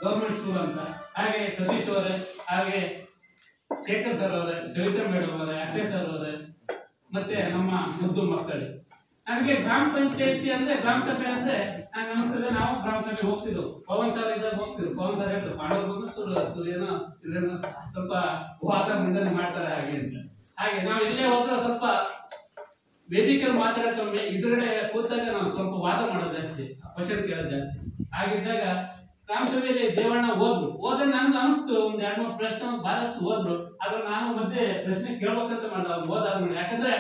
ಗೌರ್ಮೆಂಟ್ ಸ್ಕೂಲ್ ಅಂತ, ಹಾಗೆ ಸತೀಶ್ ಅವರೇ, ಹಾಗೆ ಶೇಖರ್ ಸರ್ ಅವರೇ, ಸವಿತಾ ಮೇಡಮ್ ಅವರೇ, ಅಕ್ಷಯ್ ಸರ್ ಅವರೇ, ಮತ್ತೆ ನಮ್ಮ ಮುದ್ದು ಮಕ್ಕಳು. ನನಗೆ ಗ್ರಾಮ ಪಂಚಾಯತಿ ಅಂದ್ರೆ ಗ್ರಾಮ ಸಭೆ ಅಂದ್ರೆ ನಂಗೆ ಅನಿಸ್ತದೆ, ನಾವು ಗ್ರಾಮ ಸಭೆ ಹೋಗ್ತಿದ್ವು. ಪವನ್ ಸರ್ ಇದ್ದಾಗ ಹೋಗ್ತಿದ್ವು. ಪವನ್ ಸರ್ ಹೇಳ್ತಾರೆ ಮಾಡೋದು ಏನೋ ಸ್ವಲ್ಪ ವಾದ ಮಂಡನೆ ಮಾಡ್ತಾರೆ ಹಾಗೆ ಅಂತ. ಹಾಗೆ ನಾವು ಇಲ್ಲೇ ಹೋದ್ರೆ ಸ್ವಲ್ಪ ವೇದಿಕೆಯಲ್ಲಿ ಮಾತಾಡೋಕೆ ಇದ್ರಗಡೆ ಕೂತಾಗ ನಾವು ಸ್ವಲ್ಪ ವಾದ ಮಾಡೋದು ಜಾಸ್ತಿ, ಕ್ವಶನ್ ಕೇಳೋದು ಜಾಸ್ತಿ. ಹಾಗಿದ್ದಾಗ ಗ್ರಾಮ ಸಭೆಯಲ್ಲಿ ದೇವಣ್ಣ ಹೋದ್ರೆ ನನಗೆ ಅನಿಸ್ತು ಒಂದ್ 2-3 ಪ್ರಶ್ನೆ ಬಹಳಷ್ಟು ಹೋದ್ರು. ಆದ್ರೆ ನಾನು ಮಧ್ಯೆ ಪ್ರಶ್ನೆ ಕೇಳ್ಬೇಕಂತ ಮಾಡ್ದೆ ಅವ್ರು ಹೋದಾದ್ಮೇಲೆ. ಯಾಕಂದ್ರೆ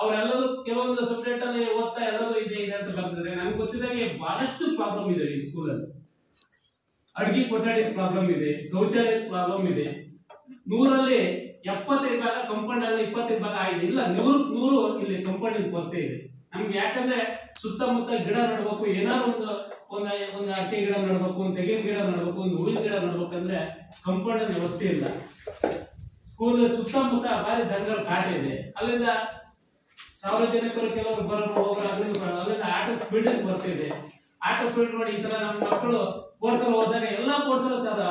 ಅವರೆಲ್ಲರೂ ಕೆಲವೊಂದು ಸಬ್ಜೆಕ್ಟ್ ಅಲ್ಲಿ ಓದ್ತಾ ಎಲ್ಲರೂ ಇದೆ ಅಂತ ಬರ್ತಿದ್ರೆ ನನ್ಗೆ ಗೊತ್ತಿದ್ದಾಗೆ ಬಹಳಷ್ಟು ಪ್ರಾಬ್ಲಮ್ ಇದೆ ಈ ಸ್ಕೂಲಲ್ಲಿ. ಅಡ್ಗೆ ಕೊಠಡಿ ಪ್ರಾಬ್ಲಮ್ ಇದೆ, ಶೌಚಾಲಯ ಪ್ರಾಬ್ಲಮ್ ಇದೆ. 100ರಲ್ಲಿ 75 ಭಾಗ ಕಂಪೌಂಡ್ ಅಲ್ಲಿ 25 ಭಾಗ ಆಗಿದೆ. ಇಲ್ಲ 100 ಇಲ್ಲಿ ಕಂಪೌಂಡ್ ಕೊರತೆ ಇದೆ ನಮ್ಗೆ. ಯಾಕಂದ್ರೆ ಸುತ್ತಮುತ್ತ ಗಿಡ ನಡ್ಬೇಕು, ಏನಾದ್ರು ಒಂದು ಅಡಿಕೆ ಗಿಡ ನಡ್ಬೇಕು, ಒಂದು ತೆಂಗಿನ ಗಿಡ ನಡ್ಬೇಕು, ಒಂದು ಹೂವಿನ ಗಿಡ ನಡ್ಬೇಕಂದ್ರೆ ಕಂಪೌಂಡ್ ವ್ಯವಸ್ಥೆ ಇಲ್ಲ. ಸ್ಕೂಲ್ ಸುತ್ತಮುತ್ತ ಭಾರಿ ದನಗಳ ಕಾಟ ಇದೆ. ಅಲ್ಲಿಂದ ಸಾರ್ವಜನಿಕರು ಕೆಲವರು ಬರೋರು ಹೋಗೋರು, ಅಲ್ಲಿಂದ ಆಟೋ ಫೀಲ್ಡ್ ಬರ್ತಿದೆ. ಆಟೋ ಫೀಲ್ಡ್ ನೋಡಿ ಈ ಸಲ ನಮ್ಮ ಮಕ್ಕಳು ಕೋರ್ಸಲ್ಲಿ ಹೋದಾಗ ಎಲ್ಲಾ ಕೋರ್ಸಲ್ಲೂ ಸರ್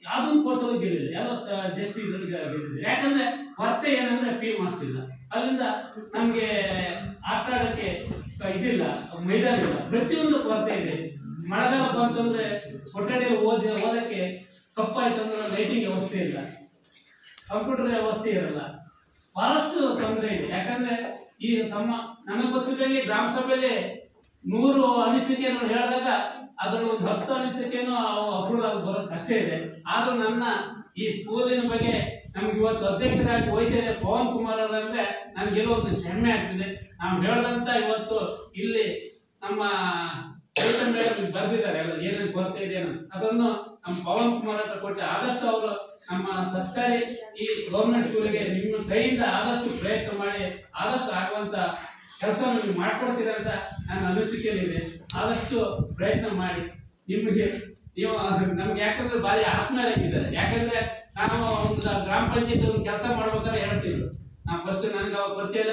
ಯಾವ್ದೊಂದು ಕೋರ್ಸಲ್ಲೂ ಗೆಲ್ಲಿದೆ, ಎಲ್ಲ ಜಸ್ಟ್ ಇದ್ರಿಗೆ ಗೆದ್ದಿದೆ. ಯಾಕಂದ್ರೆ ವರ್ತೆ ಏನಂದ್ರೆ ಫೀ ಮಾಡ್ತಿಲ್ಲ. ಅಲ್ಲಿಂದ ನಮ್ಗೆ ಆಟ ಆಡಕ್ಕೆ ಇದಿಲ್ಲ, ಮೈದಾನ ಇಲ್ಲ, ಪ್ರತಿಯೊಂದು ಕೊರತೆ ಇದೆ. ಮಳೆಗಾಲ ಬಂತಂದ್ರೆ ಕೊಠಡಿಯಲ್ಲಿ ಓದಕ್ಕೆ ಕಪ್ಪಾಯ್ತು ಅಂದ್ರೆ ಲೈಟಿಂಗ್ ವ್ಯವಸ್ಥೆ ಇಲ್ಲ, ಕಂಪ್ಯೂಟರ್ ವ್ಯವಸ್ಥೆ ಇರಲ್ಲ, ಬಹಳಷ್ಟು ತೊಂದರೆ ಇದೆ. ಯಾಕಂದ್ರೆ ಈ ನಮಗೆ ಗೊತ್ತಿದ್ದಂಗೆ ಗ್ರಾಮ ಸಭೆಯಲ್ಲಿ 100 ಅನಿಸಿಕೆಯನ್ನು ಹೇಳಿದಾಗ ಅದರ ಒಂದು 10 ಅನಿಸಿಕೆನೂ ಅಪ್ರೂವಲ್ ಆಗಿ ಬರೋದು ಕಷ್ಟ ಇದೆ. ಆದ್ರೂ ನನ್ನ ಈ ಸ್ಕೂಲಿನ ಬಗ್ಗೆ ನಮ್ಗೆ ಇವತ್ತು ಅಧ್ಯಕ್ಷರಾಗಿ ವಹಿಸಿದ ಪವನ್ ಕುಮಾರ್ ಅವರಂದ್ರೆ ನಮ್ಗೆಲ್ಲೋ ಒಂದು ಹೆಮ್ಮೆ ಆಗ್ತಿದೆ. ನಾವು ಹೇಳ್ದಂತ ಇವತ್ತು ಇಲ್ಲಿ ನಮ್ಮ ಚೈತನ್ಯ ಮೇಡಮ್ ಬರ್ದಿದ್ದಾರೆ ಎಲ್ಲ ಏನೇನು ಕೊರತೆ ಇದೆ ಅದನ್ನು ನಮ್ಮ ಪವನ್ ಕುಮಾರ್ ಹತ್ರ ಕೊಟ್ಟೆ. ಆದಷ್ಟು ಅವರು ನಮ್ಮ ಸರ್ಕಾರಿ ಈ ಗೌರ್ಮೆಂಟ್ ಸ್ಕೂಲಿಗೆ ನಿಮ್ಮ ಕೈಯಿಂದ ಆದಷ್ಟು ಪ್ರಯತ್ನ ಮಾಡಿ ಆದಷ್ಟು ಆಗುವಂತ ಕೆಲಸವನ್ನು ನೀವು ಮಾಡ್ಕೊಡ್ತೀರ ಅಂತ ನನ್ನ ಅನಿಸಿಕೆಯಲ್ಲಿದೆ. ಆದಷ್ಟು ಪ್ರಯತ್ನ ಮಾಡಿ ನಿಮಗೆ ನೀವು ನಮ್ಗೆ ಯಾಕಂದ್ರೆ ಭಾರಿ ಆತ್ಮೀಯರಾಗಿದ್ದಾರೆ. ಯಾಕಂದ್ರೆ ನಾವು ಒಂದು ಗ್ರಾಮ ಪಂಚಾಯತ್ ಒಂದು ಕೆಲಸ ಮಾಡ್ಬೇಕಾದ್ರೆ ಹೇಳ್ತಿದ್ರು. ನಾವು ಫಸ್ಟ್ ನನಗೆ ಅವಾಗ ಪರಿಚಯ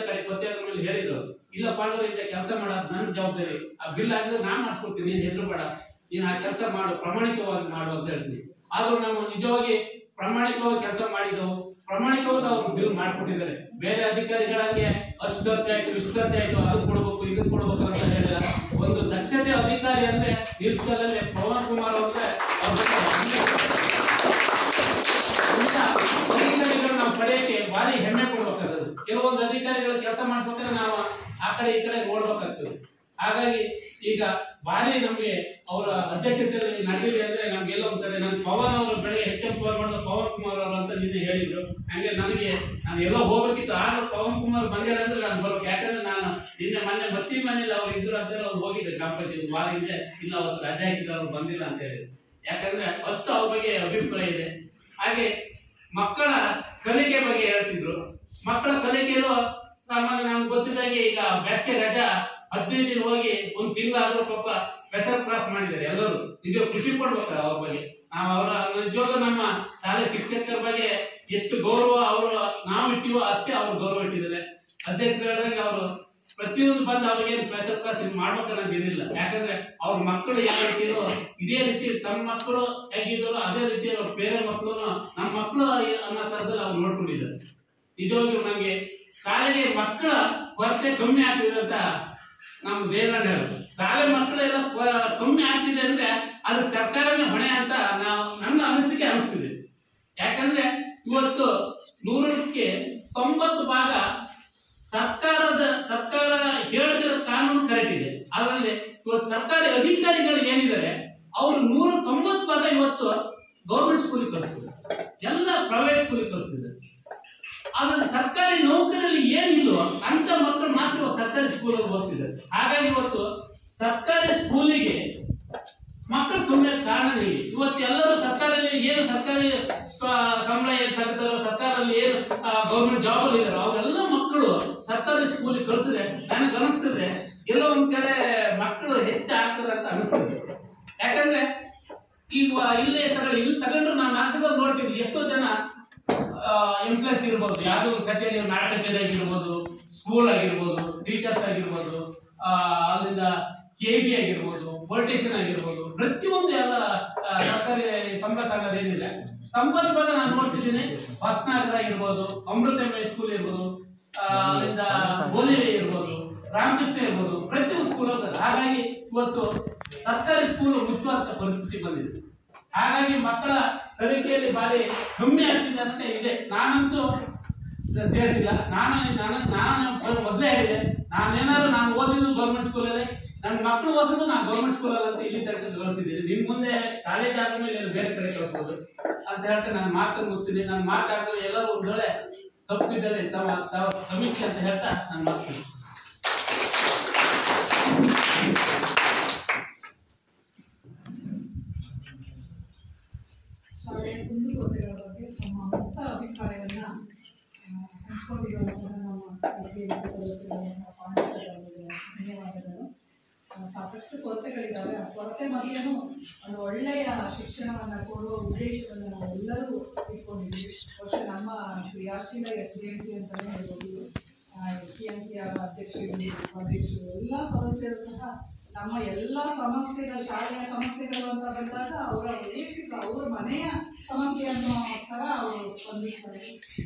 ಮೇಲೆ ಹೇಳಿದ್ರು, ಇಲ್ಲ ಪಾಂಡವರು ಇಲ್ಲ ಕೆಲಸ ಮಾಡೋದು ನನ್ನ ಜವಾಬ್ದಾರಿ, ಆ ಬಿಲ್ ಆಗಿದ್ರೆ ನಾನು ಮಾಡಿಸ್ಕೊಡ್ತೀನಿ, ನೀನು ಹೆದ್ರು ಬೇಡ, ನೀನು ಆ ಕೆಲಸ ಮಾಡು, ಪ್ರಾಮಾಣಿಕವಾಗಿ ಮಾಡು ಅಂತ ಹೇಳ್ತೀನಿ. ಆದ್ರೂ ನಾವು ನಿಜವಾಗಿ ಪ್ರಾಮಾಣಿಕವಾಗಿ ಕೆಲಸ ಮಾಡಿದವು, ಪ್ರಾಮಾಣಿಕವಾಗಿ ಅವ್ರು ಬಿಲ್ ಮಾಡ್ಕೊಟ್ಟಿದ್ದಾರೆ. ಬೇರೆ ಅಧಿಕಾರಿಗಳಿಗೆ ಅಷ್ಟು ಖರ್ಚು ಆಯ್ತು, ಇಷ್ಟು ಖರ್ಚು ಆಯ್ತು, ಅದು ಕೊಡ್ಬೇಕು ಇದು ಕೊಡ್ಬೇಕು ಅಂತ ಹೇಳಿಲ್ಲ. ಒಂದು ದಕ್ಷತೆ ಅಧಿಕಾರಿ ಅಂದ್ರೆ ನಿಲ್ಸ್ಕಲ್ಲೇ ಪವನ್ ಕುಮಾರ್ ಅವ್ರೆ ಅಧಿಕಾರಿಗಳು ನಾವು ಪಡೆಯಕ್ಕೆ ಭಾರಿ ಹೆಮ್ಮೆ ಕೊಡ್ಬೇಕಾಗ್ತದೆ. ಕೆಲವೊಂದು ಅಧಿಕಾರಿಗಳ ಕೆಲಸ ಮಾಡಿಸ್ಬೇಕಾದ್ರೆ ನಾವು ಆ ಕಡೆ ಈ ಕಡೆ ನೋಡ್ಬೇಕಾಗ್ತದೆ. ಹಾಗಾಗಿ ಈಗ ಭಾರಿ ನಮ್ಗೆ ಅವರ ಅಧ್ಯಕ್ಷತೆಯಲ್ಲಿ ನಡೆದಿದೆ ಅಂದ್ರೆ ನಮ್ಗೆಲ್ಲ ಒಂದ್ ಕಡೆ ನನ್ ಪವನ್ ಅವರು ಬೆಳಗ್ಗೆ ಹೆಚ್ಚು ಪವನ್ ಕುಮಾರ್ ಅವರು ಅಂತ ನಿನ್ನೆ ಹೇಳಿದ್ರು. ಹಂಗೆ ನಾನು ಎಲ್ಲೋ ಹೋಗ್ಬೇಕಿತ್ತು, ಆದ್ರೂ ಪವನ್ ಕುಮಾರ್ ಬಂದಿಲ್ಲ ಅಂದ್ರೆ ನಾನು ಬರ್ಬೇಕು. ಯಾಕಂದ್ರೆ ನಾನು ನಿನ್ನೆ ಮೊನ್ನೆ ಮನೇಲಿ ಅವ್ರು ಇದ್ರು ಅಂತ ಅವ್ರು ಹೋಗಿದ್ದೆ ಗ್ರಾಮ ಪಂಚಾಯತ್ ವಾರ ಹಿಂದೆ. ಇಲ್ಲ ಅವತ್ತು ರಜೆ ಹಾಕಿದ್ರು, ಅವ್ರು ಬಂದಿಲ್ಲ ಅಂತ ಹೇಳಿ. ಯಾಕಂದ್ರೆ ಅಷ್ಟು ಅವ್ರ ಬಗ್ಗೆ ಅಭಿಪ್ರಾಯ ಇದೆ. ಹಾಗೆ ಮಕ್ಕಳ ಕಲಿಕೆ ಬಗ್ಗೆ ಹೇಳ್ತಿದ್ರು. ಮಕ್ಕಳ ಕಲಿಕೆಯಲ್ಲೂ ಸಾಮಾನ್ಯ ನಮ್ಗೆ ಗೊತ್ತಿದ್ದಾಗೆ ಈಗ ಬೇಸಿಗೆ ರಜಾ 15 ದಿನ ಹೋಗಿ 1 ತಿಂಗಳಾದ್ರೂ ಪಾಪ ಸ್ಪೆಷಲ್ ಕ್ಲಾಸ್ ಮಾಡಿದ್ದಾರೆ ಎಲ್ಲರೂ. ಇದು ಖುಷಿ ಪಡ್ಬೇಕು ಅವ್ರ ಬಗ್ಗೆ. ನಾವು ಅವರ ನಿಜವಾಗ್ಲೂ ನಮ್ಮ ಶಾಲೆ ಶಿಕ್ಷಕರ ಬಗ್ಗೆ ಎಷ್ಟು ಗೌರವ ಅವರು ನಾವು ಇಟ್ಟಿವೋ ಅಷ್ಟೇ ಅವ್ರು ಗೌರವ ಇಟ್ಟಿದ್ದಾರೆ. ಅಧ್ಯಕ್ಷರಾಗಿ ಅವರು ಪ್ರತಿಯೊಂದು ಬಂದು ಅವ್ರಿಗೆ ಸ್ಪೆಷಲ್ ಕ್ಲಾಸ್ ಮಾಡ್ಬೇಕನ್ನೋದು ಏನಿಲ್ಲ. ಯಾಕಂದ್ರೆ ಅವ್ರ ಮಕ್ಕಳು ಯಾವ ರೀತಿಯೋ ಇದೇ ರೀತಿ ತಮ್ಮ ಮಕ್ಕಳು ಹೇಗಿದ್ರು ಅದೇ ರೀತಿ ಅವ್ರ ಬೇರೆ ಮಕ್ಕಳು ನಮ್ಮ ಮಕ್ಕಳು ಅನ್ನೋ ತರದಲ್ಲಿ ಅವ್ರು ನೋಡ್ಕೊಂಡಿದ್ದಾರೆ. ನಿಜವಾಗಿಯೂ ನಮ್ಗೆ ಶಾಲೆಗೆ ಮಕ್ಕಳ ಕೊರತೆ ಕಮ್ಮಿ ಆಗ್ತಿದೆ ಅಂತ ನಮ್ಮ ದೇವರನ್ನ ಹೇಳುದು. ಶಾಲೆ ಮಕ್ಕಳೆಲ್ಲ ಕಮ್ಮಿ ಆಗ್ತಿದೆ ಅಂದ್ರೆ ಅದು ಸರ್ಕಾರನೇ ಹೊಣೆ ಅಂತ ನನ್ನ ಅನಿಸಿಕೆ ಅನಿಸ್ತಿದೆ. ಯಾಕಂದ್ರೆ ಇವತ್ತು 100ಕ್ಕೆ 90 ಭಾಗ ಸರ್ಕಾರ ಹೇಳಿದ ಕಾನೂನು ಕರೆಕ್ಟ್ ಇದೆ. ಅದರಲ್ಲಿ ಇವತ್ತು ಸರ್ಕಾರಿ ಅಧಿಕಾರಿಗಳು ಏನಿದ್ದಾರೆ ಅವರು 190 ಭಾಗ ಇವತ್ತು ಗೌರ್ಮೆಂಟ್ ಸ್ಕೂಲಿಗೆ ಕಳಿಸ್ತಿದ್ದಾರೆ, ಎಲ್ಲ ಪ್ರೈವೇಟ್ ಸ್ಕೂಲಿಗೆ ಕಳಿಸ್ತಿದ್ದಾರೆ. ಆದ್ರೆ ಸರ್ಕಾರಿ ನೌಕರಲ್ಲಿ ಏನಿಲ್ಲೋ ಅಂತ ಮಕ್ಕಳು ಮಾತ್ರ ಸರ್ಕಾರಿ ಸ್ಕೂಲಲ್ಲಿ ಓದ್ತಿದ್ದಾರೆ. ಹಾಗಾಗಿ ಇವತ್ತು ಸರ್ಕಾರಿ ಸ್ಕೂಲಿಗೆ ಮಕ್ಕಳು ಕಮ್ಮಿ ಕಾರಣ ಇಲ್ಲ. ಇವತ್ತು ಎಲ್ಲರೂ ಸರ್ಕಾರದಲ್ಲಿ ಏನು ಸರ್ಕಾರಿ ಸಂಬಳ ಏನು ತಗ್ತಾರೋ, ಸರ್ಕಾರದಲ್ಲಿ ಏನು ಗೌರ್ಮೆಂಟ್ ಜಾಬ್ ಅಲ್ಲಿ ಇದಾರೋ ಅವರೆಲ್ಲ ಮಕ್ಕಳು ಸರ್ಕಾರಿ ಸ್ಕೂಲಿಗೆ ಕಳಿಸಿದ್ರೆ ನನಗೆ ಅನಿಸ್ತದೆ ಎಲ್ಲ ಒಂದ್ ಕಡೆ ಮಕ್ಕಳು ಹೆಚ್ಚಾಗ್ತಾರೆ ಅಂತ ಅನಿಸ್ತದೆ. ಯಾಕಂದ್ರೆ ಈಗ ಇಲ್ಲಿ ತಗೊಂಡ್ರು ನಾವು ನಾಟಕದಲ್ಲಿ ನೋಡ್ತೀವಿ ಎಷ್ಟೋ ಜನ ಎಂಪ್ಲಾಯ್ಸ್ ಇರ್ಬೋದು, ಯಾವ್ದೋ ಕಚೇರಿ ನಾಟಕ ಕಚೇರಿ ಆಗಿರ್ಬೋದು, ಸ್ಕೂಲ್ ಆಗಿರ್ಬೋದು, ಟೀಚರ್ಸ್ ಆಗಿರ್ಬೋದು, ಅಲ್ಲಿಂದ KB ಆಗಿರ್ಬೋದು, ಪೊಲಿಟಿಷಿಯನ್ ಆಗಿರ್ಬೋದು, ಪ್ರತಿಯೊಂದು ಎಲ್ಲ ಸರ್ಕಾರಿ ಸಂಬಳ ತಗೋದೇನಿದೆ 90 ಭಾಗ ನಾನು ನೋಡ್ತಿದ್ದೀನಿ. ಹೊಸನಗರ ಇರ್ಬೋದು, ಅಮೃತ ಸ್ಕೂಲ್ ಇರ್ಬೋದು, ಅಲ್ಲಿಂದ ಗೋಲಿ ಇರ್ಬೋದು, ರಾಮಕೃಷ್ಣ ಇರ್ಬೋದು, ಪ್ರತಿಯೊಂದು ಸ್ಕೂಲ್ ಹೋಗ್ತದೆ. ಹಾಗಾಗಿ ಇವತ್ತು ಸರ್ಕಾರಿ ಸ್ಕೂಲ್ ಮುಚ್ಚುವಂತ ಪರಿಸ್ಥಿತಿ ಬಂದಿದೆ. ಹಾಗಾಗಿ ಮಕ್ಕಳ ಕಲಿಕೆಯಲ್ಲಿ ಭಾರಿ ಕಮ್ಮಿ ಆಗ್ತಿದೆ ಅಂತ ಇದೆ. ನಾನಂತೂ ಸೇರಿಸಿಲ್ಲ. ನಾನು ಮೊದಲೇ ಹೇಳಿದೆ, ನಾನು ಓದಿದ್ದು ಗೌರ್ಮೆಂಟ್ ಸ್ಕೂಲಲ್ಲಿ, ನನ್ನ ಮಕ್ಕಳು ಓದಿದ್ದು ನಾನು ಗೌರ್ಮೆಂಟ್ ಸ್ಕೂಲಲ್ಲಿ ಅಂತ ಇಲ್ಲಿ ತನಕ ಕಳಿಸಿದ್ದೀನಿ. ನಿಮ್ ಮುಂದೆ ಕಾಲೇಜ್ ಆದ್ಮೇಲೆ ಬೇರೆ ಕಡೆ ಕಳಿಸ್ಬೋದು ಅಂತ ಹೇಳ್ತಾ ನಾನು ಮಾತು ಮುಗಿಸ್ತೀನಿ. ನನ್ನ ಮಾತಾಡಿದ್ರೆ ಎಲ್ಲರೂ ಒಂದ್ ವೇಳೆ ತಪ್ಪಿದ್ದರೆ ಸಮೀಕ್ಷೆ ಅಂತ ಹೇಳ್ತಾ ನಾನು ಮಾಡ್ತೀನಿ. ಶಾಲೆಯ ಕುಂದುಕೊರತೆಗಳ ಬಗ್ಗೆ ನಮ್ಮ ಮುಕ್ತ ಅಭಿಪ್ರಾಯವನ್ನ ಹಂಚ್ಕೊಂಡಿರುವಂತಹ ನಮ್ಮ ಧನ್ಯವಾದಗಳು. ಸಾಕಷ್ಟು ಕೊರತೆಗಳಿದ್ದಾವೆ. ಆ ಕೊರತೆ ಮಧ್ಯೆನೂ ಒಂದು ಒಳ್ಳೆಯ ಶಿಕ್ಷಣವನ್ನು ಕೊಡುವ ಉದ್ದೇಶವನ್ನು ನಾವೆಲ್ಲರೂ ಇಟ್ಕೊಂಡಿದ್ದೀವಿ. ಬಹುಶಃ ನಮ್ಮ ಕ್ರಿಯಾಶೀಲ SDMC ಅಂತಲೇ ಹೇಳ್ಬೋದು. SDMC ಅಧ್ಯಕ್ಷರು, ಉಪಾಧ್ಯಕ್ಷರು, ಎಲ್ಲ ಸದಸ್ಯರು ಸಹ ನಮ್ಮ ಎಲ್ಲ ಸಮಸ್ಯೆಗಳು, ಶಾಲೆಯ ಸಮಸ್ಯೆಗಳು ಅಂತ ಬಂದಾಗ ಅವರ ವೈಯಕ್ತಿಕ ಅವ್ರ ಮನೆಯ ಸಮಸ್ಯೆ ಅನ್ನೋ ಥರ ಅವರು ಸ್ಪಂದಿಸ್ತಾರೆ.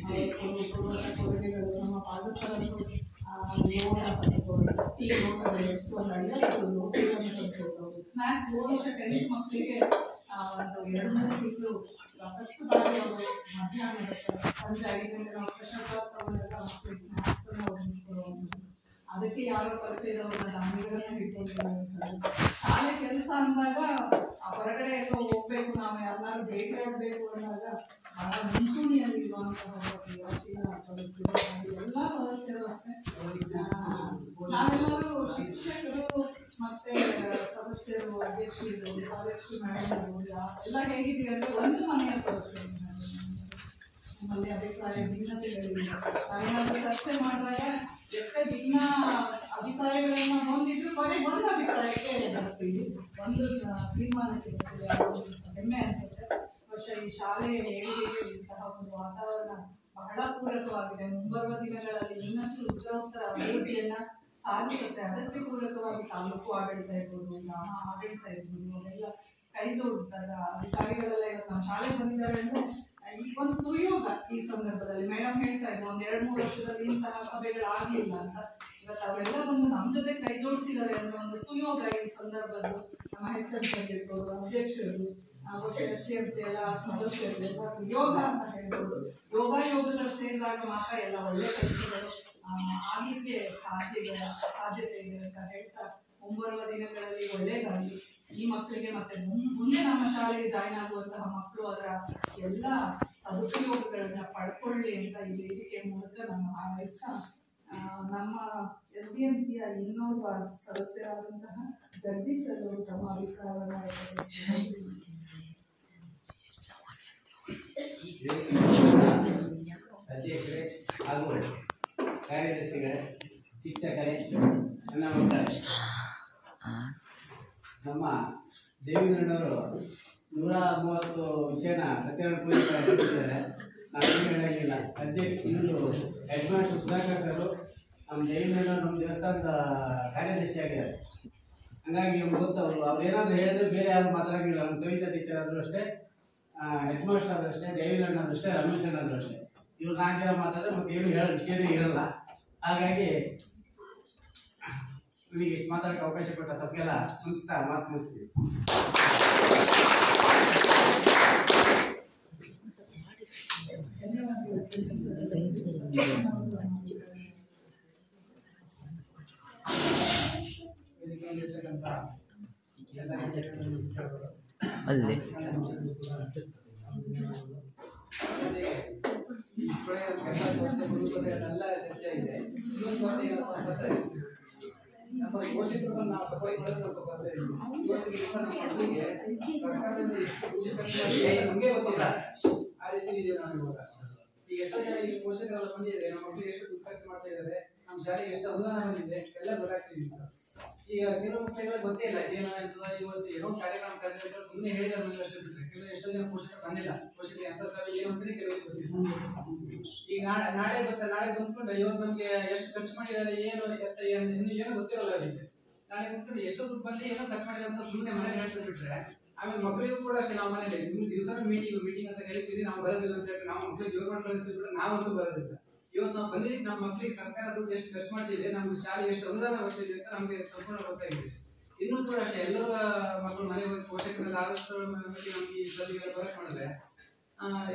ಅವರು ಕೊಡುವಂಥ ಕೊಡುಗೆಗಳು ನಮ್ಮ ಪಾದಸ್ಥರಂತೂ ನೋಟ ಟೀ ನೋಟಗಳು ಎಷ್ಟು ಒಂದು 50 ನೋಟಗಳನ್ನು ತಂದುಕೊಡ್ತಾರೆ. ಸ್ನ್ಯಾಕ್ಸ್ ಹೋದ ವರ್ಷ 10th ಮಕ್ಕಳಿಗೆ ಒಂದು 2-3 ತಿಂಗಳು ಸಾಕಷ್ಟು ಬಾರಿ ಅವರು ಮಧ್ಯಾಹ್ನ ಸಂಜೆ 5 ಗಂಟೆ ನಾವು ಸ್ಪೆಷಲ್ ಕ್ಲಾಸ್ ತಗೊಂಡೆಲ್ಲ ಮಕ್ಕಳಿಗೆ ಸ್ನ್ಯಾಕ್ಸನ್ನು ಒದಗಿಸ್ಕೊಡುವಂಥದ್ದು. ಅದಕ್ಕೆ ಯಾರೋ ಪರಿಚಯದವ್ರನ್ನ ದಾನಿಗಳನ್ನ ಇಟ್ಕೊಂಡಿದ್ದಾರೆ. ಶಾಲೆ ಕೆಲಸ ಅಂದಾಗ ಹೊರಗಡೆ ಎಲ್ಲೋ ಹೋಗ್ಬೇಕು, ನಾವು ಯಾರನ್ನಾರು ಭೇಟಿ ಆಗಬೇಕು ಅಂದಾಗ ಬಹಳ ಮುಂಚೂಣಿಯಲ್ಲಿರುವಂತಹ ಕ್ರಿಯಾಶೀಲ ಸದಸ್ಯರು, ಎಲ್ಲ ಸದಸ್ಯರು ಅಷ್ಟೇ. ನಾವೆಲ್ಲರೂ ಶಿಕ್ಷಕರು ಮತ್ತೆ ಸದಸ್ಯರು, ಅಧ್ಯಕ್ಷರು, ಉಪಾಧ್ಯಕ್ಷರು, ಮೇಡಮ್ ಎಲ್ಲ ಹೇಗಿದ್ದೀವಿ ಅಂದರೆ ಒಂದು ಮನೆಯ ಸದಸ್ಯರು. ನಮ್ಮಲ್ಲಿ ಅಭಿಪ್ರಾಯ ಭಿನ್ನತೆಗಳಿಲ್ಲ. ನಾವೇನಾದ್ರೂ ಚರ್ಚೆ ಮಾಡಿದಾಗ ಎಷ್ಟೇ ಭಿನ್ನ ಅಭಿಪ್ರಾಯಗಳನ್ನ ಹೊಂದಿದ್ರು ಕೊನೆಗೆ ಒಂದು ಅಭಿಪ್ರಾಯಕ್ಕೆ ಬರ್ತೀವಿ, ಒಂದು ತೀರ್ಮಾನಕ್ಕೆ ಬರ್ತೀವಿ. ಅದು ಹೆಮ್ಮೆ ಅನ್ಸುತ್ತೆ. ಬಹುಶಃ ಈ ಶಾಲೆ ಹೇಗೆ ಇಂತಹ ಒಂದು ವಾತಾವರಣ ಬಹಳ ಪೂರಕವಾಗಿದೆ. ಮುಂಬರುವ ದಿನಗಳಲ್ಲಿ ಇನ್ನಷ್ಟು ಉತ್ತರೋತ್ತರ ಅಭಿವೃದ್ಧಿಯನ್ನ ಸಾಧಿಸುತ್ತೆ. ಅದಕ್ಕೆ ಪೂರಕವಾಗಿ ತಾಲೂಕು ಆಡಳಿತ ಇರ್ಬೋದು, ಗ್ರಾಮ ಆಡಳಿತ ಇರ್ಬೋದು, ಅವೆಲ್ಲ ಕೈ ಜೋಡಿಸಿದಾಗ ಅಧಿಕಾರಿಗಳೆಲ್ಲ ಇವತ್ತು ನಮ್ಮ ಶಾಲೆಗೆ ಬಂದಿದ್ದಾರೆ ಅಂದ್ರೆ ಈಗ ಒಂದು ಸುಯೋಗ. ಈ ಸಂದರ್ಭದಲ್ಲಿ ಮೇಡಮ್ ಹೇಳ್ತಾ ಇದ್ರು, ಒಂದ್ 2-3 ವರ್ಷದಲ್ಲಿ ಇಂತಹ ಸಭೆಗಳಾಗಲಿಲ್ಲ ಅಂತ. ಇವತ್ತು ಅವರೆಲ್ಲ ಬಂದು ನಮ್ಮ ಜೊತೆ ಕೈ ಜೋಡಿಸಿದ್ದಾರೆ ಅಂದ್ರೆ ಒಂದು ಸುಯೋಗ ಈ ಸಂದರ್ಭದ್ದು. ನಮ್ಮ ಹೆಚ್ಚಿರ್ಬೋದು, ಅಧ್ಯಕ್ಷರು, SCMC ಎಲ್ಲ ಸದಸ್ಯರು ಎಲ್ಲ ಯೋಗ ಅಂತ ಹೇಳ್ಬೋದು. ಯೋಗಗಳು ಸೇರಿದಾಗ ಮಾತ್ರ ಎಲ್ಲ ಒಳ್ಳೆ ಕೆಲಸಗಳು ಆಗಲಿಕ್ಕೆ ಸಾಧ್ಯತೆ ಇದೆ ಅಂತ ಹೇಳ್ತಾ, ಮುಂಬರುವ ದಿನಗಳಲ್ಲಿ ಒಳ್ಳೆಯದಾಗಿ ಈ ಮಕ್ಕಳಿಗೆ ಮತ್ತೆ ಮುಂದೆ ನಮ್ಮ ಶಾಲೆಗೆ ಜಾಯ್ನ್ ಆಗುವಂತಹ ಮಕ್ಕಳು ಅದರ ಎಲ್ಲ ಸದುಪಯೋಗಗಳನ್ನ ಪಡ್ಕೊಳ್ಳಿ ಅಂತ ಈ ವೇದಿಕೆ ಮೂಲಕ ನಾನು ಹಾರೈಸ್ತಾ, ನಮ್ಮ SDMCಯ ಇನ್ನೊಬ್ಬ ಸದಸ್ಯರಾದಂತಹ ಜಗದೀಶ್ ಅವರು ತಮ್ಮ ಅಭಿಪ್ರಾಯವನ್ನು ಅಧ್ಯಕ್ಷರೇ ಹಾಗೂ ಕಾರ್ಯದರ್ಶಿಗಳೇ, ಶಿಕ್ಷಕರೇ, ನನ್ನ ಮಕ್ಕಳೇ, ನಮ್ಮ ದೇವೇಂದ್ರನವರು 130 ವಿಷಯನ ಸತ್ಯನಾರಾಯಣ ಪೂಜೆ ಹೇಳಿದ್ದಾರೆ. ನಾವೇನು ಹೇಳಂಗಿಲ್ಲ. ಇಂದು ಹೆಡ್ ಮಾಸ್ಟರ್ ಸುಧಾಕರ್ ಸರ್ ನಮ್ಮ ದೇವೇಂದ್ರನವರು ನಮ್ಮ ದೇವಸ್ಥಾನದ ಕಾರ್ಯದರ್ಶಿ ಆಗಿದ್ದಾರೆ. ಹಂಗಾಗಿ ನಮ್ಗೆ ಗೊತ್ತವರು ಅವ್ರೇನಾದ್ರು ಹೇಳಿದ್ರೆ ಬೇರೆ ಯಾರು ಮಾತಾಡೋಂಗಿಲ್ಲ. ನಮ್ಮ ಸವಿತಾ ಟೀಚರ್ ಆದರೂ ಅಷ್ಟೇ, ಹೆಡ್ ಮಾಸ್ಟರ್ ಆದರೂ ಅಷ್ಟೇ, ದೇವೇಂದ್ರಣ್ಣ ಆದರೂ ಅಷ್ಟೇ, ರಮೇಶ್ ಅಣ್ಣ ಆದರೂ ಅಷ್ಟೇ. ಇವ್ರು 4 ಜನ ಮಾತಾಡಿದ್ರೆ ಮತ್ತೆ ಏನು ಹೇಳೋ ವಿಷಯನೇ ಇರಲ್ಲ. ಹಾಗಾಗಿ ನನಗೆ ಇಷ್ಟು ಮಾತಾಡೋಕ್ಕೆ ಅವಕಾಶ ಕೊಟ್ಟ ತಪ್ಪೆಲ್ಲ ಮುಗಿಸ್ತಾ ಮಾತು ಮುಗಿಸ್ತೀವಿ. ಅಲ್ಲಿ ಎಲ್ಲ ಚರ್ಚೆ ಆಗಿದೆ. ಇನ್ನೊಂದು ಏನಪ್ಪ ಅಂತಂದ್ರೆ ನಮ್ಮ ಪೋಷಕರು ನಾವು ಸಪೋರ್ಟ್ ಮಾಡೋದು ಸರ್ಕಾರದಿಂದ ನಮಗೆ ಗೊತ್ತಿಲ್ಲ. ಆ ರೀತಿ ಇದೀವಿ ನಾವು ಇವಾಗ. ಈಗ ಎಷ್ಟೋ ಜನ ಈ ಪೋಷಕರೆಲ್ಲ ಬಂದಿದೆ, ನಮ್ಮ ಮಕ್ಕಳಿಗೆ ಎಷ್ಟು ದುಡ್ಡು ಖರ್ಚು ಮಾಡ್ತಾ ಇದ್ದಾರೆ, ನಮ್ಮ ಶಾಲೆಗೆ ಎಷ್ಟು ಅನುದಾನ ಬಂದಿದೆ ಎಲ್ಲ ಗೊತ್ತಾಗ್ತಿದೆ. ಈಗ ಕೆಲವು ಮಕ್ಕಳಿಗೆಲ್ಲ ಗೊತ್ತೇ ಇಲ್ಲ ಏನೋ ಎಂತದ ಇವತ್ತು ಏನೋ ಕಾರ್ಯಕ್ರಮ ಕರೆದಿದ್ದಾರೆ ಸುಮ್ಮನೆ ಹೇಳಿದಾರೆ ಮೇಲೆ ಅಷ್ಟೇ ಬಿಟ್ಟರೆ ಕೆಲವು ಎಷ್ಟೋ ಜನ ಪೋಷಕರು ಬಂದಿಲ್ಲ. ಪೋಷಕರಿಗೆ ಅಂತ ಸಭೆ ಏನು ಅಂತಾನೆ ಕೆಲವರಿಗೆ ಗೊತ್ತಿಲ್ಲ. ಈಗ ನಾಳೆ ಬಂದ್ಕೊಂಡು ಇವತ್ತು ನಮ್ಗೆ ಎಷ್ಟು ಖರ್ಚು ಮಾಡಿದ್ದಾರೆ ಏನು ಇನ್ನು ಏನೋ ಗೊತ್ತಿರಲ್ಲ ಅವರಿಗೆ. ನಾಳೆ ಬಂದ್ಕೊಂಡು ಎಷ್ಟೋ ದುಡ್ಡು ಬಂದು ಏನೋ ಖರ್ಚು ಮಾಡಿದ್ರೆ ಅಂತ ಸುಮ್ಮನೆ ಮನೇಲಿ ಹೇಳ್ತಾ ಬಿಟ್ರೆ ಆಮೇಲೆ ಮಕ್ಕಳಿಗೂ ಕೂಡ ಅಷ್ಟೇ ನಾವು ಮನೇಲಿ ನೀವು ದಿವಸ ಮೀಟಿಂಗ್ ಅಂತ ಕರಿತೀವಿ, ನಾವು ಬರೋದಿಲ್ಲ ಅಂತ ಹೇಳಿ ನಾವು ಮಕ್ಕಳಿಗೆ ಜೋರ್ ಮಾಡಿ ಕಳಿಸ್ತೀವಿ ಬಿಟ್ರೆ ನಾವಂತೂ ಬರೋದಿಲ್ಲ. ಇವತ್ತು ನಾವು ಬಂದಿದ್ದೀವಿ, ನಮ್ಮ ಮಕ್ಕಳಿಗೆ ಸರ್ಕಾರ ದುಡ್ಡು ಎಷ್ಟು ಖರ್ಚು ಮಾಡ್ತಿದೆ, ನಮ್ಮ ಶಾಲೆಗೆ ಎಷ್ಟು ಅನುದಾನ ಬರ್ತಿದೆ ಅಂತ ನಮಗೆ ಸಂಪೂರ್ಣ ಗೊತ್ತಾಗಿದೆ. ಇನ್ನೂ ಕೂಡ ಅಷ್ಟೇ ಎಲ್ಲರ ಮಕ್ಕಳು ಮನೆಗೆ ಹೋಗಿ ಪೋಷಕರೆಲ್ಲ ಆದಷ್ಟು ನಮಗೆ ಈ ಸಭೆಗೆಲ್ಲ ಬರಕ್ ಮಾಡಿದ್ರೆ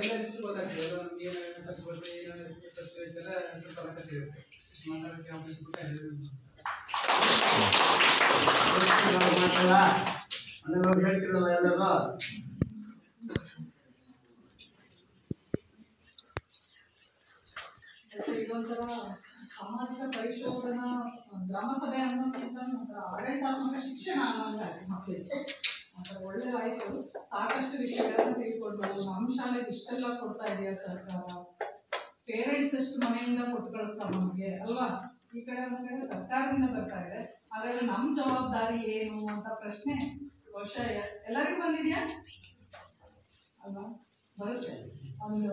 ಎಲ್ಲ ರೀತಿ ಗೊತ್ತಾಗ್ತದೆ. ಎಲ್ಲ ನಮ್ಗೆ ಏನು ಖರ್ಚು ಬರುತ್ತೆ, ಏನು ಖರ್ಚು ಎಲ್ಲ ಸ್ವಲ್ಪ ಲೆಕ್ಕ ಸಿಗುತ್ತೆ. ಮಾತಾಡೋಕ್ಕೆ ಅವಕಾಶ ಕೊಟ್ಟರೆ ಹೇಳ್ತಿರಲ್ಲ ಎಲ್ಲರೂ ಇದೊಂಥರ ಸಾಮಾಜಿಕ ಪರಿಶೋಧನಾ ಗ್ರಾಮ ಸಭೆ ಅನ್ನೋದಕ್ಕಿಂತ ಒಂಥರ ಆಡಳಿತಾತ್ಮಕ ಶಿಕ್ಷಣ ಅನ್ನೋದಾಗಿ ಮಕ್ಕಳಿಗೆ ಒಂಥರ ಒಳ್ಳೇದಾಯ್ತು. ಸಾಕಷ್ಟು ವಿಷಯಗಳನ್ನ ತಿಳ್ಕೊಳ್ಬೋದು. ನಮ್ಮ ಶಾಲೆಗೆ ಇಷ್ಟೆಲ್ಲ ಕೊಡ್ತಾ ಇದೆಯಾ ಸರ್ಕಾರ, ಪೇರೆಂಟ್ಸ್ ಎಷ್ಟು ಮನೆಯಿಂದ ಕೊಟ್ಟು ಕಳಿಸ್ತಾರೆ ನಮಗೆ ಅಲ್ವಾ. ಈ ಕಡೆ ಒಂದು ಕಡೆ ಸರ್ಕಾರದಿಂದ ಬರ್ತಾ ಇದೆ, ಹಾಗಾದ್ರೆ ನಮ್ಮ ಜವಾಬ್ದಾರಿ ಏನು ಅಂತ ಪ್ರಶ್ನೆ ಬಹುಶಃ ಎಲ್ಲರಿಗೂ ಬಂದಿದೆಯಾ ಅಲ್ವಾ. ಬರುತ್ತೆ ಒಂದು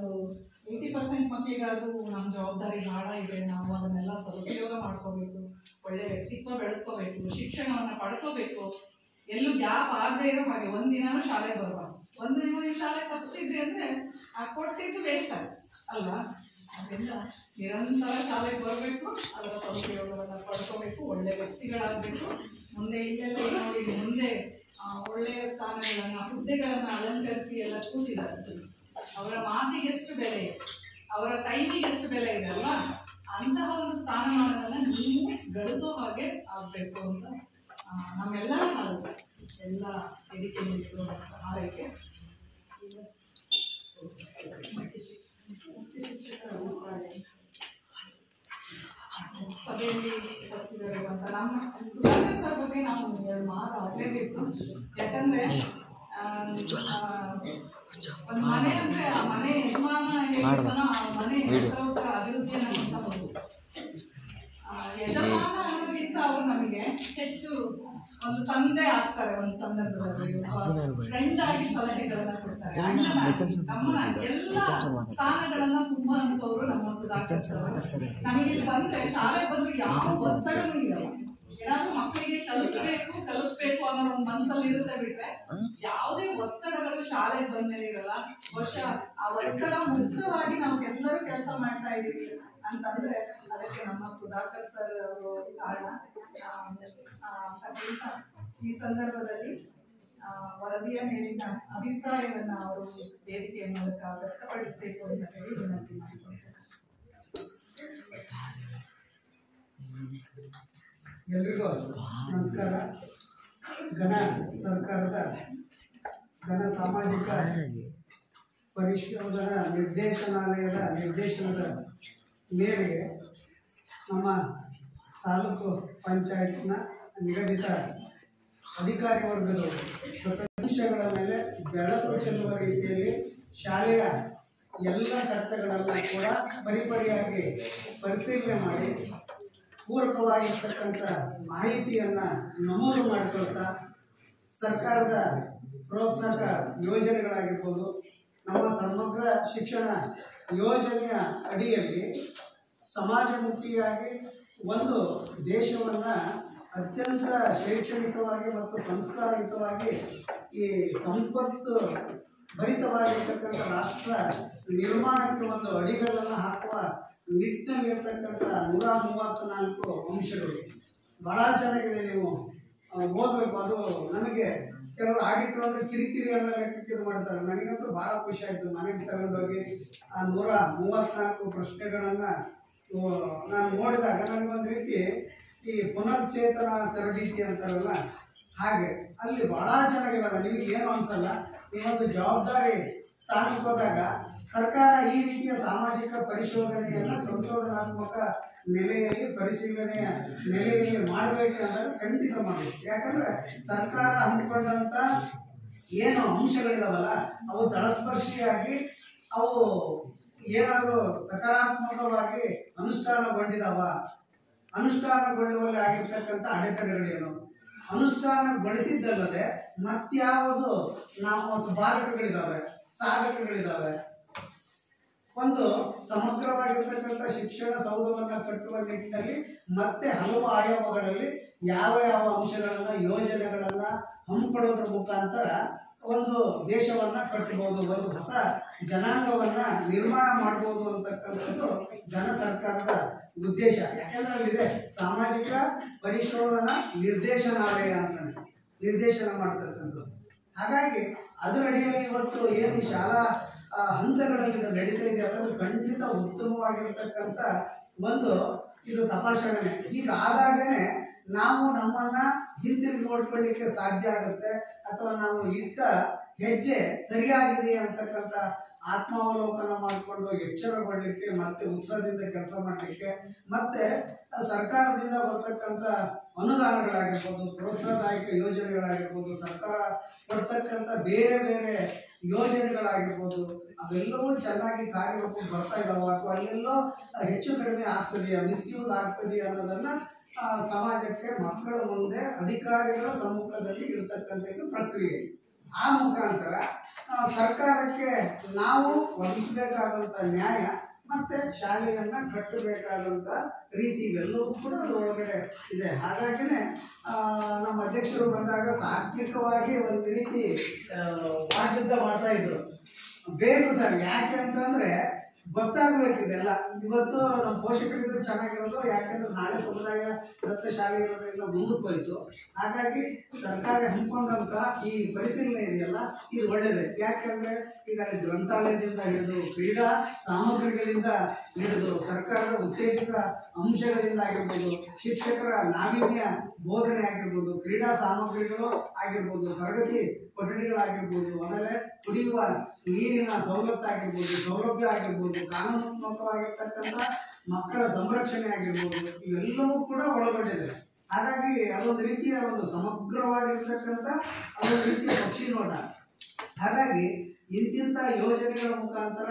80% ಮಕ್ಕಳಿಗಾದ್ರೂ ನಮ್ಮ ಜವಾಬ್ದಾರಿ ಭಾಳ ಇದೆ. ನಾವು ಅದನ್ನೆಲ್ಲ ಸದುಪಯೋಗ ಮಾಡ್ಕೋಬೇಕು, ಒಳ್ಳೆ ವ್ಯಕ್ತಿತ್ವ ಬೆಳೆಸ್ಕೋಬೇಕು, ಶಿಕ್ಷಣವನ್ನು ಪಡ್ಕೋಬೇಕು. ಎಲ್ಲೂ ಗ್ಯಾಪ್ ಆಗದೆ ಇರೋ ಹಾಗೆ ಒಂದಿನಾನು ಶಾಲೆಗೆ ಬರಬಾರ್ದು. ಒಂದು ದಿನ ನೀವು ಶಾಲೆ ತಪ್ಪಿಸಿದ್ರಿ ಅಂದರೆ ಆ ಕೊಟ್ಟಿದ್ದು ವೇಸ್ಟ್ ಆಗುತ್ತೆ ಅಲ್ವಾ. ಅದರಿಂದ ನಿರಂತರ ಶಾಲೆಗೆ ಬರಬೇಕು, ಅದರ ಸದುಪಯೋಗವನ್ನು ಪಡ್ಕೋಬೇಕು, ಒಳ್ಳೆ ವ್ಯಕ್ತಿಗಳಾಗಬೇಕು. ಮುಂದೆ ಇಲ್ಲೆಲ್ಲ ನೋಡಿ ಮುಂದೆ ಒಳ್ಳೆಯ ಸ್ಥಾನಗಳನ್ನು ಹುದ್ದೆಗಳನ್ನು ಅಲಂಕರಿಸಿ ಎಲ್ಲ ಕೂತಿದ್ದಾರೆ. ಅವರ ಮಾತಿಗೆ ಎಷ್ಟು ಬೆಲೆ ಇದೆ, ಅವರ ಟೈಮಿಗೆ ಎಷ್ಟು ಬೆಲೆ ಇದೆ ಅಲ್ವಾ. ಅಂತಹ ಒಂದು ಸ್ಥಾನಮಾನವನ್ನು ನೀವು ಗಳಿಸೋ ಹಾಗೆ ಆಗಬೇಕು ಅಂತ ನಮ್ಮೆಲ್ಲರ ಹಾರೈಕೆ, ಎಲ್ಲ ವೇದಿಕೆ ನಿಂತು ಹಾರೈಕೆ. ಸಭೆಯಲ್ಲಿ ಉಪಸ್ಥಿತರಿರುವಂಥ ನಮ್ಮ ಸುಧಾಕರ್ ಸರ್ ಬಗ್ಗೆ ನಾವು 2 ಮಾತು ಆಗಲೇಬೇಕು. ಯಾಕಂದ್ರೆ ಒಂದು ಮನೆ ಅಂದ್ರೆ ಆ ಮನೆ ಯಜಮಾನ ಹೇಳಿರ್ತಾನೋ ಆ ಮನೆ ಹೆಸರು ಅಭಿವೃದ್ಧಿಯನ್ನು ಹೊಂದಬಹುದು. ಯಜಮಾನ ಅನ್ನೋದಕ್ಕಿಂತ ಅವರು ನಮಗೆ ಹೆಚ್ಚು ಒಂದು ತಂದೆ ಆಗ್ತಾರೆ. ಒಂದು ಸಂದರ್ಭದಲ್ಲಿ ಫ್ರೆಂಡ್ ಆಗಿ ಸಲಹೆಗಳನ್ನ ಕೊಡ್ತಾರೆ. ಅಣ್ಣನಾಗಿ ತಮ್ಮನಾಗಿ ಎಲ್ಲ ಸ್ಥಾನಗಳನ್ನ ತುಂಬುವಂತವ್ರು ನಮ್ಮ ಸುಧಾಕರ್ ಸರ್. ನಮಗೆ ಇಲ್ಲಿ ಬಂದ್ರೆ ಶಾಲೆಗೆ ಬಂದ್ರೆ ಯಾವ ಒತ್ತಡನೂ ಇರಲ್ಲ. ಏನಾದ್ರೂ ಮಕ್ಕಳಿಗೆ ಕಲಿಸ್ಬೇಕು ಅನ್ನೋ ಒಂದು ಮನಸ್ಸಲ್ಲಿ ಇರುತ್ತೆ ಬಿಟ್ರೆ ಯಾವುದೇ ಒತ್ತಡಗಳು ಶಾಲೆಗೆ ಬಂದ್ಮೇಲೆ ಇರಲ್ಲ. ಬಹುಶಃ ಆ ಒತ್ತಡ ಮುಕ್ತವಾಗಿ ನಾವು ಎಲ್ಲರೂ ಕೆಲಸ ಮಾಡ್ತಾ ಇದೀವಿ ಅಂತಂದ್ರೆ ಅದಕ್ಕೆ ನಮ್ಮ ಸುಧಾಕರ್ ಸರ್ ಅವರು ಕಾರಣ. ಈ ಸಂದರ್ಭದಲ್ಲಿ ವರದಿಯ ಮೇಲಿನ ಅಭಿಪ್ರಾಯವನ್ನ ಅವರು ವೇದಿಕೆಯ ಮೂಲಕ ವ್ಯಕ್ತಪಡಿಸಬೇಕು ಅಂತ ಹೇಳಿ ವಿನಂತಿ ಮಾಡಿಕೊಳ್ತೇನೆ. ಎಲ್ರಿಗೂ ನಮಸ್ಕಾರ. ಘನ ಸರ್ಕಾರದ ಘನ ಸಾಮಾಜಿಕ ಪರಿಶೋಧನಾ ನಿರ್ದೇಶನಾಲಯದ ನಿರ್ದೇಶನದ ಮೇರೆಗೆ ನಮ್ಮ ತಾಲೂಕು ಪಂಚಾಯತ್ನ ನಿಗದಿತ ಅಧಿಕಾರಿ ವರ್ಗದವರು ಅಂಶಗಳ ಮೇಲೆ ಬೆಳಕು ಚೆಲ್ಲುವ ರೀತಿಯಲ್ಲಿ ಶಾಲೆಯ ಎಲ್ಲ ಕರ್ತಗಳನ್ನು ಕೂಡ ಪರಿಪರಿಯಾಗಿ ಪರಿಶೀಲನೆ ಮಾಡಿ ಪೂರಕವಾಗಿರ್ತಕ್ಕಂಥ ಮಾಹಿತಿಯನ್ನು ನಮೂದು ಮಾಡಿಕೊಳ್ತಾ ಸರ್ಕಾರದ ಪ್ರೋತ್ಸಾಹಕ ಯೋಜನೆಗಳಾಗಿರ್ಬೋದು, ನಮ್ಮ ಸಮಗ್ರ ಶಿಕ್ಷಣ ಯೋಜನೆಯ ಅಡಿಯಲ್ಲಿ ಸಮಾಜಮುಖಿಯಾಗಿ ಒಂದು ದೇಶವನ್ನು ಅತ್ಯಂತ ಶೈಕ್ಷಣಿಕವಾಗಿ ಮತ್ತು ಸಂಸ್ಕಾರಯುತವಾಗಿ ಈ ಸಂಪತ್ತು ಭರಿತವಾಗಿರ್ತಕ್ಕಂಥ ರಾಷ್ಟ್ರ ನಿರ್ಮಾಣಕ್ಕೆ ಒಂದು ಅಡಿಗಳನ್ನು ಹಾಕುವ ನಿಟ್ಟಿನಲ್ಲಿರ್ತಕ್ಕಂಥ 134 ಅಂಶಗಳು ಭಾಳ ಚೆನ್ನಾಗಿದೆ. ನೀವು ಓದಬೇಕು. ಅದು ನನಗೆ ಕೆಲವರು ಆಡಿಟ್ರು ಅಂದರೆ ಕಿರಿಕಿರಿ ಅನ್ನೋ ಲೆಕ್ಕಕ್ಕೆ ಮಾಡ್ತಾರೆ. ನನಗಂತೂ ಭಾಳ ಖುಷಿ ಆಯಿತು. ಮನೆಗೆ ತಗೊಂಡೋಗಿ ಆ 134 ಪ್ರಶ್ನೆಗಳನ್ನು ನಾನು ನೋಡಿದಾಗ ನನಗೊಂದು ರೀತಿ ಈ ಪುನರ್ಚೇತನ ತರಬೇತಿ ಅಂತಾರಲ್ಲ ಹಾಗೆ ಅಲ್ಲಿ ಭಾಳ ಚೆನ್ನಾಗಿದ್ದಾವೆ. ನಿಮಗೆ ಏನು ಅನಿಸಲ್ಲ. ನೀವೊಂದು ಜವಾಬ್ದಾರಿ ಸ್ಥಾನಕ್ಕೆ ಹೋದಾಗ ಸರ್ಕಾರ ಈ ರೀತಿಯ ಸಾಮಾಜಿಕ ಪರಿಶೋಧನೆಯನ್ನು ಸಂಶೋಧನಾತ್ಮಕ ನೆಲೆಯಲ್ಲಿ ಪರಿಶೀಲನೆಯ ನೆಲೆಯಲ್ಲಿ ಮಾಡಬೇಕು ಅಂದಾಗ ಖಂಡಿತ ಮಾಡಬೇಕು. ಯಾಕಂದರೆ ಸರ್ಕಾರ ಹಮ್ಮಿಕೊಂಡಂಥ ಏನು ಅಂಶಗಳಿದಾವಲ್ಲ ಅವು ತಳಸ್ಪರ್ಶಿಯಾಗಿ ಅವು ಏನಾದರೂ ಸಕಾರಾತ್ಮಕವಾಗಿ ಅನುಷ್ಠಾನಗೊಂಡಿದಾವ, ಅನುಷ್ಠಾನಗೊಳ್ಳುವಲ್ಲಿ ಆಗಿರ್ತಕ್ಕಂಥ ಅಡೆತಡೆಗಳೇನು, ಅನುಷ್ಠಾನಗೊಳಿಸಿದ್ದಲ್ಲದೆ ಮತ್ಯಾವುದು ನಾವು ಬಾಧಕಗಳಿದ್ದಾವೆ, ಸಾಧಕಗಳಿದ್ದಾವೆ. ಒಂದು ಸಮಗ್ರವಾಗಿರ್ತಕ್ಕಂಥ ಶಿಕ್ಷಣ ಸೌಧವನ್ನು ಕಟ್ಟುವ ನಿಟ್ಟಿನಲ್ಲಿ ಮತ್ತೆ ಹಲವು ಆಯಾಮಗಳಲ್ಲಿ ಯಾವ ಯಾವ ಅಂಶಗಳನ್ನು ಯೋಜನೆಗಳನ್ನು ಹಮ್ಮಿಕೊಳ್ಳೋದ್ರ ಮುಖಾಂತರ ಒಂದು ದೇಶವನ್ನು ಕಟ್ಟಬಹುದು, ಒಂದು ಹೊಸ ಜನಾಂಗವನ್ನು ನಿರ್ಮಾಣ ಮಾಡ್ಬೋದು ಅಂತಕ್ಕಂಥದ್ದು ಜನ ಸರ್ಕಾರದ ಉದ್ದೇಶ. ಯಾಕೆಂದ್ರೆ ಅಲ್ಲಿದೆ ಸಾಮಾಜಿಕ ಪರಿಶೋಧನಾ ನಿರ್ದೇಶನಾಲಯ ಅಂತ ನಿರ್ದೇಶನ ಮಾಡ್ತಕ್ಕಂಥದ್ದು. ಹಾಗಾಗಿ ಅದರಡಿಯಲ್ಲಿ ಇವತ್ತು ಏನು ಶಾಲಾ ಹಂತಗಳಲ್ಲಿ ನಡೀತಾ ಇದೆ ಅದನ್ನು ಖಂಡಿತ ಉತ್ತಮವಾಗಿರ್ತಕ್ಕಂಥ ಒಂದು ಇದು ತಪಾಸಣೆ. ಹೀಗಾದಾಗನೇ ನಾವು ನಮ್ಮನ್ನು ಹಿಂತಿರುಗಿ ನೋಡ್ಕೊಳ್ಳಿಕ್ಕೆ ಸಾಧ್ಯ ಆಗುತ್ತೆ, ಅಥವಾ ನಾವು ಇಟ್ಟ ಹೆಜ್ಜೆ ಸರಿಯಾಗಿದೆ ಅಂತಕ್ಕಂಥ ಆತ್ಮಾವಲೋಕನ ಮಾಡಿಕೊಂಡು ಎಚ್ಚರಗೊಳ್ಳಲಿಕ್ಕೆ, ಮತ್ತೆ ಉತ್ಸಾಹದಿಂದ ಕೆಲಸ ಮಾಡಲಿಕ್ಕೆ, ಮತ್ತೆ ಸರ್ಕಾರದಿಂದ ಬರ್ತಕ್ಕಂಥ ಅನುದಾನಗಳಾಗಿರ್ಬೋದು, ಪ್ರೋತ್ಸಾಹದಾಯಕ ಯೋಜನೆಗಳಾಗಿರ್ಬೋದು, ಸರ್ಕಾರ ಕೊಡ್ತಕ್ಕಂಥ ಬೇರೆ ಬೇರೆ ಯೋಜನೆಗಳಾಗಿರ್ಬೋದು, ಅವೆಲ್ಲವೂ ಚೆನ್ನಾಗಿ ಕಾರ್ಯರೂಪಕ್ಕೆ ಬರ್ತಾ ಇದ್ದಾವೆ ಅಥವಾ ಅಲ್ಲೆಲ್ಲೋ ಹೆಚ್ಚು ಕಡಿಮೆ ಆಗ್ತದೆಯಾ, ಮಿಸ್ಯೂಸ್ ಆಗ್ತದೆಯಾ ಅನ್ನೋದನ್ನು ಸಮಾಜಕ್ಕೆ ಮಕ್ಕಳ ಮುಂದೆ ಅಧಿಕಾರಿಗಳ ಸಮ್ಮುಖದಲ್ಲಿ ಇರತಕ್ಕಂಥ ಪ್ರಕ್ರಿಯೆ. ಆ ಮುಖಾಂತರ ಸರ್ಕಾರಕ್ಕೆ ನಾವು ಒದಗಿಸಬೇಕಾದಂಥ ನ್ಯಾಯ ಮತ್ತು ಶಾಲೆಯನ್ನು ಕಟ್ಟಬೇಕಾದಂಥ ರೀತಿ ಇವೆಲ್ಲವೂ ಕೂಡ ಅದರೊಳಗಡೆ ಇದೆ. ಹಾಗಾಗಿನೇ ನಮ್ಮ ಅಧ್ಯಕ್ಷರು ಬಂದಾಗ ಸಾತ್ವಿಕವಾಗಿ ಒಂದು ರೀತಿ ವಾಗ್ಯುದ್ಧ ಮಾಡ್ತಾಯಿದ್ರು. ಬೇಕು ಸರ್, ಯಾಕೆ ಅಂತಂದರೆ ಗೊತ್ತಾಗಬೇಕಿದೆಲ್ಲ. ಇವತ್ತು ನಮ್ಮ ಪೋಷಕರಿದ್ರು ಚೆನ್ನಾಗಿರೋದು, ಯಾಕೆಂದ್ರೆ ನಾಳೆ ಸಮುದಾಯ ದತ್ತ ಶಾಲೆ ಇರೋದ್ರಿಂದ ಮುಂದಕ್ಕೆ ಹೋಯಿತು. ಹಾಗಾಗಿ ಸರ್ಕಾರ ಹಮ್ಮಿಕೊಂಡಂಥ ಈ ಪರಿಶೀಲನೆ ಇದೆಯಲ್ಲ ಇದು ಒಳ್ಳೆಯದೇ. ಯಾಕೆಂದರೆ ಈಗ ಗ್ರಂಥಾಲಯದಿಂದ ಹಿಡಿದು ಕ್ರೀಡಾ ಸಾಮಗ್ರಿಗಳಿಂದ ಹಿಡಿದು ಸರ್ಕಾರದ ಉತ್ತೇಜಕ ಅಂಶಗಳಿಂದ ಆಗಿರ್ಬೋದು, ಶಿಕ್ಷಕರ ನಾವೀನ್ಯ ಬೋಧನೆ ಆಗಿರ್ಬೋದು, ಕ್ರೀಡಾ ಸಾಮಗ್ರಿಗಳು ಆಗಿರ್ಬೋದು, ತರಗತಿ ಕೊಠಡಿಗಳಾಗಿರ್ಬೋದು, ಆಮೇಲೆ ಕುಡಿಯುವ ನೀರಿನ ಸವಲತ್ತಾಗಿರ್ಬೋದು, ಸೌಲಭ್ಯ ಆಗಿರ್ಬೋದು, ಕಾನೂನಾತ್ಮಕವಾಗಿರ್ತಕ್ಕಂಥ ಮಕ್ಕಳ ಸಂರಕ್ಷಣೆ ಆಗಿರ್ಬೋದು, ಇವೆಲ್ಲವೂ ಕೂಡ ಒಳಗೊಂಡಿದೆ. ಹಾಗಾಗಿ ಅದೊಂದು ರೀತಿಯ ಒಂದು ಸಮಗ್ರವಾಗಿರ್ತಕ್ಕಂಥ ಅದೊಂದು ರೀತಿಯ ಪಕ್ಷಿ ನೋಟ. ಹಾಗಾಗಿ ಇಂತಿಂಥ ಯೋಜನೆಗಳ ಮುಖಾಂತರ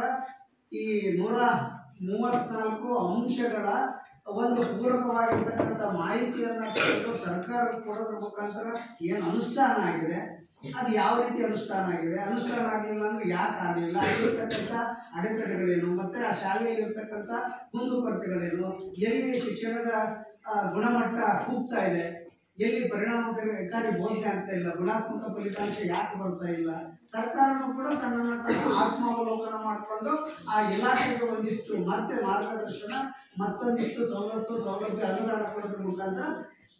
ಈ 134 ಅಂಶಗಳ ಒಂದು ಪೂರಕವಾಗಿರ್ತಕ್ಕಂಥ ಮಾಹಿತಿಯನ್ನು ತಗೊಂಡು ಸರ್ಕಾರ ಕೊಡೋದ್ರ ಮುಖಾಂತರ ಏನು ಅನುಷ್ಠಾನ ಆಗಿದೆ, ಅದು ಯಾವ ರೀತಿ ಅನುಷ್ಠಾನ ಆಗಿದೆ, ಅನುಷ್ಠಾನ ಆಗಲಿಲ್ಲ ಅಂದ್ರೆ ಯಾಕೆ ಆಗಲಿಲ್ಲ, ಆಗಿರ್ತಕ್ಕಂಥ ಅಡೆತಡೆಗಳೇನು, ಮತ್ತು ಆ ಶಾಲೆಯಲ್ಲಿ ಇರ್ತಕ್ಕಂಥ ಕುಂದುಕೊರತೆಗಳೇನು, ಎಲ್ಲಿ ಶಿಕ್ಷಣದ ಗುಣಮಟ್ಟ ಕೂಗ್ತಾ ಇದೆ, ಎಲ್ಲಿ ಪರಿಣಾಮಕಾರಿ ಬೋಧನೆ ಆಗ್ತಾ ಇಲ್ಲ, ಗುಣಾತ್ಮಕ ಫಲಿತಾಂಶ ಯಾಕೆ ಬರ್ತಾ ಇಲ್ಲ, ಸರ್ಕಾರನೂ ಕೂಡ ತನ್ನನ್ನು ತನ್ನ ಆತ್ಮಾವಲೋಕನ ಮಾಡಿಕೊಂಡು ಆ ಇಲಾಖೆಗೆ ಒಂದಿಷ್ಟು ಮತ್ತೆ ಮಾರ್ಗದರ್ಶನ, ಮತ್ತೊಂದಿಷ್ಟು ಸೌಲಭ್ಯ ಅನುದಾನ ಕೊಡೋದ್ರ ಮುಖಾಂತರ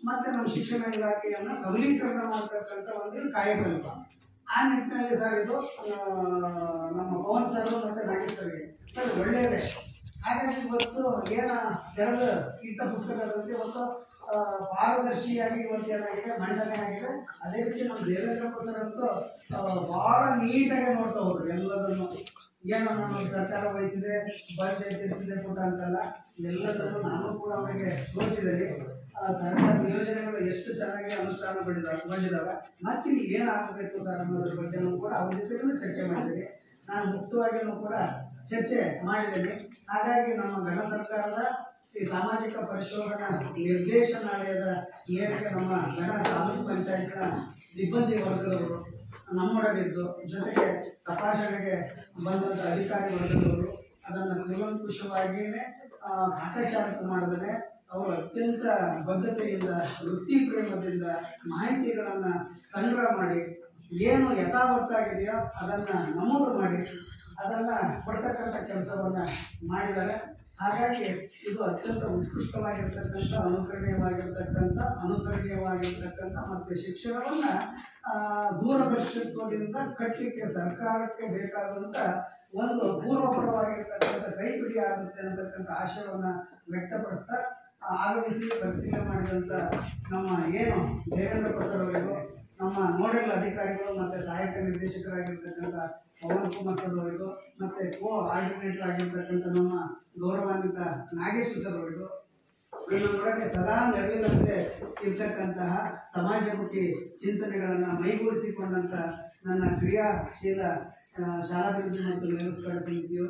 ಮತ್ತೆ ನಮ್ಮ ಶಿಕ್ಷಣ ಇಲಾಖೆಯನ್ನು ಸಬಲೀಕರಣ ಮಾಡತಕ್ಕಂಥ ಒಂದು ಕಾಯಕಲ್ಪ. ಆ ನಿಟ್ಟಿನಲ್ಲಿ ಸರ್ ಇದು ನಮ್ಮ ಪವನ್ ಸರ್ ಮತ್ತು ನಾಗೇಶ್ ಸರ್ಗೆ ಸರ್ ಒಳ್ಳೆಯದೇ. ಹಾಗಾಗಿ ಇವತ್ತು ತೆರೆದ ಇಟ್ಟ ಪುಸ್ತಕದಂತೆ ಇವತ್ತು ಪಾರದರ್ಶಿಯಾಗಿ ಇವತ್ತು ಏನಾಗಿದೆ ಮಂಡನೆ ಆಗಿದೆ. ಅದೇ ರೀತಿ ನಮ್ಮ ದೇವೇಂದ್ರಪ್ಪ ಸರ್ ಅಂತೂ ಭಾಳ ನೀಟಾಗಿ ನೋಡ್ತಾ ಹೋದ್ರು ಎಲ್ಲದನ್ನು. ಏನೋ ನಮ್ಮ ಸರ್ಕಾರ ವಹಿಸಿದೆ, ಬಂದೆ ತಿಳಿಸಿದೆ ಪುಟ ಅಂತಲ್ಲ, ಎಲ್ಲದನ್ನು ನಾನು ಕೂಡ ಅವರಿಗೆ ತೋರಿಸಿದ್ದೇನೆ. ಸರ್ಕಾರದ ಯೋಜನೆಗಳು ಎಷ್ಟು ಚೆನ್ನಾಗಿ ಅನುಷ್ಠಾನಗೊಂಡಿದ್ದಾವೆ, ಮತ್ತೆ ಇಲ್ಲಿ ಏನಾಗಬೇಕು ಸರ್ ಅನ್ನೋದ್ರ ಬಗ್ಗೆನೂ ಕೂಡ ಅವ್ರ ಜೊತೆಗೂ ಚರ್ಚೆ ಮಾಡಿದ್ದೇನೆ. ನಾನು ಮುಕ್ತವಾಗಿಯೂ ಕೂಡ ಚರ್ಚೆ ಮಾಡಿದ್ದೇನೆ. ಹಾಗಾಗಿ ನಮ್ಮ ಘನ ಸರ್ಕಾರದ ಈ ಸಾಮಾಜಿಕ ಪರಿಶೋಧನಾ ನಿರ್ದೇಶನಾಲಯದ ಏನಿಗೆ ನಮ್ಮ ಘನ ತಾಲೂಕು ಪಂಚಾಯತ್ನ ಸಿಬ್ಬಂದಿ ವರ್ಗದವರು ನಮ್ಮೊಡನಿದ್ದು, ಜೊತೆಗೆ ತಪಾಸಣೆಗೆ ಬಂದಂಥ ಅಧಿಕಾರಿ ವರ್ಗದವರು ಅದನ್ನು ಕೂಲಂಕುಷವಾಗಿಯೇ ಕಾಟಾಚಾರಕ ಮಾಡಿದರೆ ಅವರು ಅತ್ಯಂತ ಬದ್ಧತೆಯಿಂದ, ವೃತ್ತಿ ಪ್ರೇಮದಿಂದ ಮಾಹಿತಿಗಳನ್ನು ಸಂಗ್ರಹ ಮಾಡಿ ಏನು ಯಥಾವತ್ತಾಗಿದೆಯೋ ಅದನ್ನು ನಮೂದು ಮಾಡಿ ಅದನ್ನು ಕೊಡ್ತಕ್ಕಂಥ ಕೆಲಸವನ್ನು ಮಾಡಿದ್ದಾರೆ. ಹಾಗಾಗಿ ಇದು ಅತ್ಯಂತ ಉತ್ಕೃಷ್ಟವಾಗಿರ್ತಕ್ಕಂಥ, ಅನುಸರಣೀಯವಾಗಿರ್ತಕ್ಕಂಥ ಮತ್ತು ಶಿಕ್ಷಣವನ್ನು ದೂರದರ್ಶಕದಿಂದ ಕಟ್ಟಲಿಕ್ಕೆ ಸರ್ಕಾರಕ್ಕೆ ಬೇಕಾದಂಥ ಒಂದು ಪೂರ್ವಪರವಾಗಿರ್ತಕ್ಕಂಥ ಕೈಪಿಡಿ ಆಗುತ್ತೆ ಅಂತಕ್ಕಂಥ ಆಶಯವನ್ನು ವ್ಯಕ್ತಪಡಿಸ್ತಾ ಆಗಮಿಸಿ ಪರಿಶೀಲನೆ ಮಾಡಿದಂಥ ನಮ್ಮ ಏನು ದೇವೇಂದ್ರಪ್ಪ ಸರ್ ಅವರಿಗೂ, ನಮ್ಮ ನೋಡಲ್ ಅಧಿಕಾರಿಗಳು ಮತ್ತು ಸಹಾಯಕ ನಿರ್ದೇಶಕರಾಗಿರ್ತಕ್ಕಂಥ ಪವನ್ ಕುಮಾರ್ ಸರ್ ಅವರಿಗೂ, ಮತ್ತು ಆರ್ಡಿನೇಟರ್ ಆಗಿರ್ತಕ್ಕಂಥ ನಮ್ಮ ಗೌರವಾನ್ವಿತ ನಾಗೇಶ್ ಸರ್ ಅವರಿಗೂ, ನಮ್ಮೊಳಗೆ ಸದಾ ನೆರಳಿನಂತೆ ಇರ್ತಕ್ಕಂತಹ ಸಮಾಜಮುಖಿ ಚಿಂತನೆಗಳನ್ನು ಮೈಗೂಡಿಸಿಕೊಂಡಂಥ ನನ್ನ ಕ್ರಿಯಾಶೀಲ ಶಾಲಾಭಿವೃದ್ಧಿ ಮತ್ತು ನಿರ್ವಹಣಾ ಸಮಿತಿಯು,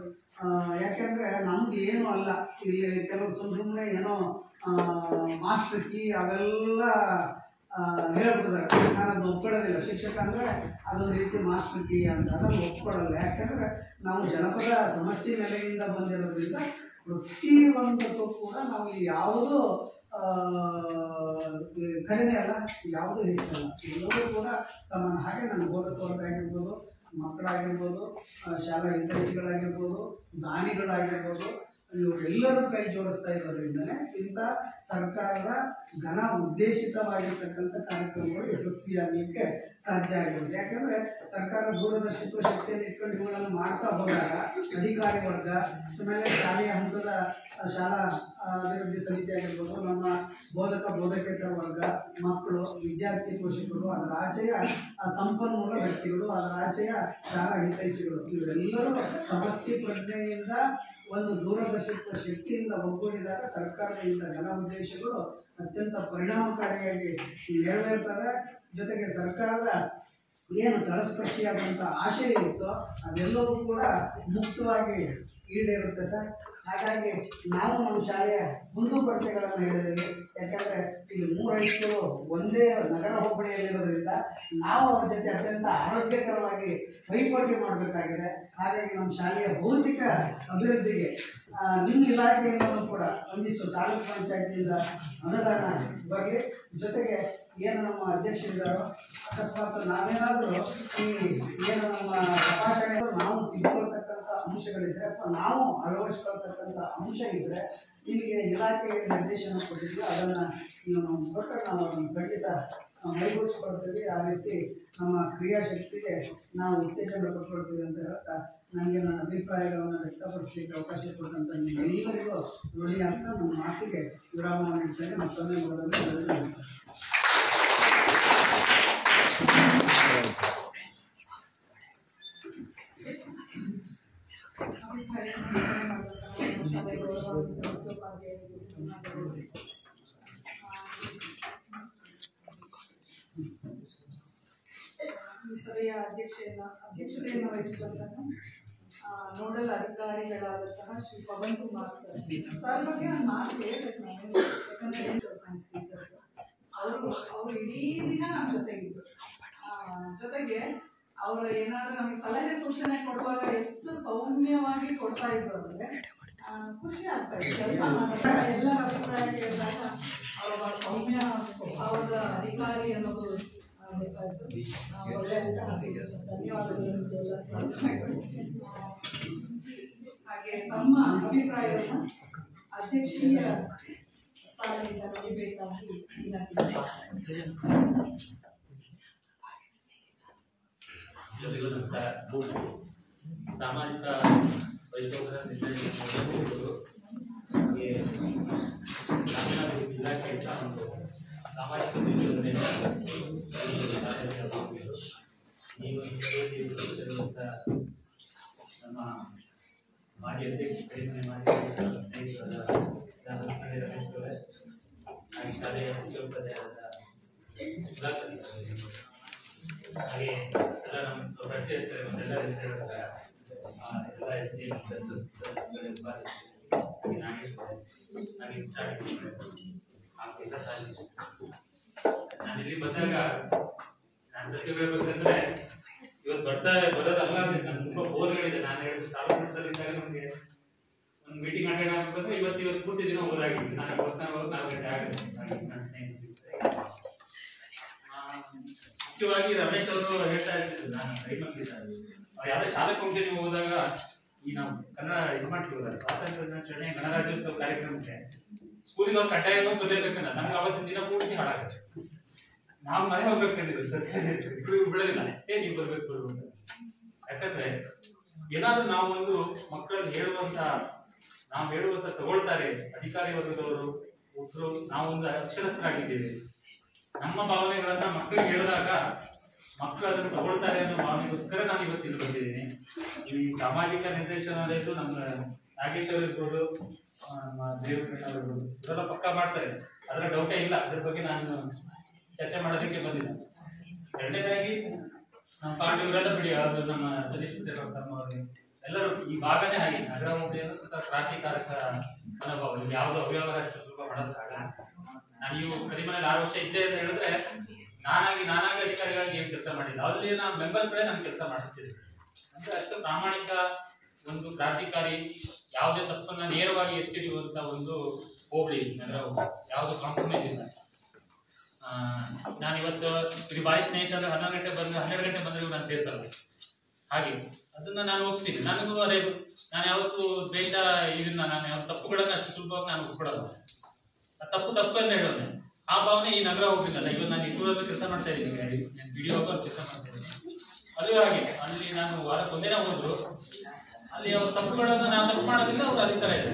ಯಾಕೆಂದರೆ ನಮ್ದು ಏನೂ ಅಲ್ಲ, ಇಲ್ಲಿ ಕೆಲವು ಸುಮ್ಮನೆ ಏನೋ ಮಾಸ್ಟರ್ ಕೀ ಅವೆಲ್ಲ ಹೇಳ್ಬಿಟ್ಟಿದ್ದಾರೆ. ನಾನು ಅದನ್ನು ಒಪ್ಕೊಳ್ಳೋದಿಲ್ಲ. ಶಿಕ್ಷಕ ಅಂದರೆ ಅದೊಂದು ರೀತಿ ಮಾಸ್ಟರ್ ಕೀ ಅಂತ ಅದನ್ನು ಒಪ್ಕೊಳ್ಳಲ್ಲ. ಯಾಕೆಂದರೆ ನಾವು ಜನಪದ ಸಮಷ್ಟಿ ನೆಲೆಯಿಂದ ಬಂದಿರೋದ್ರಿಂದ ಪ್ರತಿಯೊಂದಕ್ಕೂ ಕೂಡ ನಾವು ಯಾವುದೂ ಕಡಿಮೆ ಅಲ್ಲ, ಯಾವುದೂ ಹೆಚ್ಚಲ್ಲ, ಎಲ್ಲವೂ ಕೂಡ ಸಮಾನ. ಹಾಗೆ ನನ್ನ ಬೋಧಕವರ್ಗ ಆಗಿರ್ಬೋದು, ಮಕ್ಕಳಾಗಿರ್ಬೋದು, ಶಾಲಾ ವಿದ್ಯಾರ್ಥಿಗಳಾಗಿರ್ಬೋದು, ದಾನಿಗಳಾಗಿರ್ಬೋದು, ಇವರೆಲ್ಲರೂ ಕೈ ಜೋಡಿಸ್ತಾ ಇರೋದ್ರಿಂದಲೇ ಇಂಥ ಸರ್ಕಾರದ ಘನ ಉದ್ದೇಶಿತವಾಗಿರ್ತಕ್ಕಂಥ ಕಾರ್ಯಕ್ರಮಗಳು ಯಶಸ್ವಿಯಾಗಲಿಕ್ಕೆ ಸಾಧ್ಯ ಆಗಿರುತ್ತೆ. ಯಾಕೆಂದರೆ ಸರ್ಕಾರ ದೂರದರ್ಶಿತ್ವ ಶಕ್ತಿಯನ್ನು ಇಟ್ಕೊಂಡು ಇವುಗಳನ್ನು ಮಾಡ್ತಾ ಹೋದಾಗ ಅಧಿಕಾರಿ ವರ್ಗ, ಆಮೇಲೆ ಶಾಲೆಯ ಹಂತದ ಶಾಲಾ ಅಭಿವೃದ್ಧಿ ಸಮಿತಿ ಆಗಿರ್ಬೋದು, ನಮ್ಮ ಬೋಧಕೇತರ ವರ್ಗ, ಮಕ್ಕಳು, ವಿದ್ಯಾರ್ಥಿ ಪೋಷಕರು, ಅದರ ಆಚೆಯ ಸಂಪನ್ಮೂಲ ವ್ಯಕ್ತಿಗಳು, ಅದರ ಆಚೆಯ ಶಾಲಾ ಹಿತೈಷಿಗಳು, ಇವರೆಲ್ಲರೂ ಸಮಷ್ಟಿ ಪ್ರಜ್ಞೆಯಿಂದ ಒಂದು ದೂರದರ್ಶಿತ್ವ ಶಕ್ತಿಯಿಂದ ಒಗ್ಗೂಡಿದಾಗ ಸರ್ಕಾರದಿಂದ ಘನ ಉದ್ದೇಶಗಳು ಅತ್ಯಂತ ಪರಿಣಾಮಕಾರಿಯಾಗಿ ನೆರವೇರ್ತವೆ. ಜೊತೆಗೆ ಸರ್ಕಾರದ ಏನು ತಳಸ್ಪರ್ಶಿಯಾದಂಥ ಆಶಯ ಇತ್ತು ಅದೆಲ್ಲವೂ ಕೂಡ ಮುಕ್ತವಾಗಿ ಈಡೇರುತ್ತೆ ಸರ್. ಹಾಗಾಗಿ ನಾವು ನಮ್ಮ ಶಾಲೆಯ ಕುಂದುಕೊರತೆಗಳನ್ನು ಹೇಳಿದ್ದೀವಿ. ಯಾಕಂದರೆ ಇಲ್ಲಿ 3 ಹೈಸ್ಕೂಲು ಒಂದೇ ನಗರ ಹೋಬಳಿಯಲ್ಲಿರೋದ್ರಿಂದ ನಾವು ಅವ್ರ ಜೊತೆ ಅತ್ಯಂತ ಆರೋಗ್ಯಕರವಾಗಿ ಪೈಪೋಟಿ ಮಾಡಬೇಕಾಗಿದೆ. ಹಾಗಾಗಿ ನಮ್ಮ ಶಾಲೆಯ ಭೌತಿಕ ಅಭಿವೃದ್ಧಿಗೆ ನಿಮ್ಮ ಇಲಾಖೆಯಿಂದಲೂ ಕೂಡ ಒಂದಿಷ್ಟು ತಾಲೂಕು ಪಂಚಾಯತಿಯಿಂದ ಅನುದಾನ ಬರಲಿ. ಜೊತೆಗೆ ಏನು ನಮ್ಮ ಅಧ್ಯಕ್ಷರಿದ್ದಾರೋ ಅಕಸ್ಮಾತ್ ನಾವೇನಾದರೂ ಈ ಏನು ನಮ್ಮ ತಪಾಸಣೆ ನಾವು ತಿಳ್ಕೊಳ್ತಕ್ಕಂಥ ಅಂಶಗಳಿದ್ರೆ ಅಥವಾ ನಾವು ಅಳವಡಿಸ್ಕೊಳ್ತಕ್ಕಂಥ ಅಂಶ ಇದ್ದರೆ ನಿಮಗೆ ಇಲಾಖೆಯ ನಿರ್ದೇಶನ ಕೊಟ್ಟಿದ್ದು ಅದನ್ನು ನೀವು ಕೊಟ್ಟರೆ ನಾವು ಅದನ್ನು ಖಂಡಿತ ಮೈಗೂಡಿಸ್ಕೊಳ್ತೀವಿ. ಆ ರೀತಿ ನಮ್ಮ ಕ್ರಿಯಾಶಕ್ತಿಗೆ ನಾವು ಉತ್ತೇಜನ ಕೊಟ್ಕೊಳ್ತೀವಿ ಅಂತ ಹೇಳ್ತಾ ನನಗೆ ನನ್ನ ಅಭಿಪ್ರಾಯಗಳನ್ನು ವ್ಯಕ್ತಪಡಿಸಲಿಕ್ಕೆ ಅವಕಾಶ ಕೊಟ್ಟಂತ ನಿಮ್ಮೆಲ್ಲರಿಗೂ ಋಣಿ ಅಂತ ನಮ್ಮ ಮಾತಿಗೆ ವಿರಾಮವನ್ನು ನೀಡ್ತೇನೆ. ಮತ್ತೊಮ್ಮೆ ಮೊದಲು ಈ ಸಭೆಯ ಅಧ್ಯಕ್ಷತೆಯನ್ನು ವಹಿಸಿದಂತಹ ನೋಡಲ್ ಅಧಿಕಾರಿಗಳಾದಂತಹ ಶ್ರೀ ಪವನ್ ಕುಮಾರ್ ಸರ್ ಬಗ್ಗೆ ಒಂದು ಮಾತು ಹೇಳ್ಬೇಕು ನಾನು. ಯಾಕಂದ್ರೆ ಸೈನ್ಸ್ ಟೀಚರ್ಸ್ ಅವರು ಇಡೀ ದಿನ ನಮ್ಮ ಜೊತೆಗಿದ್ರು. ಜೊತೆಗೆ ಅವರು ಏನಾದ್ರು ನಮಗೆ ಸಲಹೆ ಸೂಚನೆ ಕೊಡುವಾಗ ಎಷ್ಟು ಸೌಮ್ಯವಾಗಿ ಕೊಡ್ತಾ ಇದ್ರು ಅಂದ್ರೆ ಖುಷಿ ಆಗ್ತಾ ಇತ್ತು. ಕೆಲಸ ಮಾಡಿದಾಗ ಎಲ್ಲರ ಅಭಿಪ್ರಾಯ ಕೇಳಿದಾಗ ಅವರ ಸೌಮ್ಯ ಸ್ವಭಾವದ ಅಧಿಕಾರಿ ಅನ್ನೋದು ಗೊತ್ತಾಯ್ತು. ಒಳ್ಳೆ ಧನ್ಯವಾದಗಳು. ಹಾಗೆ ತಮ್ಮ ಅಭಿಪ್ರಾಯವನ್ನು ಅಧ್ಯಕ್ಷೀಯ ಸ್ಥಾನದಿಂದ ನುಡಿಬೇಕಾಗಿ ಎಲ್ಲರಿಗೂ ನಮಸ್ಕಾರ. ಸಾಮಾಜಿಕ ವೈಭವದ ನಿರ್ಣಯಗಳು ಗ್ರಾಮೀಣಾಭಿವೃದ್ಧಿ ಇಲಾಖೆಯಿಂದ ಒಂದು ಸಾಮಾಜಿಕ ಯೋಜನೆ ಈ ಒಂದು ಸಭೆಯಲ್ಲಿ ನಮ್ಮ ಮಾಜಿ ಅಧ್ಯಕ್ಷ ಕಡಿಮೆ ಮಾಜಿ ಸ್ನೇಹಿತರಾದ ರಮೇಶ್ ಅವರೇ, ಹಾಗೆ ಶಾಲೆಯ ಮುಖ್ಯೋಪಾಧ್ಯಾಯರಾದ ಸುಧಾಕರ್ ಹಾಗೆ ಎಲ್ಲ ನಮ್ಮ ಪರಿಚಯ ಇರ್ತಾರೆ, ಮತ್ತೆಲ್ಲ ಹೆಸರುಗಳ ಎಲ್ಲ ಎಸ್ ಡಿ ನಾನು ಇಲ್ಲಿ ಬಂದಾಗ ನಾನು ಸತ್ಯ ಹೇಳ್ಬೇಕಂದ್ರೆ ಇವತ್ತು ಬರೋದಲ್ಲ ಅಂದ್ರೆ ನಾನು ತುಂಬಾ ಫೋನ್ಗಳಿದೆ. ನಾನು ಹೇಳಿದ ಸಾರ್ವಜನಿಕರಿದ್ದಾಗ ನಮಗೆ ಒಂದು ಮೀಟಿಂಗ್ ಅಟೆಂಡ್ ಆಗ್ಬೇಕಂದ್ರೆ ಇವತ್ತು ಪೂರ್ತಿ ದಿನ ಓದಾಗಿತ್ತು. ನಾನು ಪರ್ಸನಲ್ ಹೋಗಿ 4 ಗಂಟೆ ಆಗುತ್ತೆ ನನ್ನ ಸ್ನೇಹಿತರು. ಮುಖ್ಯವಾಗಿ ರಮೇಶ್ ಅವರು ಹೇಳ್ತಾ ಇರ್ತಿದ್ರು, ನಾನು ಕೈಮಲ್ಲಿದ್ದಾರೆ ಅವ್ರು ಯಾವುದೇ ಶಾಲೆ ಕಂಪ್ನಿ ಹೋದಾಗ ಈ ನಾವು ಕನ್ನಡ ಇದು ಮಾಡ್ತೀವಲ್ಲ ಸ್ವಾತಂತ್ರ್ಯ ದಿನಾಚರಣೆ ಗಣರಾಜ್ಯೋತ್ಸವ ಕಾರ್ಯಕ್ರಮಕ್ಕೆ ಸ್ಕೂಲಿಗೆ ಅವ್ರು ಕಡ್ಡಾಯವಾಗಿ ಬರಲೇಬೇಕನ್ನ ನಮ್ಗೆ ಅವತ್ತಿನ ದಿನ ಪೂರ್ತಿ ಹಾಳಾಗುತ್ತೆ. ನಾವು ಮನೆ ಹೋಗ್ಬೇಕಂದಿದ್ರು ಸರ್ ಬಿಡೋದಿಲ್ಲ, ನೀವು ಬರ್ಬೇಕು ಬರ್ಬೇಕು. ಯಾಕಂದ್ರೆ ಏನಾದ್ರೂ ನಾವು ಒಂದು ಮಕ್ಕಳಲ್ಲಿ ನಾವು ಹೇಳುವಂತ ತಗೊಳ್ತಾರೆ ಅಧಿಕಾರಿ ವರ್ಗದವರು ಒಬ್ರು ನಾವೊಂದು ಅಕ್ಷರಸ್ಥರಾಗಿದ್ದೇವೆ. ನಮ್ಮ ಭಾವನೆಗಳನ್ನ ಮಕ್ಕಳಿಗೆ ಹೇಳಿದಾಗ ಮಕ್ಕಳು ಅದನ್ನು ತಗೊಳ್ತಾರೆ ಅನ್ನೋ ಭಾವನೆಗೋಸ್ಕರ ನಾನು ಇವತ್ತಿಲ್ಲಿ ಬಂದಿದ್ದೀನಿ. ಈ ಸಾಮಾಜಿಕ ನಿರ್ದೇಶನಾಲಯದ್ದು ನಮ್ಮ ನಾಗೇಶ್ ಅವರು ಇರ್ಬೋದು, ನಮ್ಮ ದೇವಕೃಷ್ಣ ಇರ್ಬೋದು, ಇದೆಲ್ಲ ಪಕ್ಕ ಮಾಡ್ತಾರೆ, ಅದರ ಡೌಟೇ ಇಲ್ಲ. ಅದ್ರ ಬಗ್ಗೆ ನಾನು ಚರ್ಚೆ ಮಾಡೋದಕ್ಕೆ ಬಂದಿದ್ದೆ. ಎರಡನೇದಾಗಿ ನಮ್ಮ ಪಾಂಡೆ ಇವರೆಲ್ಲ ಬಿಡಿ, ಅದು ನಮ್ಮ ಸತೀಶ್ ಅವರು ಎಲ್ಲರೂ ಈ ಭಾಗನೇ ಹಾಗೆ ನಗರ ಕ್ರಾಂತಿಕಾರಕ ಮನೋಭಾವ, ಯಾವುದು ಅವ್ಯವಹಾರ ಅಷ್ಟು ಸ್ವಲ್ಪ ಮಾಡೋದಕ್ಕಾಗಲ್ಲ. ನಾನು ನೀವು ಕಡಿಮನೆಯಲ್ಲಿ 6 ವರ್ಷ ಇದ್ದೆ ಅಂತ ಹೇಳಿದ್ರೆ ನಾನಾಗಿ ಅಧಿಕಾರಿಗಳಿಗೆ ಏನು ಕೆಲಸ ಮಾಡಿಲ್ಲ, ಅಲ್ಲಿ ನಾವು ಮೆಂಬರ್ಸ್ಗಳೇ ನಾನು ಕೆಲಸ ಮಾಡಿಸ್ತಿದ್ದೆ. ಅಂದ್ರೆ ಅಷ್ಟು ಪ್ರಾಮಾಣಿಕ ಒಂದು ಕ್ರಾಂತಿಕಾರಿ, ಯಾವುದೇ ತಪ್ಪನ್ನ ನೇರವಾಗಿ ಎತ್ತಿರುವಂತ ಒಂದು ಹೋಬಳಿ ನಗರ, ಯಾವುದು ಕಾಂಪ್ರಮೈಸ್ ಇಲ್ಲ. ನಾನಿವತ್ತು ಇಲ್ಲಿ ಬಾಯಿ ಸ್ನೇಹಿತರು 11 ಗಂಟೆ ಬಂದ್ರೆ 12 ಗಂಟೆ ಬಂದ್ರೆ ನಾನು ಸೇರ್ಸಲ್ಲ. ಹಾಗೆ ಅದನ್ನ ನಾನು ಒಪ್ತೀನಿ. ನನಗೂ ಅದೇ, ನಾನು ಯಾವತ್ತು ದ್ವೇಷ ಇದನ್ನ ನಾನು ಯಾವ ತಪ್ಪುಗಳನ್ನ ಅಷ್ಟು ಸುಲಭವಾಗಿ ನಾನು ಒಪ್ಕೊಡಲ್ಲ. ತಪ್ಪು ಅಂತ ಹೇಳೋಣ, ಆ ಭಾವನೆ ಈ ನಗರ ಹೋಗ್ಲಿಲ್ಲ. ಇವತ್ತು ನಾನು ಇಬ್ಬರಲ್ಲೂ ಕೆಲಸ ಮಾಡ್ತಾ ಇದ್ದೀನಿ, ವಿಡಿಯೋ ಕೆಲಸ ಮಾಡ್ತಾ ಇದ್ದೀನಿ. ಅದು ಹಾಗೆ ಅಲ್ಲಿ ನಾನು ವಾರಕ್ಕೆ ಒಂದಿನ ಹೋದ್ರು, ಅಲ್ಲಿ ಅವ್ರ ತಪ್ಪುಗಳನ್ನ ನಾವು ತಪ್ಪು ಮಾಡೋದಿಲ್ಲ, ಅವ್ರು ಅಧಿಕಾರ ಇದೆ.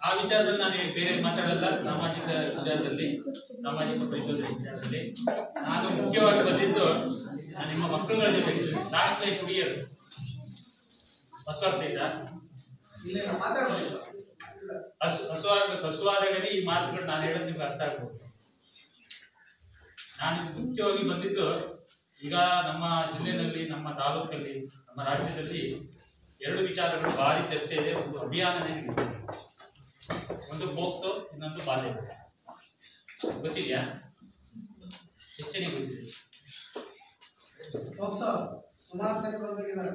ಆ ವಿಚಾರದಲ್ಲಿ ನಾನು ಬೇರೆ ಮಾತಾಡಲ್ಲ. ಸಾಮಾಜಿಕ ವಿಚಾರದಲ್ಲಿ, ಸಾಮಾಜಿಕ ಪರಿಶೋಧನೆ ವಿಚಾರದಲ್ಲಿ ನಾನು ಮುಖ್ಯವಾಗಿ ಬಂದಿದ್ದು ನಾನು ನಿಮ್ಮ ಮಕ್ಕಳುಗಳ ಜೊತೆಗೆ ದಾಖಲೆ ಕುಡಿಯೋದು ಹಸುವಾಗ್ತೈತಾ ಹಸುವಾದಾಗಲಿ ಈ ಮಾತುಗಳು ನಾನು ಹೇಳೋದು ನಿಮ್ಗೆ ಅರ್ಥ ಆಗ್ಬೋದು. ನಾನು ಮುಖ್ಯವಾಗಿ ಬಂದಿದ್ದು ಈಗ ನಮ್ಮ ಜಿಲ್ಲೆಯಲ್ಲಿ, ನಮ್ಮ ತಾಲೂಕಲ್ಲಿ, ನಮ್ಮ ರಾಜ್ಯದಲ್ಲಿ 2 ವಿಚಾರಗಳು ಭಾರಿ ಚರ್ಚೆ ಇದೆ. ಒಂದು ಅಭಿಯಾನನೇ ಇದೆ, ಒಂದು ಪೋಕ್ಸೋ, ಇನ್ನೊಂದು ಬಾಲ್ಯ. ಗೊತ್ತಿದೆಯಾ? ಎಷ್ಟು ಜನ ಗೊತ್ತಿದೆ? ಪೋಕ್ಸೋ ಸುಮಾರು ಸರಿ ಬಂದಿದ್ದಾರೆ.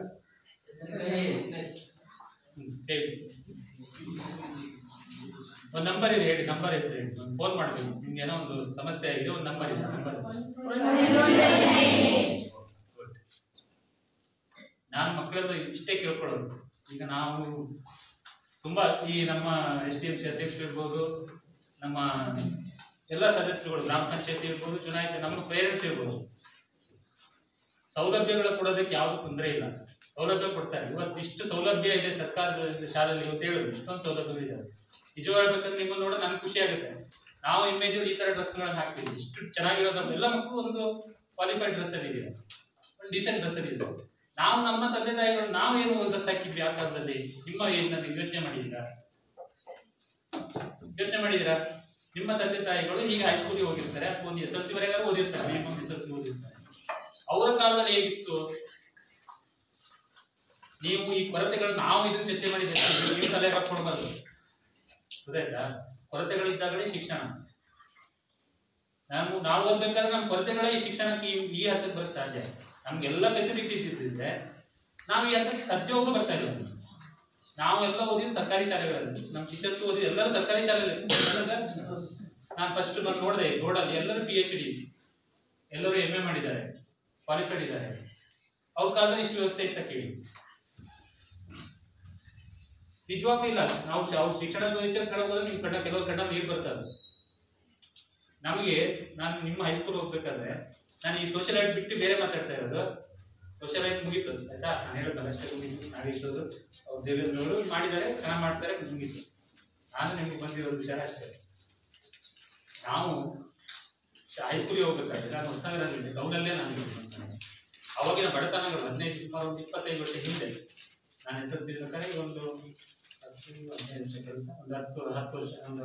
ಒಂದು ನಂಬರ್ ಇದೆ, ಹೇಳಿ. ನಂಬರ್ ಹೆಸರು ಹೇಳಿ, ಒಂದು ಫೋನ್ ಮಾಡ್ತೀನಿ. ನಿಮ್ಗೆ ಏನೋ ಒಂದು ಸಮಸ್ಯೆ ಆಗಿದೆ, ಒಂದು ನಂಬರ್ ಇದೆ. ನಂಬರ್ ನಾನು ಮಕ್ಕಳದ್ದು ಇಷ್ಟೇ ಕೇಳ್ಕೊಳ್ಳೋದು. ಈಗ ನಾವು ತುಂಬಾ ಈ ನಮ್ಮ SDMC ಅಧ್ಯಕ್ಷರು ಇರ್ಬೋದು, ನಮ್ಮ ಎಲ್ಲ ಸದಸ್ಯರುಗಳು, ಗ್ರಾಮ ಪಂಚಾಯತಿ ಇರ್ಬೋದು, ಚುನಾಯಿತ ನಮ್ಮ ಪೇರೆಂಟ್ಸ್ ಇರ್ಬೋದು, ಸೌಲಭ್ಯಗಳು ಕೊಡೋದಕ್ಕೆ ಯಾವ್ದು ತೊಂದರೆ ಇಲ್ಲ, ಸೌಲಭ್ಯ ಕೊಡ್ತಾರೆ. ಇವತ್ತು ಇಷ್ಟು ಸೌಲಭ್ಯ ಇದೆ ಸರ್ಕಾರದ ಶಾಲೆಯಲ್ಲಿ, ಇವತ್ತು ಹೇಳಿದ್ರು ಇಷ್ಟೊಂದು ಸೌಲಭ್ಯ ಇದೆ. ನಿಜವಾಗಿ ಹೇಳ್ಬೇಕಂದ್ರೆ ನಿಮ್ಮನ್ನು ನೋಡೋ ನನ್ಗೆ ಖುಷಿ ಆಗುತ್ತೆ. ನಾವು ಇಮೇಜ್ ಈ ತರ ಡ್ರೆಸ್ಗಳನ್ನ ಹಾಕ್ತೀವಿ, ಇಷ್ಟು ಚೆನ್ನಾಗಿರೋದು ಎಲ್ಲ ಮಕ್ಕಳು ಒಂದು ಕ್ವಾಲಿಫೈಡ್ ಡ್ರೆಸ್ ಅಲ್ಲಿ ಇದೆ, ಒಂದು ಡೀಸೆಂಟ್ ಡ್ರೆಸ್ ಅಲ್ಲಿ ಇದೆ. ನಾವು ನಮ್ಮ ತಂದೆ ತಾಯಿಗಳು ನಾವೇನು ಡ್ರೆಸ್ ಹಾಕಿದ್ವಿ ಆ ಕಾಲದಲ್ಲಿ, ನಿಮ್ಮ ಏನಾದ್ರು ಯೋಚನೆ ಮಾಡಿದ್ದೀರಾ? ಯೋಚನೆ ಮಾಡಿದ್ದೀರಾ? ನಿಮ್ಮ ತಂದೆ ತಾಯಿಗಳು ಈಗ ಹೈಸ್ಕೂಲಿಗೆ ಹೋಗಿರ್ತಾರೆ ಅಥವಾ ಒಂದು SLC ವರೆಗಾರು ಓದಿರ್ತಾರೆ, ಮಿನಿಮಮ್ SLC ಓದಿರ್ತಾರೆ. ಅವರ ಕಾಲದಲ್ಲಿ ಹೇಗಿತ್ತು? ನೀವು ಈ ಕೊರತೆಗಳು ನಾವು ಇದನ್ನ ಚರ್ಚೆ ಮಾಡಿದ್ದೇವೆ, ನೀವು ತಲೆಗೆ ಹಾಕೊಳ್ಬಾರ್ದು, ಗೊತ್ತಾಯ್ತಾ? ಕೊರತೆಗಳಿದ್ದಾಗಲೇ ಶಿಕ್ಷಣ. ನಾವು ಓದ್ಬೇಕಾದ್ರೆ ನಮ್ಮ ಕೊರತೆಗಳೇ ಈ ಶಿಕ್ಷಣಕ್ಕೆ ಈ ಹಂತಕ್ಕೆ ಬರಕ್ಕೆ ಸಾಧ್ಯ. ನಮ್ಗೆಲ್ಲ ಫೆಸಿಲಿಟೀಸ್ ಇದ್ದಿದ್ರೆ ನಾವು ಈ ಹಂತಕ್ಕೆ ಸದ್ಯೋಗ ಬರ್ತಾ ಇಲ್ಲ. ನಾವು ಎಲ್ಲ ಓದಿದ್ದು ಸರ್ಕಾರಿ ಶಾಲೆಗಳಲ್ಲಿ, ನಮ್ಮ ಟೀಚರ್ಸ್ ಓದಿದ್ದು ಎಲ್ಲರೂ ಸರ್ಕಾರಿ ಶಾಲೆಯಲ್ಲಿ. ನಾನು ಫಸ್ಟ್ ಬಂದು ನೋಡಿದೆ ರೋಡಲ್ಲಿ ಎಲ್ಲರೂ PhD, ಎಲ್ಲರೂ MA ಮಾಡಿದ್ದಾರೆ, ಕ್ವಾಲಿಫೈಡ್ ಇದ್ದಾರೆ. ಅವ್ರ ಕಾಲದಲ್ಲಿ ಇಷ್ಟು ವ್ಯವಸ್ಥೆ ಇತ್ತ ಕೇಳಿ? ನಿಜವಾಗ್ಲೂ ಇಲ್ಲ. ನಾವು ಅವ್ರ ಶಿಕ್ಷಣದ ವಿಚಾರ ಕೇಳಬಹುದು, ನಿಮ್ ಕಣ್ಣ ಕೆಲವ್ರ ಕಣ್ಣ ನೀರು ಬರ್ತದೆ. ನಮಗೆ ನಾನು ನಿಮ್ಮ ಹೈಸ್ಕೂಲ್ ಹೋಗ್ಬೇಕಾದ್ರೆ ನಾನು ಈ ಸೋಷಿಯಲ್ ಆರ್ಟ್ಸ್ ಬಿಟ್ಟು ಬೇರೆ ಮಾತಾಡ್ತಾ ಇರೋದು. ಸೋಷಿಯಲ್ ಆರ್ಟ್ಸ್ ಮುಗೀತು ಆಯ್ತಾ, ನಾನು ಹೇಳೋದು ಅಷ್ಟೇ ಮುಗೀತು. ನಾಗೇಶ್ವರು ಅವ್ರು ದೇವೇಂದ್ರವರು ಮಾಡಿದ್ದಾರೆ, ಚೆನ್ನಾಗಿ ಮಾಡ್ತಾರೆ, ಮುಗೀತು. ನಾನು ನಿಮ್ಗೆ ಬಂದಿರೋ ವಿಚಾರ ಅಷ್ಟೇ. ನಾವು ಹೈಸ್ಕೂಲಿಗೆ ಹೋಗ್ಬೇಕಾದ್ರೆ ನಾನು ಹೊಸನಗರದಲ್ಲಿ ಟೌನಲ್ಲೇ ನಾನು ಅವಾಗಿನ ಬಡತನಗಳು 25 ವರ್ಷ ಹಿಂದೆ ನಾನು SLC ಇರ್ಬೇಕಾದ್ರೆ ಒಂದು 15 ವರ್ಷ ಕೆಲಸ, ಒಂದು 10 ವರ್ಷ, ಒಂದು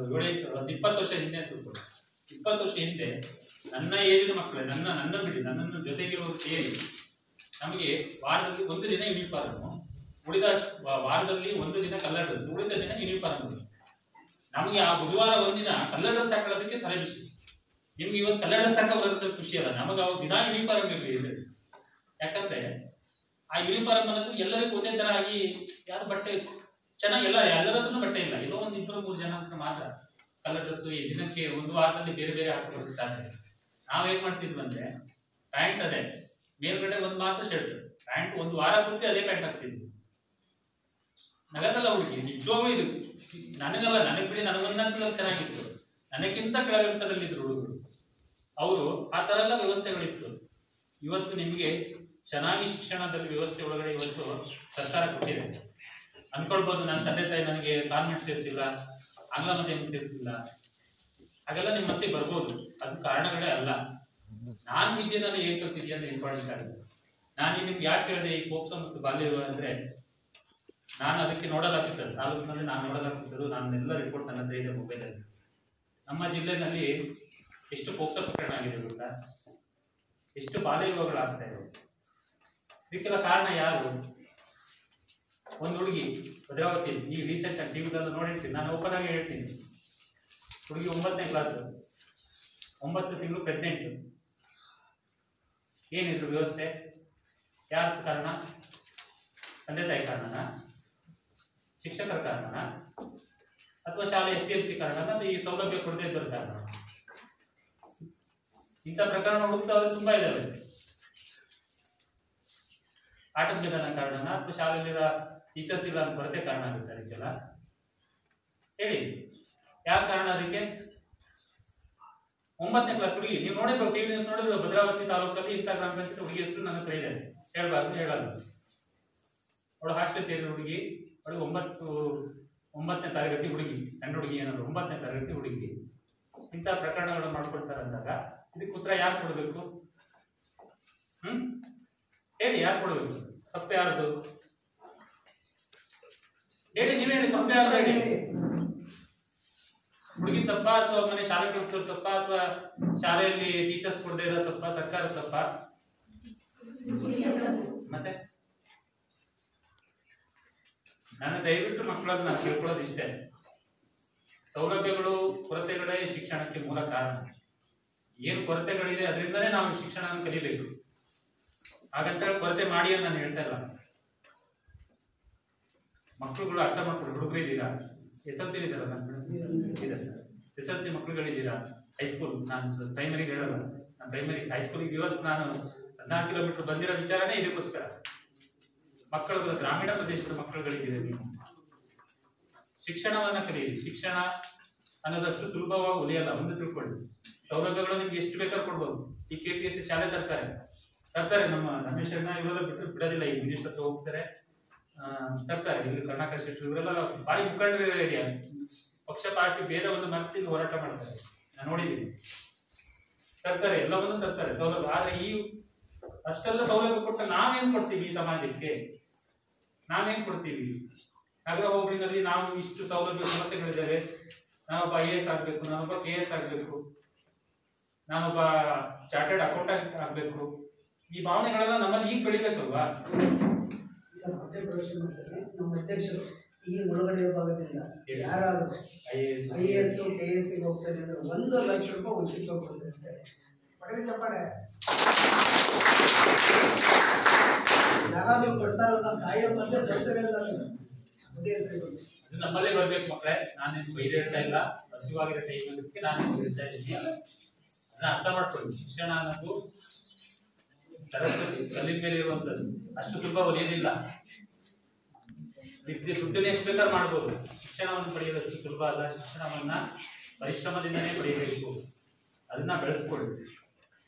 20 ವರ್ಷ ಹಿಂದೆ ಅಂತ 20 ವರ್ಷ ಹಿಂದೆ ನನ್ನ ಏಜಿನ ಮಕ್ಕಳು ನನ್ನ ಬಿಡಿ ನನ್ನನ್ನು ಜೊತೆಗಿರೋರು ಸೇರಿ ನಮಗೆ ವಾರದಲ್ಲಿ ಒಂದು ದಿನ ಯೂನಿಫಾರ್ಮ್, ಉಳಿದ ವಾರದಲ್ಲಿ ಒಂದು ದಿನ ಕಲರ್ ಡ್ರೆಸ್, ಉಳಿದ ದಿನ ಯೂನಿಫಾರ್ಮ್. ನಮಗೆ ಆ ಬುಧವಾರ ಒಂದಿನ ಕಲರ್ ಡ್ರೆಸ್ ಹಾಕೊಳ್ಳೋದಕ್ಕೆ ತಲೆ ಬಿಸಿ. ನಿಮ್ಗೆ ಇವತ್ತು ಕಲರ್ ಡ್ರೆಸ್ ಹಾಕೋ ಬರೋದಕ್ಕೆ ಖುಷಿ ಅಲ್ಲ, ನಮಗೆ ಅವಾಗ ದಿನ ಯೂನಿಫಾರ್ಮ್ ಇರಲಿ. ಯಾಕಂದ್ರೆ ಆ ಯೂನಿಫಾರ್ಮ್ ಅನ್ನೋದು ಎಲ್ಲರಿಗೂ ಒಂದೇ ತರ ಆಗಿ ಯಾರು ಬಟ್ಟೆ ಚೆನ್ನಾಗಿ ಎಲ್ಲರತ್ರೂ ಬಟ್ಟೆ ಇಲ್ಲ, ಎಲ್ಲೋ ಒಂದು 2-3 ಜನ ಅಂತ ಮಾತ್ರ ಕಲರ್ ಡ್ರೆಸ್ ದಿನಕ್ಕೆ ಒಂದು ವಾರದಲ್ಲಿ ಬೇರೆ ಬೇರೆ ಹಾಕೊಳ್ಳೋದಕ್ಕೆ ಸಾಧ್ಯ. ನಾವೇನ್ ಮಾಡ್ತಿದ್ವಿ ಅಂದ್ರೆ ಪ್ಯಾಂಟ್ ಅದೇ ಮೇಲ್ಗಡೆ ಒಂದು ಮಾತ್ರ ಶರ್ಟ್, ಪ್ಯಾಂಟ್ ಒಂದು ವಾರ ಪೂರ್ತಿ ಅದೇ ಪ್ಯಾಂಟ್ ಹಾಕ್ತಿದ್ವಿ. ನಗದಲ್ಲ ಹುಡುಗಿ, ನಿಜವಾಗ್ಲೂ ಇದು ನನಗಲ್ಲ, ನನಗೆ ಬಿಡಿ, ನನಗೊಂದಂತ ಚೆನ್ನಾಗಿತ್ತು. ನನಗಿಂತ ಕೆಳಗಂಟದಲ್ಲಿದ್ರು ಹುಡುಗರು, ಅವರು ಆ ತರ ಎಲ್ಲ ವ್ಯವಸ್ಥೆಗಳಿತ್ತು. ಇವತ್ತು ನಿಮಗೆ ಚೆನ್ನಾಗಿ ಶಿಕ್ಷಣದಲ್ಲಿ ವ್ಯವಸ್ಥೆ ಒಳಗಡೆ ಇವತ್ತು ಸರ್ಕಾರ ಕೊಟ್ಟಿದೆ. ಅನ್ಕೊಳ್ಬೋದು ನನ್ನ ತಂದೆ ತಾಯಿ ನನಗೆ ಕಾನ್ವೆಂಟ್ ಸೇರಿಸಿಲ್ಲ, ಆಂಗ್ಲ ಮಾಧ್ಯಮ ಸೇರಿಸಿಲ್ಲ, ಹಾಗೆಲ್ಲ ನಿಮ್ಮ ಮನಸ್ಸಿಗೆ ಬರ್ಬೋದು. ಅದು ಕಾರಣಗಳೇ ಅಲ್ಲ. ನಾನು ವಿದ್ಯೆನಲ್ಲಿ ಏನ್ ಕಲ್ತಿದ್ಯಾ ಅಂದ್ರೆ ಇಂಪಾರ್ಟೆಂಟ್ ಆಗುತ್ತೆ. ನಾನು ನಿಮ್ಗೆ ಯಾಕೆ ಹೇಳಿದೆ ಈ ಪೋಕ್ಸೋ ಮತ್ತು ಬಾಲ್ಯ ವಿವಾಹ ಅಂದ್ರೆ, ನಾನು ಅದಕ್ಕೆ ನೋಡಲ್ ಆಫೀಸರ್, ತಾಲೂಕಿನಲ್ಲಿ ನಾನು ನೋಡಲ್ ಆಫೀಸರು. ನಾನೆಲ್ಲ ರಿಪೋರ್ಟ್ ನನ್ನ ಹತ್ರ ಇದೆ ಮೊಬೈಲಲ್ಲಿ. ನಮ್ಮ ಜಿಲ್ಲೆನಲ್ಲಿ ಎಷ್ಟು ಪೋಕ್ಸೋ ಪ್ರಕರಣ ಆಗಿದೆ ಗೊತ್ತಾ? ಎಷ್ಟು ಬಾಲ್ಯ ವಿವಾಹಗಳಾಗ್ತಾ ಇದೆ. ಇದಕ್ಕೆಲ್ಲ ಕಾರಣ ಯಾರು? ಒಂದು ಹುಡುಗಿ ಭದ್ರಾವತಿ, ಈ ರೀಸೆಂಟ್ ಆಗಿ ಟಿವಿಲೆಲ್ಲ ನೋಡಿರ್ತೀನಿ, ನಾನು ಓಪನ್ ಆಗಿ ಹೇಳ್ತೀನಿ. ಹುಡುಗಿ 9ನೇ ಕ್ಲಾಸ್, 9 ತಿಂಗಳು ಪ್ರೆಗ್ನೆಂಟ್. ಏನಿದ್ರು ವ್ಯವಸ್ಥೆ? ಯಾರ ಕಾರಣ? ತಂದೆ ತಾಯಿ ಕಾರಣನ, ಶಿಕ್ಷಕರ ಕಾರಣನ, ಅಥವಾ ಶಾಲೆ STMC ಕಾರಣನ, ಅದು ಈ ಸೌಲಭ್ಯ ಕೊಡದೇ ಇದ್ದರ ಕಾರಣ? ಇಂಥ ಪ್ರಕರಣ ಹುಡುಕ್ತಾದ್ರೆ ತುಂಬಾ ಇದಾವೆ. ಆಟದ ಮೈದಾನ ಕಾರಣನ, ಅಥವಾ ಶಾಲೆಯಲ್ಲಿರೋ ಟೀಚರ್ಸ್ ಇಲ್ಲ ಕೊರತೆ ಕಾರಣ ಆಗುತ್ತೆ ಅದಕ್ಕೆಲ್ಲ? ಹೇಳಿ, ಯಾವ ಕಾರಣ ಅದಕ್ಕೆ? 9ನೇ ಕ್ಲಾಸ್ ಹುಡುಗಿ, ನೀವು ನೋಡಿರ್ಬೇಕು, ಟಿವಿ ನ್ಯೂಸ್ ನೋಡಿದ್ರು, ಭದ್ರಾವತಿ ತಾಲೂಕಲ್ಲಿ ಇಂಥ ಗ್ರಾಮ ಪಂಚಾಯತ್ ಹುಡುಗಿ ಹೆಸರು ನನ್ನ ಹತ್ರ ಇದೆ, ಹೇಳ್ಬಾರ್ದು, ಹೇಳಲ್ಲ. ಅವಳು ಹಾಸ್ಟೆಲ್ ಸೇರಿದ ಹುಡುಗಿ, ಅವಳು 9ನೇ ತರಗತಿ ಹುಡುಗಿ, ಸಣ್ಣ ಹುಡುಗಿ ಏನಾದ್ರು 9ನೇ ತರಗತಿ ಹುಡುಗಿ ಇಂಥ ಪ್ರಕರಣಗಳು ಮಾಡ್ಕೊಳ್ತಾರೆ ಅಂದಾಗ ಇದಕ್ಕೆ ಉತ್ತರ ಯಾರು ಕೊಡ್ಬೇಕು? ಹೇಳಿ, ಯಾರು ಕೊಡ್ಬೇಕು? ತಪ್ಪು ಯಾರ್ದು? ಹೇಳಿ, ನೀವೇ ಹೇಳಿ, ತಪ್ಪು ಯಾರ್ದು ಹೇಳಿ. ಹುಡುಗಿ ತಪ್ಪ, ಅಥವಾ ಮನೆ ಶಾಲೆ ಕಳಿಸೋರು ತಪ್ಪ, ಅಥವಾ ಶಾಲೆಯಲ್ಲಿ ಟೀಚರ್ಸ್ ಕೊಡದೇ ಇರೋ ತಪ್ಪ, ಸರ್ಕಾರ ತಪ್ಪ? ಮತ್ತೆ ನಾನು ದಯವಿಟ್ಟು ಮಕ್ಕಳನ್ನ ನಾನು ತಿಳ್ಕೊಳ್ಳೋದು ಇಷ್ಟೇ, ಸೌಲಭ್ಯಗಳು ಕೊರತೆಗಳೇ ಶಿಕ್ಷಣಕ್ಕೆ ಮೂಲ ಕಾರಣ. ಏನು ಕೊರತೆಗಳಿದೆ ಅದರಿಂದನೇ ನಾವು ಶಿಕ್ಷಣ ಕಲಿಬೇಕು. ಹಾಗಂತೇಳಿ ಕೊರತೆ ಮಾಡಿ ಅಂತ ನಾನು ಹೇಳ್ತಾ ಇಲ್ಲ. ಮಕ್ಕಳುಗಳು ಅರ್ಥ ಮಾಡ್ಕೊಂಡು, ಹುಡುಗರು ಇದ್ದೀರಾ, SLC ಇದ್ದೀರಾ? ಇದೆ ಸರ್, SLC ಮಕ್ಕಳುಗಳಿದ್ದೀರಾ, ಹೈಸ್ಕೂಲ್, ನಾನು ಪ್ರೈಮರಿಗೆ ಹೇಳಲ್ಲ, ನಾನು ಪ್ರೈಮರಿಗೆ ಹೈಸ್ಕೂಲಿಗೆ ಇವತ್ತು ನಾನು 14 ಕಿಲೋಮೀಟರ್ ಬಂದಿರೋ ವಿಚಾರನೇ ಇದಕ್ಕೋಸ್ಕರ. ಮಕ್ಕಳು, ಗ್ರಾಮೀಣ ಪ್ರದೇಶದ ಮಕ್ಕಳುಗಳಿದ್ದೀರಿ, ನೀವು ಶಿಕ್ಷಣವನ್ನ ಕಲಿಯಿರಿ. ಶಿಕ್ಷಣ ಅನ್ನೋದಷ್ಟು ಸುಲಭವಾಗಿ ಉಳಿಯಲ್ಲ. ಒಂದು ತಿಳ್ಕೊಳ್ಳಿ, ಸೌಲಭ್ಯಗಳು ನಿಮ್ಗೆ ಎಷ್ಟು ಬೇಕಾದ್ರೂ ಕೊಡ್ಬೋದು. ಈ KPSC ಶಾಲೆ ತರ್ತಾರೆ ನಮ್ಮ ರಮೇಶಣ್ಣ ಇವರೆಲ್ಲ ಬಿಡೋದಿಲ್ಲ. ಈ ಮಿನಿಸ್ಟರ್ ಹತ್ರ ಹೋಗ್ತಾರೆ, ತರ್ತಾರೆ. ಇಲ್ಲಿ ಕರ್ನಾಟಕ ಶಿಕ್ಷಣ ಇವರೆಲ್ಲ ಭಾರಿ ಮುಖಂಡರಿಗೆ ಪಕ್ಷ ಪಾರ್ಟಿ ಭೇದವನ್ನು ಮರೆತು ಹೋರಾಟ ಮಾಡ್ತಾರೆ. ನಾನು ನೋಡಿದ್ದೀನಿ, ತರ್ತಾರೆ, ಎಲ್ಲವನ್ನು ತರ್ತಾರೆ ಸೌಲಭ್ಯ. ಆದ್ರೆ ಈ ಅಷ್ಟೆಲ್ಲ ಸೌಲಭ್ಯ ಕೊಟ್ಟ ನಾವೇನ್ ಕೊಡ್ತೀವಿ ಈ ಸಮಾಜಕ್ಕೆ? ನಾವೇನ್ ಕೊಡ್ತೀವಿ? ನಗರ ಹೋಬಳಿನಲ್ಲಿ ನಾವು ಇಷ್ಟು ಸೌಲಭ್ಯ ಸಮಸ್ಯೆಗಳಿದ್ದಾವೆ. ನಾನೊಬ್ಬ IAS ಆಗ್ಬೇಕು, ನಾನೊಬ್ಬ KS ಆಗ್ಬೇಕು, ನಾನೊಬ್ಬ ಚಾರ್ಟರ್ಡ್ ಅಕೌಂಟೆಂಟ್ ಆಗ್ಬೇಕು. ಈ ಭಾವನೆಗಳೆಲ್ಲ ನಮ್ಮಲ್ಲಿ ಈಗ ಬೆಳಿಬೇಕಲ್ವಾ? ಸರ್, ಮತ್ತೆ ಪ್ರಶ್ನೆ ಮಾಡ್ತೇನೆ. ನಮ್ಮ ಅಧ್ಯಕ್ಷರು ಈ ಒಳಗಡೆ ಭಾಗದಿಂದ ಯಾರಾದ್ರೂ IAS KS ಹೋಗ್ತಾರೆ ಅಂದ್ರೆ 1 ಲಕ್ಷ ರೂಪಾಯಿ ಉಚಿತವಾಗಿ ಕೊಡ್ತಿರ್ತಾರೆ. ಪಡೆದ ಚಪ್ಪಾಳೆ ಯಾರಾದ್ರೂ ಕೊಡ್ತಾರಲ್ಲ, ತಾಯಿಯ ಮಧ್ಯೆ ಬರ್ತವೆ ಅಂತ ಅದು ನಮ್ಮಲ್ಲೇ ಬರ್ಬೇಕು ಮಕ್ಕಳೇ. ನಾನೇನು ಬೈದು ಹೇಳ್ತಾ ಇಲ್ಲ, ಹಸಿವಾಗಿರೋ ಟೈಮ್ ಅದಕ್ಕೆ ನಾನು ಹೇಳ್ತಾ ಇದ್ದೀನಿ. ಅದನ್ನ ಅರ್ಥ ಮಾಡ್ಕೊಳ್ಳಿ. ಶಿಕ್ಷಣ ಅನ್ನೋದು ಸರಸ್ವತಿ ಕಲ್ಲಿನ ಮೇಲೆ ಇರುವಂಥದ್ದು. ಅಷ್ಟು ಸುಲಭ ಒಲಿಯೋದಿಲ್ಲ. ದುಡ್ಡನ್ನ ಎಷ್ಟು ಬೇಕಾದ್ರೂ ಮಾಡ್ಬೋದು. ಶಿಕ್ಷಣವನ್ನು ಪಡೆಯೋದು ಅಷ್ಟು ಸುಲಭ ಅಲ್ಲ. ಶಿಕ್ಷಣವನ್ನ ಪರಿಶ್ರಮದಿಂದನೇ ಪಡೆಯಬೇಕು. ಅದನ್ನ ಬೆಳೆಸ್ಕೊಳ್ಳಿ.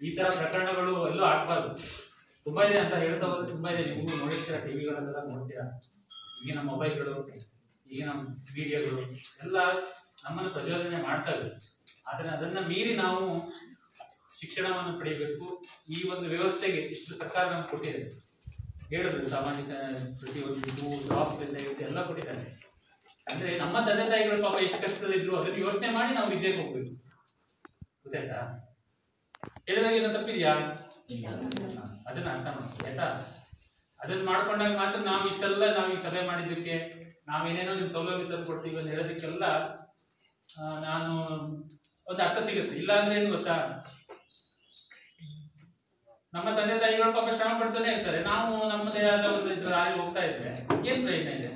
ಈ ತರ ಪ್ರಕರಣಗಳು ಎಲ್ಲೂ ಆಗ್ಬಾರ್ದು. ತುಂಬಾ ಇದೆ ಅಂತ ಹೇಳ್ತಾ ಹೋದ್ರೆ ತುಂಬಾ ಇದೆ. ನೀವು ನೋಡಿರ್ತೀರಾ, ಟಿವಿಗಳಲ್ಲೆಲ್ಲ ನೋಡ್ತೀರಾ. ಈಗಿನ ಮೊಬೈಲ್ಗಳು, ಈಗಿನ ಮೀಡಿಯಾಗಳು ಎಲ್ಲ ನಮ್ಮನ್ನು ಪ್ರಚೋದನೆ ಮಾಡ್ತವೆ. ಆದರೆ ಅದನ್ನ ಮೀರಿ ನಾವು ಶಿಕ್ಷಣವನ್ನು ಪಡೆಯಬೇಕು. ಈ ಒಂದು ವ್ಯವಸ್ಥೆಗೆ ಇಷ್ಟು ಸರ್ಕಾರ ನಮ್ಗೆ ಕೊಟ್ಟಿದೆ. ಹೇಳಿದ್ರು ಸಾಮಾಜಿಕ ಪ್ರತಿಯೊಂದು ಜಾಬ್ಸ್ ಎಲ್ಲ ಕೊಟ್ಟಿದ್ದಾರೆ. ಅಂದ್ರೆ ನಮ್ಮ ತಂದೆ ತಾಯಿಗಳು ಪಾಪ ಎಷ್ಟು ಕಷ್ಟದಲ್ಲಿದ್ರು ಅದನ್ನು ಯೋಚನೆ ಮಾಡಿ ನಾವು ವಿದ್ಯೆಗೆ ಹೋಗ್ಬೇಕು. ಗೊತ್ತಾಯ್ತಾ? ಹೇಳಿದಾಗ ಏನೋ ತಪ್ಪಿದ್ಯಾ? ಅದನ್ನ ಅರ್ಥ ಮಾಡಿ ಆಯ್ತಾ? ಅದನ್ನ ಮಾಡ್ಕೊಂಡಾಗ ಮಾತ್ರ ನಾವು ಇಷ್ಟೆಲ್ಲ ನಾವೀಗ ಸಭೆ ಮಾಡಿದ್ದಕ್ಕೆ, ನಾವೇನೇನೋ ನಿಮ್ ಸೌಲಭ್ಯ ತಂದು ಕೊಡ್ತೀವಿ ಅಂತ ಹೇಳೋದಕ್ಕೆಲ್ಲ ನಾನು ಒಂದು ಅರ್ಥ ಸಿಗುತ್ತೆ. ಇಲ್ಲ ಅಂದ್ರೆ ಏನು ಗೊತ್ತಾ, ನಮ್ಮ ತಂದೆ ತಾಯಿಗಳು ಪಾಪ ಶ್ರಮ ಪಡ್ತಾನೆ ಇರ್ತಾರೆ. ನಾವು ನಮ್ಮದೇ ಆದ ಒಂದು ಇದ್ರ ಹಾಗೆ ಹೋಗ್ತಾ ಇದ್ರೆ ಏನ್ ಪ್ರಯೋಜನ ಇದೆ?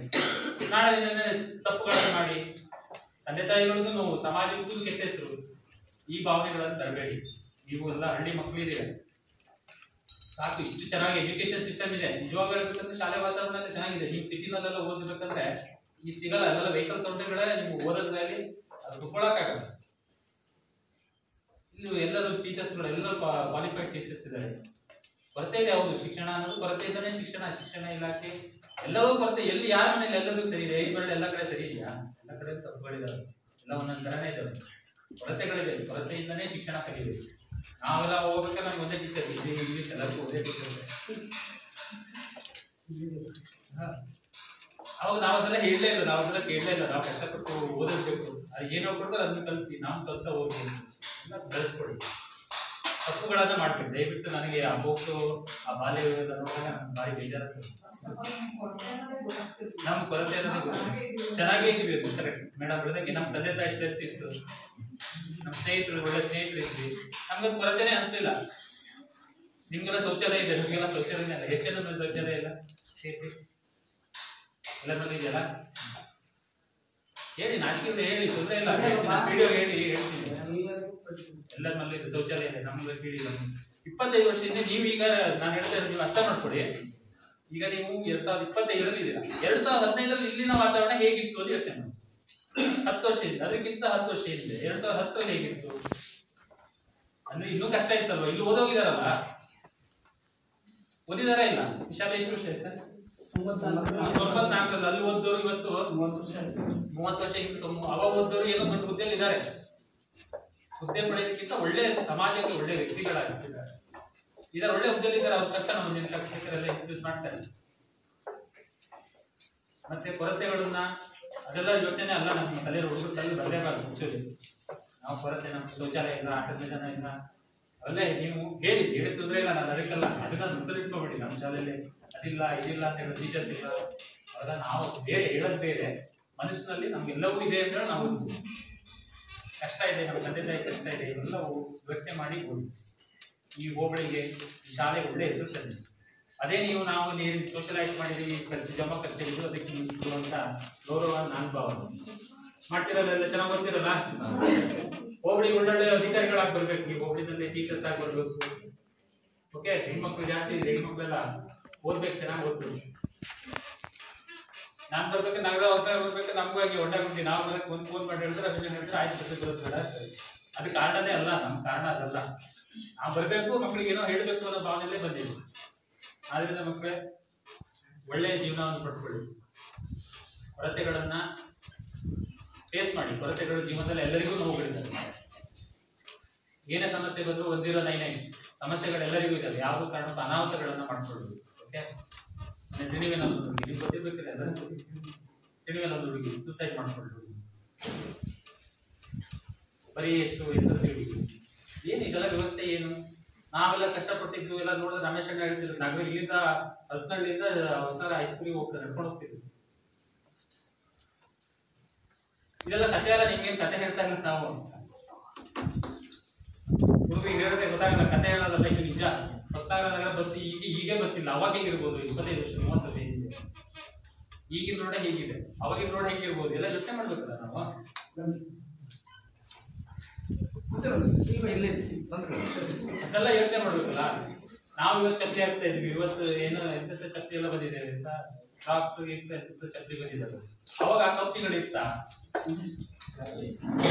ನಾಳೆ ದಿನ ತಪ್ಪುಗಳನ್ನು ಮಾಡಿ ತಂದೆ ತಾಯಿಗಳಿಗೂ ನೋವು, ಸಮಾಜಕ್ಕೂ ಕೆಟ್ಟ ಹೆಸರು. ಈ ಭಾವನೆಗಳನ್ನು ತರಬೇಡಿ. ನೀವು ಎಲ್ಲ ಹಳ್ಳಿ ಮಕ್ಕಳಿದ್ದೀರ, ಸಾಕು. ಇಷ್ಟು ಚೆನ್ನಾಗಿ ಎಜುಕೇಶನ್ ಸಿಸ್ಟಮ್ ಇದೆ. ನಿಜವಾಗ್ಲೂ ಹೇಳ್ಬೇಕಂದ್ರೆ ಶಾಲೆ ವಾತಾವರಣ ಎಲ್ಲ ಚೆನ್ನಾಗಿದೆ. ನೀವು ಸಿಟಿನಲ್ಲೆಲ್ಲ ಓದಬೇಕಂದ್ರೆ ಈ ಸಿಗಲ್ಲ. ಅದೆಲ್ಲ ವೆಹಿಕಲ್ ಸೌಂಡ್ಗಳೇ ನಿಮ್ಗೆ ಓದೋದ್ರಲ್ಲಿ ಅದು ಕುತ್ಕೊಳ್ಳೋಕ್ಕಾಗಲ್ಲ. ಇಲ್ಲಿ ಎಲ್ಲರೂ ಟೀಚರ್ಸ್ಗಳು ಎಲ್ಲರೂ ಕ್ವಾಲಿಫೈಡ್ ಟೀಚರ್ಸ್ ಇದ್ದಾರೆ. ಕೊರತೆ ಇದೆ. ಹೌದು, ಶಿಕ್ಷಣ ಅನ್ನೋದು ಕೊರತೆ ಇದ್ದಾನೆ. ಶಿಕ್ಷಣ ಇಲಾಖೆ ಎಲ್ಲವೂ ಕೊರತೆ. ಎಲ್ಲಿ ಯಾರ ಮನೇಲಿ ಎಲ್ಲದೂ ಸರಿ ಇದೆ? ಐದು ಎಲ್ಲ ಕಡೆ ಸರಿ ಇದೆಯಾ? ಎಲ್ಲ ಕಡೆ ತಪ್ಪುಗಳಿದಾವೆ. ಎಲ್ಲ ಒಂದೊಂದು ತರನೇ ಇದ್ದಾವೆ. ಕೊರತೆಗಳಿದೆ. ಕೊರತೆಯಿಂದನೇ ಶಿಕ್ಷಣ ಕಲಿಬೇಕು. ನಾವೆಲ್ಲ ಹೋಗ್ಬೇಕಾದ್ರೆ ನಮ್ಗೆ ಒಂದೇ ಟೀಚರ್, ಇಂಗ್ಲೀಷ್ ಎಲ್ಲರಿಗೂ ಒಂದೇ ಟೀಚರ್. ಅವಾಗ ನಾವು ಅದೆಲ್ಲ ಹೇಳಲೇ ಇಲ್ಲ, ನಾವು ಅದೆಲ್ಲ ಕೇಳಲೇ ಇಲ್ಲ. ನಾವು ಕಷ್ಟಪಟ್ಟು ಓದಬೇಕು. ಅದು ಏನೋ ಕೊಡ್ತಾರೆ ಅದನ್ನ ಕಲ್ತಿ ನಾವು ಸ್ವಂತ ಓದ್ಬೇಕು. ಎಲ್ಲ ಬೆಳೆಸ್ಕೊಡಿ. ತಪ್ಪುಗಳನ್ನ ಮಾಡ್ಬೇಕು ದಯವಿಟ್ಟು. ನನಗೆ ಆ ಹೋಗ್ತು ಆ ಬಾಲ್ಯ ನೋಡಿದಾಗ ನಮ್ಗೆ ಭಾರಿ ಬೇಜಾರ. ನಮ್ಮ ಕೊರತೆ ಚೆನ್ನಾಗೇ ಇದ್ವಿ. ಕರೆಕ್ಟ್ ಮೇಡಮ್ ಹೇಳಿದಂಗೆ ನಮ್ಮ ತಂದೆ ತಾಯಿ ಸ್ಟ್ರೆಂತ್ ಇತ್ತು, ನಮ್ಮ ಸ್ನೇಹಿತರು ಒಳ್ಳೆ ಸ್ನೇಹಿತರು ಇದ್ವಿ. ನಮ್ಗೆ ಕೊರತೆನೇ ಅನಿಸ್ಲಿಲ್ಲ. ನಿಮ್ಗೆಲ್ಲ ಶೌಚಾಲಯ ಇದೆ, ನಿಮ್ಗೆಲ್ಲ ಶೌಚಾಲಯ ಇಲ್ಲ. ಹೆಚ್ಚಿನ ಮೇಲೆ ಶೌಚಾಲಯ ಇಲ್ಲ, ಎಲ್ಲ ಮೇಲೆ ಇದೆಯಲ್ಲ. ಹೇಳಿ, ನಾಚಿಕೆ ಹೇಳಿ, ತೊಂದರೆ ಇಲ್ಲ. ವಿಡಿಯೋ ಹೇಳಿ, ಹೇಳ್ತೀನಿ. ಎಲ್ಲರ ಮೇಲೆ ಇದೆ ಶೌಚಾಲಯ ಇದೆ. ನಮ್ಗೆ ಕೇಳಿ 25 ವರ್ಷದಿಂದ ನೀವೀಗ ನಾನು ಹೇಳ್ತಾ ಇರೋದು ನೀವು ಅರ್ಥ ಮಾಡ್ಕೊಡಿ. ಈಗ ನೀವು 2025ರಲ್ಲಿ ಇದ್ದೀರಾ. 2015ರಲ್ಲಿ ಇಲ್ಲಿನ ವಾತಾವರಣ ಹೇಗಿತ್ತು ಅಂತ ಹೇಳ್ತೇನೆ ನಾನು. 10 ವರ್ಷ ಇದೆ, ಅದಕ್ಕಿಂತ 10 ವರ್ಷ ಇದೆ. 2010ರಲ್ಲಿ ಹೇಗಿತ್ತು ಅಂದ್ರೆ ಇನ್ನೂ ಕಷ್ಟ ಇತ್ತಲ್ವ? ಇಲ್ಲಿ ಓದೋಗಿದಾರಲ್ಲ, ಓದಿದಾರ ಇಲ್ಲ? ಶಾಲೆ ಎಷ್ಟು ವರ್ಷ ಇದೆ ಸರ್? 94ರಲ್ಲಿ ಅಲ್ಲಿ ಓದ್ದವರು ಇವತ್ತು 30 ವರ್ಷ ಇತ್ತು. ಅವಾಗ ಓದ್ದವರು ಏನೋ ದೊಡ್ಡ ಹುದ್ದೆಯಲ್ಲಿ ಇದ್ದಾರೆ. ಹುದ್ದೆ ಪಡೆಯೋದಕ್ಕಿಂತ ಒಳ್ಳೆ ಸಮಾಜಕ್ಕೆ ಒಳ್ಳೆ ವ್ಯಕ್ತಿಗಳಾಗಿದ್ದಾರೆ. ಇದರ ಒಳ್ಳೆ ಹುದ್ದೆಯಲ್ಲಿ ಇದ್ದಾರೆ. ಅವ್ರ ಕಷ್ಟ ಮುಂದಿನ ಕಷ್ಟಕರೆಲ್ಲ ಯೂಸ್ ಮಾಡ್ತಾರೆ. ಮತ್ತೆ ಕೊರತೆಗಳನ್ನ ಅದೆಲ್ಲ ಯೋಚನೆ ಅಲ್ಲ ನಮ್ಮ ತಲೆ ಹುಡುಗರು ತಲೆ ಬರಲೇಬಾರ್ದು. ಆಕ್ಚುಲಿ ನಾವು ಕೊರತೆ, ನಮ್ಮ ಶೌಚಾಲಯ ಇಲ್ಲ, ಆಟದ ಮೈದಾನ ಇಲ್ಲ, ಅವೆಲ್ಲ ನೀವು ಹೇಳಿ ತೊಂದರೆ ಇಲ್ಲ. ನಾನು ಅದಕ್ಕೆಲ್ಲ ಅದನ್ನ ಮುಸರಿಸ್ಕೊಬೇಡಿ. ನಮ್ಮ ಶಾಲೆಯಲ್ಲಿ ಅದಿಲ್ಲ ಇದಿಲ್ಲ ಅಂತ ಹೇಳೋ ಟೀಚರ್ಸ್ ಇಲ್ಲ. ಅವೆಲ್ಲ ನಾವು ಬೇರೆ ಹೇಳೋದು ಬೇರೆ. ಮನಸ್ಸಿನಲ್ಲಿ ನಮ್ಗೆಲ್ಲವೂ ಇದೆ ಅಂದ್ರೆ ನಾವು ಕಷ್ಟ ಇದೆ, ನಮ್ಮ ತಂದೆ ತಾಯಿ ಕಷ್ಟ ಇದೆ, ಇವೆಲ್ಲವೂ ಯೋಚನೆ ಮಾಡಿ ಹೋಗಿ ಈ ಹೋಬಳಿಗೆ ಶಾಲೆ ಒಳ್ಳೆ ಹೆಸರು ತಂದೆ. ಅದೇ ನಾವು ಸೋಷಲೈಸ್ ಮಾಡಿದೀವಿ, ಖರ್ಚು ಜಮಾ ಖರ್ಚಿದ್ದು ಅದಕ್ಕೆ ಅಂತ ಗೌರವ ನಾನು ಭಾವನೆ ಮಾಡ್ತಿರೋದೆಲ್ಲ ಚೆನ್ನಾಗಿ ಗೊತ್ತಿರಲ್ಲ. ಹೋಬಳಿ ಒಳ್ಳೊಳ್ಳೆ ಅಧಿಕಾರಿಗಳಾಗಿ ಬರ್ಬೇಕು. ನೀವು ಹೋಬಳಿನಲ್ಲಿ ಟೀಚರ್ಸ್ ಆಗಿ ಬರ್ಬೇಕು. ಓಕೆ, ಹೆಣ್ಮಕ್ಳು ಜಾಸ್ತಿ ಇದೆ. ಹೆಣ್ಮಕ್ಳೆಲ್ಲ ಓದ್ಬೇಕು, ಚೆನ್ನಾಗಿ ಓದ್ಬೇಕು. ನಾನು ಬರ್ಬೇಕು, ನಗರ ಹೊಸ ಬರ್ಬೇಕು, ನಮಗಾಗಿ ಹೊಂದಾಗ್ಬಿಟ್ಟು ನಾವು ಬರಕ್ಕೆ ಒಂದು ಫೋನ್ ಮಾಡಿ ಹೇಳಿದ್ರೆ ಅಭಿಷೇಕ್ ಹೇಳಿದ್ರೆ ಆಯ್ತು ಜೊತೆ ಬರೋಸ್ಬೇಡ. ಅದು ಕಾರಣನೇ ಅಲ್ಲ, ನಮ್ಮ ಕಾರಣ ಅದಲ್ಲ. ನಾವು ಬರಬೇಕು, ಮಕ್ಕಳಿಗೆ ಏನೋ ಹೇಳಬೇಕು ಅನ್ನೋ ಭಾವನೆಯಲ್ಲೇ ಬಂದಿದ್ವಿ. ಆದ್ರಿಂದ ಮಕ್ಕಳೇ ಒಳ್ಳೆಯ ಜೀವನವನ್ನು ಪಡ್ಕೊಳ್ಳಿ, ಕೊರತೆಗಳನ್ನ ಫೇಸ್ ಮಾಡಿ. ಕೊರತೆಗಳು ಜೀವನದಲ್ಲಿ ಎಲ್ಲರಿಗೂ ನೋವುಗಳಿದ್ದಾವೆ. ಏನೇ ಸಮಸ್ಯೆ ಬಂದರೂ 1099 ಸಮಸ್ಯೆಗಳೆಲ್ಲರಿಗೂ ಇದ್ದಾವೆ. ಯಾವುದೋ ಕಾರಣಕ್ಕೂ ಅನಾಹುತಗಳನ್ನ ಮಾಡ್ಕೊಳ್ಳೋದು. ಓಕೆ, ತಿಳಿವೇನಲ್ಲ ಹುಡುಗಿ, ನೀವು ಗೊತ್ತಿರ್ಬೇಕಿಲ್ಲ, ಎಲ್ಲರಿಗೂ ತಿಳಿವೇನಲ್ಲ ಹುಡುಗಿ ಸೂಸೈಡ್ ಮಾಡ್ಕೊಳ್ಳೋದು, ಬರೀ ಎಷ್ಟು SSLC ಹುಡುಗಿ. ಏನು ಇದೆಲ್ಲ ವ್ಯವಸ್ಥೆ ಏನು? ನಾವೆಲ್ಲ ಕಷ್ಟಪಟ್ಟಿದ್ವಿ ಎಲ್ಲ ನೋಡಿದ್ರೆ ರಮೇಶ್ ಅಣ್ಣ ಹೇಳ್ತಿದ್ರು, ನಗರ ಇಲ್ಲಿಂದ ಹಸ್ನಳ್ಳಿಯಿಂದ ಹೊಸನಗರ ಹೈಸ್ಕೂಲಿಗೆ ಹೋಗ್ತಾರೆ, ನಡ್ಕೊಂಡು ಹೋಗ್ತಿದ್ವಿ. ಇದೆಲ್ಲ ಕಥೆ ಅಲ್ಲ, ನಿಮ್ಗೇನು ಕಥೆ ಹೇಳ್ತಾ ಇಲ್ಲ ನಾವು. ಹುಡುಗಿಗೆ ಹೇಳಿದ್ರೆ ಗೊತ್ತಾಗಲ್ಲ, ಕಥೆ ಹೇಳೋದಲ್ಲ, ಇದು ನಿಜ. ಹೊಸನಗರ ಬಸ್ ಹೀಗೆ ಬಸ್ ಇಲ್ಲ. ಅವಾಗ ಹೇಗಿರ್ಬೋದು? 25 ವರ್ಷ 30 ವರ್ಷ ಹಿಂದೆ. ಈಗಿನ ರೋಡ್ ಹೇಗಿದೆ, ಅವಾಗಿನ ರೋಡ್ ಹೇಗಿರ್ಬೋದು? ಎಲ್ಲ ಯೋಚನೆ ಮಾಡ್ಬೇಕಲ್ಲ ನಾವು. ಅದೆಲ್ಲ ಯೋಚನೆ ಮಾಡ್ಬೇಕಲ್ಲ. ನಾವು ಇವತ್ತು ಚಪ್ಪಲಿ ಹಾಕ್ತಾ ಇದ್ವಿ, ಇವತ್ತು ಏನೋ ಎಂತ ಚಪ್ಪಲಿ ಎಲ್ಲ ಬಂದಿದೆ ಅಂತ, ಫ್ರಾಕ್ಸ್ ಗೀಕ್ಸ್ ಎಂತ ಚಪ್ಪಲಿ ಬಂದಿದ್ದಾರೆ. ಅವಾಗ ಆ ಕಂಪ್ನಿಗಳು ಇತ್ತ?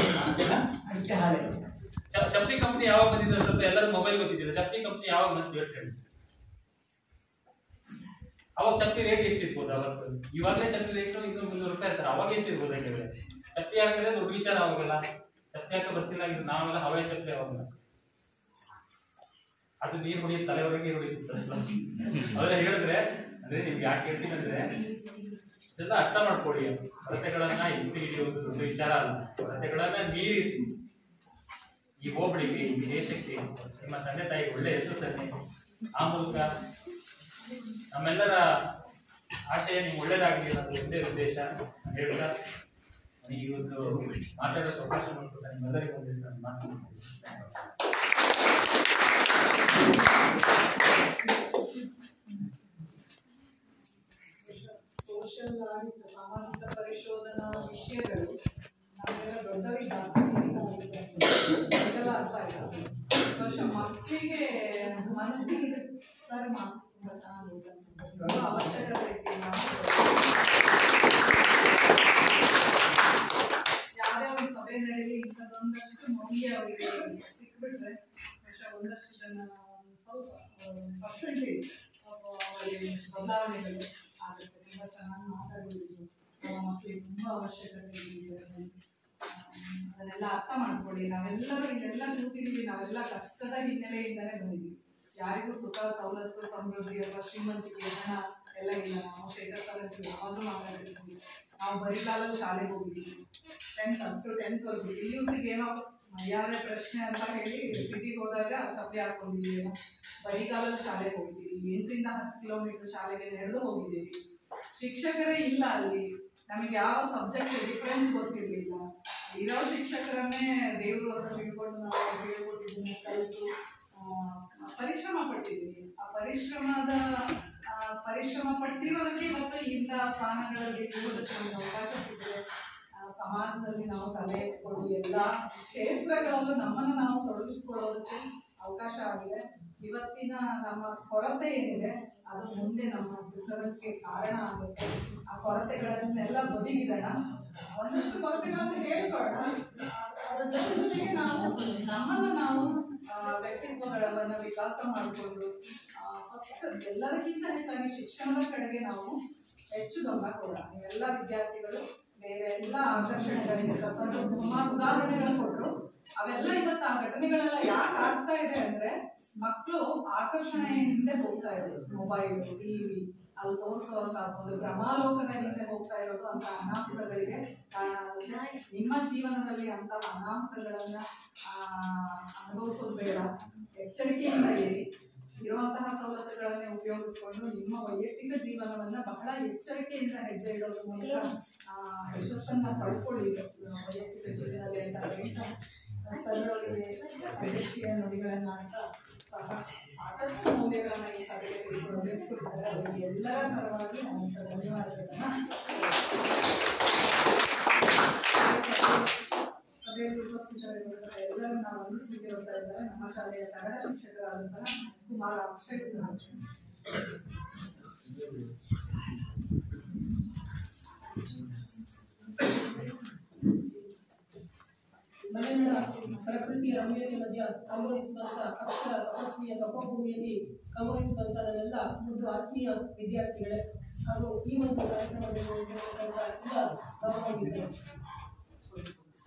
ಚಪ್ಪಲಿ ಕಂಪ್ನಿ ಯಾವಾಗ ಬಂದಿದೆ? ಸ್ವಲ್ಪ ಎಲ್ಲರೂ ಮೊಬೈಲ್ ಗೊತ್ತಿದ್ದಿಲ್ಲ. ಚಪ್ಪಲಿ ಕಂಪ್ನಿ ಯಾವಾಗ ಬಂತು ಹೇಳಿ. ಅವಾಗ ಚಪ್ಪಲಿ ರೇಟ್ ಎಷ್ಟಿರ್ಬೋದು? ಅವತ್ತು ಇವಾಗಲೇ ಚಪ್ಪಲಿ ರೇಟ್ 200-300 ರೂಪಾಯಿ ಇರ್ತಾರೆ. ಅವಾಗ ಎಷ್ಟಿರ್ಬೋದು? ಯಾಕಂದ್ರೆ ಚಪ್ಪಲಿ ಹಾಕಿದ್ರೆ ದೊಡ್ಡ ವಿಚಾರ. ಅವಾಗೆಲ್ಲ ಚಪ್ಪಲಿ ಹಾಕ ಬರ್ತಿಲ್ಲ, ನಾವೆಲ್ಲ ಹವಾಯಿ ಚಪ್ಪಲಿ ಅವಾಗಲ್ಲ. ಅದು ನೀರು ಹೊಡಿಯೋದು ತಲೆವರೆಗೆ ಹೊಡಿಯುತ್ತೆ. ಅವರೆಲ್ಲ ಹೇಳಿದ್ರೆ ಅಂದ್ರೆ ನಿಮ್ಗೆ ಯಾಕೆ ಹೇಳ್ತೀನಿ ಅಂದ್ರೆ, ಇದೆಲ್ಲ ಅರ್ಥ ಮಾಡ್ಕೊಳ್ಳಿ. ಕೊರತೆಗಳನ್ನ ಎತ್ತಿ ಹಿಡಿಯೋದು ದೊಡ್ಡ ವಿಚಾರ ಅಲ್ಲ. ಕೊರತೆಗಳನ್ನ ಮೀರಿಸಿ ಈ ಹೋಬಳಿಗೆ, ಈ ದೇಶಕ್ಕೆ, ನಿಮ್ಮ ತಂದೆ ತಾಯಿಗೆ ಒಳ್ಳೆ ಹೆಸರು ತನ್ನಿ. ಆ ಮೂಲಕ ನಮ್ಮೆಲ್ಲರ ಆಶಯ ನಿಮ್ಗೆ ಒಳ್ಳೇದಾಗಲಿ ಅನ್ನೋದು ಒಂದೇ ಉದ್ದೇಶ ಹೇಳ್ತಾ ಈ ಒಂದು ಮಾತಾಡೋಕೆ ಅವಕಾಶ ಮಾಡಿಕೊಟ್ಟ ನಿಮ್ಮೆಲ್ಲರಿಗೂ ಒಂದೇ ನಾನು ಮಾತಾಡ್ತೀನಿ. ಸೋಷಿಯಲ್ ಆಡಿಟ್, ಸಾಮಾಜಿಕ ಪರಿಶೋಧನಾ ವಿಷಯಗಳು ನಮಗೆಲ್ಲ ದೊಡ್ಡವರಿಗೆ ಜಾಸ್ತಿ ಇದೆಲ್ಲ ಅರ್ಥ ಆಯ್ತು. ವರ್ಷ ಮಕ್ಕಳಿಗೆ ಮನಸ್ಸಿಗೆ ಇದು ಸರ್ ಮಾತು ತುಂಬ ಚೆನ್ನಾಗಿ ತುಂಬ ಅವಶ್ಯಕತೆ ಐತಿ. ಯಾವುದೇ ಒಂದು ಸಭೆ ನಡೆಯಲಿ ಇಂಥದ್ದೊಂದಷ್ಟು ಮೌಲ್ಯ ಅವರಿಗೆ ಸಿಕ್ಬಿಟ್ರೆ ಒಂದಷ್ಟು ಜನ ಸ್ವಲ್ಪ ಪರ್ಸೆಂಟೇಜ್ ಅವರಿಗೆ ಬದಲಾವಣೆಗಳು ಆಗುತ್ತೆ. ತುಂಬ ಚೆನ್ನಾಗಿ ಮಾತಾಡೋದು ಮಕ್ಕಳಿಗೆ ತುಂಬ ಅವಶ್ಯಕತೆ ಇದೆ. ಅದನ್ನೆಲ್ಲ ಅರ್ಥ ಮಾಡ್ಕೊಳ್ಳಿ. ನಾವೆಲ್ಲರೂ ಇಲ್ಲೆಲ್ಲ ಕೂತಿದ್ದೀವಿ, ನಾವೆಲ್ಲ ಕಷ್ಟದ ಹಿನ್ನೆಲೆಯಿಂದಲೇ ಬಂದಿದ್ದೀವಿ. ಯಾರಿಗೂ ಸುಖ ಸವಲತ್ತು ಸಮೃದ್ಧಿ ಅಥವಾ ಶ್ರೀಮಂತಿಕೆ ಹಣ ಎಲ್ಲ ಇಲ್ಲ. ನಾವು ಶೇಖರ್ ಸರ್ ಯಾವಾಗಲೂ ಮಾತಾಡಿರ್ತೀವಿ. ನಾವು ಬರಿಗಾಲಲ್ಲಿ ಶಾಲೆಗೆ ಹೋಗಿದ್ದೀವಿ, 10th up to 10th ವರೆಗೂ. PUCಗೆ ಏನೋ ಮರ್ಯಾದೆ ಪ್ರಶ್ನೆ ಅಂತ ಹೇಳಿ ಸಿಟಿಗೆ ಹೋದಾಗ ಚಪ್ಪಲಿ ಹಾಕೊಂಡಿದ್ದೀವಿ. ಬರಿಗಾಲಲ್ಲಿ ಶಾಲೆಗೆ ಹೋಗಿದ್ದೀವಿ. 8ರಿಂದ 10 ಕಿಲೋಮೀಟರ್ ಶಾಲೆಗೆ ನಡೆದು ಹೋಗಿದ್ದೀವಿ. ಶಿಕ್ಷಕರೇ ಇಲ್ಲ ಅಲ್ಲಿ. ನಮಗೆ ಯಾವ ಸಬ್ಜೆಕ್ಟ್ ಡಿಫ್ರೆನ್ಸ್ ಗೊತ್ತಿರಲಿಲ್ಲ. ಇರೋ ಶಿಕ್ಷಕರನ್ನೇ ದೇವರು ಅಂತ ತಿಳ್ಕೊಂಡು ನಾವು ಹೇಳ್ಕೊಟ್ಟಿದ್ದೀನಿ, ಕಲಿತು ಪರಿಶ್ರಮ ಪಟ್ಟಿದ್ದೀವಿ. ಆ ಪರಿಶ್ರಮ ಪಟ್ಟಿರೋದಕ್ಕೆ ಇವತ್ತು ಇಂಥ ಸ್ಥಾನಗಳಲ್ಲಿ ಇರುವುದಕ್ಕೆ ಒಂದು ಅವಕಾಶ ಸಿಕ್ಕಿದೆ. ಸಮಾಜದಲ್ಲಿ ನಾವು ತಲೆ ಎತ್ಕೊಂಡು ಎಲ್ಲ ಕ್ಷೇತ್ರಗಳಲ್ಲೂ ನಮ್ಮನ್ನು ನಾವು ತೊಡಗಿಸ್ಕೊಳ್ಳೋದಕ್ಕೆ ಅವಕಾಶ ಆಗಿದೆ. ಇವತ್ತಿನ ನಮ್ಮ ಕೊರತೆ ಏನಿದೆ ಅದು ಮುಂದೆ ನಮ್ಮ ಸುಖಕ್ಕೆ ಕಾರಣ ಆಗುತ್ತೆ. ಆ ಕೊರತೆಗಳನ್ನೆಲ್ಲ ಬದಿಗಿಡೋಣ, ಒಂದಷ್ಟು ಕೊರತೆಗಳನ್ನು ಹೇಳ್ಕೊಳ್ಳೋಣ. ಅದರ ಜೊತೆಗೆ ನಮ್ಮನ್ನು ನಾವು ವ್ಯಕ್ತಿತ್ವಗಳನ್ನು ವಿಕಾಸ ಮಾಡಿಕೊಂಡು ಫಸ್ಟ್ ಎಲ್ಲದಕ್ಕಿಂತ ಹೆಚ್ಚಾಗಿ ಶಿಕ್ಷಣದ ಕಡೆಗೆ ನಾವು ಹೆಚ್ಚು ಗಮನ ಕೊಡೋಣ. ನೀವೆಲ್ಲ ವಿದ್ಯಾರ್ಥಿಗಳು ಬೇರೆ ಎಲ್ಲ ಆಕರ್ಷಣೆಗಳಿಗೆ ಸುಮಾರು ಉದಾಹರಣೆಗಳು ಕೊಟ್ಟರು. ಅವೆಲ್ಲ ಇವತ್ತು ಆ ಘಟನೆಗಳೆಲ್ಲ ಯಾಕೆ ಆಗ್ತಾ ಇದೆ ಅಂದ್ರೆ, ಮಕ್ಕಳು ಆಕರ್ಷಣೆ ಹಿಂದೆ ಹೋಗ್ತಾ ಇರೋದು, ಮೊಬೈಲ್, ಟಿವಿ ಅಲ್ಲಿ ತೋರಿಸೋಂತ ಒಂದು ಭ್ರಮಾಲೋಕದ ಹಿಂದೆ ಹೋಗ್ತಾ ಇರೋದು ಅಂತ ಅನಾಹುತಗಳಿಗೆ ಕಾರಣ ಆಗುತ್ತೆ. ನಿಮ್ಮ ಜೀವನದಲ್ಲಿ ಅಂತ ಅನಾಹುತಗಳನ್ನ ಅನುಭವಿಸೋದು ಬೇಡ. ಎಚ್ಚರಿಕೆಯಿಂದ ಇರಿ. ಇರುವಂತಹ ಸವಲತ್ತುಗಳನ್ನೇ ಉಪಯೋಗಿಸ್ಕೊಂಡು ನಿಮ್ಮ ವೈಯಕ್ತಿಕ ಜೀವನವನ್ನ ಬಹಳ ಎಚ್ಚರಿಕೆಯಿಂದ ಹೆಜ್ಜೆ ಇಡೋದ್ರ ಮೂಲಕ ಯಶಸ್ಸನ್ನ ಪಡ್ಕೊಳ್ಳಿ ವೈಯಕ್ತಿಕ ಜೀವನದಲ್ಲಿ ಅಂತ ಹೇಳ್ತಾ ಸರಳರಿಗೆ ವೈಯಕ್ತಿಕ ನುಡಿಗಳನ್ನ ಅಂತ ಸಹ ಸಾಕಷ್ಟು ಮೌಲ್ಯಗಳನ್ನ ಈ ಸಭೆಗೆ ತಿಳಿಸ್ಕೊಡ್ತಾರೆ. ಅವರಿಗೆ ಎಲ್ಲರ ಪರವಾಗಿ ನಾನು ಧನ್ಯವಾದಗಳನ್ನ ಸಭೆಯಲ್ಲಿ ಉಪಸ್ಥಿತರಿರುವಂತಹ ಎಲ್ಲರೂ ನಾವು ವಂದಿಸಲಿಕ್ಕೆ ಬರ್ತಾ ಇದ್ದಾರೆ. ನಮ್ಮ ಶಾಲೆಯ ಕನ್ನಡ ಶಿಕ್ಷಕರಾದಂತಹ ಕುಮಾರ ಅಕ್ಷಯ್. ಪ್ರಕೃತಿಯ ರಮ್ಯತೆ ಮಧ್ಯ ಕಂಗೊಳಿಸುವಂತ ಅಕ್ಷರ ತಪಸ್ವಿಯ ತಪಭೂಮಿಯಲ್ಲಿ ಕಂಗೊಳಿಸುವಂತ ನನ್ನೆಲ್ಲ ಮುದ್ದು ಆತ್ಮೀಯ ವಿದ್ಯಾರ್ಥಿಗಳೇ ಹಾಗೂ ಈ ಒಂದು ಕಾರ್ಯಕ್ರಮದಲ್ಲಿ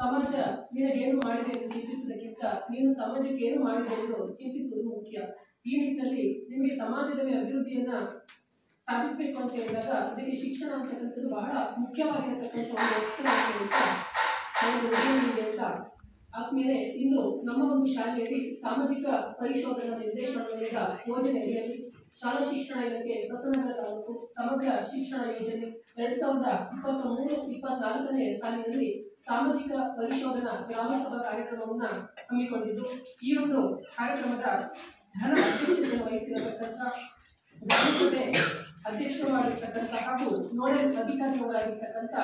ಸಮಾಜ ನಿನಗೇನು ಮಾಡಿದೆ ಎಂದು ಚಿಂತಿಸುವುದಕ್ಕಿಂತ ನೀನು ಸಮಾಜಕ್ಕೆ ಏನು ಮಾಡಿದೆ ಎಂದು ಚಿಂತಿಸುವುದು ಮುಖ್ಯ. ಈ ನಿಟ್ಟಿನಲ್ಲಿ ನಿಮಗೆ ಸಮಾಜದಲ್ಲಿ ಅಭಿವೃದ್ಧಿಯನ್ನ ಸಾಧಿಸಬೇಕು ಅಂತ ಹೇಳಿದಾಗ ಅದಕ್ಕೆ ಶಿಕ್ಷಣ ಅಂತಕ್ಕಂಥದ್ದು ಬಹಳ ಮುಖ್ಯವಾಗಿರತಕ್ಕಂಥ ಒಂದು ವಸ್ತು. ಆದ್ಮೇಲೆ ಇನ್ನು ನಮ್ಮ ಒಂದು ಶಾಲೆಯಲ್ಲಿ ಸಾಮಾಜಿಕ ಪರಿಶೋಧನಾ ನಿರ್ದೇಶನಾಲಯದ ಯೋಜನೆಯಲ್ಲಿ ಶಾಲಾ ಶಿಕ್ಷಣ ಇಲಾಖೆ ಹೊಸನಗರ ತಾಲೂಕು ಸಮಗ್ರ ಶಿಕ್ಷಣ ಯೋಜನೆ 2023-24ನೇ ಸಾಲಿನಲ್ಲಿ ಸಾಮಾಜಿಕ ಪರಿಶೋಧನಾ ಗ್ರಾಮಸಭಾ ಕಾರ್ಯಕ್ರಮವನ್ನ ಹಮ್ಮಿಕೊಂಡಿದ್ದು, ಈ ಒಂದು ಕಾರ್ಯಕ್ರಮದ ಘನ ಅಧ್ಯಕ್ಷತೆಯನ್ನು ವಹಿಸಿರತಕ್ಕಂಥ ಗ್ರಾಮಸಭೆ ಅಧ್ಯಕ್ಷರಾಗಿರ್ತಕ್ಕಂಥ ಹಾಗೂ ನೋಡಲ್ ಅಧಿಕಾರಿಯವರಾಗಿರ್ತಕ್ಕಂಥ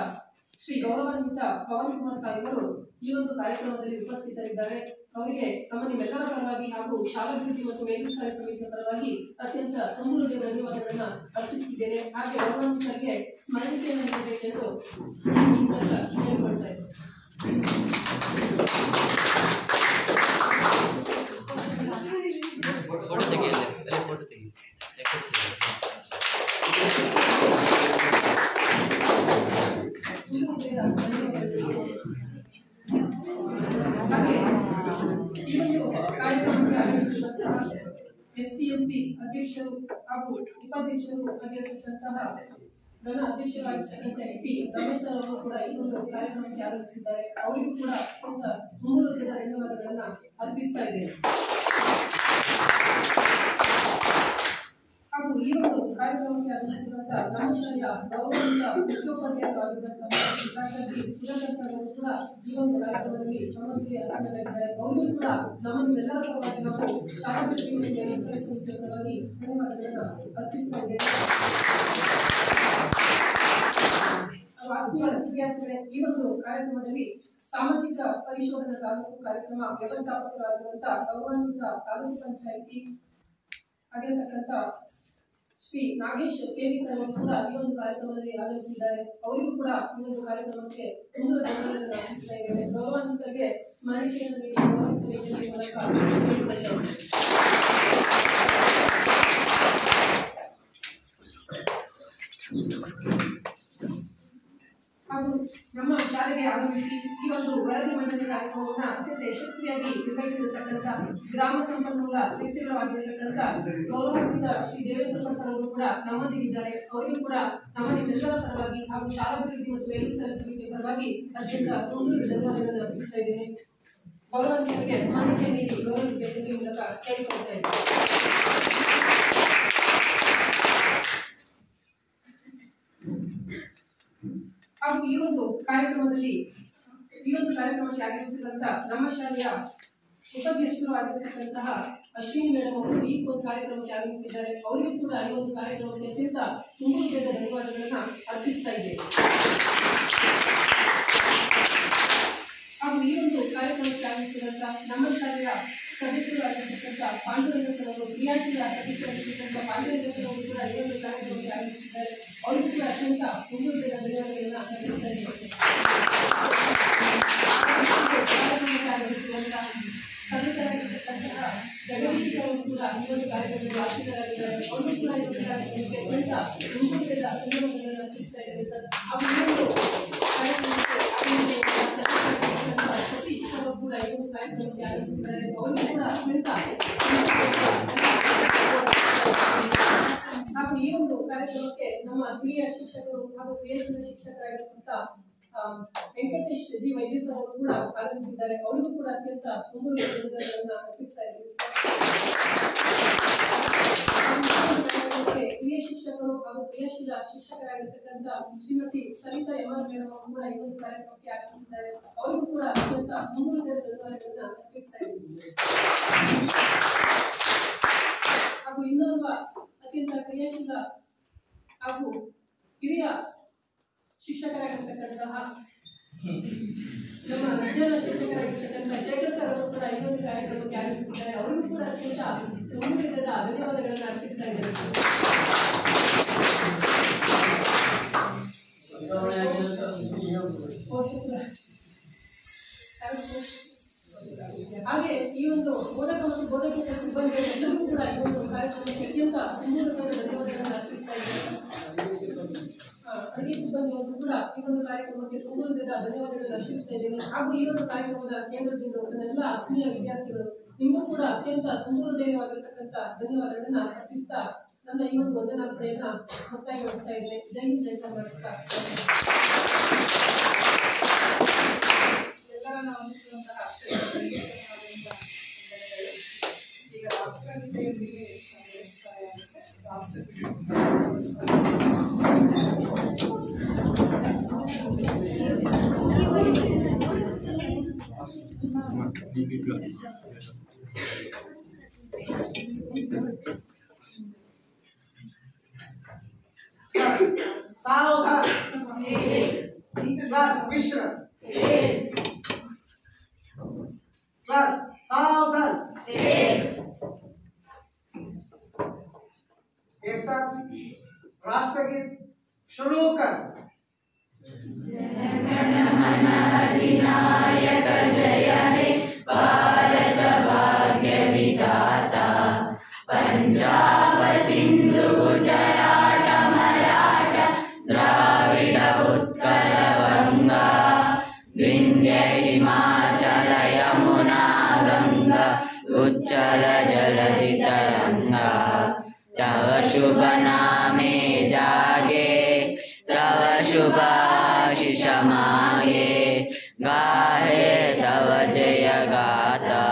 ಶ್ರೀ ಗೌರವಾನ್ವಿತ ಪವನ್ ಕುಮಾರ್ ಸಾಹೇಬರು ಈ ಒಂದು ಕಾರ್ಯಕ್ರಮದಲ್ಲಿ ಉಪಸ್ಥಿತರಿದ್ದಾರೆ. ಅವರಿಗೆ ನಮ್ಮ ನಿಮ್ಮೆಲ್ಲರ ಪರವಾಗಿ ಹಾಗೂ ಶಾಲಾಭಿವೃದ್ಧಿ ಮತ್ತು ಮೇಲ್ವಿಚಾರ ಸಮಿತಿಯ ಪರವಾಗಿ ಅತ್ಯಂತ ತುಂಬುರುಗೆ ಧನ್ಯವಾದಗಳನ್ನ ಅರ್ಪಿಸುತ್ತಿದ್ದೇನೆ. ಹಾಗೆ ಗೌರವಾನ್ವಿತರಿಗೆ ಸ್ಮರಣಿಕೆಯನ್ನು ನೀಡಬೇಕೆಂದು ಕೇಳಿಕೊಳ್ತಾ ಇದ್ದೇನೆ. ಹಾಗೆ ಈ ಒಂದು ಕಾರ್ಯಕ್ರಮಕ್ಕೆ ಆಗಮಿಸಿರುವಂತಹ SPMC ಅಧ್ಯಕ್ಷರು ಹಾಗೂ ಉಪಾಧ್ಯಕ್ಷರು ಆಗಿರತಕ್ಕಂತಹ ನನ್ನ ಅಧ್ಯಕ್ಷರಾಗಿರ್ತಕ್ಕಂಥ SP ರಮೇಶ್ ಸರ್ ಅವರು ಕೂಡ ಈ ಒಂದು ಕಾರ್ಯಕ್ರಮಕ್ಕೆ ಆಗಮಿಸಿದ್ದಾರೆ. ಅವರಿಗೂ ಕೂಡ ಅತ್ಯಂತ ಮುಂದುವರೆದ ಧನ್ಯವಾದಗಳನ್ನ ಅರ್ಪಿಸ್ತಾ ಇದ್ದೇನೆ. ಹಾಗೂ ಈ ಒಂದು ಕಾರ್ಯಕ್ರಮಕ್ಕೆ ಆಗಮಿಸಿದಂತ ನಮ್ಮ ಶಾಲೆಯ ಗೌರವಾನ್ವಿತ ಮುಖ್ಯೋಪಾಧ್ಯಾಯರಾಗಿದ್ದಂತಹ ಡಾಕ್ಟರ್ ಬಿ ಸುಧಾಕರ್ ಸರ್ ಅವರು ಕೂಡ ಈ ಒಂದು ಕಾರ್ಯಕ್ರಮದಲ್ಲಿ ನಮ್ಮೊಂದಿಗೆ ಹಾಜರಾಗಿದ್ದಾರೆ. ಅವರಿಗೂ ಕೂಡ ನಮ್ಮ ನಿಮ್ಮೆಲ್ಲರ ಪರವಾಗಿ ನಾವು ಶಾಲಾಭಿವೃದ್ಧಿ ಮತ್ತು ಮೇಲ್ವಿಚಾರ ಸಮಿತಿಯ ಪರವಾಗಿ ಧನ್ಯವಾದಗಳನ್ನು ಅರ್ಪಿಸ್ತಾ ಇದ್ದೇವೆ. ವಿದ್ಯಾರ್ಥಿಗಳೇ, ಈ ಒಂದು ಕಾರ್ಯಕ್ರಮದಲ್ಲಿ ಸಾಮಾಜಿಕ ಪರಿಶೋಧನಾ ತಾಲೂಕು ಕಾರ್ಯಕ್ರಮ ವ್ಯವಸ್ಥಾಪಕರಾಗಿರುವಂತಹ ಗೌರವಾನ್ವಿತ ತಾಲೂಕು ಪಂಚಾಯಿತಿ ಆಗಿರತಕ್ಕಂಥ ಶ್ರೀ ನಾಗೇಶ್ ಕೆವಿ ಸರ್ ಅವರು ಕೂಡ ಈ ಒಂದು ಕಾರ್ಯಕ್ರಮದಲ್ಲಿ ಆಗಮಿಸಿದ್ದಾರೆ. ಅವರಿಗೂ ಕೂಡ ಈ ಒಂದು ಕಾರ್ಯಕ್ರಮಕ್ಕೆ ಧನ್ಯವಾದಗಳನ್ನು ಅರ್ಪಿಸ್ತಾ ಇದ್ದೇವೆ. ಗೌರವಾನ್ವಿತರಿಗೆ ಸ್ಮರಣಿಕೆಯನ್ನು ನೀಡಿ ಗೌರವಿಸಬೇಕೆಂದು ಮೂಲಕ ಕೇಳಿಕೊಳ್ಳುತ್ತೇವೆ. ಹಾಗೂ ನಮ್ಮ ಶಾಲೆಗೆ ಆಗಮಿಸಿ ಈ ಒಂದು ವರದಿ ಮಂಡನೆ ಕಾರ್ಯಕ್ರಮವನ್ನು ಅತ್ಯಂತ ಯಶಸ್ವಿಯಾಗಿ ನಿರ್ವಹಿಸಿರತಕ್ಕಂಥ ಗ್ರಾಮ ಸಂಪನ್ಮೂಲ ವ್ಯಕ್ತಿಗಳಾಗಿರತಕ್ಕಂಥ ಗೌರವಾನ್ವಿತ ಶ್ರೀ ದೇವೇಂದ್ರ ಸರ್ ಅವರು ಕೂಡ ನಮ್ಮೊಂದಿಗಿದ್ದಾರೆ. ಅವರಿಗೂ ಕೂಡ ನಮ್ಮ ನಿಮ್ಮೆಲ್ಲರ ಪರವಾಗಿ ಹಾಗೂ ಶಾಲಾಭಿವೃದ್ಧಿ ಮತ್ತು ಮೇಲ್ವಿಚಾರ ಸಮಿತಿಯ ಪರವಾಗಿ ಅತ್ಯಂತ ತುಂಬುರುಗೆ ಧನ್ಯವಾದಗಳನ್ನು ಅರ್ಪಿಸ್ತಾ ಇದ್ದೇನೆ. ಗೌರವಾನ್ವಿತರಿಗೆ ಸ್ಮರಣಿಕೆ ನೀಡಿ ಗೌರವಿಸಬೇಕೆಂದು ಈ ಮೂಲಕ ಕೇಳಿಕೊಳ್ತಾ ಇದ್ದೇನೆ. ಹಾಗೂ ಈ ಒಂದು ಕಾರ್ಯಕ್ರಮಕ್ಕೆ ಆಗಮಿಸಿದಂತ ನಮ್ಮ ಶಾಲೆಯ ಉಪಾಧ್ಯಕ್ಷರು ಆಗಿರತಕ್ಕಂತಹ ಅಶ್ವಿನಿ ಮೇಡಮ್ ಅವರು ಈ ಒಂದು ಕಾರ್ಯಕ್ರಮಕ್ಕೆ ಆಗಮಿಸಿದ್ದಾರೆ. ಅವರಿಗೂ ಕೂಡ ಈ ಒಂದು ಕಾರ್ಯಕ್ರಮಕ್ಕೆ ಅತ್ಯಂತ ತುಂಬುರುಗೆದ ಧನ್ಯವಾದಗಳನ್ನ ಅರ್ಪಿಸ್ತಾ ಇದ್ದೇವೆ. ಹಾಗೂ ಈ ಒಂದು ಕಾರ್ಯಕ್ರಮಕ್ಕೆ ಆಗಮಿಸಿದಂತ ನಮ್ಮ ಶಾಲೆಯ ಸದಸ್ಯರು ಆಗಿರತಕ್ಕಂಥ ಪಾಂಡುರಂಗ ಸರ್ ಅವರು ಕ್ರಿಯಾಶೀಲ ಸದಸ್ಯರಾಗಿರ್ತಕ್ಕಂಥ ಪಾಂಡುರಂಗ ಸರ್ ಅವರು ಕೂಡ ಈ ಒಂದು ಕಾರ್ಯಕ್ರಮಕ್ಕೆ ಆಗಮಿಸಿದ್ದಾರೆ. ಅವರಿಗೂ ಕೂಡ ಅತ್ಯಂತ ತುಂಬುರುಗೆದ ಧನ್ಯವಾದಗಳನ್ನ ಅರ್ಪಿಸ್ತಾ ಇದ್ದೇವೆ. ಸದಸ್ಯರಾಗಿರ್ತಕ್ಕಂತಹ ಜಗದೀಶ್ ಅವರು ಕೂಡ ಈ ಒಂದು ಕಾರ್ಯಕ್ರಮದಲ್ಲಿ ಆಸಕ್ತರಾಗಿದ್ದಾರೆ. ಅವರು ಕೂಡ ಈ ಒಂದು ಕಾರ್ಯಕ್ರಮಕ್ಕೆ ಅತ್ಯಂತ ತುಂಬುರುಗೆದ ಧನ್ಯವಾದಗಳನ್ನು ಅರ್ಪಿಸ್ತಾ ಇದ್ದೇವೆ ಸರ್. ಹಾಗೂ ಈ ಒಂದು ಕಾರ್ಯಕ್ರಮಕ್ಕೆ ಸತೀಶ್ ಅವರು ಕೂಡ ಈ ಒಂದು ಕಾರ್ಯಕ್ರಮಕ್ಕೆ ಆಗಮಿಸಿದ್ದಾರೆ. ಅವರು ಕೂಡ ಅತ್ಯಂತ ಹಾಗೂ ಈ ಒಂದು ಕಾರ್ಯಕ್ರಮಕ್ಕೆ ನಮ್ಮ ಹಿರಿಯ ಶಿಕ್ಷಕರು ಹಾಗೂ ಕ್ರಿಯಾಶೀಲ ಶಿಕ್ಷಕರಾಗಿರುವಂತ ವೆಂಕಟೇಶ್ ಜಿ ವೈದ್ಯ ಸರ್ ಅವರು ಕೂಡ ಆಗಮಿಸಿದ್ದಾರೆ. ಅವರಿಗೂ ಕೂಡ ಅತ್ಯಂತ ತುಂಬುರುಗೆಗಳನ್ನು ಅರ್ಪಿಸ್ತಾ ಇದ್ದೀವಿ. ಹಿರಿಯ ಶಿಕ್ಷಕರು ಹಾಗೂ ಕ್ರಿಯಾಶೀಲ ಶಿಕ್ಷಕರಾಗಿರ್ತಕ್ಕಂಥ ಶ್ರೀಮತಿ ಸವಿತಾ ಎಂ.ಆರ್. ಮೇಡಮ್ ಅವರು ಕೂಡ ಈ ಒಂದು ಕಾರ್ಯಕ್ರಮಕ್ಕೆ ಆಗಮಿಸಿದ್ದಾರೆ. ಅವರಿಗೂ ಕೂಡ ಅತ್ಯಂತ ತುಂಬುರುಗೆದ ಧನ್ಯವಾದಗಳನ್ನು ಅರ್ಪಿಸ್ತಾ ಇದ್ದೀವಿ. ಹಾಗೂ ಇನ್ನೊಬ್ಬ ಅತ್ಯಂತ ಕ್ರಿಯಾಶೀಲ ಹಾಗೂ ಹಿರಿಯ ಶಿಕ್ಷಕರಾಗಿರ್ತಕ್ಕಂತಹ ನಮ್ಮ ವಿಜ್ಞಾನ ಶಿಕ್ಷಕರಾಗಿರ್ತಕ್ಕಂಥ ಶೇಖರ್ ಸರ್ ಅವರು ಕೂಡ ಈ ಒಂದು ಕಾರ್ಯಕ್ರಮಕ್ಕೆ ಆಗಮಿಸಿದ್ದಾರೆ. ಅವರಿಗೂ ಕೂಡ ಅತ್ಯಂತ ತುಂಬುರುಗೆದ ಧನ್ಯವಾದಗಳನ್ನು ಅರ್ಪಿಸ್ತಾ ಇದ್ದೇವೆ. ಹಾಗೆ ನಾನು ಅರ್ಪಿಸ್ತಾ ಇದ್ದೀನಿ. ಹಾಗೂ ಈ ಒಂದು ಕಾರ್ಯಕ್ರಮದ ಕೇಂದ್ರದಿಂದ ಎಲ್ಲ ಆತ್ಮೀಯ ವಿದ್ಯಾರ್ಥಿಗಳು ನಿಮಗೂ ಕೂಡ ಅತ್ಯಂತ ತುಂಬ ಹೃದಯವಾಗಿರ್ತಕ್ಕಂಥ ಧನ್ಯವಾದಗಳನ್ನ ಅರ್ಪಿಸ್ತಾ ನನ್ನ ಈ ಒಂದು ವಂದನಾರ್ಪಣೆಯನ್ನ ಮುಕ್ತಾಯಗೊಳಿಸ್ತಾ ಇದ್ದೆ. ಜೈ ಹಿಂದ್, ಜೈ ಕರ್ನಾಟಕ. ಎಲ್ಲರನ್ನ ವಂದಿಸುವಂತಹ ಅಕ್ಷರಗಳಿಗೆ ಈಗ ರಾಷ್ಟ್ರಗೀತೆಯೊಂದಿಗೆ ರಾಷ್ಟ್ರಗೀತೆ सावधान क्लास विश्राम क्लास सावधान एक साथ राष्ट्रगीत शुरू कर। जनगण मन अधिनायक जय हे भारत भाग्य विधाता पंजाब सिंधु गुजरात मराठा द्राविड उत्कल गंगा विंध्य हिमाचल यमुना गंगा उच्चल जलधि तरंगा तव शुभ नामे जागे तव शुभाशिष मागे गाहे तव जय गाथा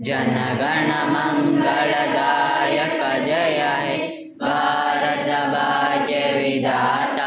जनगण मंगलदायक जय हे भारत भाग्य विधाता